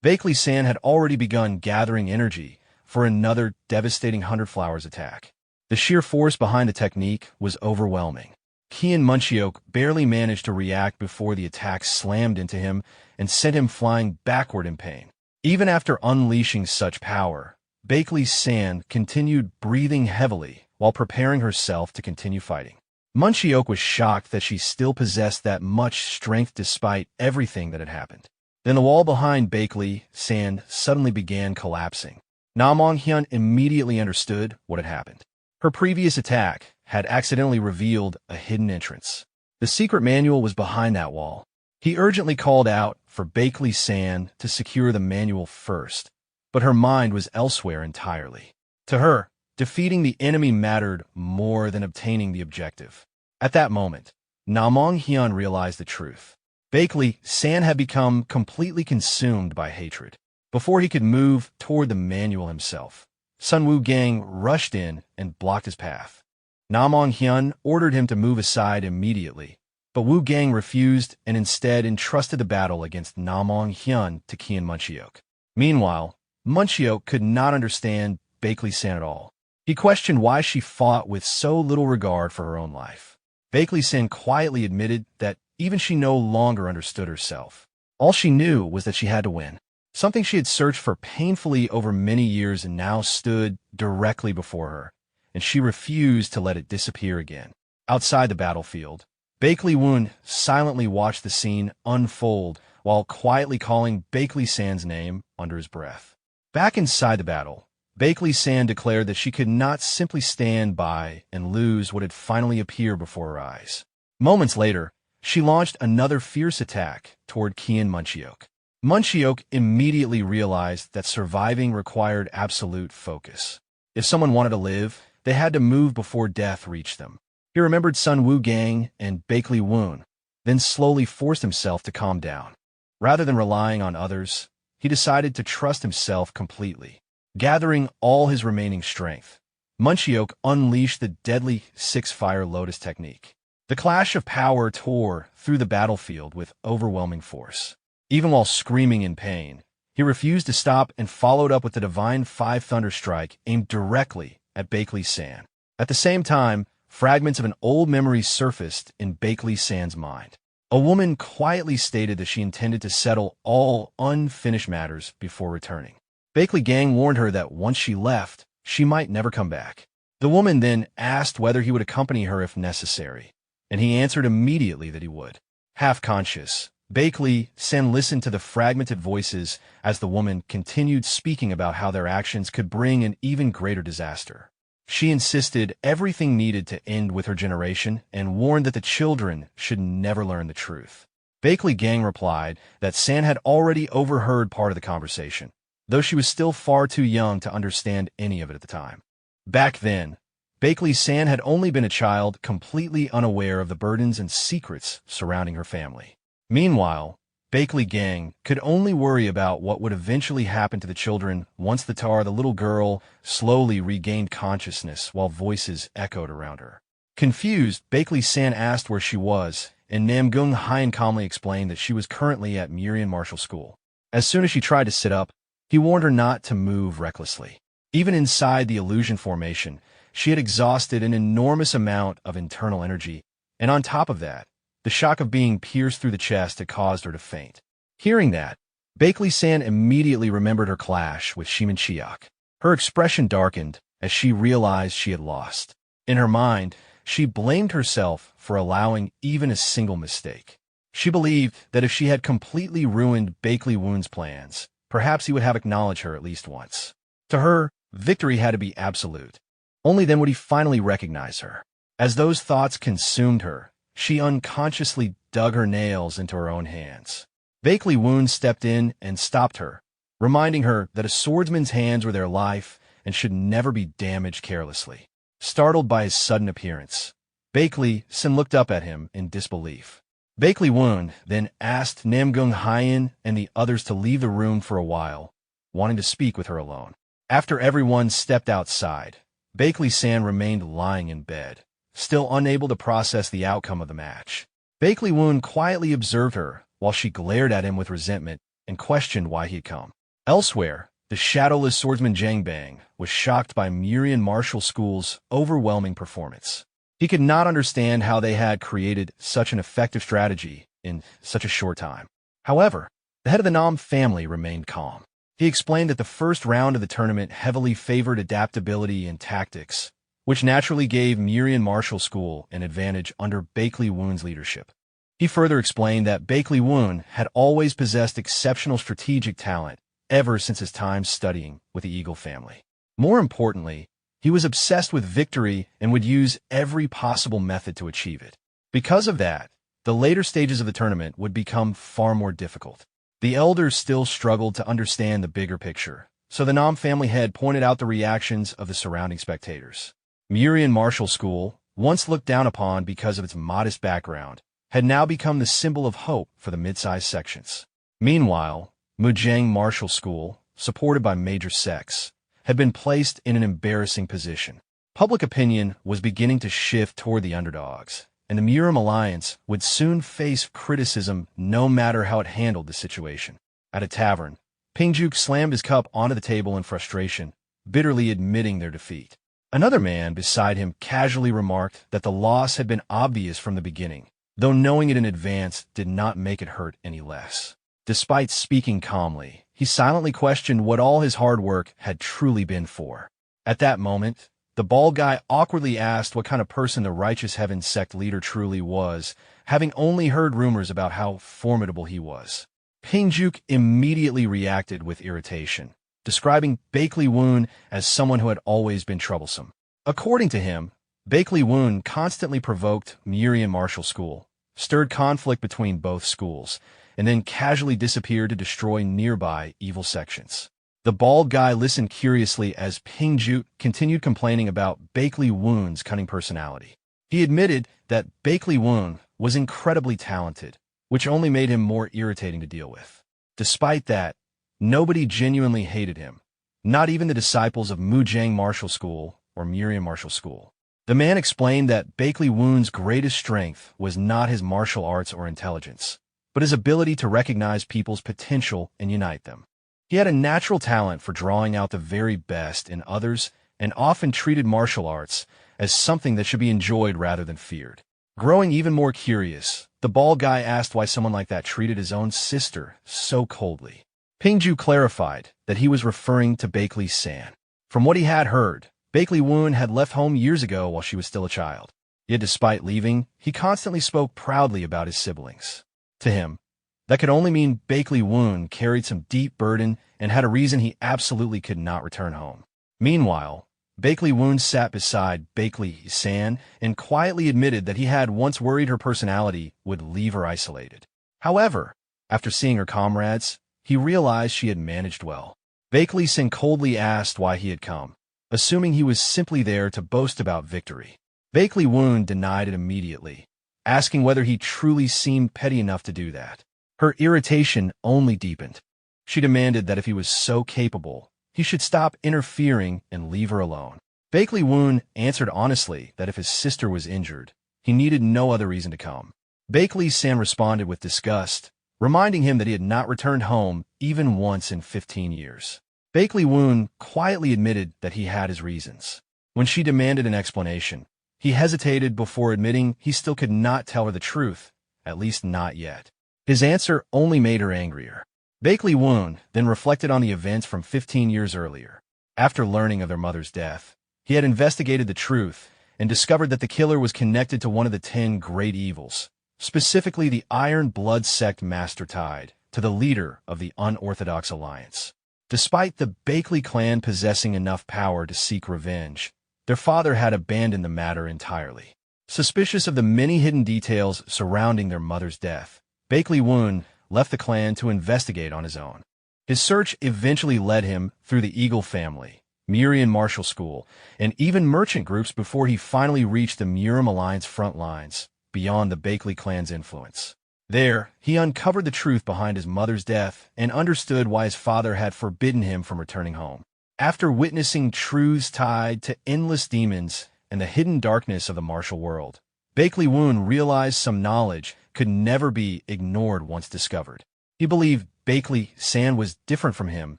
Bakley San had already begun gathering energy for another devastating 100 Flowers attack. The sheer force behind the technique was overwhelming. Kian Munchiok barely managed to react before the attack slammed into him and sent him flying backward in pain. Even after unleashing such power, Bakley San continued breathing heavily while preparing herself to continue fighting. Munchiok was shocked that she still possessed that much strength despite everything that had happened. Then the wall behind Bakley San suddenly began collapsing. Na Mong Hyun immediately understood what had happened. Her previous attack had accidentally revealed a hidden entrance. The secret manual was behind that wall. He urgently called out for Bakley San to secure the manual first, but her mind was elsewhere entirely. To her, defeating the enemy mattered more than obtaining the objective. At that moment, Na Mong Hyun realized the truth. Bakley San had become completely consumed by hatred. Before he could move toward the manual himself, Sun Wu Gang rushed in and blocked his path. Na Mong Hyun ordered him to move aside immediately, but Wu Gang refused and instead entrusted the battle against Na Mong Hyun to Kian Munchiok. Meanwhile, Munchiok could not understand Bakley San at all. He questioned why she fought with so little regard for her own life. Bakley San quietly admitted that even she no longer understood herself. All she knew was that she had to win. Something she had searched for painfully over many years and now stood directly before her, and she refused to let it disappear again. Outside the battlefield, Bakley Woon silently watched the scene unfold while quietly calling Bakley San's name under his breath. Back inside the battle, Bakley San declared that she could not simply stand by and lose what had finally appeared before her eyes. Moments later, she launched another fierce attack toward Kian Munchiok. Munchiok immediately realized that surviving required absolute focus. If someone wanted to live, they had to move before death reached them. He remembered Sun Woo-gang and Bakley Woon, then slowly forced himself to calm down. Rather than relying on others, he decided to trust himself completely. Gathering all his remaining strength, Munchiok unleashed the deadly six-fire lotus technique. The clash of power tore through the battlefield with overwhelming force. Even while screaming in pain, he refused to stop and followed up with the divine five thunder strike aimed directly at Bakley San. At the same time, fragments of an old memory surfaced in Bakley San's mind. A woman quietly stated that she intended to settle all unfinished matters before returning. Bakley Gang warned her that once she left, she might never come back. The woman then asked whether he would accompany her if necessary, and he answered immediately that he would. Half-conscious, Bakley San listened to the fragmented voices as the woman continued speaking about how their actions could bring an even greater disaster. She insisted everything needed to end with her generation and warned that the children should never learn the truth. Bakley Gang replied that San had already overheard part of the conversation, though she was still far too young to understand any of it at the time. Back then, Bakley San had only been a child, completely unaware of the burdens and secrets surrounding her family. Meanwhile, Bakley Gang could only worry about what would eventually happen to the children once the little girl, slowly regained consciousness while voices echoed around her. Confused, Bakley San asked where she was, and Namgung Hyen calmly explained that she was currently at Murian Martial School. As soon as she tried to sit up, he warned her not to move recklessly. Even inside the illusion formation, she had exhausted an enormous amount of internal energy, and on top of that, the shock of being pierced through the chest had caused her to faint. Hearing that, Bakley San immediately remembered her clash with Shimin Chiak. Her expression darkened as she realized she had lost. In her mind, she blamed herself for allowing even a single mistake. She believed that if she had completely ruined Bakley Woon's plans, perhaps he would have acknowledged her at least once. To her, victory had to be absolute. Only then would he finally recognize her. As those thoughts consumed her, she unconsciously dug her nails into her own hands. Bakley Woon stepped in and stopped her, reminding her that a swordsman's hands were their life and should never be damaged carelessly. Startled by his sudden appearance, Bakley San looked up at him in disbelief. Bakley Woon then asked Namgung Hyen and the others to leave the room for a while, wanting to speak with her alone. After everyone stepped outside, Bakley San remained lying in bed, still unable to process the outcome of the match. Bakley Woon quietly observed her while she glared at him with resentment and questioned why he had come. Elsewhere, the shadowless swordsman Jang Bang was shocked by Murian Martial School's overwhelming performance. He could not understand how they had created such an effective strategy in such a short time. However, the head of the Nam family remained calm. He explained that the first round of the tournament heavily favored adaptability and tactics, which naturally gave Murian Martial School an advantage under Bakley Woon's leadership. He further explained that Bakley Woon had always possessed exceptional strategic talent ever since his time studying with the Eagle family. More importantly, he was obsessed with victory and would use every possible method to achieve it. Because of that, the later stages of the tournament would become far more difficult. The elders still struggled to understand the bigger picture, so the Nam family head pointed out the reactions of the surrounding spectators. Murian Martial School, once looked down upon because of its modest background, had now become the symbol of hope for the mid-sized sections. Meanwhile, Mujang Martial School, supported by major sects, had been placed in an embarrassing position. Public opinion was beginning to shift toward the underdogs, and the Murim Alliance would soon face criticism no matter how it handled the situation. At a tavern, Pingjuk slammed his cup onto the table in frustration, bitterly admitting their defeat. Another man beside him casually remarked that the loss had been obvious from the beginning, though knowing it in advance did not make it hurt any less. Despite speaking calmly, he silently questioned what all his hard work had truly been for. At that moment, the bald guy awkwardly asked what kind of person the Righteous Heaven sect leader truly was, having only heard rumors about how formidable he was. Pingjuk immediately reacted with irritation, describing Bakley Woon as someone who had always been troublesome. According to him, Bakley Woon constantly provoked Murian Martial School, stirred conflict between both schools, and then casually disappeared to destroy nearby evil sections. The bald guy listened curiously as Ping-ju continued complaining about Bakley Woon's cunning personality. He admitted that Bakley Woon was incredibly talented, which only made him more irritating to deal with. Despite that, nobody genuinely hated him, not even the disciples of Mujang Martial School or Miriam Martial School. The man explained that Bakley Woon's greatest strength was not his martial arts or intelligence, but his ability to recognize people's potential and unite them. He had a natural talent for drawing out the very best in others and often treated martial arts as something that should be enjoyed rather than feared. Growing even more curious, the bald guy asked why someone like that treated his own sister so coldly. Ping-ju clarified that he was referring to Bakley-san. From what he had heard, Bakley Woon had left home years ago while she was still a child. Yet despite leaving, he constantly spoke proudly about his siblings. To him, that could only mean Bakley Woon carried some deep burden and had a reason he absolutely could not return home. Meanwhile, Bakley Woon sat beside Bakley-san and quietly admitted that he had once worried her personality would leave her isolated. However, after seeing her comrades, he realized she had managed well. Bakley-san coldly asked why he had come, assuming he was simply there to boast about victory. Bakley Woon denied it immediately, asking whether he truly seemed petty enough to do that. Her irritation only deepened. She demanded that if he was so capable, he should stop interfering and leave her alone. Bakley Woon answered honestly that if his sister was injured, he needed no other reason to come. Bakley-san responded with disgust, reminding him that he had not returned home even once in 15 years. Bakley Woon quietly admitted that he had his reasons. When she demanded an explanation, he hesitated before admitting he still could not tell her the truth, at least not yet. His answer only made her angrier. Bakley Woon then reflected on the events from 15 years earlier. After learning of their mother's death, he had investigated the truth and discovered that the killer was connected to one of the 10 great evils, specifically the Iron Blood Sect Master tied to the leader of the Unorthodox Alliance. Despite the Bakley clan possessing enough power to seek revenge, their father had abandoned the matter entirely. Suspicious of the many hidden details surrounding their mother's death, Bakley Woon left the clan to investigate on his own. His search eventually led him through the Eagle family, Miriam Martial School, and even merchant groups before he finally reached the Miriam Alliance front lines, beyond the Bakley clan's influence. There, he uncovered the truth behind his mother's death and understood why his father had forbidden him from returning home. After witnessing truths tied to endless demons and the hidden darkness of the martial world, Bakley Woon realized some knowledge could never be ignored once discovered. He believed Bakley-san was different from him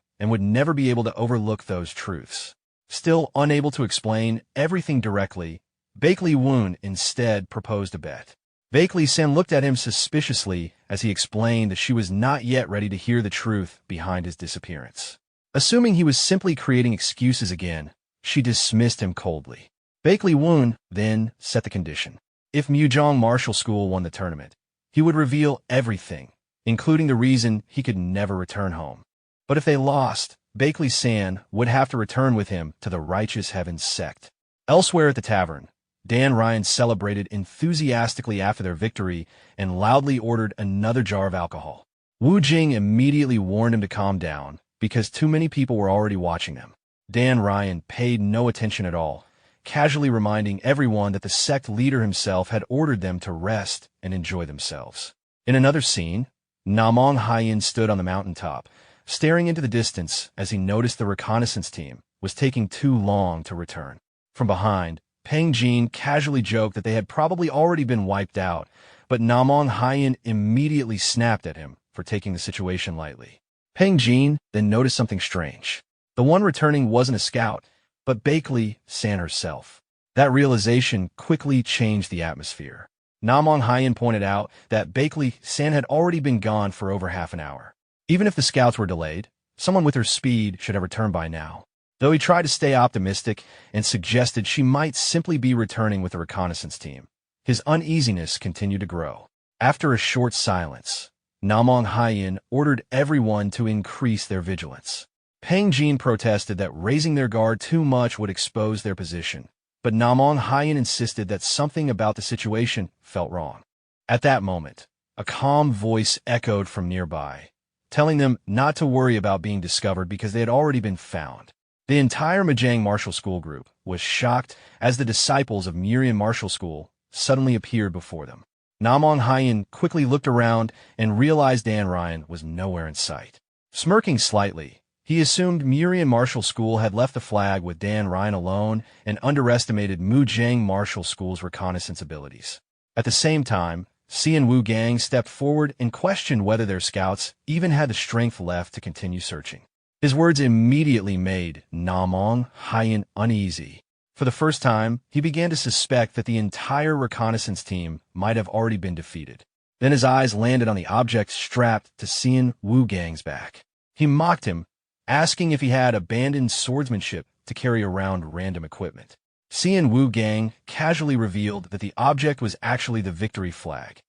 and would never be able to overlook those truths. Still unable to explain everything directly, Bakley Woon instead proposed a bet. Bakley-san looked at him suspiciously as he explained that she was not yet ready to hear the truth behind his disappearance. Assuming he was simply creating excuses again, she dismissed him coldly. Bakley Woon then set the condition. If Mujang Martial School won the tournament, he would reveal everything, including the reason he could never return home. But if they lost, Bakley-san would have to return with him to the Righteous Heavens sect. Elsewhere at the tavern, Dan Ryan celebrated enthusiastically after their victory and loudly ordered another jar of alcohol. Wu Jing immediately warned him to calm down because too many people were already watching them. Dan Ryan paid no attention at all, casually reminding everyone that the sect leader himself had ordered them to rest and enjoy themselves. In another scene, Namong Haiyan stood on the mountaintop, staring into the distance as he noticed the reconnaissance team was taking too long to return. From behind, Peng Jin casually joked that they had probably already been wiped out, but Namong Haiyan immediately snapped at him for taking the situation lightly. Peng Jin then noticed something strange. The one returning wasn't a scout, but Bakley-san herself. That realization quickly changed the atmosphere. Namong Haiyan pointed out that Bakley-san had already been gone for over half an hour. Even if the scouts were delayed, someone with her speed should have returned by now. Though he tried to stay optimistic and suggested she might simply be returning with the reconnaissance team, his uneasiness continued to grow. After a short silence, Namong Haiyan ordered everyone to increase their vigilance. Peng Jin protested that raising their guard too much would expose their position, but Namong Haiyan insisted that something about the situation felt wrong. At that moment, a calm voice echoed from nearby, telling them not to worry about being discovered because they had already been found. The entire Mojang Martial School group was shocked as the disciples of Miriam Martial School suddenly appeared before them. Namong Hyen quickly looked around and realized Dan Ryan was nowhere in sight. Smirking slightly, he assumed Miriam Martial School had left the flag with Dan Ryan alone and underestimated Mojang Martial School's reconnaissance abilities. At the same time, Xian Wu Gang stepped forward and questioned whether their scouts even had the strength left to continue searching. His words immediately made Namong Hyen uneasy. For the first time, he began to suspect that the entire reconnaissance team might have already been defeated. Then his eyes landed on the object strapped to Xian Wu Gang's back. He mocked him, asking if he had abandoned swordsmanship to carry around random equipment. Xian Wu Gang casually revealed that the object was actually the victory flag.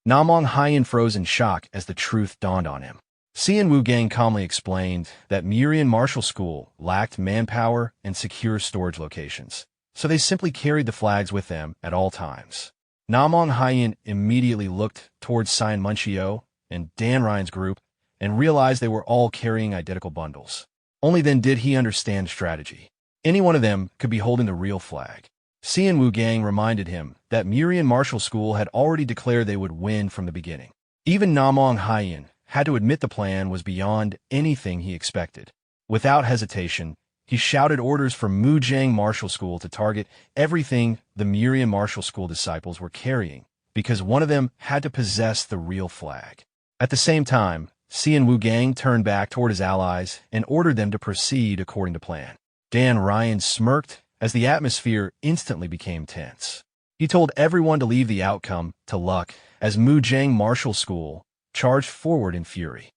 Namong Hyen froze in shock as the truth dawned on him. Xian Wu Gang calmly explained that Miriam Martial School lacked manpower and secure storage locations, so they simply carried the flags with them at all times. Namong Hyen immediately looked towards Cyan Munchio and Dan Ryan's group and realized they were all carrying identical bundles. Only then did he understand strategy. Any one of them could be holding the real flag. Xian Wu Gang reminded him that Miriam Martial School had already declared they would win from the beginning. Even Namong Hyen had to admit the plan was beyond anything he expected. Without hesitation, he shouted orders for Mojang Martial School to target everything the Miriam Martial School disciples were carrying, because one of them had to possess the real flag. At the same time, Xian Wu Gang turned back toward his allies and ordered them to proceed according to plan. Dan Ryan smirked as the atmosphere instantly became tense. He told everyone to leave the outcome to luck as Mojang Martial School charged forward in fury.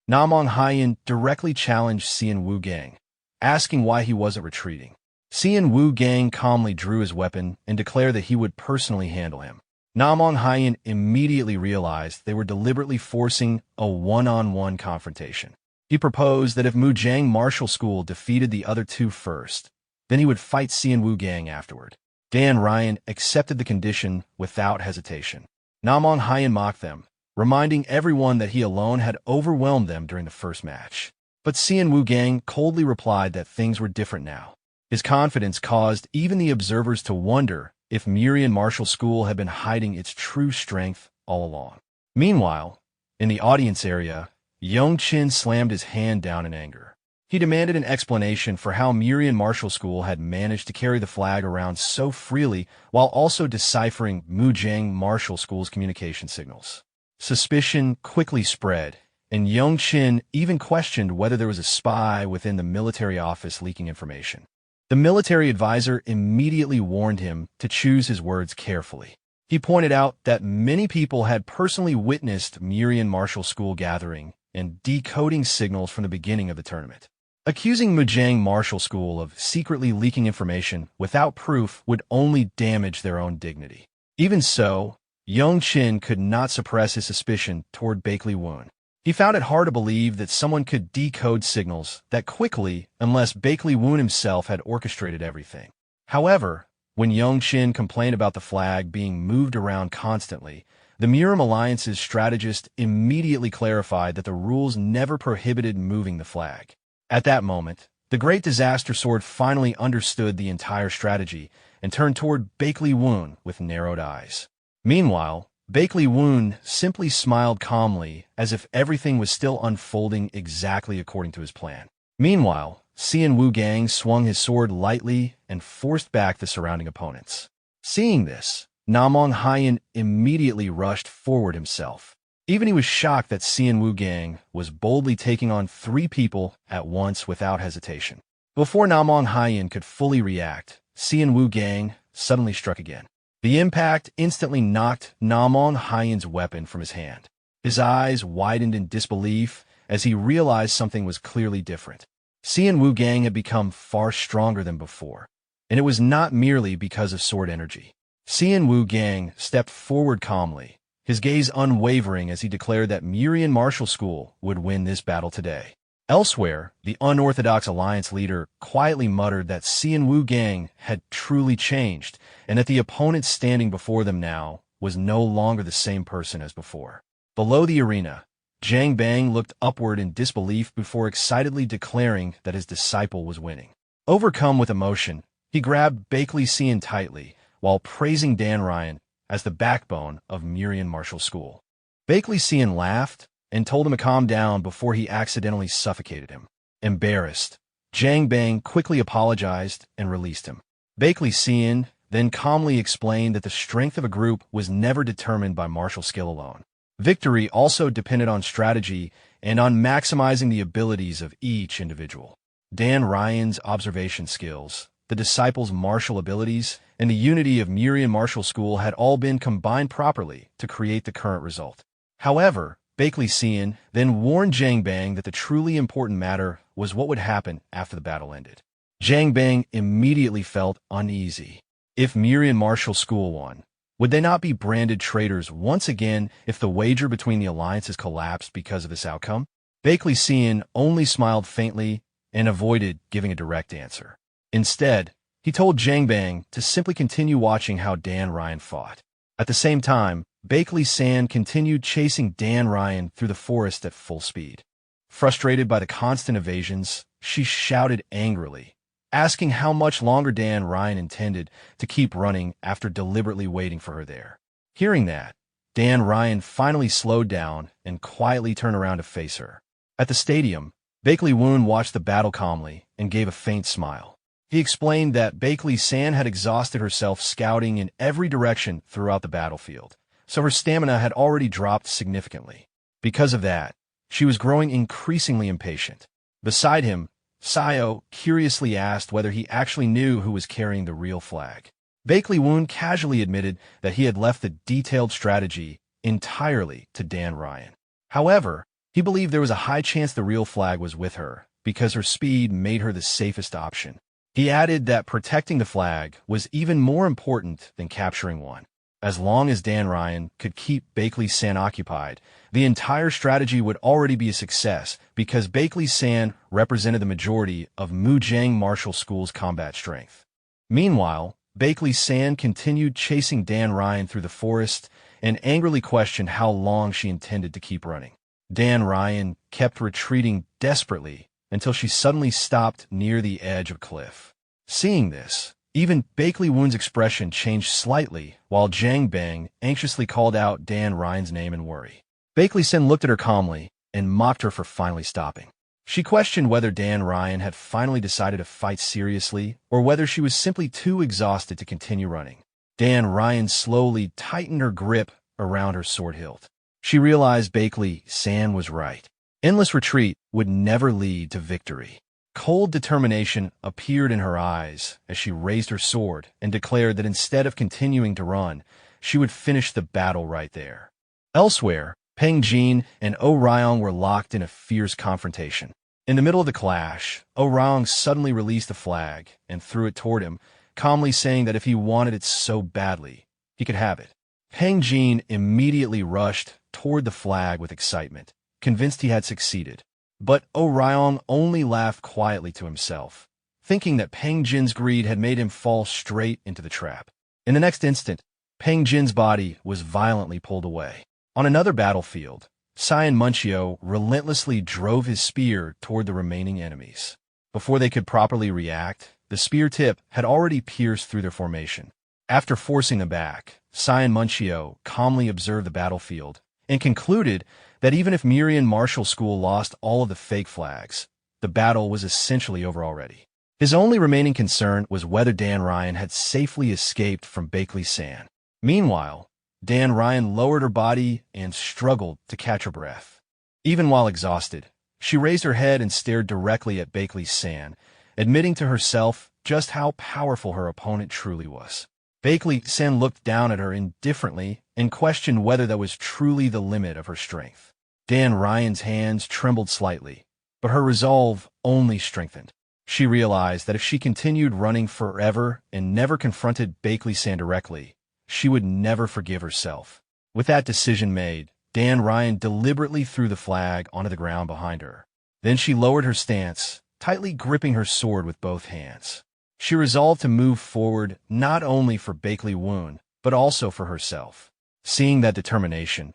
Namong Hyen directly challenged Xian Wu Gang, asking why he wasn't retreating. Xian Wu Gang calmly drew his weapon and declared that he would personally handle him. Namong Hyen immediately realized they were deliberately forcing a one-on-one confrontation. He proposed that if Mojang Martial School defeated the other two first, then he would fight Xian Wu Gang afterward. Dan Ryan accepted the condition without hesitation. Namong Hyen mocked them, reminding everyone that he alone had overwhelmed them during the first match. But Xian Wu Gang coldly replied that things were different now. His confidence caused even the observers to wonder if Miriam Martial School had been hiding its true strength all along. Meanwhile, in the audience area, Young Chin slammed his hand down in anger. He demanded an explanation for how Miriam Martial School had managed to carry the flag around so freely while also deciphering Mojang Martial School's communication signals. Suspicion quickly spread, and Young Chin even questioned whether there was a spy within the military office leaking information. The military advisor immediately warned him to choose his words carefully. He pointed out that many people had personally witnessed Miriam Martial School gathering and decoding signals from the beginning of the tournament. Accusing Mojang Martial School of secretly leaking information without proof would only damage their own dignity. Even so, Young Chin could not suppress his suspicion toward Bakley Woon. He found it hard to believe that someone could decode signals that quickly unless Bakley Woon himself had orchestrated everything. However, when Young Chin complained about the flag being moved around constantly, the Miriam Alliance's strategist immediately clarified that the rules never prohibited moving the flag. At that moment, the Great Disaster Sword finally understood the entire strategy and turned toward Bakley Woon with narrowed eyes. Meanwhile, Bakley Woon simply smiled calmly as if everything was still unfolding exactly according to his plan. Meanwhile, Xian Wu Gang swung his sword lightly and forced back the surrounding opponents. Seeing this, Namong Hyen immediately rushed forward himself. Even he was shocked that Xian Wu Gang was boldly taking on 3 people at once without hesitation. Before Namong Hyen could fully react, Xian Wu Gang suddenly struck again. The impact instantly knocked Namong Hyen's weapon from his hand. His eyes widened in disbelief as he realized something was clearly different. Xian Wu Gang had become far stronger than before, and it was not merely because of sword energy. Xian Wu Gang stepped forward calmly, his gaze unwavering as he declared that Miriam Martial School would win this battle today. Elsewhere, the unorthodox alliance leader quietly muttered that Xian Wu Gang had truly changed, and that the opponents standing before them now was no longer the same person as before. Below the arena, Jiang Bang looked upward in disbelief before excitedly declaring that his disciple was winning. Overcome with emotion, he grabbed Bakley Cian tightly while praising Dan Ryan as the backbone of Murian Martial School. Bakley Cian laughed and told him to calm down before he accidentally suffocated him. Embarrassed, Jiang Bang quickly apologized and released him. Bakley Cian then calmly explained that the strength of a group was never determined by martial skill alone. Victory also depended on strategy and on maximizing the abilities of each individual. Dan Ryan's observation skills, the disciples' martial abilities, and the unity of Murian Martial School had all been combined properly to create the current result. However, Bakley Cian then warned Jiang Bang that the truly important matter was what would happen after the battle ended. Jiang Bang immediately felt uneasy. If Murian Martial School won, would they not be branded traitors once again if the wager between the alliances collapsed because of this outcome? Bakley Cian only smiled faintly and avoided giving a direct answer. Instead, he told Jiang Bang to simply continue watching how Dan Ryan fought. At the same time, Bakley Cian continued chasing Dan Ryan through the forest at full speed. Frustrated by the constant evasions, she shouted angrily, asking how much longer Dan Ryan intended to keep running after deliberately waiting for her there. Hearing that, Dan Ryan finally slowed down and quietly turned around to face her. At the stadium, Bakley Woon watched the battle calmly and gave a faint smile. He explained that Bakley Cian had exhausted herself scouting in every direction throughout the battlefield, so her stamina had already dropped significantly. Because of that, she was growing increasingly impatient. Beside him, Sayo curiously asked whether he actually knew who was carrying the real flag. Bakley Woon casually admitted that he had left the detailed strategy entirely to Dan Ryan. However, he believed there was a high chance the real flag was with her because her speed made her the safest option. He added that protecting the flag was even more important than capturing one. As long as Dan Ryan could keep Bakley Cian occupied, the entire strategy would already be a success because Bakley Cian represented the majority of Mujang Martial School's combat strength. Meanwhile, Bakley Cian continued chasing Dan Ryan through the forest and angrily questioned how long she intended to keep running. Dan Ryan kept retreating desperately until she suddenly stopped near the edge of a cliff. Seeing this, even Bakley Woon's expression changed slightly while Jiang Bang anxiously called out Dan Ryan's name in worry. Bakley Cian looked at her calmly and mocked her for finally stopping. She questioned whether Dan Ryan had finally decided to fight seriously or whether she was simply too exhausted to continue running. Dan Ryan slowly tightened her grip around her sword hilt. She realized Bakley Cian was right. Endless retreat would never lead to victory. Cold determination appeared in her eyes as she raised her sword and declared that instead of continuing to run, she would finish the battle right there. Elsewhere, Peng Jin and Oh Ryong were locked in a fierce confrontation. In the middle of the clash, Oh Ryong suddenly released the flag and threw it toward him, calmly saying that if he wanted it so badly, he could have it. Peng Jin immediately rushed toward the flag with excitement, convinced he had succeeded. But Oh Ryong only laughed quietly to himself, thinking that Peng Jin's greed had made him fall straight into the trap. In the next instant, Peng Jin's body was violently pulled away. On another battlefield, Cyan Munchio relentlessly drove his spear toward the remaining enemies. Before they could properly react, the spear tip had already pierced through their formation. After forcing them back, Cyan Munchio calmly observed the battlefield and concluded that even if Murian Martial School lost all of the fake flags, the battle was essentially over already. His only remaining concern was whether Dan Ryan had safely escaped from Bakley Cian. Meanwhile, Dan Ryan lowered her body and struggled to catch her breath. Even while exhausted, she raised her head and stared directly at Bakley Cian, admitting to herself just how powerful her opponent truly was. Bakley Cian looked down at her indifferently and questioned whether that was truly the limit of her strength. Dan Ryan's hands trembled slightly, but her resolve only strengthened. She realized that if she continued running forever and never confronted Bakley Cian directly, she would never forgive herself. With that decision made, Dan Ryan deliberately threw the flag onto the ground behind her. Then she lowered her stance, tightly gripping her sword with both hands. She resolved to move forward not only for Bakley Woon, but also for herself. Seeing that determination,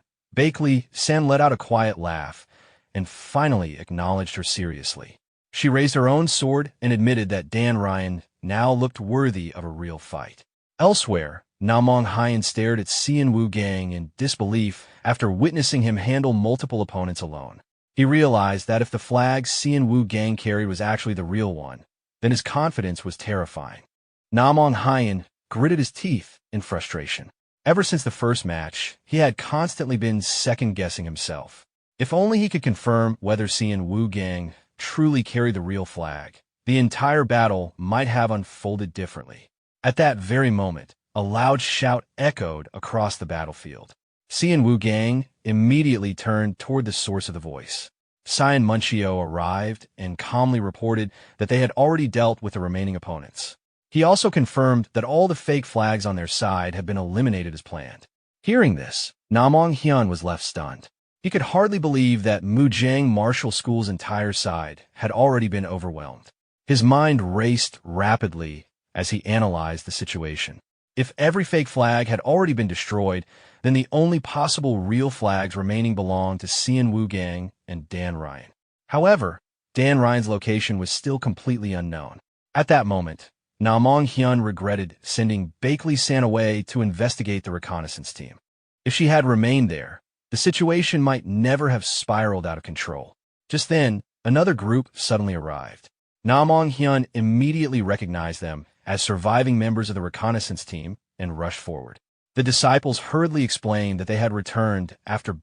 San let out a quiet laugh and finally acknowledged her seriously. She raised her own sword and admitted that Dan Ryan now looked worthy of a real fight. Elsewhere, Namong Hyen stared at Xian Wu Gang in disbelief after witnessing him handle multiple opponents alone. He realized that if the flag Xian Wu Gang carried was actually the real one, then his confidence was terrifying. Namong Hyen gritted his teeth in frustration. Ever since the first match, he had constantly been second-guessing himself. If only he could confirm whether Xian Wu Gang truly carried the real flag, the entire battle might have unfolded differently. At that very moment, a loud shout echoed across the battlefield. Xian Wu Gang immediately turned toward the source of the voice. Cyan Munchio arrived and calmly reported that they had already dealt with the remaining opponents. He also confirmed that all the fake flags on their side had been eliminated as planned. Hearing this, Namong Hyun was left stunned. He could hardly believe that Mujang Martial School's entire side had already been overwhelmed. His mind raced rapidly as he analyzed the situation. If every fake flag had already been destroyed, then the only possible real flags remaining belonged to Xian Wu Gang and Dan Ryan. However, Dan Ryan's location was still completely unknown. At that moment, Namong Hyun regretted sending San away to investigate the reconnaissance team. If she had remained there, the situation might never have spiraled out of control. Just then, another group suddenly arrived. Namong Hyun immediately recognized them as surviving members of the reconnaissance team and rushed forward. The disciples hurriedly explained that they had returned after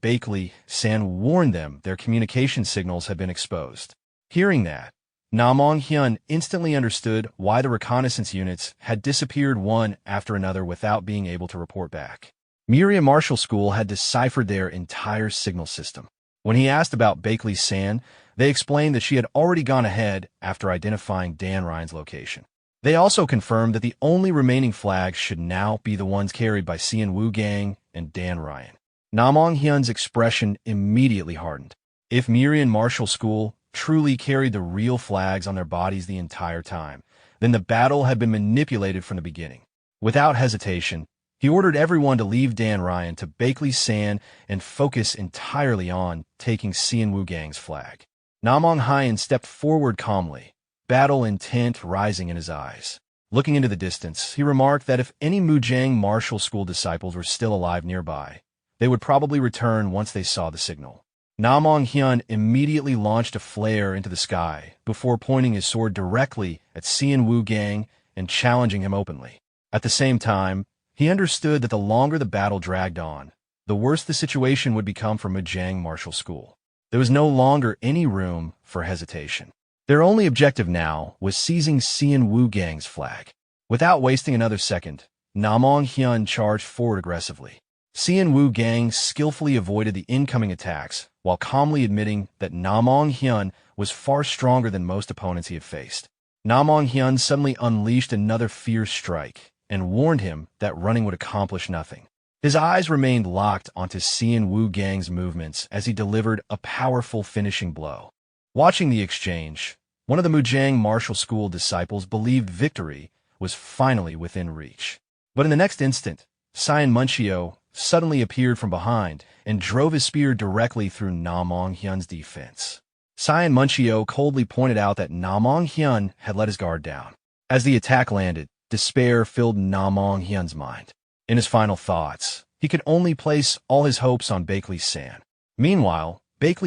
San warned them their communication signals had been exposed. Hearing that, Namong Hyun instantly understood why the reconnaissance units had disappeared one after another without being able to report back. Miriam Martial School had deciphered their entire signal system. When he asked about San, they explained that she had already gone ahead after identifying Dan Ryan's location. They also confirmed that the only remaining flags should now be the ones carried by Xian Wu Gang and Dan Ryan. Namong Hyun's expression immediately hardened. If Miriam Martial School truly carried the real flags on their bodies the entire time, then the battle had been manipulated from the beginning. Without hesitation, he ordered everyone to leave Dan Ryan to San and focus entirely on taking Xian Wu Gang's flag. Namong Hyen stepped forward calmly, battle intent rising in his eyes. Looking into the distance, he remarked that if any Mujang Martial School disciples were still alive nearby, they would probably return once they saw the signal. Namong Hyun immediately launched a flare into the sky before pointing his sword directly at Xian Wu Gang and challenging him openly. At the same time, he understood that the longer the battle dragged on, the worse the situation would become for Mujang Martial School. There was no longer any room for hesitation. Their only objective now was seizing Xian Wu Gang's flag. Without wasting another second, Namong Hyun charged forward aggressively. Xian Wu Gang skillfully avoided the incoming attacks while calmly admitting that Namong Hyun was far stronger than most opponents he had faced. Namong Hyun suddenly unleashed another fierce strike and warned him that running would accomplish nothing. His eyes remained locked onto Xian Wu Gang's movements as he delivered a powerful finishing blow. Watching the exchange, one of the Mujang Martial School disciples believed victory was finally within reach. But in the next instant, Cyan Munchio suddenly appeared from behind and drove his spear directly through Namong Hyun's defense. Cyan Munchio coldly pointed out that Namong Hyun had let his guard down. As the attack landed, despair filled Namong Hyun's mind. In his final thoughts, he could only place all his hopes on San. Meanwhile,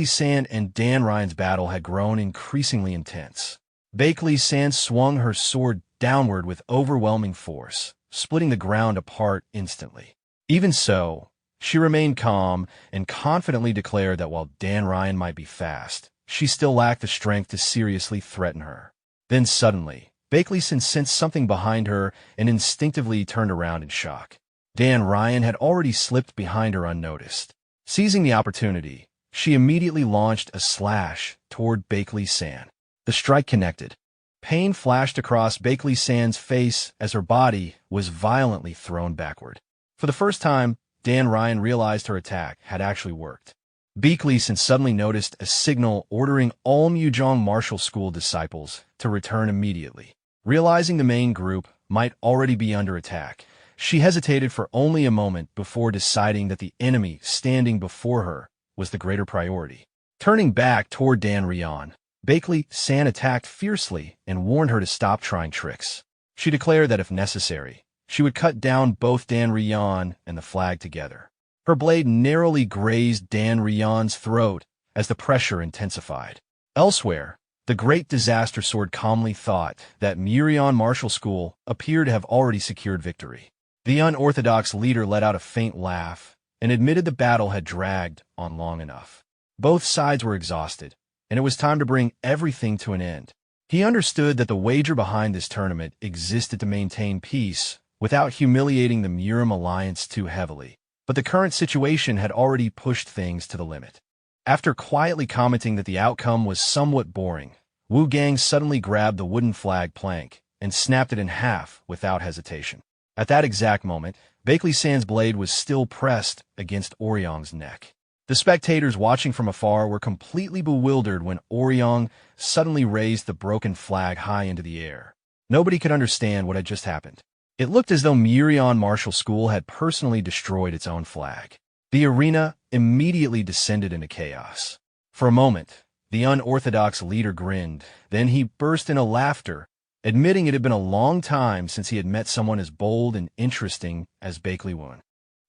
San and Dan Ryan's battle had grown increasingly intense. San swung her sword downward with overwhelming force, splitting the ground apart instantly. Even so, she remained calm and confidently declared that while Dan Ryan might be fast, she still lacked the strength to seriously threaten her. Then suddenly, San sensed something behind her and instinctively turned around in shock. Dan Ryan had already slipped behind her unnoticed. Seizing the opportunity, she immediately launched a slash toward San. The strike connected. Pain flashed across San's face as her body was violently thrown backward. For the first time, Dan Ryan realized her attack had actually worked. San suddenly noticed a signal ordering all Mujang Martial School disciples to return immediately. Realizing the main group might already be under attack, She hesitated for only a moment before deciding that the enemy standing before her was the greater priority. Turning back toward Dan Rion, Bakley San attacked fiercely and warned her to stop trying tricks. She declared that if necessary, she would cut down both Dan Rion and the flag together. Her blade narrowly grazed Dan Rion's throat as the pressure intensified. Elsewhere, the Great Disaster Sword calmly thought that Murion Martial School appeared to have already secured victory. The unorthodox leader let out a faint laugh and admitted the battle had dragged on long enough. Both sides were exhausted, and it was time to bring everything to an end. He understood that the wager behind this tournament existed to maintain peace without humiliating the Murim alliance too heavily, but the current situation had already pushed things to the limit. After quietly commenting that the outcome was somewhat boring, Wu Gang suddenly grabbed the wooden flag plank and snapped it in half without hesitation. At that exact moment, Bakley San's blade was still pressed against Oryong's neck. The spectators watching from afar were completely bewildered when Oryong suddenly raised the broken flag high into the air. Nobody could understand what had just happened. It looked as though Murion Martial School had personally destroyed its own flag. The arena immediately descended into chaos. For a moment, the unorthodox leader grinned, then he burst into laughter, admitting it had been a long time since he had met someone as bold and interesting as Bakley Woon.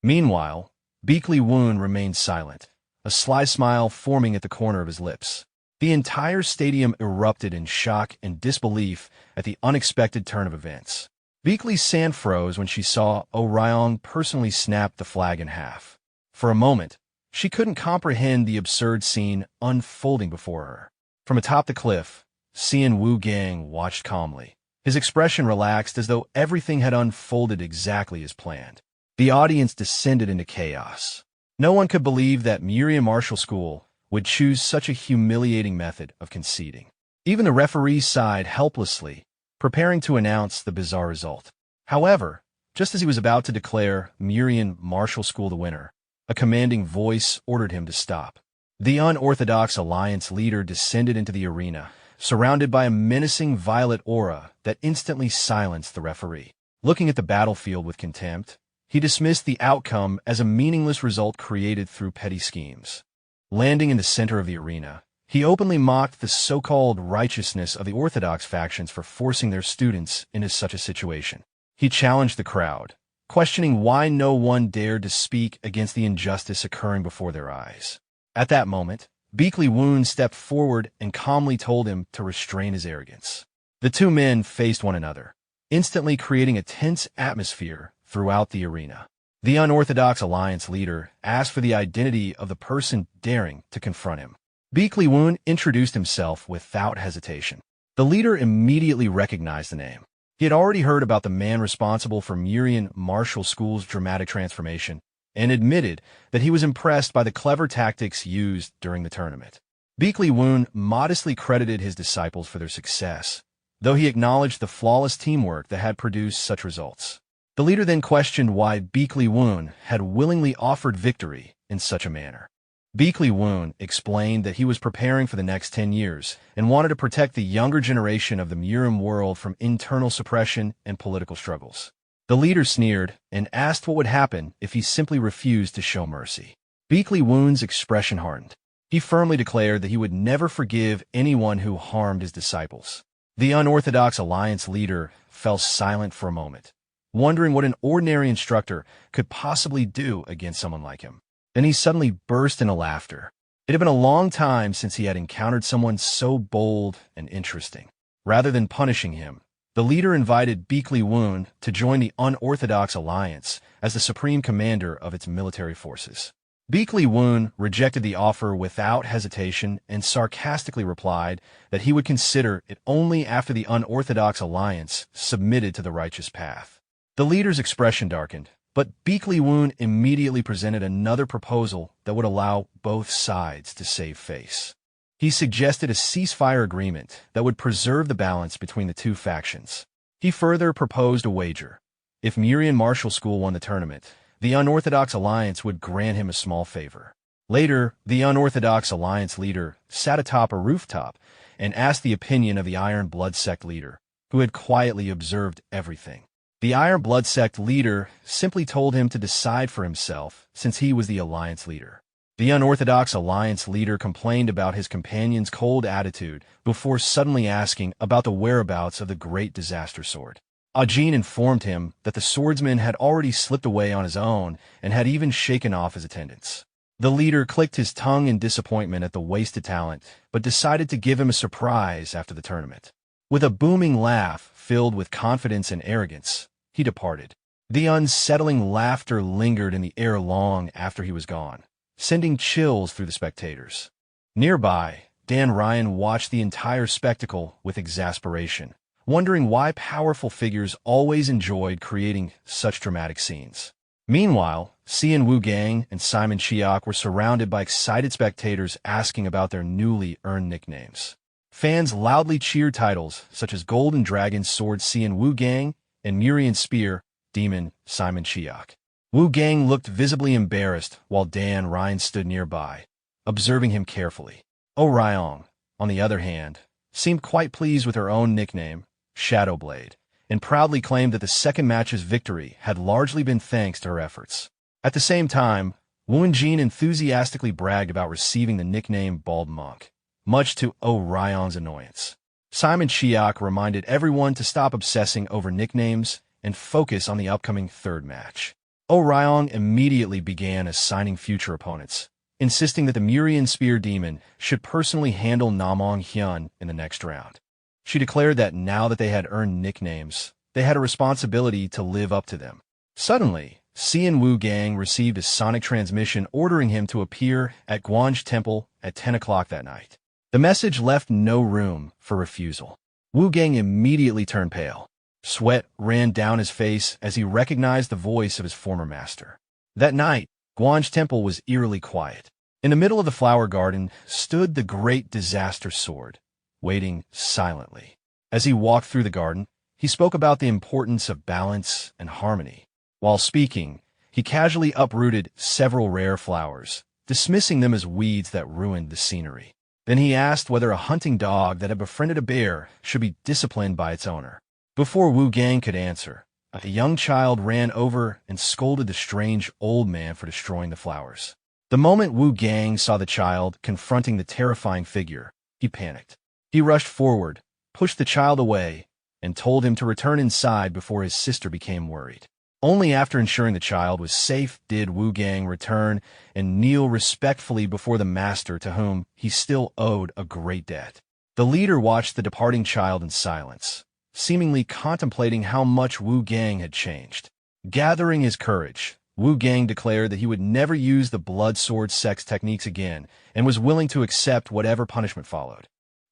Meanwhile, Bakley Woon remained silent, a sly smile forming at the corner of his lips. The entire stadium erupted in shock and disbelief at the unexpected turn of events. Bakley San froze when she saw Orion personally snap the flag in half. For a moment, she couldn't comprehend the absurd scene unfolding before her. From atop the cliff, Xian Wu Gang watched calmly. His expression relaxed as though everything had unfolded exactly as planned. The audience descended into chaos. No one could believe that Murion Martial School would choose such a humiliating method of conceding. Even the referee sighed helplessly, preparing to announce the bizarre result. However, just as he was about to declare Murion Martial School the winner, a commanding voice ordered him to stop. The unorthodox alliance leader descended into the arena, surrounded by a menacing violet aura that instantly silenced the referee. Looking at the battlefield with contempt, he dismissed the outcome as a meaningless result created through petty schemes. Landing in the center of the arena, he openly mocked the so-called righteousness of the orthodox factions for forcing their students into such a situation. He challenged the crowd, questioning why no one dared to speak against the injustice occurring before their eyes. At that moment, Bakley Woon stepped forward and calmly told him to restrain his arrogance. The two men faced one another, instantly creating a tense atmosphere throughout the arena. The unorthodox alliance leader asked for the identity of the person daring to confront him. Bakley Woon introduced himself without hesitation. The leader immediately recognized the name. He had already heard about the man responsible for Murion Martial School's dramatic transformation and admitted that he was impressed by the clever tactics used during the tournament. Bakley Woon modestly credited his disciples for their success, though he acknowledged the flawless teamwork that had produced such results. The leader then questioned why Bakley Woon had willingly offered victory in such a manner. Bakley Woon explained that he was preparing for the next 10 years and wanted to protect the younger generation of the Murim world from internal suppression and political struggles. The leader sneered and asked what would happen if he simply refused to show mercy. Bakley Woon's expression hardened. He firmly declared that he would never forgive anyone who harmed his disciples. The unorthodox alliance leader fell silent for a moment, wondering what an ordinary instructor could possibly do against someone like him. Then he suddenly burst into laughter. It had been a long time since he had encountered someone so bold and interesting. Rather than punishing him, the leader invited Bakley Woon to join the unorthodox alliance as the supreme commander of its military forces. Bakley Woon rejected the offer without hesitation and sarcastically replied that he would consider it only after the unorthodox alliance submitted to the righteous path. The leader's expression darkened, but Bakley Woon immediately presented another proposal that would allow both sides to save face. He suggested a ceasefire agreement that would preserve the balance between the two factions. He further proposed a wager. If Murion Martial School won the tournament, the unorthodox alliance would grant him a small favor. Later, the unorthodox alliance leader sat atop a rooftop and asked the opinion of the Iron Blood sect leader, who had quietly observed everything. The Iron Blood Sect leader simply told him to decide for himself, since he was the alliance leader. The unorthodox alliance leader complained about his companion's cold attitude before suddenly asking about the whereabouts of the Great Disaster Sword. Ajin informed him that the swordsman had already slipped away on his own and had even shaken off his attendants. The leader clicked his tongue in disappointment at the wasted talent, but decided to give him a surprise after the tournament. With a booming laugh filled with confidence and arrogance, he departed. The unsettling laughter lingered in the air long after he was gone, sending chills through the spectators. Nearby, Dan Ryan watched the entire spectacle with exasperation, wondering why powerful figures always enjoyed creating such dramatic scenes. Meanwhile, Xian Wu Gang and Simon Chiak were surrounded by excited spectators asking about their newly earned nicknames. Fans loudly cheered titles such as Golden Dragon Sword Xian Wu Gang and Murian Spear Demon Simon Chiak. Wu Gang looked visibly embarrassed while Dan Ryan stood nearby, observing him carefully. Oh Ryong, on the other hand, seemed quite pleased with her own nickname, Shadowblade, and proudly claimed that the second match's victory had largely been thanks to her efforts. At the same time, Wu and Jin enthusiastically bragged about receiving the nickname Bald Monk, much to Oh Ryong's annoyance. Simon Chiak reminded everyone to stop obsessing over nicknames and focus on the upcoming third match. Oh Ryong immediately began assigning future opponents, insisting that the Murian Spear Demon should personally handle Namong Hyun in the next round. She declared that now that they had earned nicknames, they had a responsibility to live up to them. Suddenly, Xian Wu Gang received a sonic transmission ordering him to appear at Guanj Temple at 10 o'clock that night. The message left no room for refusal. Wu Gang immediately turned pale. Sweat ran down his face as he recognized the voice of his former master. That night, Guanj Temple was eerily quiet. In the middle of the flower garden stood the Great Disaster Sword, waiting silently. As he walked through the garden, he spoke about the importance of balance and harmony. While speaking, he casually uprooted several rare flowers, dismissing them as weeds that ruined the scenery. Then he asked whether a hunting dog that had befriended a bear should be disciplined by its owner. Before Wu Gang could answer, a young child ran over and scolded the strange old man for destroying the flowers. The moment Wu Gang saw the child confronting the terrifying figure, he panicked. He rushed forward, pushed the child away, and told him to return inside before his sister became worried. Only after ensuring the child was safe did Wu Gang return and kneel respectfully before the master to whom he still owed a great debt. The leader watched the departing child in silence, seemingly contemplating how much Wu Gang had changed. Gathering his courage, Wu Gang declared that he would never use the blood sword sex techniques again and was willing to accept whatever punishment followed.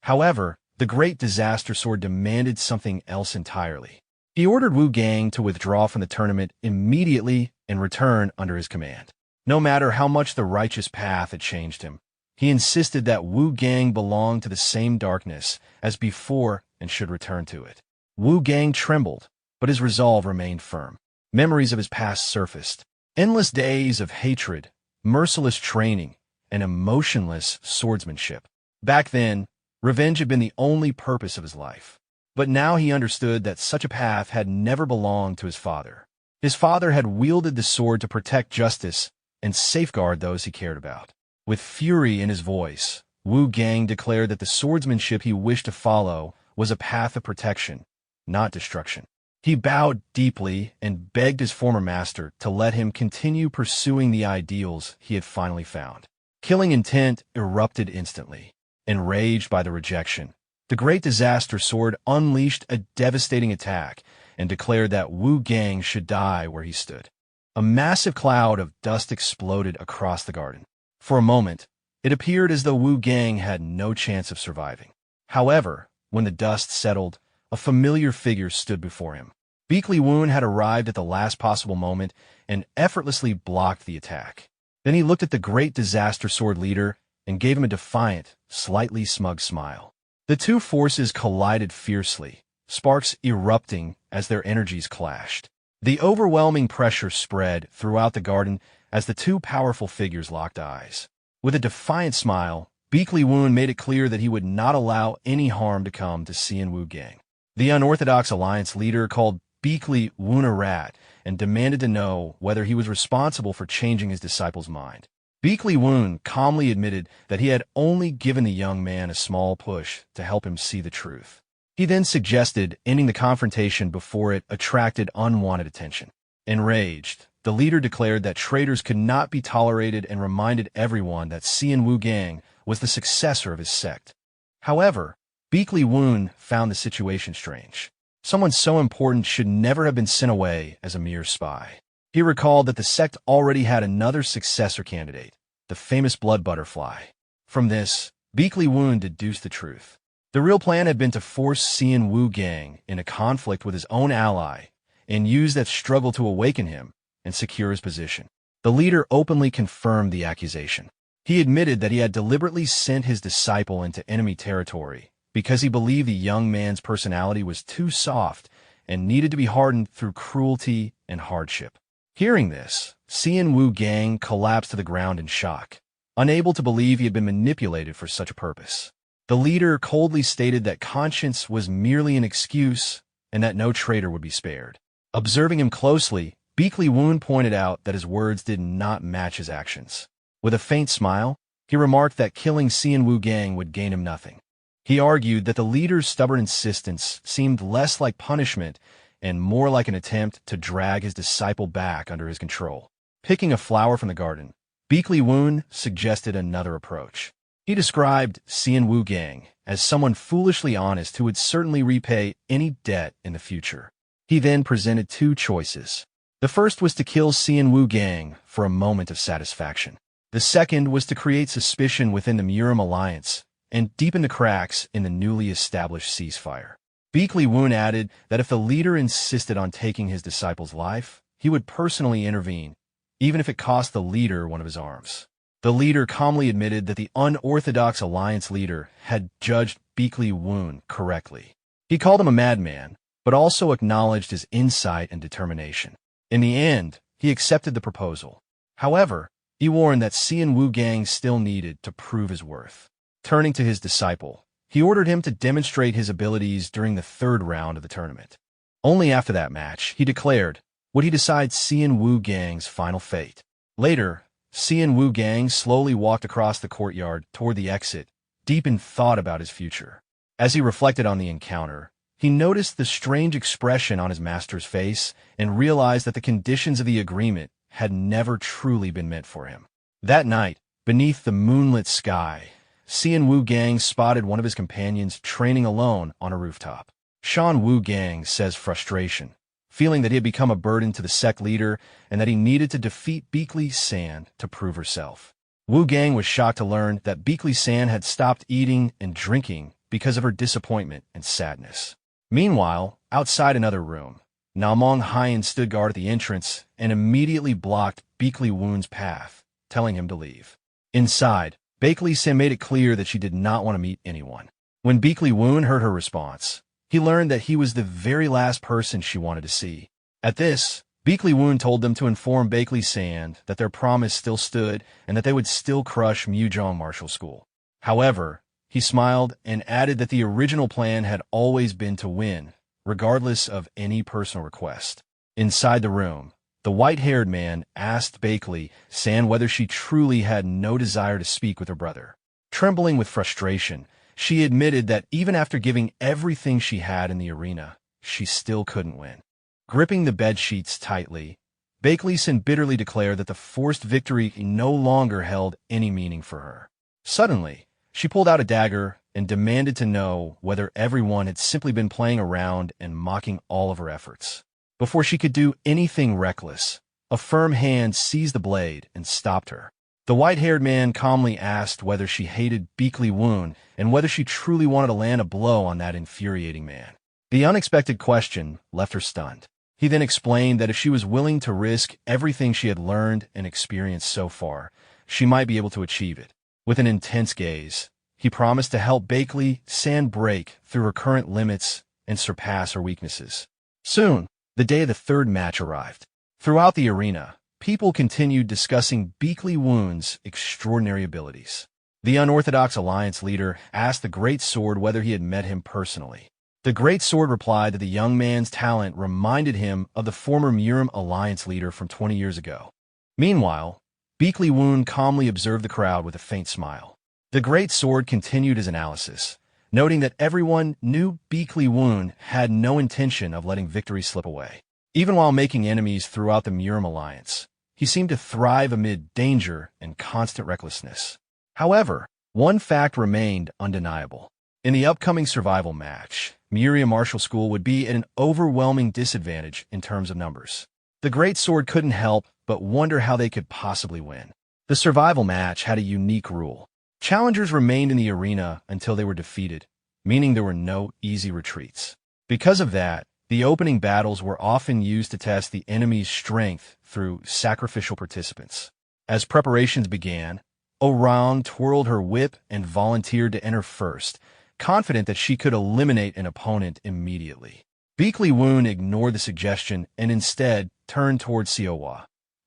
However, the Great Disaster Sword demanded something else entirely. He ordered Wu Gang to withdraw from the tournament immediately and return under his command. No matter how much the righteous path had changed him, he insisted that Wu Gang belonged to the same darkness as before and should return to it. Wu Gang trembled, but his resolve remained firm. Memories of his past surfaced. Endless days of hatred, merciless training, and emotionless swordsmanship. Back then, revenge had been the only purpose of his life. But now he understood that such a path had never belonged to his father. His father had wielded the sword to protect justice and safeguard those he cared about. With fury in his voice, Wu Gang declared that the swordsmanship he wished to follow was a path of protection, not destruction. He bowed deeply and begged his former master to let him continue pursuing the ideals he had finally found. Killing intent erupted instantly. Enraged by the rejection, the Great Disaster Sword unleashed a devastating attack and declared that Wu Gang should die where he stood. A massive cloud of dust exploded across the garden. For a moment, it appeared as though Wu Gang had no chance of surviving. However, when the dust settled, a familiar figure stood before him. Beakley Woon had arrived at the last possible moment and effortlessly blocked the attack. Then he looked at the Great Disaster Sword leader and gave him a defiant, slightly smug smile. The two forces collided fiercely, sparks erupting as their energies clashed. The overwhelming pressure spread throughout the garden as the two powerful figures locked eyes. With a defiant smile, Beakley Woon made it clear that he would not allow any harm to come to Xian Wu Gang. The unorthodox alliance leader called Beakley Woon a rat and demanded to know whether he was responsible for changing his disciple's mind. Beakley Woon calmly admitted that he had only given the young man a small push to help him see the truth. He then suggested ending the confrontation before it attracted unwanted attention. Enraged, the leader declared that traitors could not be tolerated and reminded everyone that Cian Wu Gang was the successor of his sect. However, Beakley Woon found the situation strange. Someone so important should never have been sent away as a mere spy. He recalled that the sect already had another successor candidate, the famous Blood Butterfly. From this, Beakley Woon deduced the truth. The real plan had been to force Cian Wu Gang in a conflict with his own ally and use that struggle to awaken him and secure his position. The leader openly confirmed the accusation. He admitted that he had deliberately sent his disciple into enemy territory because he believed the young man's personality was too soft and needed to be hardened through cruelty and hardship. Hearing this, Cian Wu Gang collapsed to the ground in shock, unable to believe he had been manipulated for such a purpose. The leader coldly stated that conscience was merely an excuse and that no traitor would be spared. Observing him closely, Beakley Woon pointed out that his words did not match his actions. With a faint smile, he remarked that killing Cian Wu Gang would gain him nothing. He argued that the leader's stubborn insistence seemed less like punishment and more like an attempt to drag his disciple back under his control. Picking a flower from the garden, Beakley Woon suggested another approach. He described Cian Wu Gang as someone foolishly honest who would certainly repay any debt in the future. He then presented two choices. The first was to kill Cian Wu Gang for a moment of satisfaction. The second was to create suspicion within the Murim alliance and deepen the cracks in the newly established ceasefire. Beakley Woon added that if the leader insisted on taking his disciple's life, he would personally intervene, even if it cost the leader one of his arms. The leader calmly admitted that the unorthodox alliance leader had judged Beakley Woon correctly. He called him a madman, but also acknowledged his insight and determination. In the end, he accepted the proposal. However, he warned that Cian Wu Gang still needed to prove his worth. Turning to his disciple, he ordered him to demonstrate his abilities during the third round of the tournament. Only after that match, he declared, would he decide Cian Wu Gang's final fate. Later, Cian Wu Gang slowly walked across the courtyard toward the exit, deep in thought about his future. As he reflected on the encounter, he noticed the strange expression on his master's face and realized that the conditions of the agreement had never truly been meant for him. That night, beneath the moonlit sky, Cian Wu Gang spotted one of his companions training alone on a rooftop. Shan Wu Gang says frustration, feeling that he had become a burden to the sect leader and that he needed to defeat Beakley San to prove herself. Wu Gang was shocked to learn that Beakley San had stopped eating and drinking because of her disappointment and sadness. Meanwhile, outside another room, Namong Hyen stood guard at the entrance and immediately blocked Beakley Woon's path, telling him to leave. Inside, Beakley San made it clear that she did not want to meet anyone. When Beakley Woon heard her response, he learned that he was the very last person she wanted to see. At this, Beakley Woon told them to inform Beakley San that their promise still stood and that they would still crush Mujong Martial School. However, he smiled and added that the original plan had always been to win, regardless of any personal request. Inside the room, the white-haired man asked Beakley San whether she truly had no desire to speak with her brother. Trembling with frustration, she admitted that even after giving everything she had in the arena, she still couldn't win. Gripping the bedsheets tightly, Beakley San bitterly declared that the forced victory no longer held any meaning for her. Suddenly, she pulled out a dagger and demanded to know whether everyone had simply been playing around and mocking all of her efforts. Before she could do anything reckless, a firm hand seized the blade and stopped her. The white-haired man calmly asked whether she hated Beakley Woon and whether she truly wanted to land a blow on that infuriating man. The unexpected question left her stunned. He then explained that if she was willing to risk everything she had learned and experienced so far, she might be able to achieve it. With an intense gaze, he promised to help Beakley San break through her current limits and surpass her weaknesses. Soon, the day of the third match arrived. Throughout the arena, people continued discussing Beakley Woon's extraordinary abilities. The unorthodox alliance leader asked the Great Sword whether he had met him personally. The Great Sword replied that the young man's talent reminded him of the former Murim Alliance leader from 20 years ago. Meanwhile, Beakley Woon calmly observed the crowd with a faint smile. The Great Sword continued his analysis, noting that everyone knew Beakley Woon had no intention of letting victory slip away. Even while making enemies throughout the Murim Alliance, he seemed to thrive amid danger and constant recklessness. However, one fact remained undeniable. In the upcoming survival match, Muriel Martial School would be at an overwhelming disadvantage in terms of numbers. The Great Sword couldn't help but wonder how they could possibly win. The survival match had a unique rule. Challengers remained in the arena until they were defeated, meaning there were no easy retreats. Because of that, the opening battles were often used to test the enemy's strength through sacrificial participants. As preparations began, Orang twirled her whip and volunteered to enter first, confident that she could eliminate an opponent immediately. Beakley Woon ignored the suggestion and instead turned toward Siowa,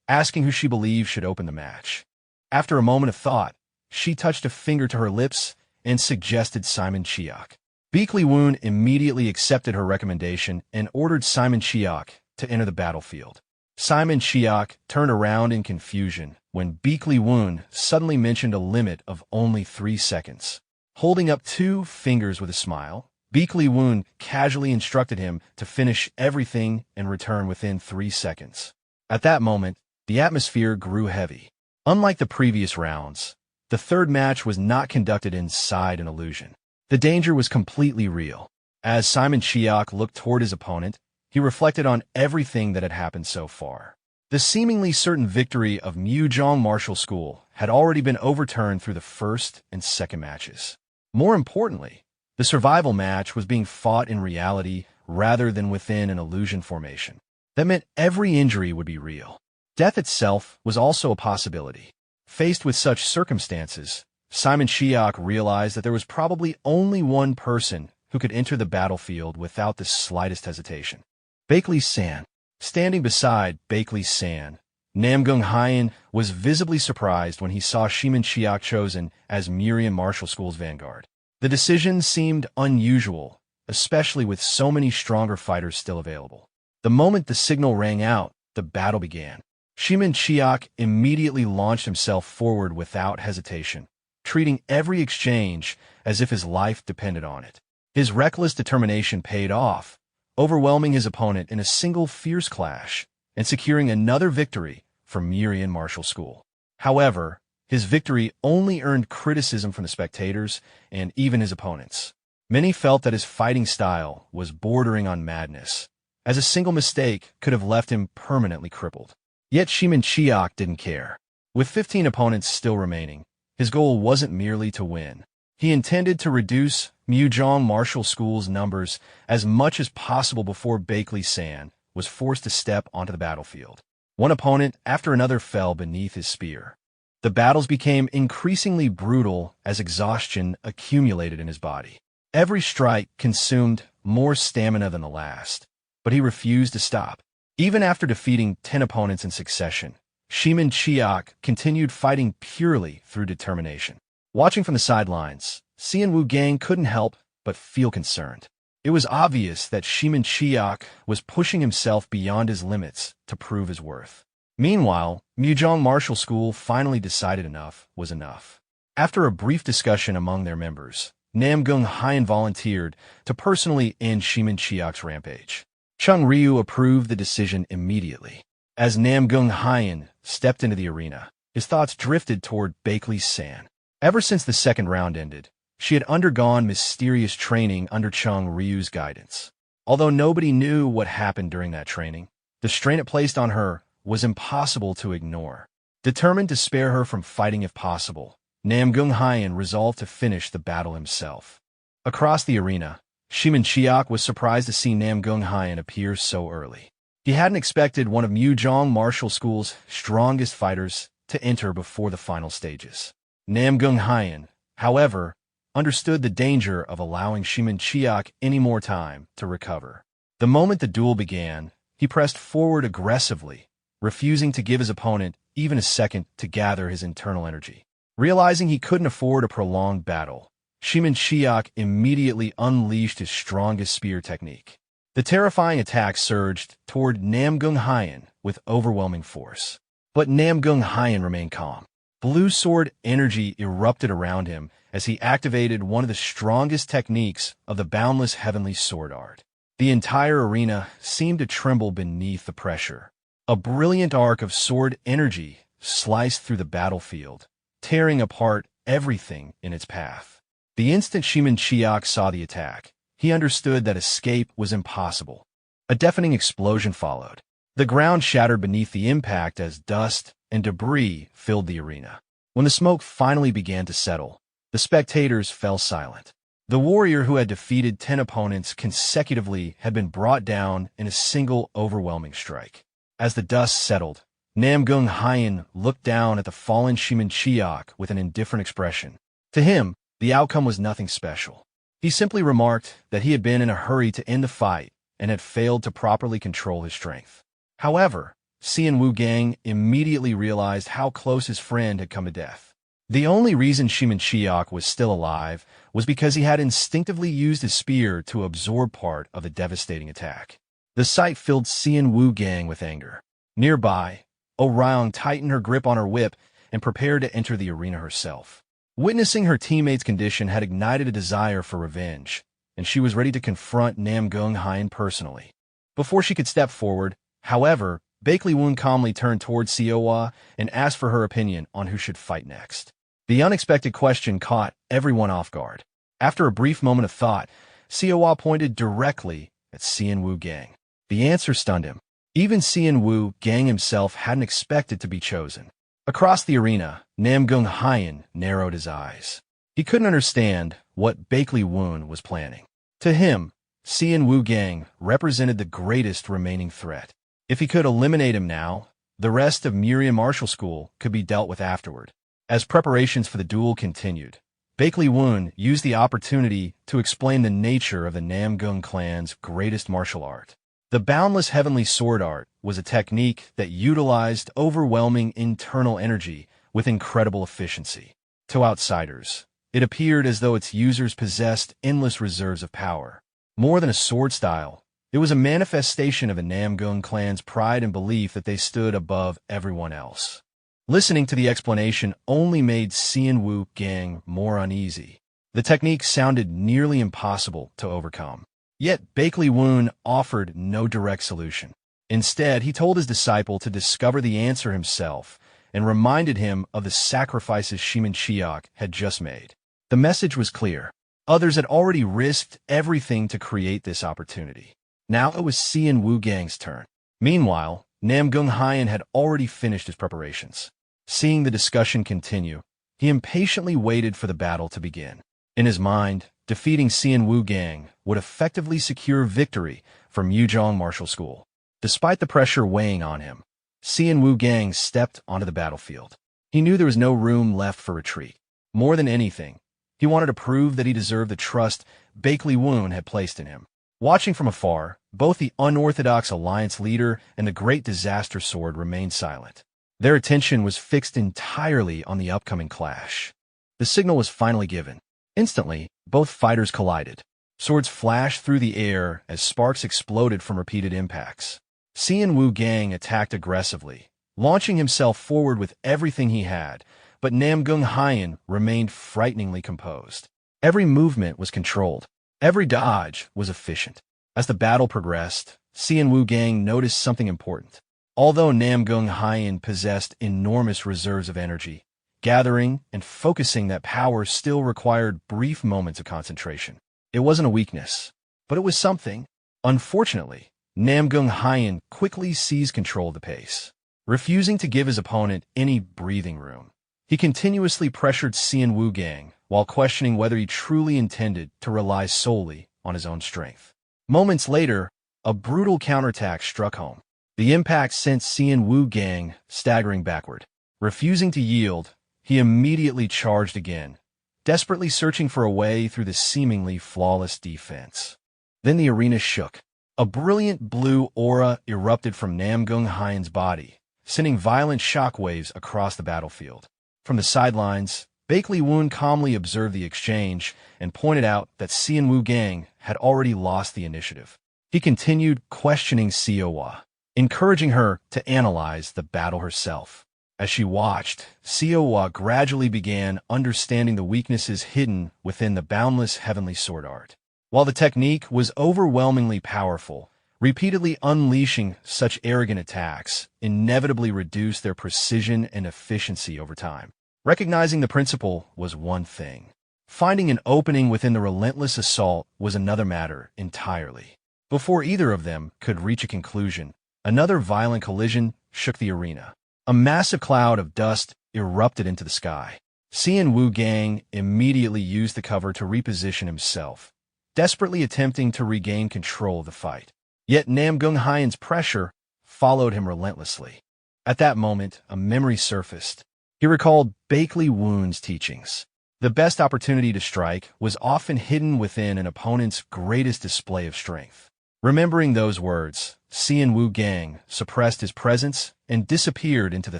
asking who she believed should open the match. After a moment of thought, she touched a finger to her lips and suggested Simon Chiok. Beakley Woon immediately accepted her recommendation and ordered Simon Chiok to enter the battlefield. Simon Chiok turned around in confusion when Beakley Woon suddenly mentioned a limit of only 3 seconds. Holding up 2 fingers with a smile, Beakley Woon casually instructed him to finish everything and return within 3 seconds. At that moment, the atmosphere grew heavy. Unlike the previous rounds, the third match was not conducted inside an illusion. The danger was completely real. As Simon Chiok looked toward his opponent, he reflected on everything that had happened so far. The seemingly certain victory of Mujong Martial School had already been overturned through the first and second matches. More importantly, the survival match was being fought in reality rather than within an illusion formation. That meant every injury would be real. Death itself was also a possibility. Faced with such circumstances, Simon Chiok realized that there was probably only one person who could enter the battlefield without the slightest hesitation. Bakley San. Standing beside Bakley San, Namgung Hyen was visibly surprised when he saw Simon Chiok chosen as Muriel Martial School's vanguard. The decision seemed unusual, especially with so many stronger fighters still available. The moment the signal rang out, the battle began. Simon Chiok immediately launched himself forward without hesitation, treating every exchange as if his life depended on it. His reckless determination paid off, overwhelming his opponent in a single fierce clash and securing another victory for Muriel Martial School. However, his victory only earned criticism from the spectators and even his opponents. Many felt that his fighting style was bordering on madness, as a single mistake could have left him permanently crippled. Yet Simon Chiok didn't care. With 15 opponents still remaining, his goal wasn't merely to win. He intended to reduce Mujong Martial School's numbers as much as possible before Bakley San was forced to step onto the battlefield. One opponent after another fell beneath his spear. The battles became increasingly brutal as exhaustion accumulated in his body. Every strike consumed more stamina than the last, but he refused to stop. Even after defeating 10 opponents in succession, Simon Chiok continued fighting purely through determination. Watching from the sidelines, Xian Wu Gang couldn't help but feel concerned. It was obvious that Simon Chiok was pushing himself beyond his limits to prove his worth. Meanwhile, Mujong Martial School finally decided enough was enough. After a brief discussion among their members, Namgung Hyen volunteered to personally end Simon Chiok's rampage. Chung Ryu approved the decision immediately. As Namgung Hyen stepped into the arena, his thoughts drifted toward Bakley San. Ever since the second round ended, she had undergone mysterious training under Chung Ryu's guidance. Although nobody knew what happened during that training, the strain it placed on her was impossible to ignore. Determined to spare her from fighting if possible, Namgung Hyen resolved to finish the battle himself. Across the arena, Simon Chiok was surprised to see Namgung Hyen appear so early. He hadn't expected one of Mujong Martial School's strongest fighters to enter before the final stages. Namgung Hyen, however, understood the danger of allowing Simon Chiok any more time to recover. The moment the duel began, he pressed forward aggressively, refusing to give his opponent even a second to gather his internal energy. Realizing he couldn't afford a prolonged battle, Shimin Chiok immediately unleashed his strongest spear technique. The terrifying attack surged toward Namgung Hyen with overwhelming force. But Namgung Hyen remained calm. Blue sword energy erupted around him as he activated one of the strongest techniques of the boundless heavenly sword art. The entire arena seemed to tremble beneath the pressure. A brilliant arc of sword energy sliced through the battlefield, tearing apart everything in its path. The instant Shimin Chiok saw the attack, he understood that escape was impossible. A deafening explosion followed. The ground shattered beneath the impact as dust and debris filled the arena. When the smoke finally began to settle, the spectators fell silent. The warrior who had defeated 10 opponents consecutively had been brought down in a single overwhelming strike. As the dust settled, Namgung Hyen looked down at the fallen Shimin Chiok with an indifferent expression. To him, the outcome was nothing special. He simply remarked that he had been in a hurry to end the fight and had failed to properly control his strength. However, Xian Wu Gang immediately realized how close his friend had come to death. The only reason Shimin Chiok was still alive was because he had instinctively used his spear to absorb part of the devastating attack. The sight filled Xian Wu Gang with anger. Nearby, Orion tightened her grip on her whip and prepared to enter the arena herself. Witnessing her teammate's condition had ignited a desire for revenge, and she was ready to confront Namgung Hyen personally. Before she could step forward, however, Bakley Woon calmly turned towards Siowa and asked for her opinion on who should fight next. The unexpected question caught everyone off guard. After a brief moment of thought, Siowa pointed directly at Xian Wu Gang. The answer stunned him. Even Xian Wu Gang himself hadn't expected to be chosen. Across the arena, Namgung Hyen narrowed his eyes. He couldn't understand what Bakley Woon was planning. To him, Xian Wu Gang represented the greatest remaining threat. If he could eliminate him now, the rest of Miriam Martial School could be dealt with afterward. As preparations for the duel continued, Bakley Woon used the opportunity to explain the nature of the Namgung clan's greatest martial art. The boundless heavenly sword art was a technique that utilized overwhelming internal energy with incredible efficiency. To outsiders, it appeared as though its users possessed endless reserves of power. More than a sword style, it was a manifestation of the Namgung clan's pride and belief that they stood above everyone else. Listening to the explanation only made Xian Wu Gang more uneasy. The technique sounded nearly impossible to overcome. Yet Bakley Woon offered no direct solution. Instead, he told his disciple to discover the answer himself and reminded him of the sacrifices Shimin Chiok had just made. The message was clear. Others had already risked everything to create this opportunity. Now it was Xian Wu Gang's turn. Meanwhile, Namgung Hyen had already finished his preparations. Seeing the discussion continue, he impatiently waited for the battle to begin. In his mind, defeating Xian Wu Gang would effectively secure victory for Muzhong Martial School. Despite the pressure weighing on him, Xian Wu Gang stepped onto the battlefield. He knew there was no room left for retreat. More than anything, he wanted to prove that he deserved the trust Bakley Woon had placed in him. Watching from afar, both the unorthodox alliance leader and the great disaster sword remained silent. Their attention was fixed entirely on the upcoming clash. The signal was finally given. Instantly, both fighters collided. Swords flashed through the air as sparks exploded from repeated impacts. Xian Wu Gang attacked aggressively, launching himself forward with everything he had, but Namgung Hyen remained frighteningly composed. Every movement was controlled. Every dodge was efficient. As the battle progressed, Xian Wu Gang noticed something important. Although Namgung Hyen possessed enormous reserves of energy, gathering and focusing that power still required brief moments of concentration. It wasn't a weakness, but it was something. Unfortunately, Namgung Hyen quickly seized control of the pace. Refusing to give his opponent any breathing room, he continuously pressured Xian Wu Gang while questioning whether he truly intended to rely solely on his own strength. Moments later, a brutal counterattack struck home. The impact sent Xian Wu Gang staggering backward. Refusing to yield, he immediately charged again, desperately searching for a way through the seemingly flawless defense. Then the arena shook. A brilliant blue aura erupted from Namgung Hyen's body, sending violent shockwaves across the battlefield. From the sidelines, Bakley Woon calmly observed the exchange and pointed out that Xian Wu Gang had already lost the initiative. He continued questioning Xiaohua, encouraging her to analyze the battle herself. As she watched, Xiaohua gradually began understanding the weaknesses hidden within the boundless heavenly sword art. While the technique was overwhelmingly powerful, repeatedly unleashing such arrogant attacks inevitably reduced their precision and efficiency over time. Recognizing the principle was one thing. Finding an opening within the relentless assault was another matter entirely. Before either of them could reach a conclusion, another violent collision shook the arena. A massive cloud of dust erupted into the sky. Xian Wu Gang immediately used the cover to reposition himself, desperately attempting to regain control of the fight. Yet Nam Gung Hyen's pressure followed him relentlessly. At that moment, a memory surfaced. He recalled Bakley Woon's teachings. The best opportunity to strike was often hidden within an opponent's greatest display of strength. Remembering those words, Xian Wu Gang suppressed his presence and disappeared into the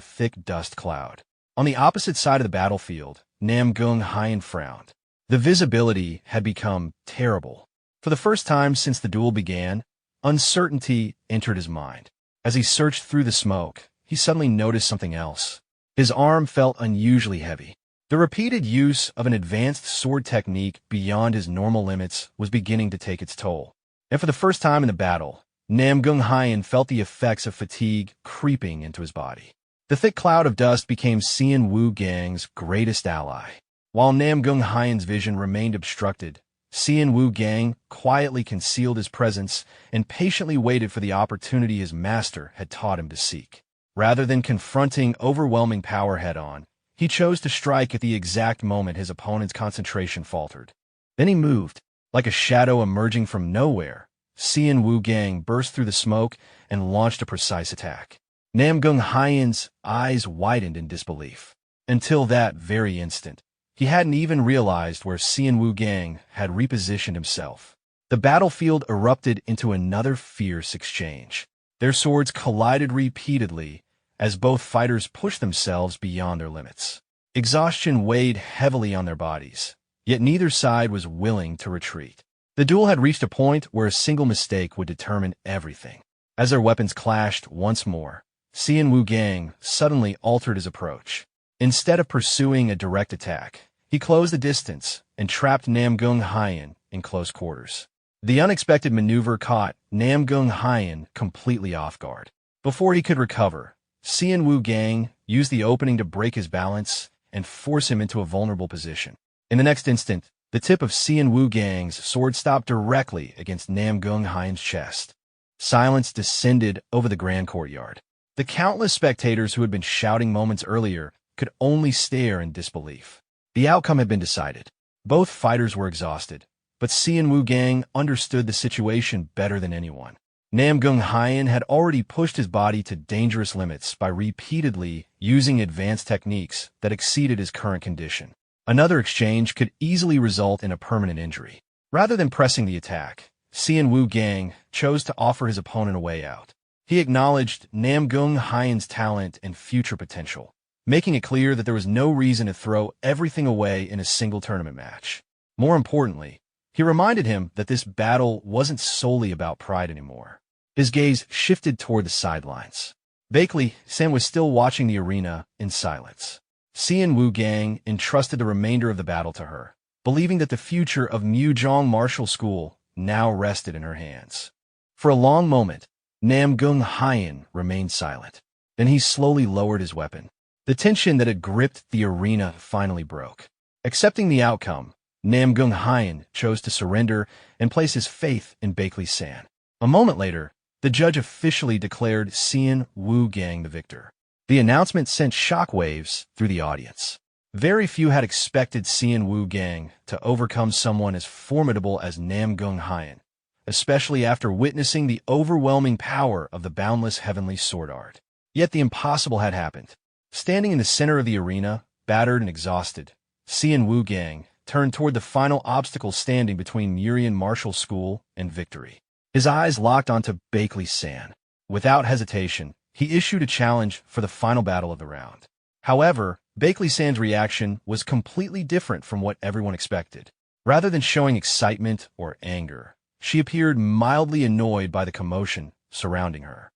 thick dust cloud. On the opposite side of the battlefield, Nam Gung Hyen frowned. The visibility had become terrible. For the first time since the duel began, uncertainty entered his mind. As he searched through the smoke, he suddenly noticed something else. His arm felt unusually heavy. The repeated use of an advanced sword technique beyond his normal limits was beginning to take its toll. And for the first time in the battle, Nam Gung Hyen felt the effects of fatigue creeping into his body. The thick cloud of dust became Xian Wu Gang's greatest ally. While Nam Gung Hyen's vision remained obstructed, Xian Wu Gang quietly concealed his presence and patiently waited for the opportunity his master had taught him to seek. Rather than confronting overwhelming power head-on, he chose to strike at the exact moment his opponent's concentration faltered. Then he moved. Like a shadow emerging from nowhere, Xian Wu Gang burst through the smoke and launched a precise attack. Nam Gung Hyen's eyes widened in disbelief. Until that very instant, he hadn't even realized where Xian Wu Gang had repositioned himself. The battlefield erupted into another fierce exchange. Their swords collided repeatedly as both fighters pushed themselves beyond their limits. Exhaustion weighed heavily on their bodies, yet neither side was willing to retreat. The duel had reached a point where a single mistake would determine everything. As their weapons clashed once more, Xian Wu Gang suddenly altered his approach. Instead of pursuing a direct attack, he closed the distance and trapped Nam Gung Hyen in close quarters. The unexpected maneuver caught Nam Gung Hyen completely off guard. Before he could recover, Xian Wu Gang used the opening to break his balance and force him into a vulnerable position. In the next instant, the tip of Xian Wu Gang's sword stopped directly against Nam Gung Hyen's chest. Silence descended over the grand courtyard. The countless spectators who had been shouting moments earlier could only stare in disbelief. The outcome had been decided. Both fighters were exhausted, but Xian Wu Gang understood the situation better than anyone. Nam Gung Hyen had already pushed his body to dangerous limits by repeatedly using advanced techniques that exceeded his current condition. Another exchange could easily result in a permanent injury. Rather than pressing the attack, Xian Wu Gang chose to offer his opponent a way out. He acknowledged Nam Gung Hyen's talent and future potential, making it clear that there was no reason to throw everything away in a single tournament match. More importantly, he reminded him that this battle wasn't solely about pride anymore. His gaze shifted toward the sidelines. Bakley San was still watching the arena in silence. Xian Wu Gang entrusted the remainder of the battle to her, believing that the future of Muzhong Martial School now rested in her hands. For a long moment, Nam Gung Hyen remained silent. Then he slowly lowered his weapon. The tension that had gripped the arena finally broke. Accepting the outcome, Nam Gung Hyen chose to surrender and place his faith in Bakley San. A moment later, the judge officially declared Xian Wu Gang the victor. The announcement sent shockwaves through the audience. Very few had expected Xian Wu Gang to overcome someone as formidable as Nam Gung Hyen, especially after witnessing the overwhelming power of the boundless heavenly sword art. Yet the impossible had happened. Standing in the center of the arena, battered and exhausted, Xian Wu Gang turned toward the final obstacle standing between Murian Martial School and victory. His eyes locked onto Bakley San. Without hesitation, he issued a challenge for the final battle of the round. However, Bakley-san's reaction was completely different from what everyone expected. Rather than showing excitement or anger, she appeared mildly annoyed by the commotion surrounding her.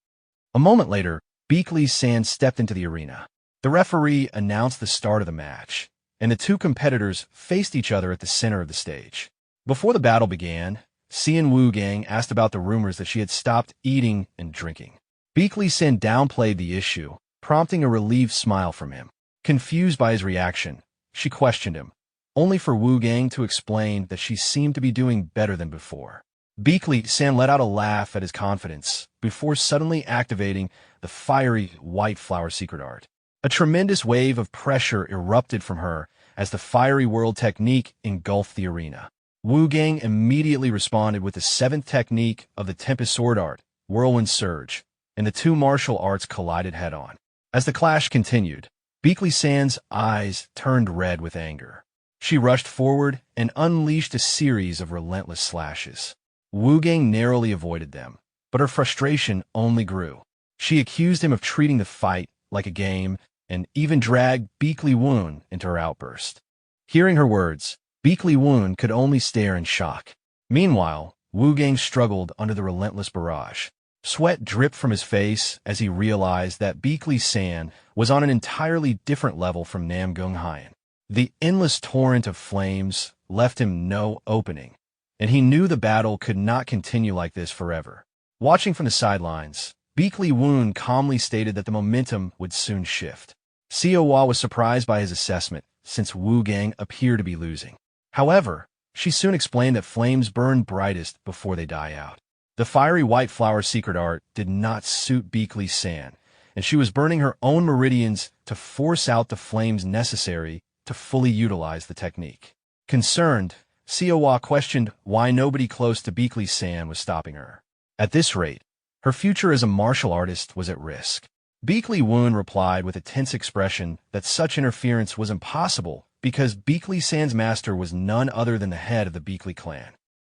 A moment later, Bakley-san stepped into the arena. The referee announced the start of the match, and the two competitors faced each other at the center of the stage. Before the battle began, Xian Wu-gang asked about the rumors that she had stopped eating and drinking. Bakley-san downplayed the issue, prompting a relieved smile from him. Confused by his reaction, she questioned him, only for Wu-gang to explain that she seemed to be doing better than before. Bakley-san let out a laugh at his confidence before suddenly activating the fiery white flower secret art. A tremendous wave of pressure erupted from her as the fiery world technique engulfed the arena. Wu-gang immediately responded with the seventh technique of the Tempest Sword Art, Whirlwind Surge, and the two martial arts collided head-on. As the clash continued, Bakley-san's eyes turned red with anger. She rushed forward and unleashed a series of relentless slashes. Wu-gang narrowly avoided them, but her frustration only grew. She accused him of treating the fight like a game and even dragged Bakley-woon into her outburst. Hearing her words, Bakley-woon could only stare in shock. Meanwhile, Wu-gang struggled under the relentless barrage. Sweat dripped from his face as he realized that Bakley-san was on an entirely different level from Nam Gung-hyen. The endless torrent of flames left him no opening, and he knew the battle could not continue like this forever. Watching from the sidelines, Bakley-woon calmly stated that the momentum would soon shift. Xiaohua was surprised by his assessment, since Wu-gang appeared to be losing. However, she soon explained that flames burn brightest before they die out. The fiery white flower secret art did not suit Bakley-san, and she was burning her own meridians to force out the flames necessary to fully utilize the technique. Concerned, Xiaohua questioned why nobody close to Bakley-san was stopping her. At this rate, her future as a martial artist was at risk. Bakley-woon replied with a tense expression that such interference was impossible because Bakley-san's master was none other than the head of the Bakley clan.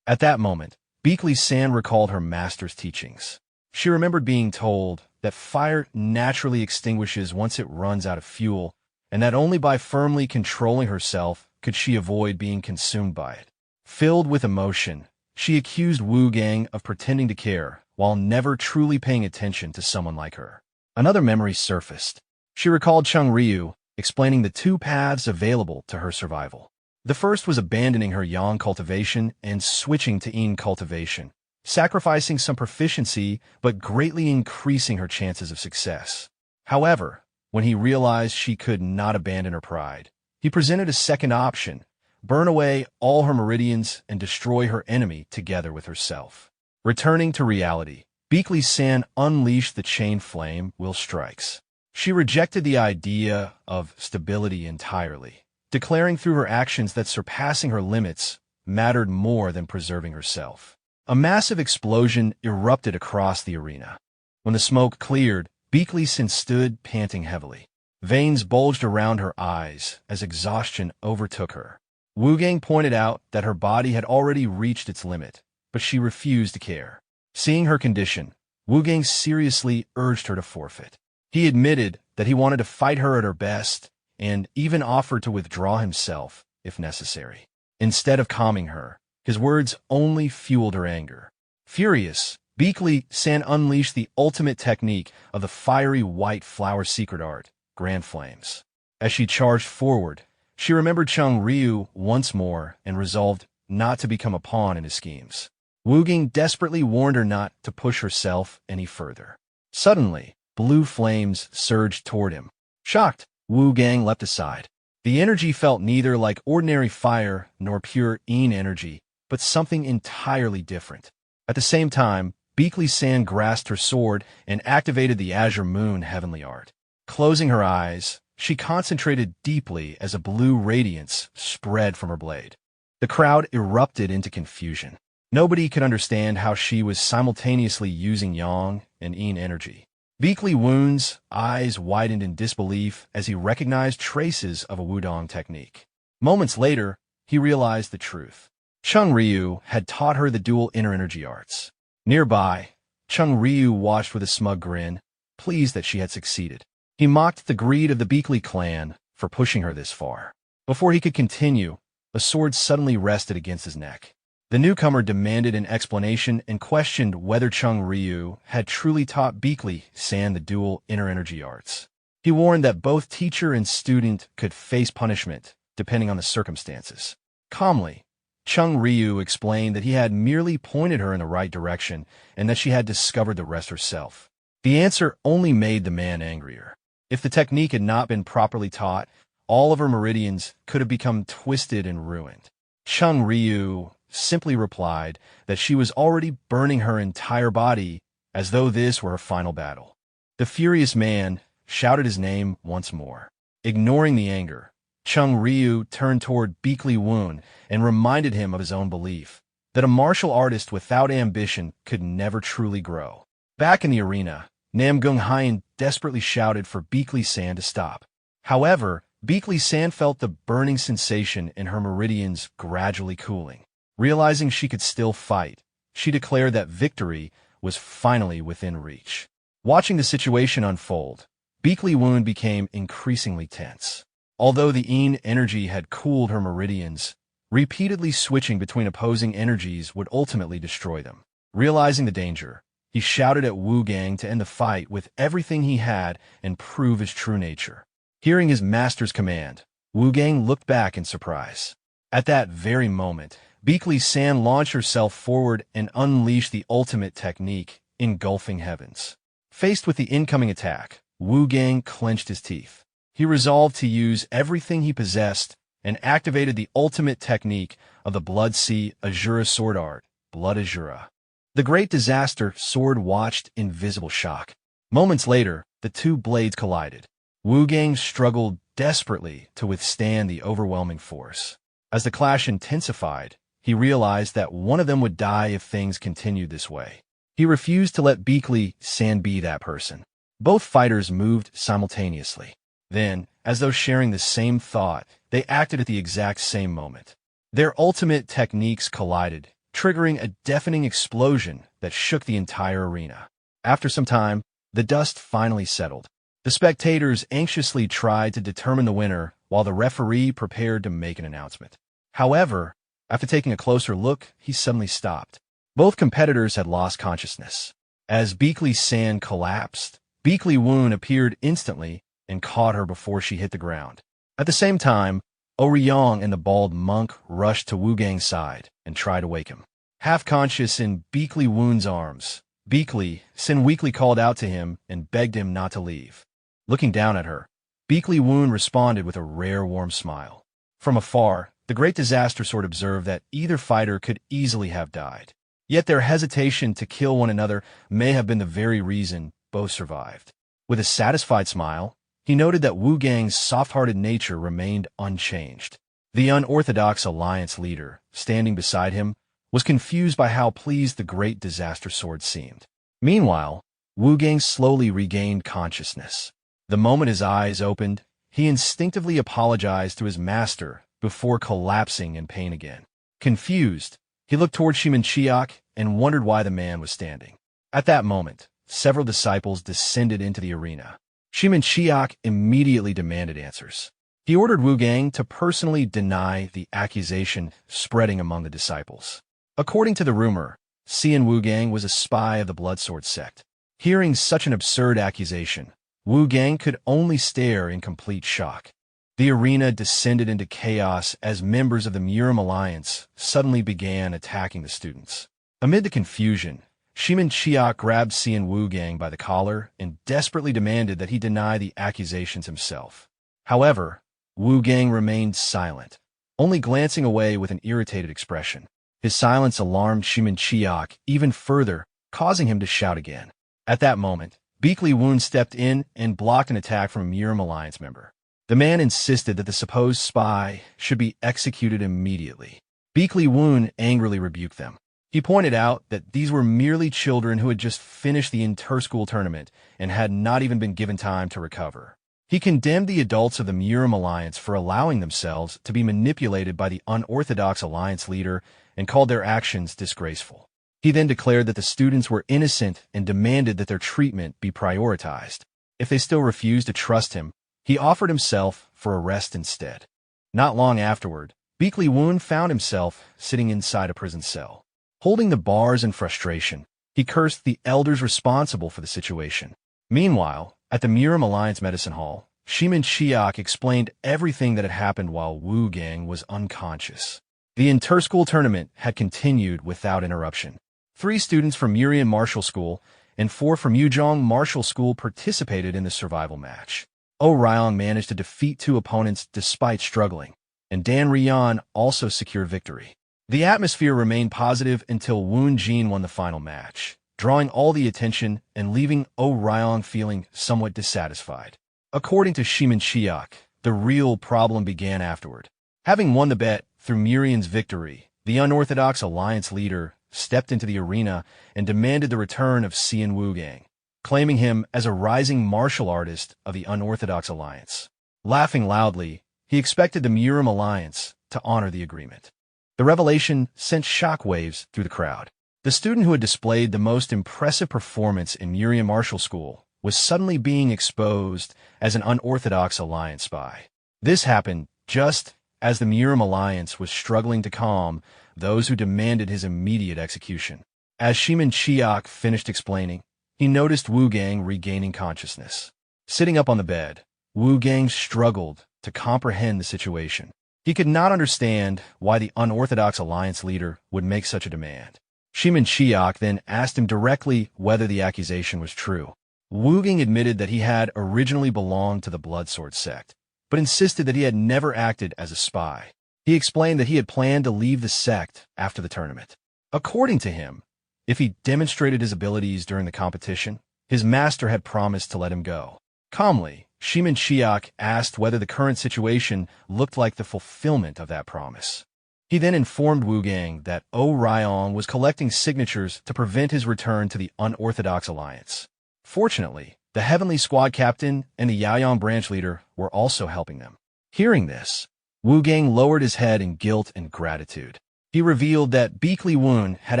At that moment, Bakley-san recalled her master's teachings. She remembered being told that fire naturally extinguishes once it runs out of fuel, and that only by firmly controlling herself could she avoid being consumed by it. Filled with emotion, she accused Wu-gang of pretending to care while never truly paying attention to someone like her. Another memory surfaced. She recalled Chung Ryu explaining the two paths available to her survival. The first was abandoning her yang cultivation and switching to yin cultivation, sacrificing some proficiency but greatly increasing her chances of success. However, when he realized she could not abandon her pride, he presented a second option: burn away all her meridians and destroy her enemy together with herself. Returning to reality, Bakley-san unleashed the chain flame will strikes. She rejected the idea of stability entirely, declaring through her actions that surpassing her limits mattered more than preserving herself. A massive explosion erupted across the arena. When the smoke cleared, Bakley-san stood panting heavily. Veins bulged around her eyes as exhaustion overtook her. Wu-gang pointed out that her body had already reached its limit, but she refused to care. Seeing her condition, Wu-gang seriously urged her to forfeit. He admitted that he wanted to fight her at her best and even offered to withdraw himself if necessary. Instead of calming her, his words only fueled her anger. Furious, Bakley-san unleashed the ultimate technique of the fiery white flower secret art, Grand Flames. As she charged forward, she remembered Chung Ryu once more and resolved not to become a pawn in his schemes. Wu-gang desperately warned her not to push herself any further. Suddenly, blue flames surged toward him. Shocked, Wu-gang leapt aside. The energy felt neither like ordinary fire nor pure yin energy, but something entirely different. At the same time, Bakley-san grasped her sword and activated the Azure Moon heavenly art. Closing her eyes, she concentrated deeply as a blue radiance spread from her blade. The crowd erupted into confusion. Nobody could understand how she was simultaneously using yang and yin energy. Bakley-woon's eyes widened in disbelief as he recognized traces of a wudong technique. Moments later, he realized the truth. Chung Ryu had taught her the dual inner energy arts. Nearby, Chung Ryu watched with a smug grin, pleased that she had succeeded. He mocked the greed of the Bakley clan for pushing her this far. Before he could continue, a sword suddenly rested against his neck. The newcomer demanded an explanation and questioned whether Chung Ryu had truly taught Beakley-san the dual inner energy arts. He warned that both teacher and student could face punishment, depending on the circumstances. Calmly, Chung Ryu explained that he had merely pointed her in the right direction and that she had discovered the rest herself. The answer only made the man angrier. If the technique had not been properly taught, all of her meridians could have become twisted and ruined. Chung Ryu simply replied that she was already burning her entire body as though this were her final battle. The furious man shouted his name once more. Ignoring the anger, Chung Ryu turned toward Beakley Woon and reminded him of his own belief that a martial artist without ambition could never truly grow. Back in the arena, Nam Gung Hyen desperately shouted for Beakley-san to stop. However, Beakley-san felt the burning sensation in her meridians gradually cooling. Realizing she could still fight, she declared that victory was finally within reach. Watching the situation unfold, Beakley Woon became increasingly tense. Although the yin energy had cooled her meridians, repeatedly switching between opposing energies would ultimately destroy them. Realizing the danger, he shouted at Wu Gang to end the fight with everything he had and prove his true nature. Hearing his master's command, Wu Gang looked back in surprise. At that very moment, Beakley-san launched herself forward and unleashed the ultimate technique, engulfing heavens. Faced with the incoming attack, Wu Gang clenched his teeth. He resolved to use everything he possessed and activated the ultimate technique of the Blood Sea Azura sword art, Blood Azura. The Great Disaster sword watched in visible shock. Moments later, the two blades collided. Wu Gang struggled desperately to withstand the overwhelming force. As the clash intensified, he realized that one of them would die if things continued this way. He refused to let Beakley-san be that person. Both fighters moved simultaneously. Then, as though sharing the same thought, they acted at the exact same moment. Their ultimate techniques collided, triggering a deafening explosion that shook the entire arena. After some time, the dust finally settled. The spectators anxiously tried to determine the winner while the referee prepared to make an announcement. However, after taking a closer look, he suddenly stopped. Both competitors had lost consciousness. As Beakley-san collapsed, Beakley Woon appeared instantly and caught her before she hit the ground. At the same time, Oryong and the bald monk rushed to Wu Gang's side and tried to wake him. Half-conscious in Beakley Woon's arms, Beakley-san weakly called out to him and begged him not to leave. Looking down at her, Beakley Woon responded with a rare warm smile. From afar, the Great Disaster Sword observed that either fighter could easily have died. Yet their hesitation to kill one another may have been the very reason both survived. With a satisfied smile, he noted that Wu Gang's soft-hearted nature remained unchanged. The unorthodox alliance leader, standing beside him, was confused by how pleased the Great Disaster Sword seemed. Meanwhile, Wu Gang slowly regained consciousness. The moment his eyes opened, he instinctively apologized to his master before collapsing in pain again. Confused, he looked toward Shimin-Chiak and wondered why the man was standing. At that moment, several disciples descended into the arena. Shimin-Chiak immediately demanded answers. He ordered Wu Gang to personally deny the accusation spreading among the disciples. According to the rumor, Xian Wu Gang was a spy of the Bloodsword sect. Hearing such an absurd accusation, Wu Gang could only stare in complete shock. The arena descended into chaos as members of the Muram Alliance suddenly began attacking the students. Amid the confusion, Shimin-Chiak grabbed Xian Wu Gang by the collar and desperately demanded that he deny the accusations himself. However, Wu Gang remained silent, only glancing away with an irritated expression. His silence alarmed Shimin-Chiak even further, causing him to shout again. At that moment, Beakley Woon stepped in and blocked an attack from a Muram Alliance member. The man insisted that the supposed spy should be executed immediately. Beakley Woon angrily rebuked them. He pointed out that these were merely children who had just finished the inter-school tournament and had not even been given time to recover. He condemned the adults of the Muram Alliance for allowing themselves to be manipulated by the unorthodox alliance leader and called their actions disgraceful. He then declared that the students were innocent and demanded that their treatment be prioritized. If they still refused to trust him, He offered himself for a rest instead. Not long afterward, Beakley Woon found himself sitting inside a prison cell. Holding the bars in frustration, he cursed the elders responsible for the situation. Meanwhile, at the Miram Alliance Medicine Hall, Shimin Chiak explained everything that had happened while Wu Gang was unconscious. The inter-school tournament had continued without interruption. 3 students from Murian Martial School and 4 from Yuzhong Martial School participated in the survival match. Oh Ryong managed to defeat 2 opponents despite struggling, and Dan Rian also secured victory. The atmosphere remained positive until Woon Jin won the final match, drawing all the attention and leaving Oh Ryong feeling somewhat dissatisfied. According to Shimin Chiak, the real problem began afterward. Having won the bet through Murian's victory, the unorthodox alliance leader stepped into the arena and demanded the return of Xian Wu Gang, claiming him as a rising martial artist of the unorthodox alliance. Laughing loudly, he expected the Miram Alliance to honor the agreement. The revelation sent shockwaves through the crowd. The student who had displayed the most impressive performance in Murian Martial School was suddenly being exposed as an unorthodox alliance spy. This happened just as the Miram Alliance was struggling to calm those who demanded his immediate execution. As Shimin Chiak finished explaining, he noticed Wu Gang regaining consciousness. Sitting up on the bed, Wu Gang struggled to comprehend the situation. He could not understand why the unorthodox alliance leader would make such a demand. Shimin Chiak then asked him directly whether the accusation was true. Wu Gang admitted that he had originally belonged to the Bloodsword sect, but insisted that he had never acted as a spy. He explained that he had planned to leave the sect after the tournament. According to him, if he demonstrated his abilities during the competition, his master had promised to let him go. Calmly, Shimin Chiak asked whether the current situation looked like the fulfillment of that promise. He then informed Wu Gang that Oh Ryong was collecting signatures to prevent his return to the unorthodox alliance. Fortunately, the Heavenly Squad captain and the Yaoyang branch leader were also helping them. Hearing this, Wu Gang lowered his head in guilt and gratitude. He revealed that Beakley Woon had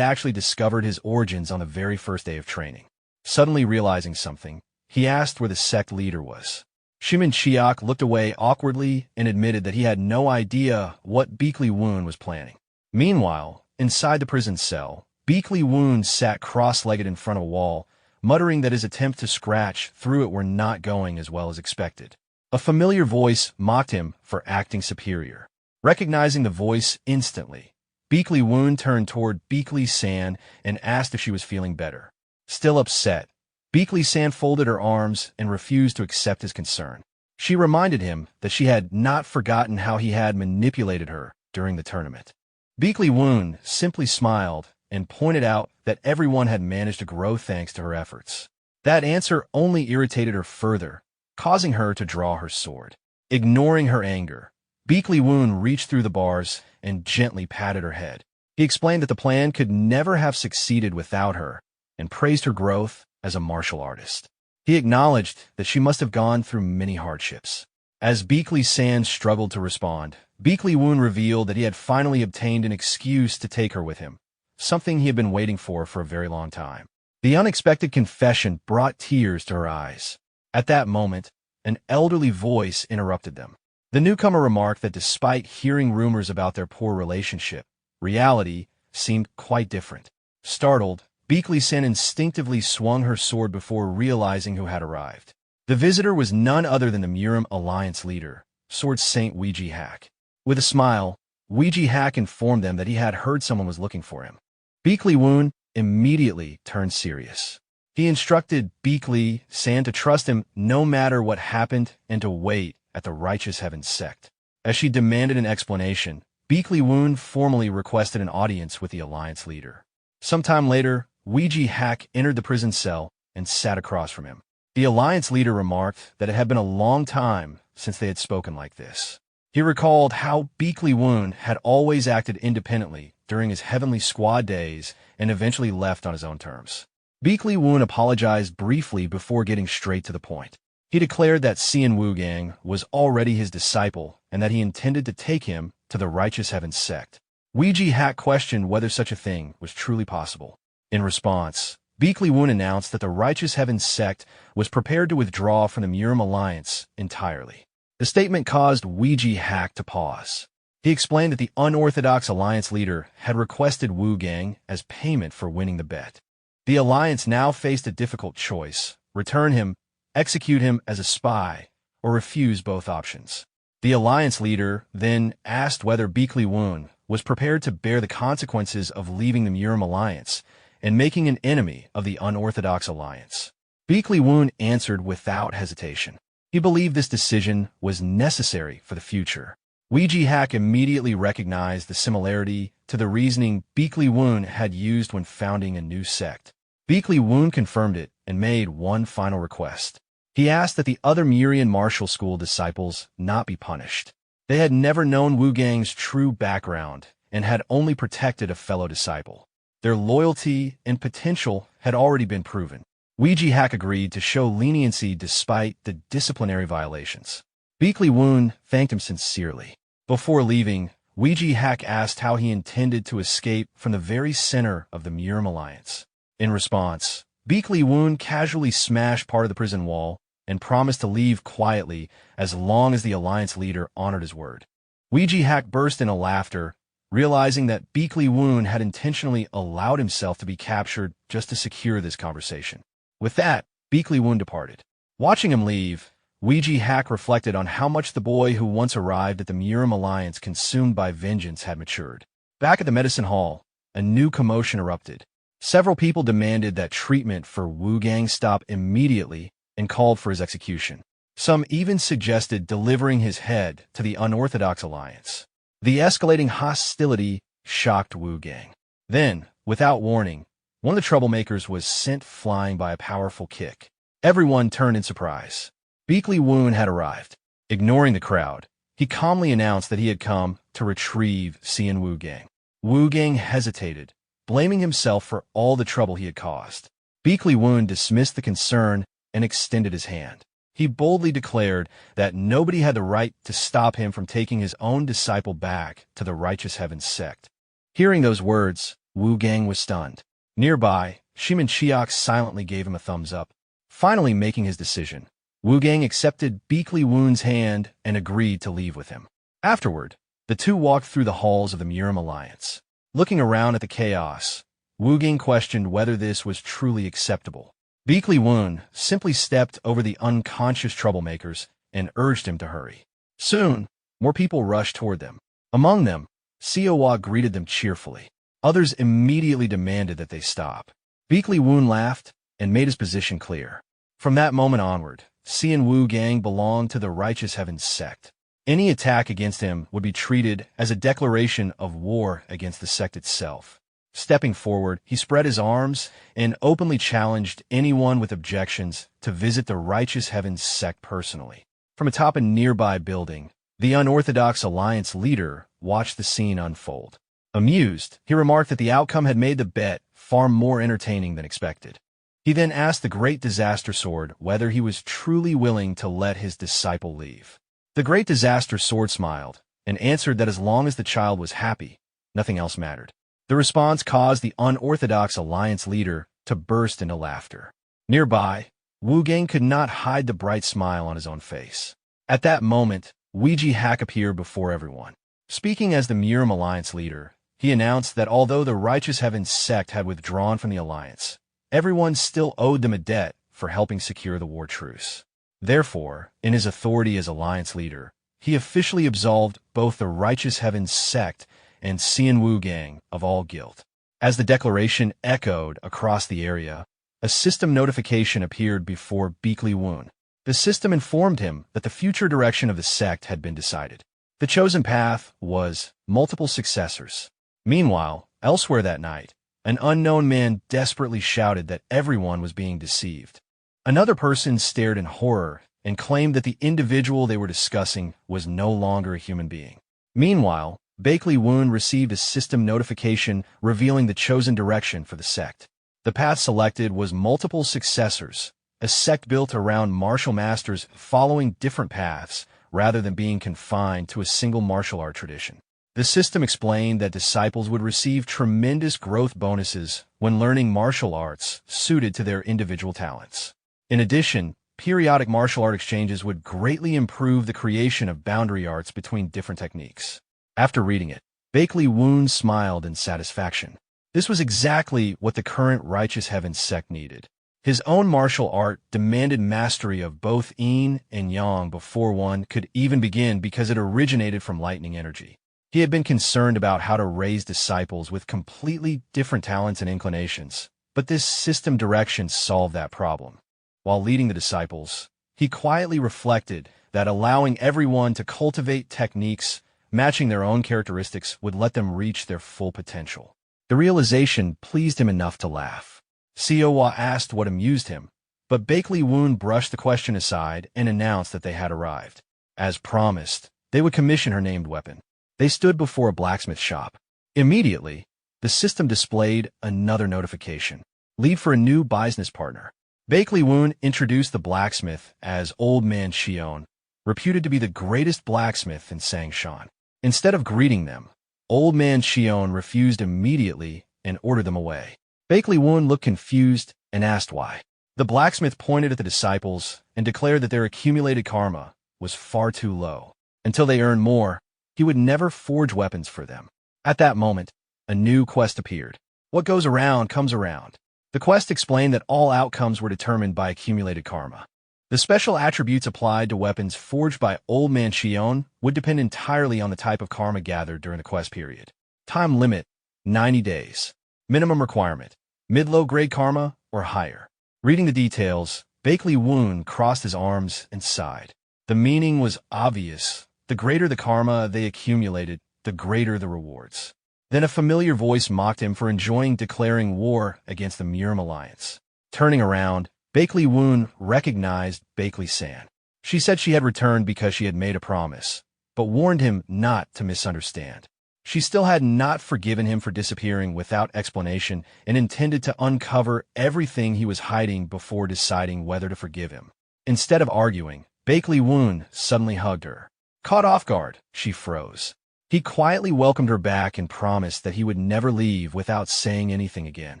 actually discovered his origins on the very first day of training. Suddenly realizing something, he asked where the sect leader was. Shimin Chiak looked away awkwardly and admitted that he had no idea what Beakley Woon was planning. Meanwhile, inside the prison cell, Beakley Woon sat cross-legged in front of a wall, muttering that his attempts to scratch through it were not going as well as expected. A familiar voice mocked him for acting superior. Recognizing the voice instantly, Beakley Woon turned toward Beakley San and asked if she was feeling better. Still upset, Beakley San folded her arms and refused to accept his concern. She reminded him that she had not forgotten how he had manipulated her during the tournament. Beakley Woon simply smiled and pointed out that everyone had managed to grow thanks to her efforts. That answer only irritated her further, causing her to draw her sword. Ignoring her anger, Beakley Woon reached through the bars and gently patted her head. He explained that the plan could never have succeeded without her and praised her growth as a martial artist. He acknowledged that she must have gone through many hardships. As Beakley San struggled to respond, Beakley Woon revealed that he had finally obtained an excuse to take her with him, something he had been waiting for a very long time. The unexpected confession brought tears to her eyes. At that moment, an elderly voice interrupted them. The newcomer remarked that despite hearing rumors about their poor relationship, reality seemed quite different. Startled, Beakley San instinctively swung her sword before realizing who had arrived. The visitor was none other than the Miram Alliance leader, Sword Saint Weiji Hack. With a smile, Weiji Hack informed them that he had heard someone was looking for him. Beakley Woon immediately turned serious. He instructed Beakley San to trust him no matter what happened and to wait at the Righteous Heaven sect. As she demanded an explanation, Beakley Woon formally requested an audience with the Alliance leader. Sometime later, Weiji Hack entered the prison cell and sat across from him. The Alliance leader remarked that it had been a long time since they had spoken like this. He recalled how Beakley Woon had always acted independently during his Heavenly Squad days and eventually left on his own terms. Beakley Woon apologized briefly before getting straight to the point. He declared that Xian Wu Gang was already his disciple and that he intended to take him to the Righteous Heaven sect. Weiji Hack questioned whether such a thing was truly possible. In response, Beakley Woon announced that the Righteous Heaven sect was prepared to withdraw from the Murim alliance entirely. The statement caused Weeji Hack to pause. He explained that the unorthodox alliance leader had requested Wu Gang as payment for winning the bet. The alliance now faced a difficult choice: return him, execute him as a spy, or refuse both options. The alliance leader then asked whether Beakley Woon was prepared to bear the consequences of leaving the Murim alliance and making an enemy of the unorthodox alliance. Beakley Woon answered without hesitation. He believed this decision was necessary for the future. Weeji Hack immediately recognized the similarity to the reasoning Beakley Woon had used when founding a new sect. Beakley Woon confirmed it and made one final request. He asked that the other Murian Martial School disciples not be punished. They had never known Wu Gang's true background and had only protected a fellow disciple. Their loyalty and potential had already been proven. Weeji Hack agreed to show leniency despite the disciplinary violations. Beakley Woon thanked him sincerely. Before leaving, Weeji Hack asked how he intended to escape from the very center of the Murim alliance. In response, Beakley Woon casually smashed part of the prison wall and promised to leave quietly as long as the alliance leader honored his word. Weeji Hack burst into laughter, realizing that Beakley Woon had intentionally allowed himself to be captured just to secure this conversation. With that, Beakley Woon departed. Watching him leave, Weeji Hack reflected on how much the boy who once arrived at the Murim alliance consumed by vengeance had matured. Back at the medicine hall, a new commotion erupted. Several people demanded that treatment for Wu Gang stop immediately and called for his execution. Some even suggested delivering his head to the unorthodox alliance. The escalating hostility shocked Wu Gang. Then, without warning, one of the troublemakers was sent flying by a powerful kick. Everyone turned in surprise. Beakley Woon had arrived. Ignoring the crowd, he calmly announced that he had come to retrieve Cian Wu Gang. Wu Gang hesitated, blaming himself for all the trouble he had caused. Beakley Woon dismissed the concern and extended his hand. He boldly declared that nobody had the right to stop him from taking his own disciple back to the Righteous Heaven sect. Hearing those words, Wu Gang was stunned. Nearby, Shiman Chiok silently gave him a thumbs up. Finally making his decision, Wu Gang accepted Beakley Woon's hand and agreed to leave with him. Afterward, the two walked through the halls of the Murim alliance. Looking around at the chaos, Wu Gang questioned whether this was truly acceptable. Beakley Woon simply stepped over the unconscious troublemakers and urged him to hurry. Soon, more people rushed toward them. Among them, Siowa greeted them cheerfully. Others immediately demanded that they stop. Beakley Woon laughed and made his position clear. From that moment onward, Cian Wu Gang belonged to the Righteous Heaven sect. Any attack against him would be treated as a declaration of war against the sect itself. Stepping forward, he spread his arms and openly challenged anyone with objections to visit the Righteous Heaven sect personally. From atop a nearby building, the unorthodox alliance leader watched the scene unfold. Amused, he remarked that the outcome had made the bet far more entertaining than expected. He then asked the Great Disaster Sword whether he was truly willing to let his disciple leave. The Great Disaster Sword smiled and answered that as long as the child was happy, nothing else mattered. The response caused the unorthodox alliance leader to burst into laughter. Nearby, Wu Gang could not hide the bright smile on his own face. At that moment, Weeji Hack appeared before everyone. Speaking as the Murim alliance leader, he announced that although the Righteous Heaven sect had withdrawn from the alliance, everyone still owed them a debt for helping secure the war truce. Therefore, in his authority as alliance leader, he officially absolved both the Righteous Heaven sect and Cian Wu Gang of all guilt. As the declaration echoed across the area, a system notification appeared before Beakley Woon. The system informed him that the future direction of the sect had been decided. The chosen path was multiple successors. Meanwhile, elsewhere that night, an unknown man desperately shouted that everyone was being deceived. Another person stared in horror and claimed that the individual they were discussing was no longer a human being. Meanwhile, Beakley Woon received a system notification revealing the chosen direction for the sect. The path selected was multiple successors, a sect built around martial masters following different paths rather than being confined to a single martial art tradition. The system explained that disciples would receive tremendous growth bonuses when learning martial arts suited to their individual talents. In addition, periodic martial art exchanges would greatly improve the creation of boundary arts between different techniques. After reading it, Bakley Woon smiled in satisfaction. This was exactly what the current Righteous Heaven sect needed. His own martial art demanded mastery of both yin and yang before one could even begin because it originated from lightning energy. He had been concerned about how to raise disciples with completely different talents and inclinations, but this system direction solved that problem. While leading the disciples, he quietly reflected that allowing everyone to cultivate techniques matching their own characteristics would let them reach their full potential. The realization pleased him enough to laugh. Siowa asked what amused him, but Bakley Woon brushed the question aside and announced that they had arrived. As promised, they would commission her named weapon. They stood before a blacksmith shop. Immediately, the system displayed another notification. Leave for a new business partner. Bakley Woon introduced the blacksmith as Old Man Shion, reputed to be the greatest blacksmith in Sangshan. Instead of greeting them, Old Man Shion refused immediately and ordered them away. Bakley Woon looked confused and asked why. The blacksmith pointed at the disciples and declared that their accumulated karma was far too low. Until they earned more, he would never forge weapons for them. At that moment, a new quest appeared. What goes around comes around. The quest explained that all outcomes were determined by accumulated karma. The special attributes applied to weapons forged by Old Man Shion would depend entirely on the type of karma gathered during the quest period. Time limit, 90 days. Minimum requirement, mid-low grade karma or higher. Reading the details, Bakley Woon crossed his arms and sighed. The meaning was obvious. The greater the karma they accumulated, the greater the rewards. Then a familiar voice mocked him for enjoying declaring war against the Murim Alliance. Turning around, Bakley Woon recognized Bakley San. She said she had returned because she had made a promise, but warned him not to misunderstand. She still had not forgiven him for disappearing without explanation and intended to uncover everything he was hiding before deciding whether to forgive him. Instead of arguing, Bakley Woon suddenly hugged her. Caught off guard, she froze. He quietly welcomed her back and promised that he would never leave without saying anything again.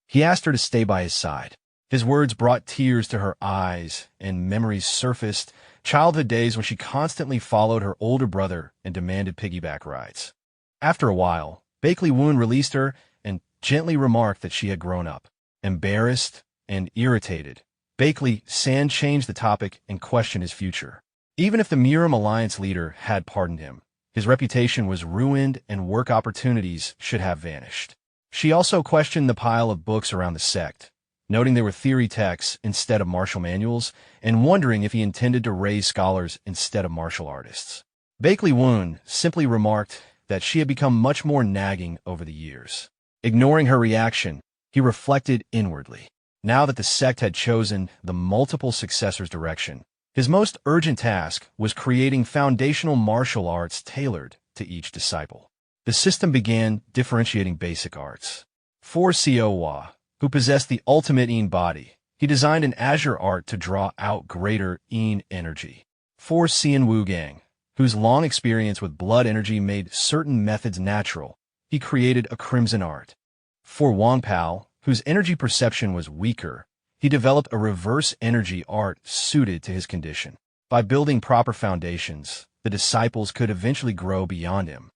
He asked her to stay by his side. His words brought tears to her eyes, and memories surfaced, childhood days when she constantly followed her older brother and demanded piggyback rides. After a while, Bakley Woon released her and gently remarked that she had grown up. Embarrassed and irritated, Bakley San changed the topic and questioned his future. Even if the Murim Alliance leader had pardoned him, his reputation was ruined and work opportunities should have vanished. She also questioned the pile of books around the sect, noting there were theory texts instead of martial manuals, and wondering if he intended to raise scholars instead of martial artists. Bakley Woon simply remarked that she had become much more nagging over the years. Ignoring her reaction, he reflected inwardly. Now that the sect had chosen the multiple successors direction, his most urgent task was creating foundational martial arts tailored to each disciple. The system began differentiating basic arts. For Siowa, who possessed the ultimate Yin body, he designed an azure art to draw out greater Yin energy. For Xian Wugang, whose long experience with blood energy made certain methods natural, he created a crimson art. For Wang Pao, whose energy perception was weaker, he developed a reverse energy art suited to his condition. By building proper foundations, the disciples could eventually grow beyond him.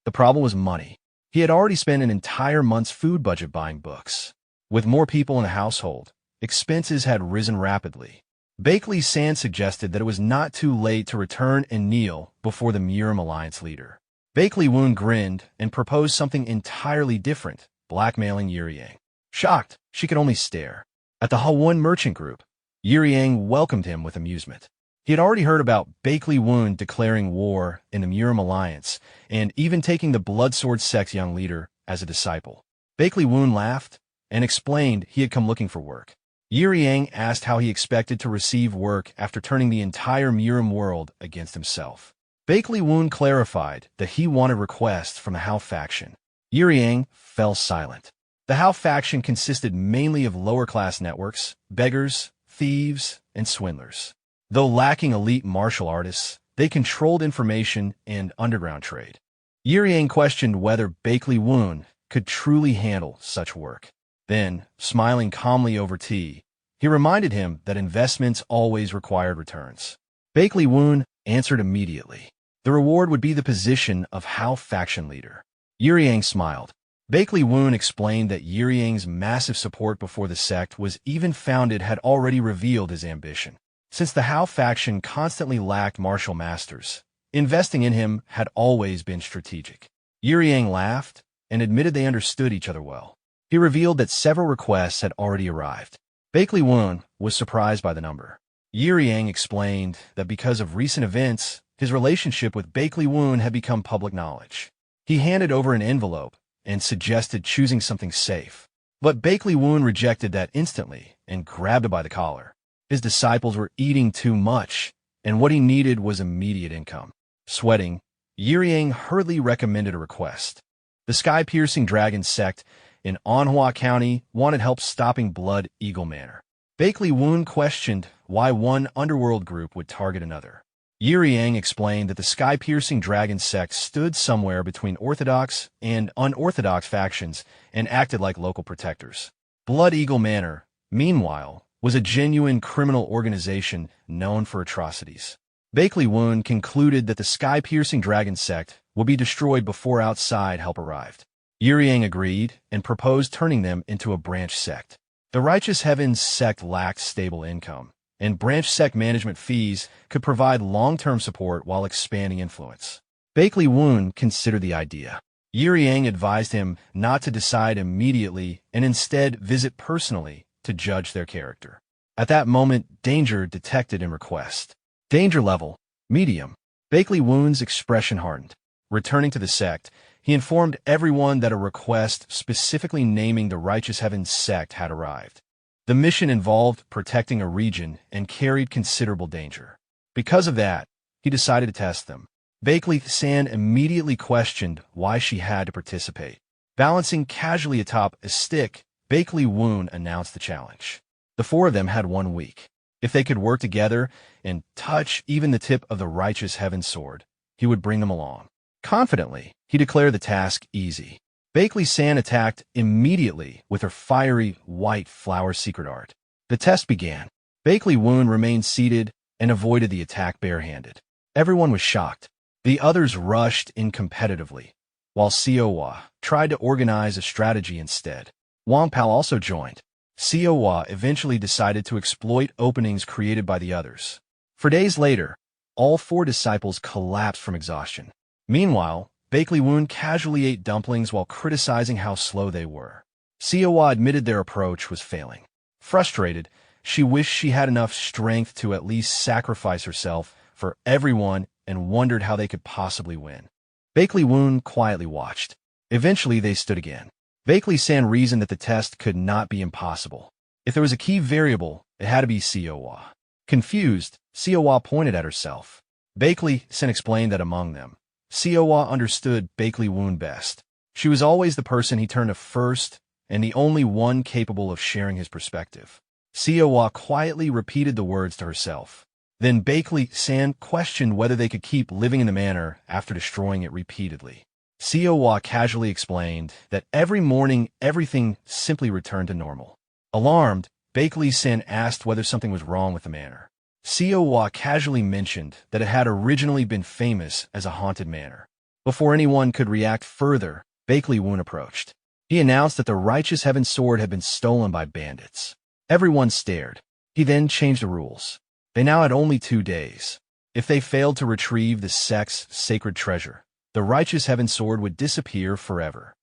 The problem was money. He had already spent an entire month's food budget buying books. With more people in the household, expenses had risen rapidly. Bakley San suggested that it was not too late to return and kneel before the Murim Alliance leader. Bakley Woon grinned and proposed something entirely different, blackmailing Yuriang. Shocked, she could only stare. At the Hawun merchant group, Yuriang welcomed him with amusement. He had already heard about Bakley Woon declaring war in the Murim Alliance and even taking the Bloodsword sect's young leader as a disciple. Bakley Woon laughed and explained he had come looking for work. Yuriang asked how he expected to receive work after turning the entire Murim world against himself. Bakley Woon clarified that he wanted requests from the Hao faction. Yuriang fell silent. The Hao faction consisted mainly of lower-class networks, beggars, thieves, and swindlers. Though lacking elite martial artists, they controlled information and underground trade. Yiriang questioned whether Bakley Woon could truly handle such work. Then, smiling calmly over tea, he reminded him that investments always required returns. Bakley Woon answered immediately. The reward would be the position of Hao faction leader. Yiriang smiled. Bakley Woon explained that Yiriang's massive support before the sect was even founded had already revealed his ambition. Since the Hao faction constantly lacked martial masters, investing in him had always been strategic. Yiriang laughed and admitted they understood each other well. He revealed that several requests had already arrived. Bakley Woon was surprised by the number. Yiriang explained that because of recent events, his relationship with Bakley Woon had become public knowledge. He handed over an envelope and suggested choosing something safe. But Bakley Woon rejected that instantly and grabbed him by the collar. His disciples were eating too much, and what he needed was immediate income. Sweating, Yiriang hurriedly recommended a request. The sky-piercing dragon sect in Anhua County wanted help stopping Blood Eagle Manor. Bakley Woon questioned why one underworld group would target another. Yiriang explained that the sky-piercing dragon sect stood somewhere between orthodox and unorthodox factions and acted like local protectors. Blood Eagle Manor, meanwhile, was a genuine criminal organization known for atrocities. Bakley Woon concluded that the sky-piercing dragon sect would be destroyed before outside help arrived. Yiriang agreed and proposed turning them into a branch sect. The Righteous Heavens sect lacked stable income, and branch sect management fees could provide long-term support while expanding influence. Bakley Woon considered the idea. Yiriang advised him not to decide immediately and instead visit personally to judge their character. At that moment, danger detected in request. Danger level, medium. Bakley Woon's expression hardened. Returning to the sect, he informed everyone that a request specifically naming the Righteous Heavens sect had arrived. The mission involved protecting a region and carried considerable danger. Because of that, he decided to test them. Bakley San immediately questioned why she had to participate. Balancing casually atop a stick, Bakley Woon announced the challenge. The four of them had 1 week. If they could work together and touch even the tip of the Righteous Heavens sword, he would bring them along. Confidently, he declared the task easy. Bakley San attacked immediately with her fiery white flower secret art. The test began. Bakley Woon remained seated and avoided the attack barehanded. Everyone was shocked. The others rushed in competitively, while Siowa tried to organize a strategy instead. Wang Pao also joined. Siowa eventually decided to exploit openings created by the others. For days later, all 4 disciples collapsed from exhaustion. Meanwhile, Bakley Woon casually ate dumplings while criticizing how slow they were. Siowa admitted their approach was failing. Frustrated, she wished she had enough strength to at least sacrifice herself for everyone and wondered how they could possibly win. Bakley Woon quietly watched. Eventually, they stood again. Bakley San reasoned that the test could not be impossible. If there was a key variable, it had to be Siowa. Confused, Siowa pointed at herself. Bakley San explained that among them, Siowa understood Bakley Woon best. She was always the person he turned to first and the only one capable of sharing his perspective. Siowa quietly repeated the words to herself. Then Bakley San questioned whether they could keep living in the manor after destroying it repeatedly. Siowa casually explained that every morning everything simply returned to normal. Alarmed, Bakley San asked whether something was wrong with the manor. Siowa casually mentioned that it had originally been famous as a haunted manor. Before anyone could react further, Bakley Woon approached. He announced that the Righteous Heavens sword had been stolen by bandits. Everyone stared. He then changed the rules. They now had only 2 days. If they failed to retrieve the sect's sacred treasure, the Righteous Heavens sword would disappear forever.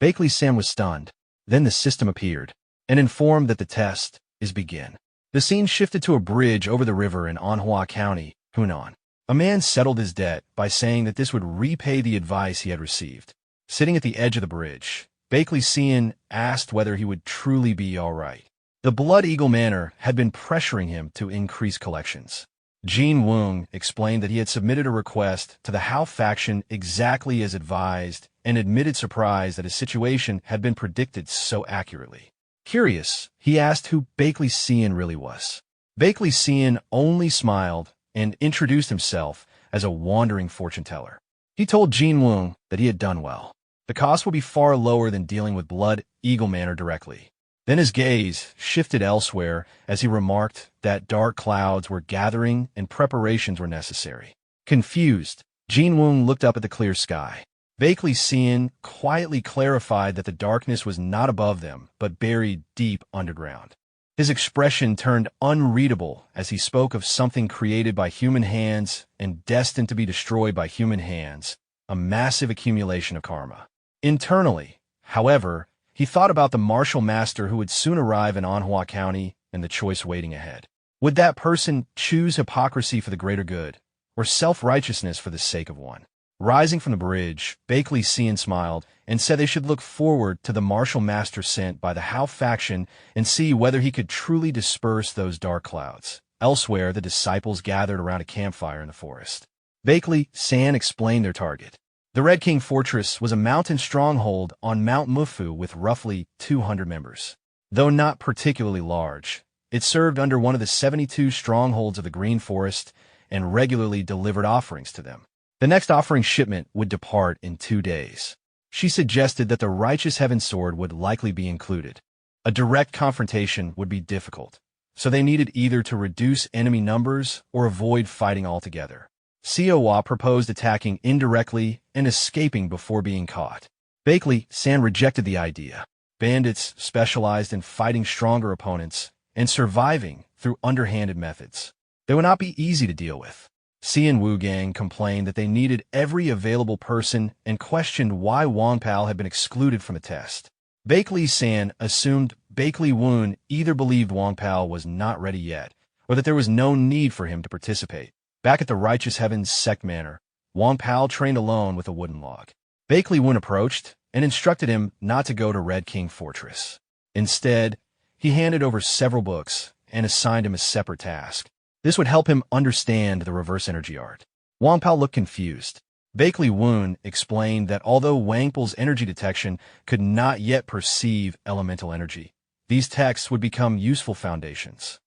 Bakley San was stunned. Then the system appeared and informed that the test is begin. The scene shifted to a bridge over the river in Anhua County, Hunan. A man settled his debt by saying that this would repay the advice he had received. Sitting at the edge of the bridge, Bakley San asked whether he would truly be all right. The Blood Eagle Manor had been pressuring him to increase collections. Jin Wung explained that he had submitted a request to the Hao faction exactly as advised and admitted surprise that his situation had been predicted so accurately. Curious, he asked who Bakley San really was. Bakley San only smiled and introduced himself as a wandering fortune teller. He told Jin Woong that he had done well. The cost would be far lower than dealing with Blood Eagle Manor directly. Then his gaze shifted elsewhere as he remarked that dark clouds were gathering and preparations were necessary. Confused, Jin Woong looked up at the clear sky. Bakley Cian quietly clarified that the darkness was not above them, but buried deep underground. His expression turned unreadable as he spoke of something created by human hands and destined to be destroyed by human hands, a massive accumulation of karma. Internally, however, he thought about the martial master who would soon arrive in Anhua County and the choice waiting ahead. Would that person choose hypocrisy for the greater good, or self-righteousness for the sake of one? Rising from the bridge, Bakley Cian smiled and said they should look forward to the martial master sent by the Hao faction and see whether he could truly disperse those dark clouds. Elsewhere, the disciples gathered around a campfire in the forest. Bakley Cian explained their target. The Red King Fortress was a mountain stronghold on Mount Mufu with roughly 200 members. Though not particularly large, it served under one of the 72 strongholds of the Green Forest and regularly delivered offerings to them. The next offering shipment would depart in 2 days. She suggested that the Righteous Heaven Sword would likely be included. A direct confrontation would be difficult, so they needed either to reduce enemy numbers or avoid fighting altogether. Siowa proposed attacking indirectly and escaping before being caught. Bakley Cian rejected the idea. Bandits specialized in fighting stronger opponents and surviving through underhanded methods. They would not be easy to deal with. Cian Wugang complained that they needed every available person and questioned why Wang Pao had been excluded from the test. Bakley Cian assumed Bakley Woon either believed Wang Pao was not ready yet, or that there was no need for him to participate. Back at the Righteous Heavens Sect Manor, Wang Pao trained alone with a wooden log. Bakley Woon approached and instructed him not to go to Red King Fortress. Instead, he handed over several books and assigned him a separate task. This would help him understand the reverse energy art. Wang Pao looked confused. Bakley Woon explained that although Wang Pao's energy detection could not yet perceive elemental energy, these texts would become useful foundations.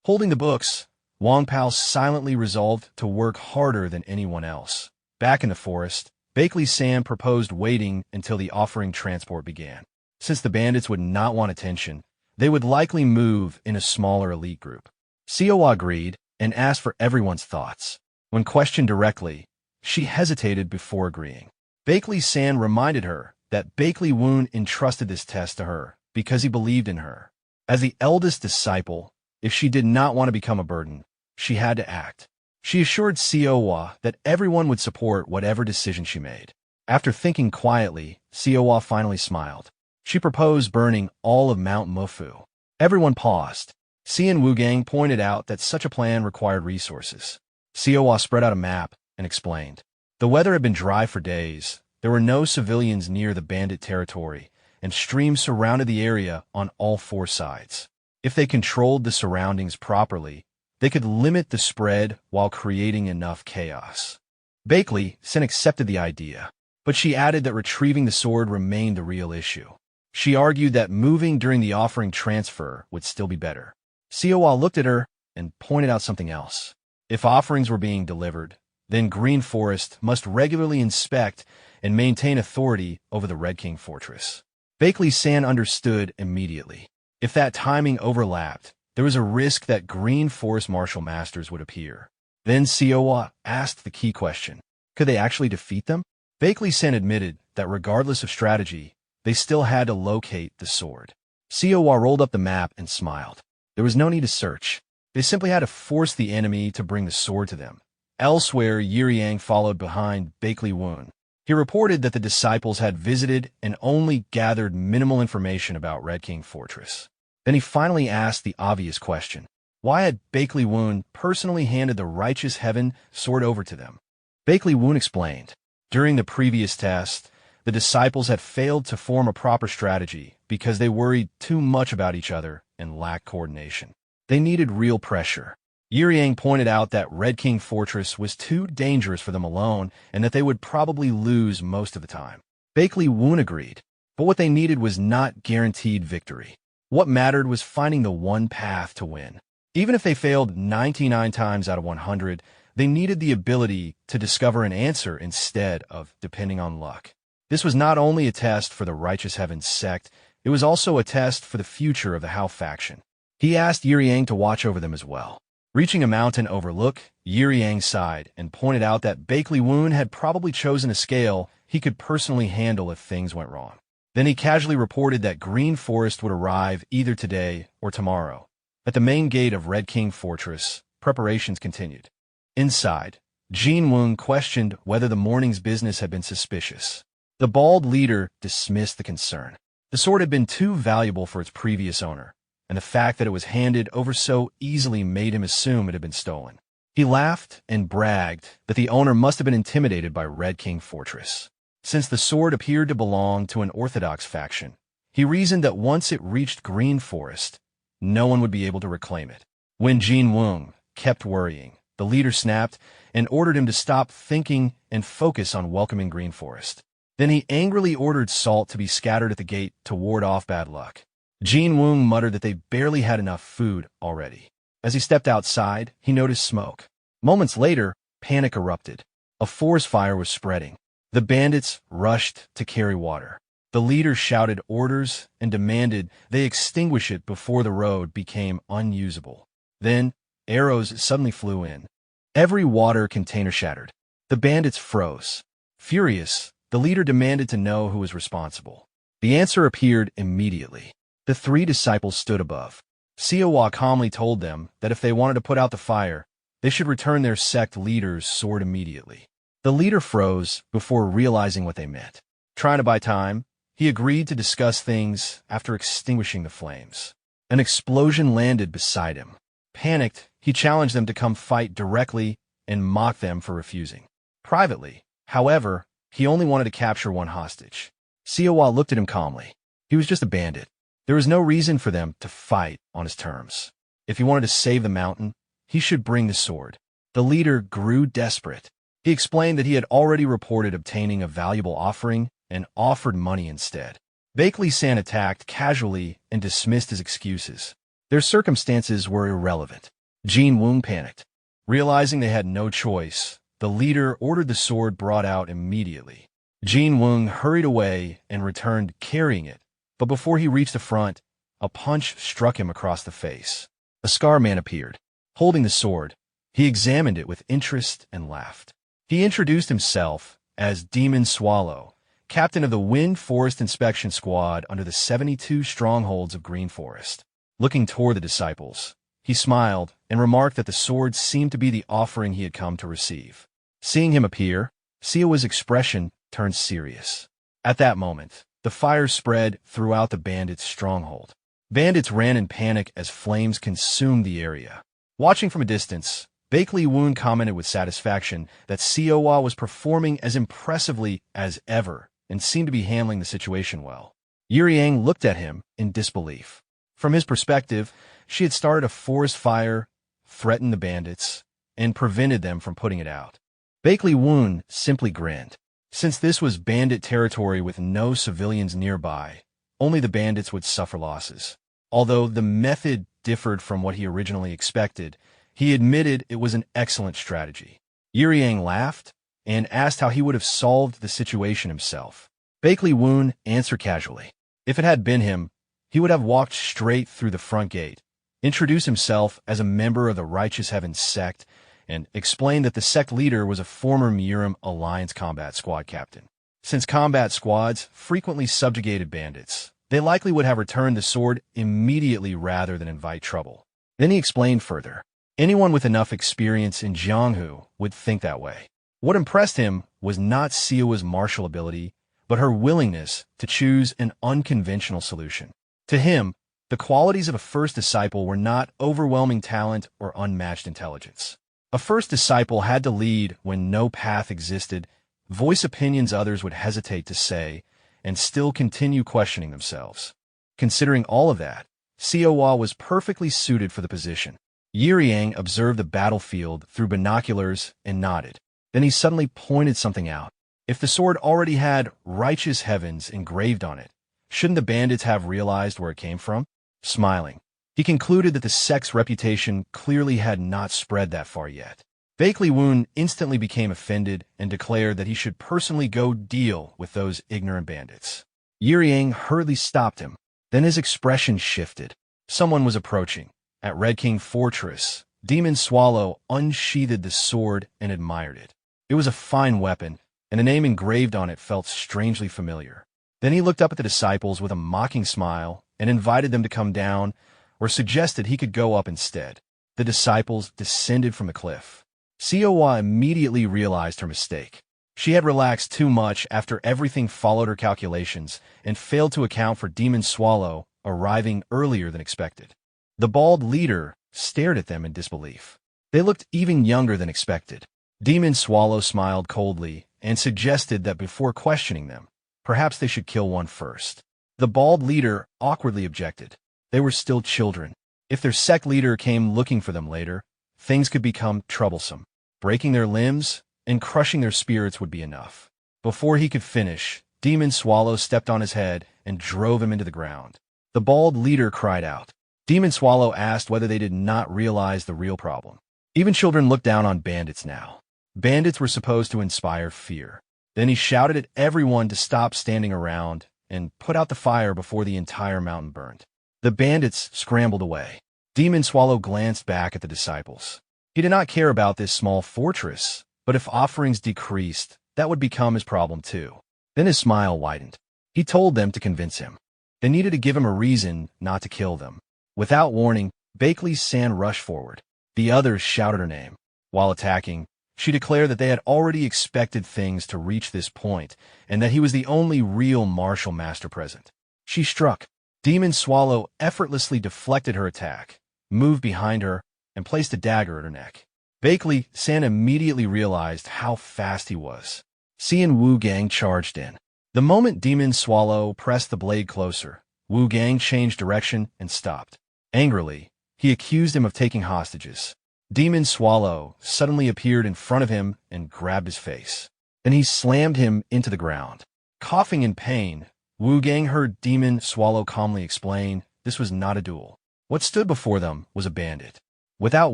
Holding the books, Wang Pao silently resolved to work harder than anyone else. Back in the forest, Bakley Cian proposed waiting until the offering transport began. Since the bandits would not want attention, they would likely move in a smaller elite group. Siowa agreed and asked for everyone's thoughts. When questioned directly, she hesitated before agreeing. Bakley Cian reminded her that Bakley Woon entrusted this test to her because he believed in her. As the eldest disciple, if she did not want to become a burden, she had to act. She assured Siowa that everyone would support whatever decision she made. After thinking quietly, Siowa finally smiled. She proposed burning all of Mount Mufu. Everyone paused. Cian Wugang pointed out that such a plan required resources. Siowa spread out a map and explained. The weather had been dry for days. There were no civilians near the bandit territory, and streams surrounded the area on all 4 sides. If they controlled the surroundings properly, they could limit the spread while creating enough chaos. Bakley Cian accepted the idea, but she added that retrieving the sword remained the real issue. She argued that moving during the offering transfer would still be better. Siowa looked at her and pointed out something else. If offerings were being delivered, then Green Forest must regularly inspect and maintain authority over the Red King Fortress. Bakley Cian understood immediately. If that timing overlapped, there was a risk that Green Forest martial masters would appear. Then Siowa asked the key question. Could they actually defeat them? Bakley Cian admitted that regardless of strategy, they still had to locate the sword. Siowa rolled up the map and smiled. There was no need to search. They simply had to force the enemy to bring the sword to them. Elsewhere, Yiriang followed behind Bakley Woon. He reported that the disciples had visited and only gathered minimal information about Red King Fortress. Then he finally asked the obvious question. Why had Bakley Woon personally handed the Righteous Heaven Sword over to them? Bakley Woon explained. During the previous test, the disciples had failed to form a proper strategy because they worried too much about each other and lacked coordination. They needed real pressure. Yiriang pointed out that Red King Fortress was too dangerous for them alone and that they would probably lose most of the time. Bakley Woon agreed, but what they needed was not guaranteed victory. What mattered was finding the one path to win. Even if they failed 99 times out of 100, They needed the ability to discover an answer instead of depending on luck. This was not only a test for the Righteous Heavens sect, it was also a test for the future of the Hao faction. He asked Yiriang to watch over them as well. Reaching a mountain overlook, Yiriang sighed and pointed out that Bakley Woon had probably chosen a scale he could personally handle if things went wrong. Then he casually reported that Green Forest would arrive either today or tomorrow. At the main gate of Red King Fortress, preparations continued. Inside, Jin Woong questioned whether the morning's business had been suspicious. The bald leader dismissed the concern. The sword had been too valuable for its previous owner, and the fact that it was handed over so easily made him assume it had been stolen. He laughed and bragged that the owner must have been intimidated by Red King Fortress. Since the sword appeared to belong to an orthodox faction, he reasoned that once it reached Green Forest, no one would be able to reclaim it. When Jin Woong kept worrying, the leader snapped and ordered him to stop thinking and focus on welcoming Green Forest. Then he angrily ordered salt to be scattered at the gate to ward off bad luck. Jin Woong muttered that they barely had enough food already. As he stepped outside, he noticed smoke. Moments later, panic erupted. A forest fire was spreading. The bandits rushed to carry water. The leader shouted orders and demanded they extinguish it before the road became unusable. Then, arrows suddenly flew in. Every water container shattered. The bandits froze. Furious, the leader demanded to know who was responsible. The answer appeared immediately. The three disciples stood above. Siawa calmly told them that if they wanted to put out the fire, they should return their sect leader's sword immediately. The leader froze before realizing what they meant. Trying to buy time, he agreed to discuss things after extinguishing the flames. An explosion landed beside him. Panicked, he challenged them to come fight directly and mocked them for refusing. Privately, however, he only wanted to capture one hostage. Siawa looked at him calmly. He was just a bandit. There was no reason for them to fight on his terms. If he wanted to save the mountain, he should bring the sword. The leader grew desperate. He explained that he had already reported obtaining a valuable offering and offered money instead. Bakley-san attacked casually and dismissed his excuses. Their circumstances were irrelevant. Jin Woong panicked. Realizing they had no choice, the leader ordered the sword brought out immediately. Jin Woong hurried away and returned carrying it, but before he reached the front, a punch struck him across the face. A scar man appeared. Holding the sword, he examined it with interest and laughed. He introduced himself as Demon Swallow, captain of the Wind Forest Inspection Squad under the 72 strongholds of Green Forest. Looking toward the disciples, he smiled and remarked that the sword seemed to be the offering he had come to receive. Seeing him appear, Siawa's expression turned serious. At that moment, the fire spread throughout the bandits' stronghold. Bandits ran in panic as flames consumed the area. Watching from a distance, Bakley Woon commented with satisfaction that Siawa was performing as impressively as ever and seemed to be handling the situation well. Yiriang looked at him in disbelief. From his perspective, she had started a forest fire, threatened the bandits, and prevented them from putting it out. Bakley Woon simply grinned. Since this was bandit territory with no civilians nearby, only the bandits would suffer losses. Although the method differed from what he originally expected, he admitted it was an excellent strategy. Yiriang laughed and asked how he would have solved the situation himself. Bakley Woon answered casually. If it had been him, he would have walked straight through the front gate, introduced himself as a member of the Righteous Heavens sect, and explained that the sect leader was a former Miurim Alliance combat squad captain. Since combat squads frequently subjugated bandits, they likely would have returned the sword immediately rather than invite trouble. Then he explained further. Anyone with enough experience in Jianghu would think that way. What impressed him was not Siawa's martial ability, but her willingness to choose an unconventional solution. To him, the qualities of a first disciple were not overwhelming talent or unmatched intelligence. A first disciple had to lead when no path existed, voice opinions others would hesitate to say, and still continue questioning themselves. Considering all of that, Siawa was perfectly suited for the position. Yiriang observed the battlefield through binoculars and nodded. Then he suddenly pointed something out. If the sword already had Righteous Heavens engraved on it, shouldn't the bandits have realized where it came from? Smiling, he concluded that the sect's reputation clearly had not spread that far yet. Bakley Woon instantly became offended and declared that he should personally go deal with those ignorant bandits. Yang hurriedly stopped him. Then his expression shifted. Someone was approaching. At Red King Fortress, Demon Swallow unsheathed the sword and admired it. It was a fine weapon, and a name engraved on it felt strangely familiar. Then he looked up at the disciples with a mocking smile and invited them to come down, or suggested he could go up instead. The disciples descended from the cliff. Siowa immediately realized her mistake. She had relaxed too much after everything followed her calculations and failed to account for Demon Swallow arriving earlier than expected. The bald leader stared at them in disbelief. They looked even younger than expected. Demon Swallow smiled coldly and suggested that before questioning them, perhaps they should kill one first. The bald leader awkwardly objected. They were still children. If their sect leader came looking for them later, things could become troublesome. Breaking their limbs and crushing their spirits would be enough. Before he could finish, Demon Swallow stepped on his head and drove him into the ground. The bald leader cried out. Demon Swallow asked whether they did not realize the real problem. Even children looked down on bandits now. Bandits were supposed to inspire fear. Then he shouted at everyone to stop standing around and put out the fire before the entire mountain burned. The bandits scrambled away. Demon Swallow glanced back at the disciples. He did not care about this small fortress, but if offerings decreased, that would become his problem too. Then his smile widened. He told them to convince him. They needed to give him a reason not to kill them. Without warning, Bakley San rushed forward. The others shouted her name. While attacking, she declared that they had already expected things to reach this point, and that he was the only real martial master present. She struck. Demon Swallow effortlessly deflected her attack, moved behind her, and placed a dagger at her neck. Bakley San immediately realized how fast he was. Xian Wu Gang charged in. The moment Demon Swallow pressed the blade closer, Wu Gang changed direction and stopped. Angrily, he accused him of taking hostages. Demon Swallow suddenly appeared in front of him and grabbed his face. Then he slammed him into the ground. Coughing in pain, Wu Gang heard Demon Swallow calmly explain this was not a duel. What stood before them was a bandit. Without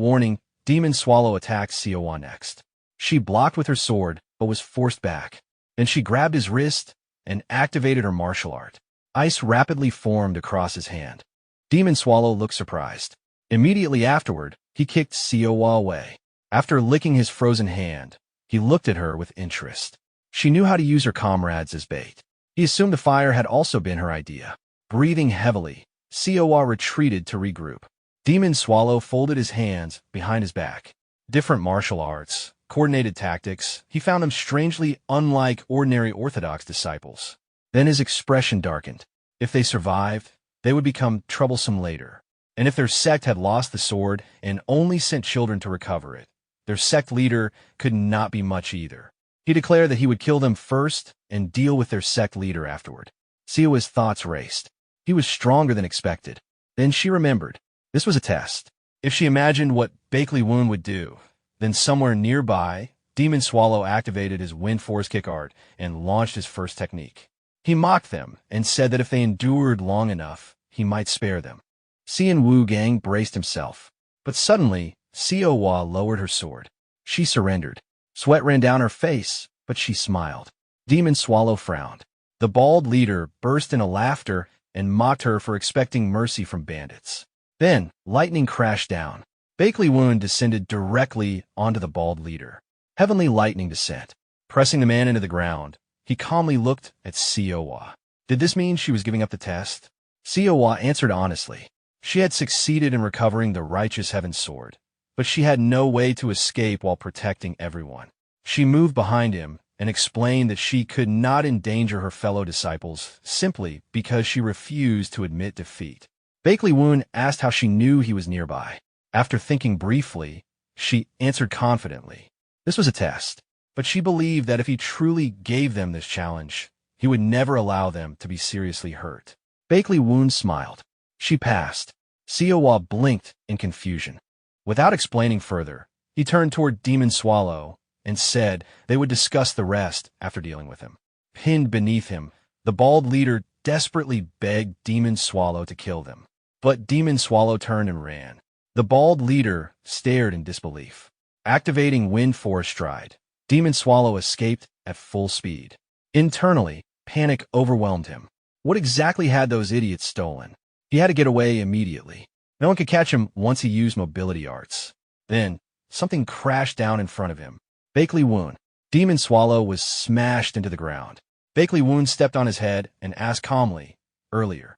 warning, Demon Swallow attacked Siowa next. She blocked with her sword, but was forced back. Then she grabbed his wrist and activated her martial art. Ice rapidly formed across his hand. Demon Swallow looked surprised. Immediately afterward, he kicked Siowa away. After licking his frozen hand, he looked at her with interest. She knew how to use her comrades as bait. He assumed the fire had also been her idea. Breathing heavily, Siowa retreated to regroup. Demon Swallow folded his hands behind his back. Different martial arts, coordinated tactics, he found them strangely unlike ordinary orthodox disciples. Then his expression darkened. If they survived, they would become troublesome later. And if their sect had lost the sword and only sent children to recover it, their sect leader could not be much either. He declared that he would kill them first and deal with their sect leader afterward. Siowa's thoughts raced. He was stronger than expected. Then she remembered. This was a test. If she imagined what Bakley Woon would do, then somewhere nearby, Demon Swallow activated his Wind Force kick art and launched his first technique. He mocked them and said that if they endured long enough, he might spare them. Xian Wu Gang braced himself. But suddenly, Siowa lowered her sword. She surrendered. Sweat ran down her face, but she smiled. Demon Swallow frowned. The bald leader burst into laughter and mocked her for expecting mercy from bandits. Then, lightning crashed down. Bakley Woon descended directly onto the bald leader. Heavenly lightning descent. Pressing the man into the ground, he calmly looked at Siowa. Did this mean she was giving up the test? Siowa answered honestly. She had succeeded in recovering the righteous heaven sword, but she had no way to escape while protecting everyone. She moved behind him and explained that she could not endanger her fellow disciples simply because she refused to admit defeat. Bakley Woon asked how she knew he was nearby. After thinking briefly, she answered confidently. This was a test, but she believed that if he truly gave them this challenge, he would never allow them to be seriously hurt. Bakley Woon smiled. She passed. Siowa blinked in confusion. Without explaining further, he turned toward Demon Swallow and said they would discuss the rest after dealing with him. Pinned beneath him, the bald leader desperately begged Demon Swallow to kill them. But Demon Swallow turned and ran. The bald leader stared in disbelief. Activating Wind Forest Stride, Demon Swallow escaped at full speed. Internally, panic overwhelmed him. What exactly had those idiots stolen? He had to get away immediately. No one could catch him once he used mobility arts. Then, something crashed down in front of him. Bakley Woon. Demon Swallow was smashed into the ground. Bakley Woon stepped on his head and asked calmly, earlier,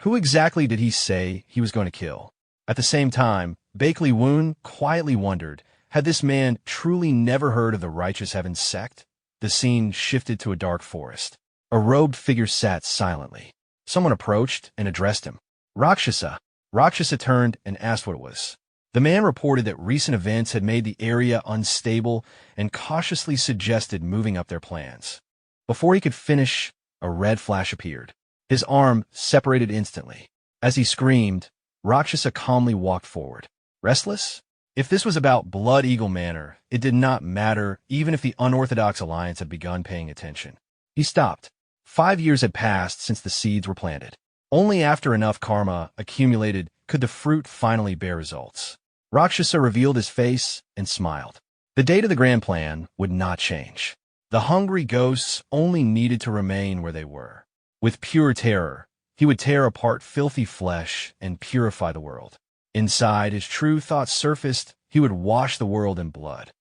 who exactly did he say he was going to kill? At the same time, Bakley Woon quietly wondered, had this man truly never heard of the Righteous Heaven sect? The scene shifted to a dark forest. A robed figure sat silently. Someone approached and addressed him. Rakshasa. Rakshasa turned and asked what it was. The man reported that recent events had made the area unstable and cautiously suggested moving up their plans. Before he could finish, a red flash appeared. His arm separated instantly. As he screamed, Rakshasa calmly walked forward. Restless? If this was about Blood Eagle Manor, it did not matter even if the Unorthodox Alliance had begun paying attention. He stopped. 5 years had passed since the seeds were planted. Only after enough karma accumulated could the fruit finally bear results. Rakshasa revealed his face and smiled. The date of the grand plan would not change. The hungry ghosts only needed to remain where they were. With pure terror, he would tear apart filthy flesh and purify the world. Inside, his true thoughts surfaced, he would wash the world in blood.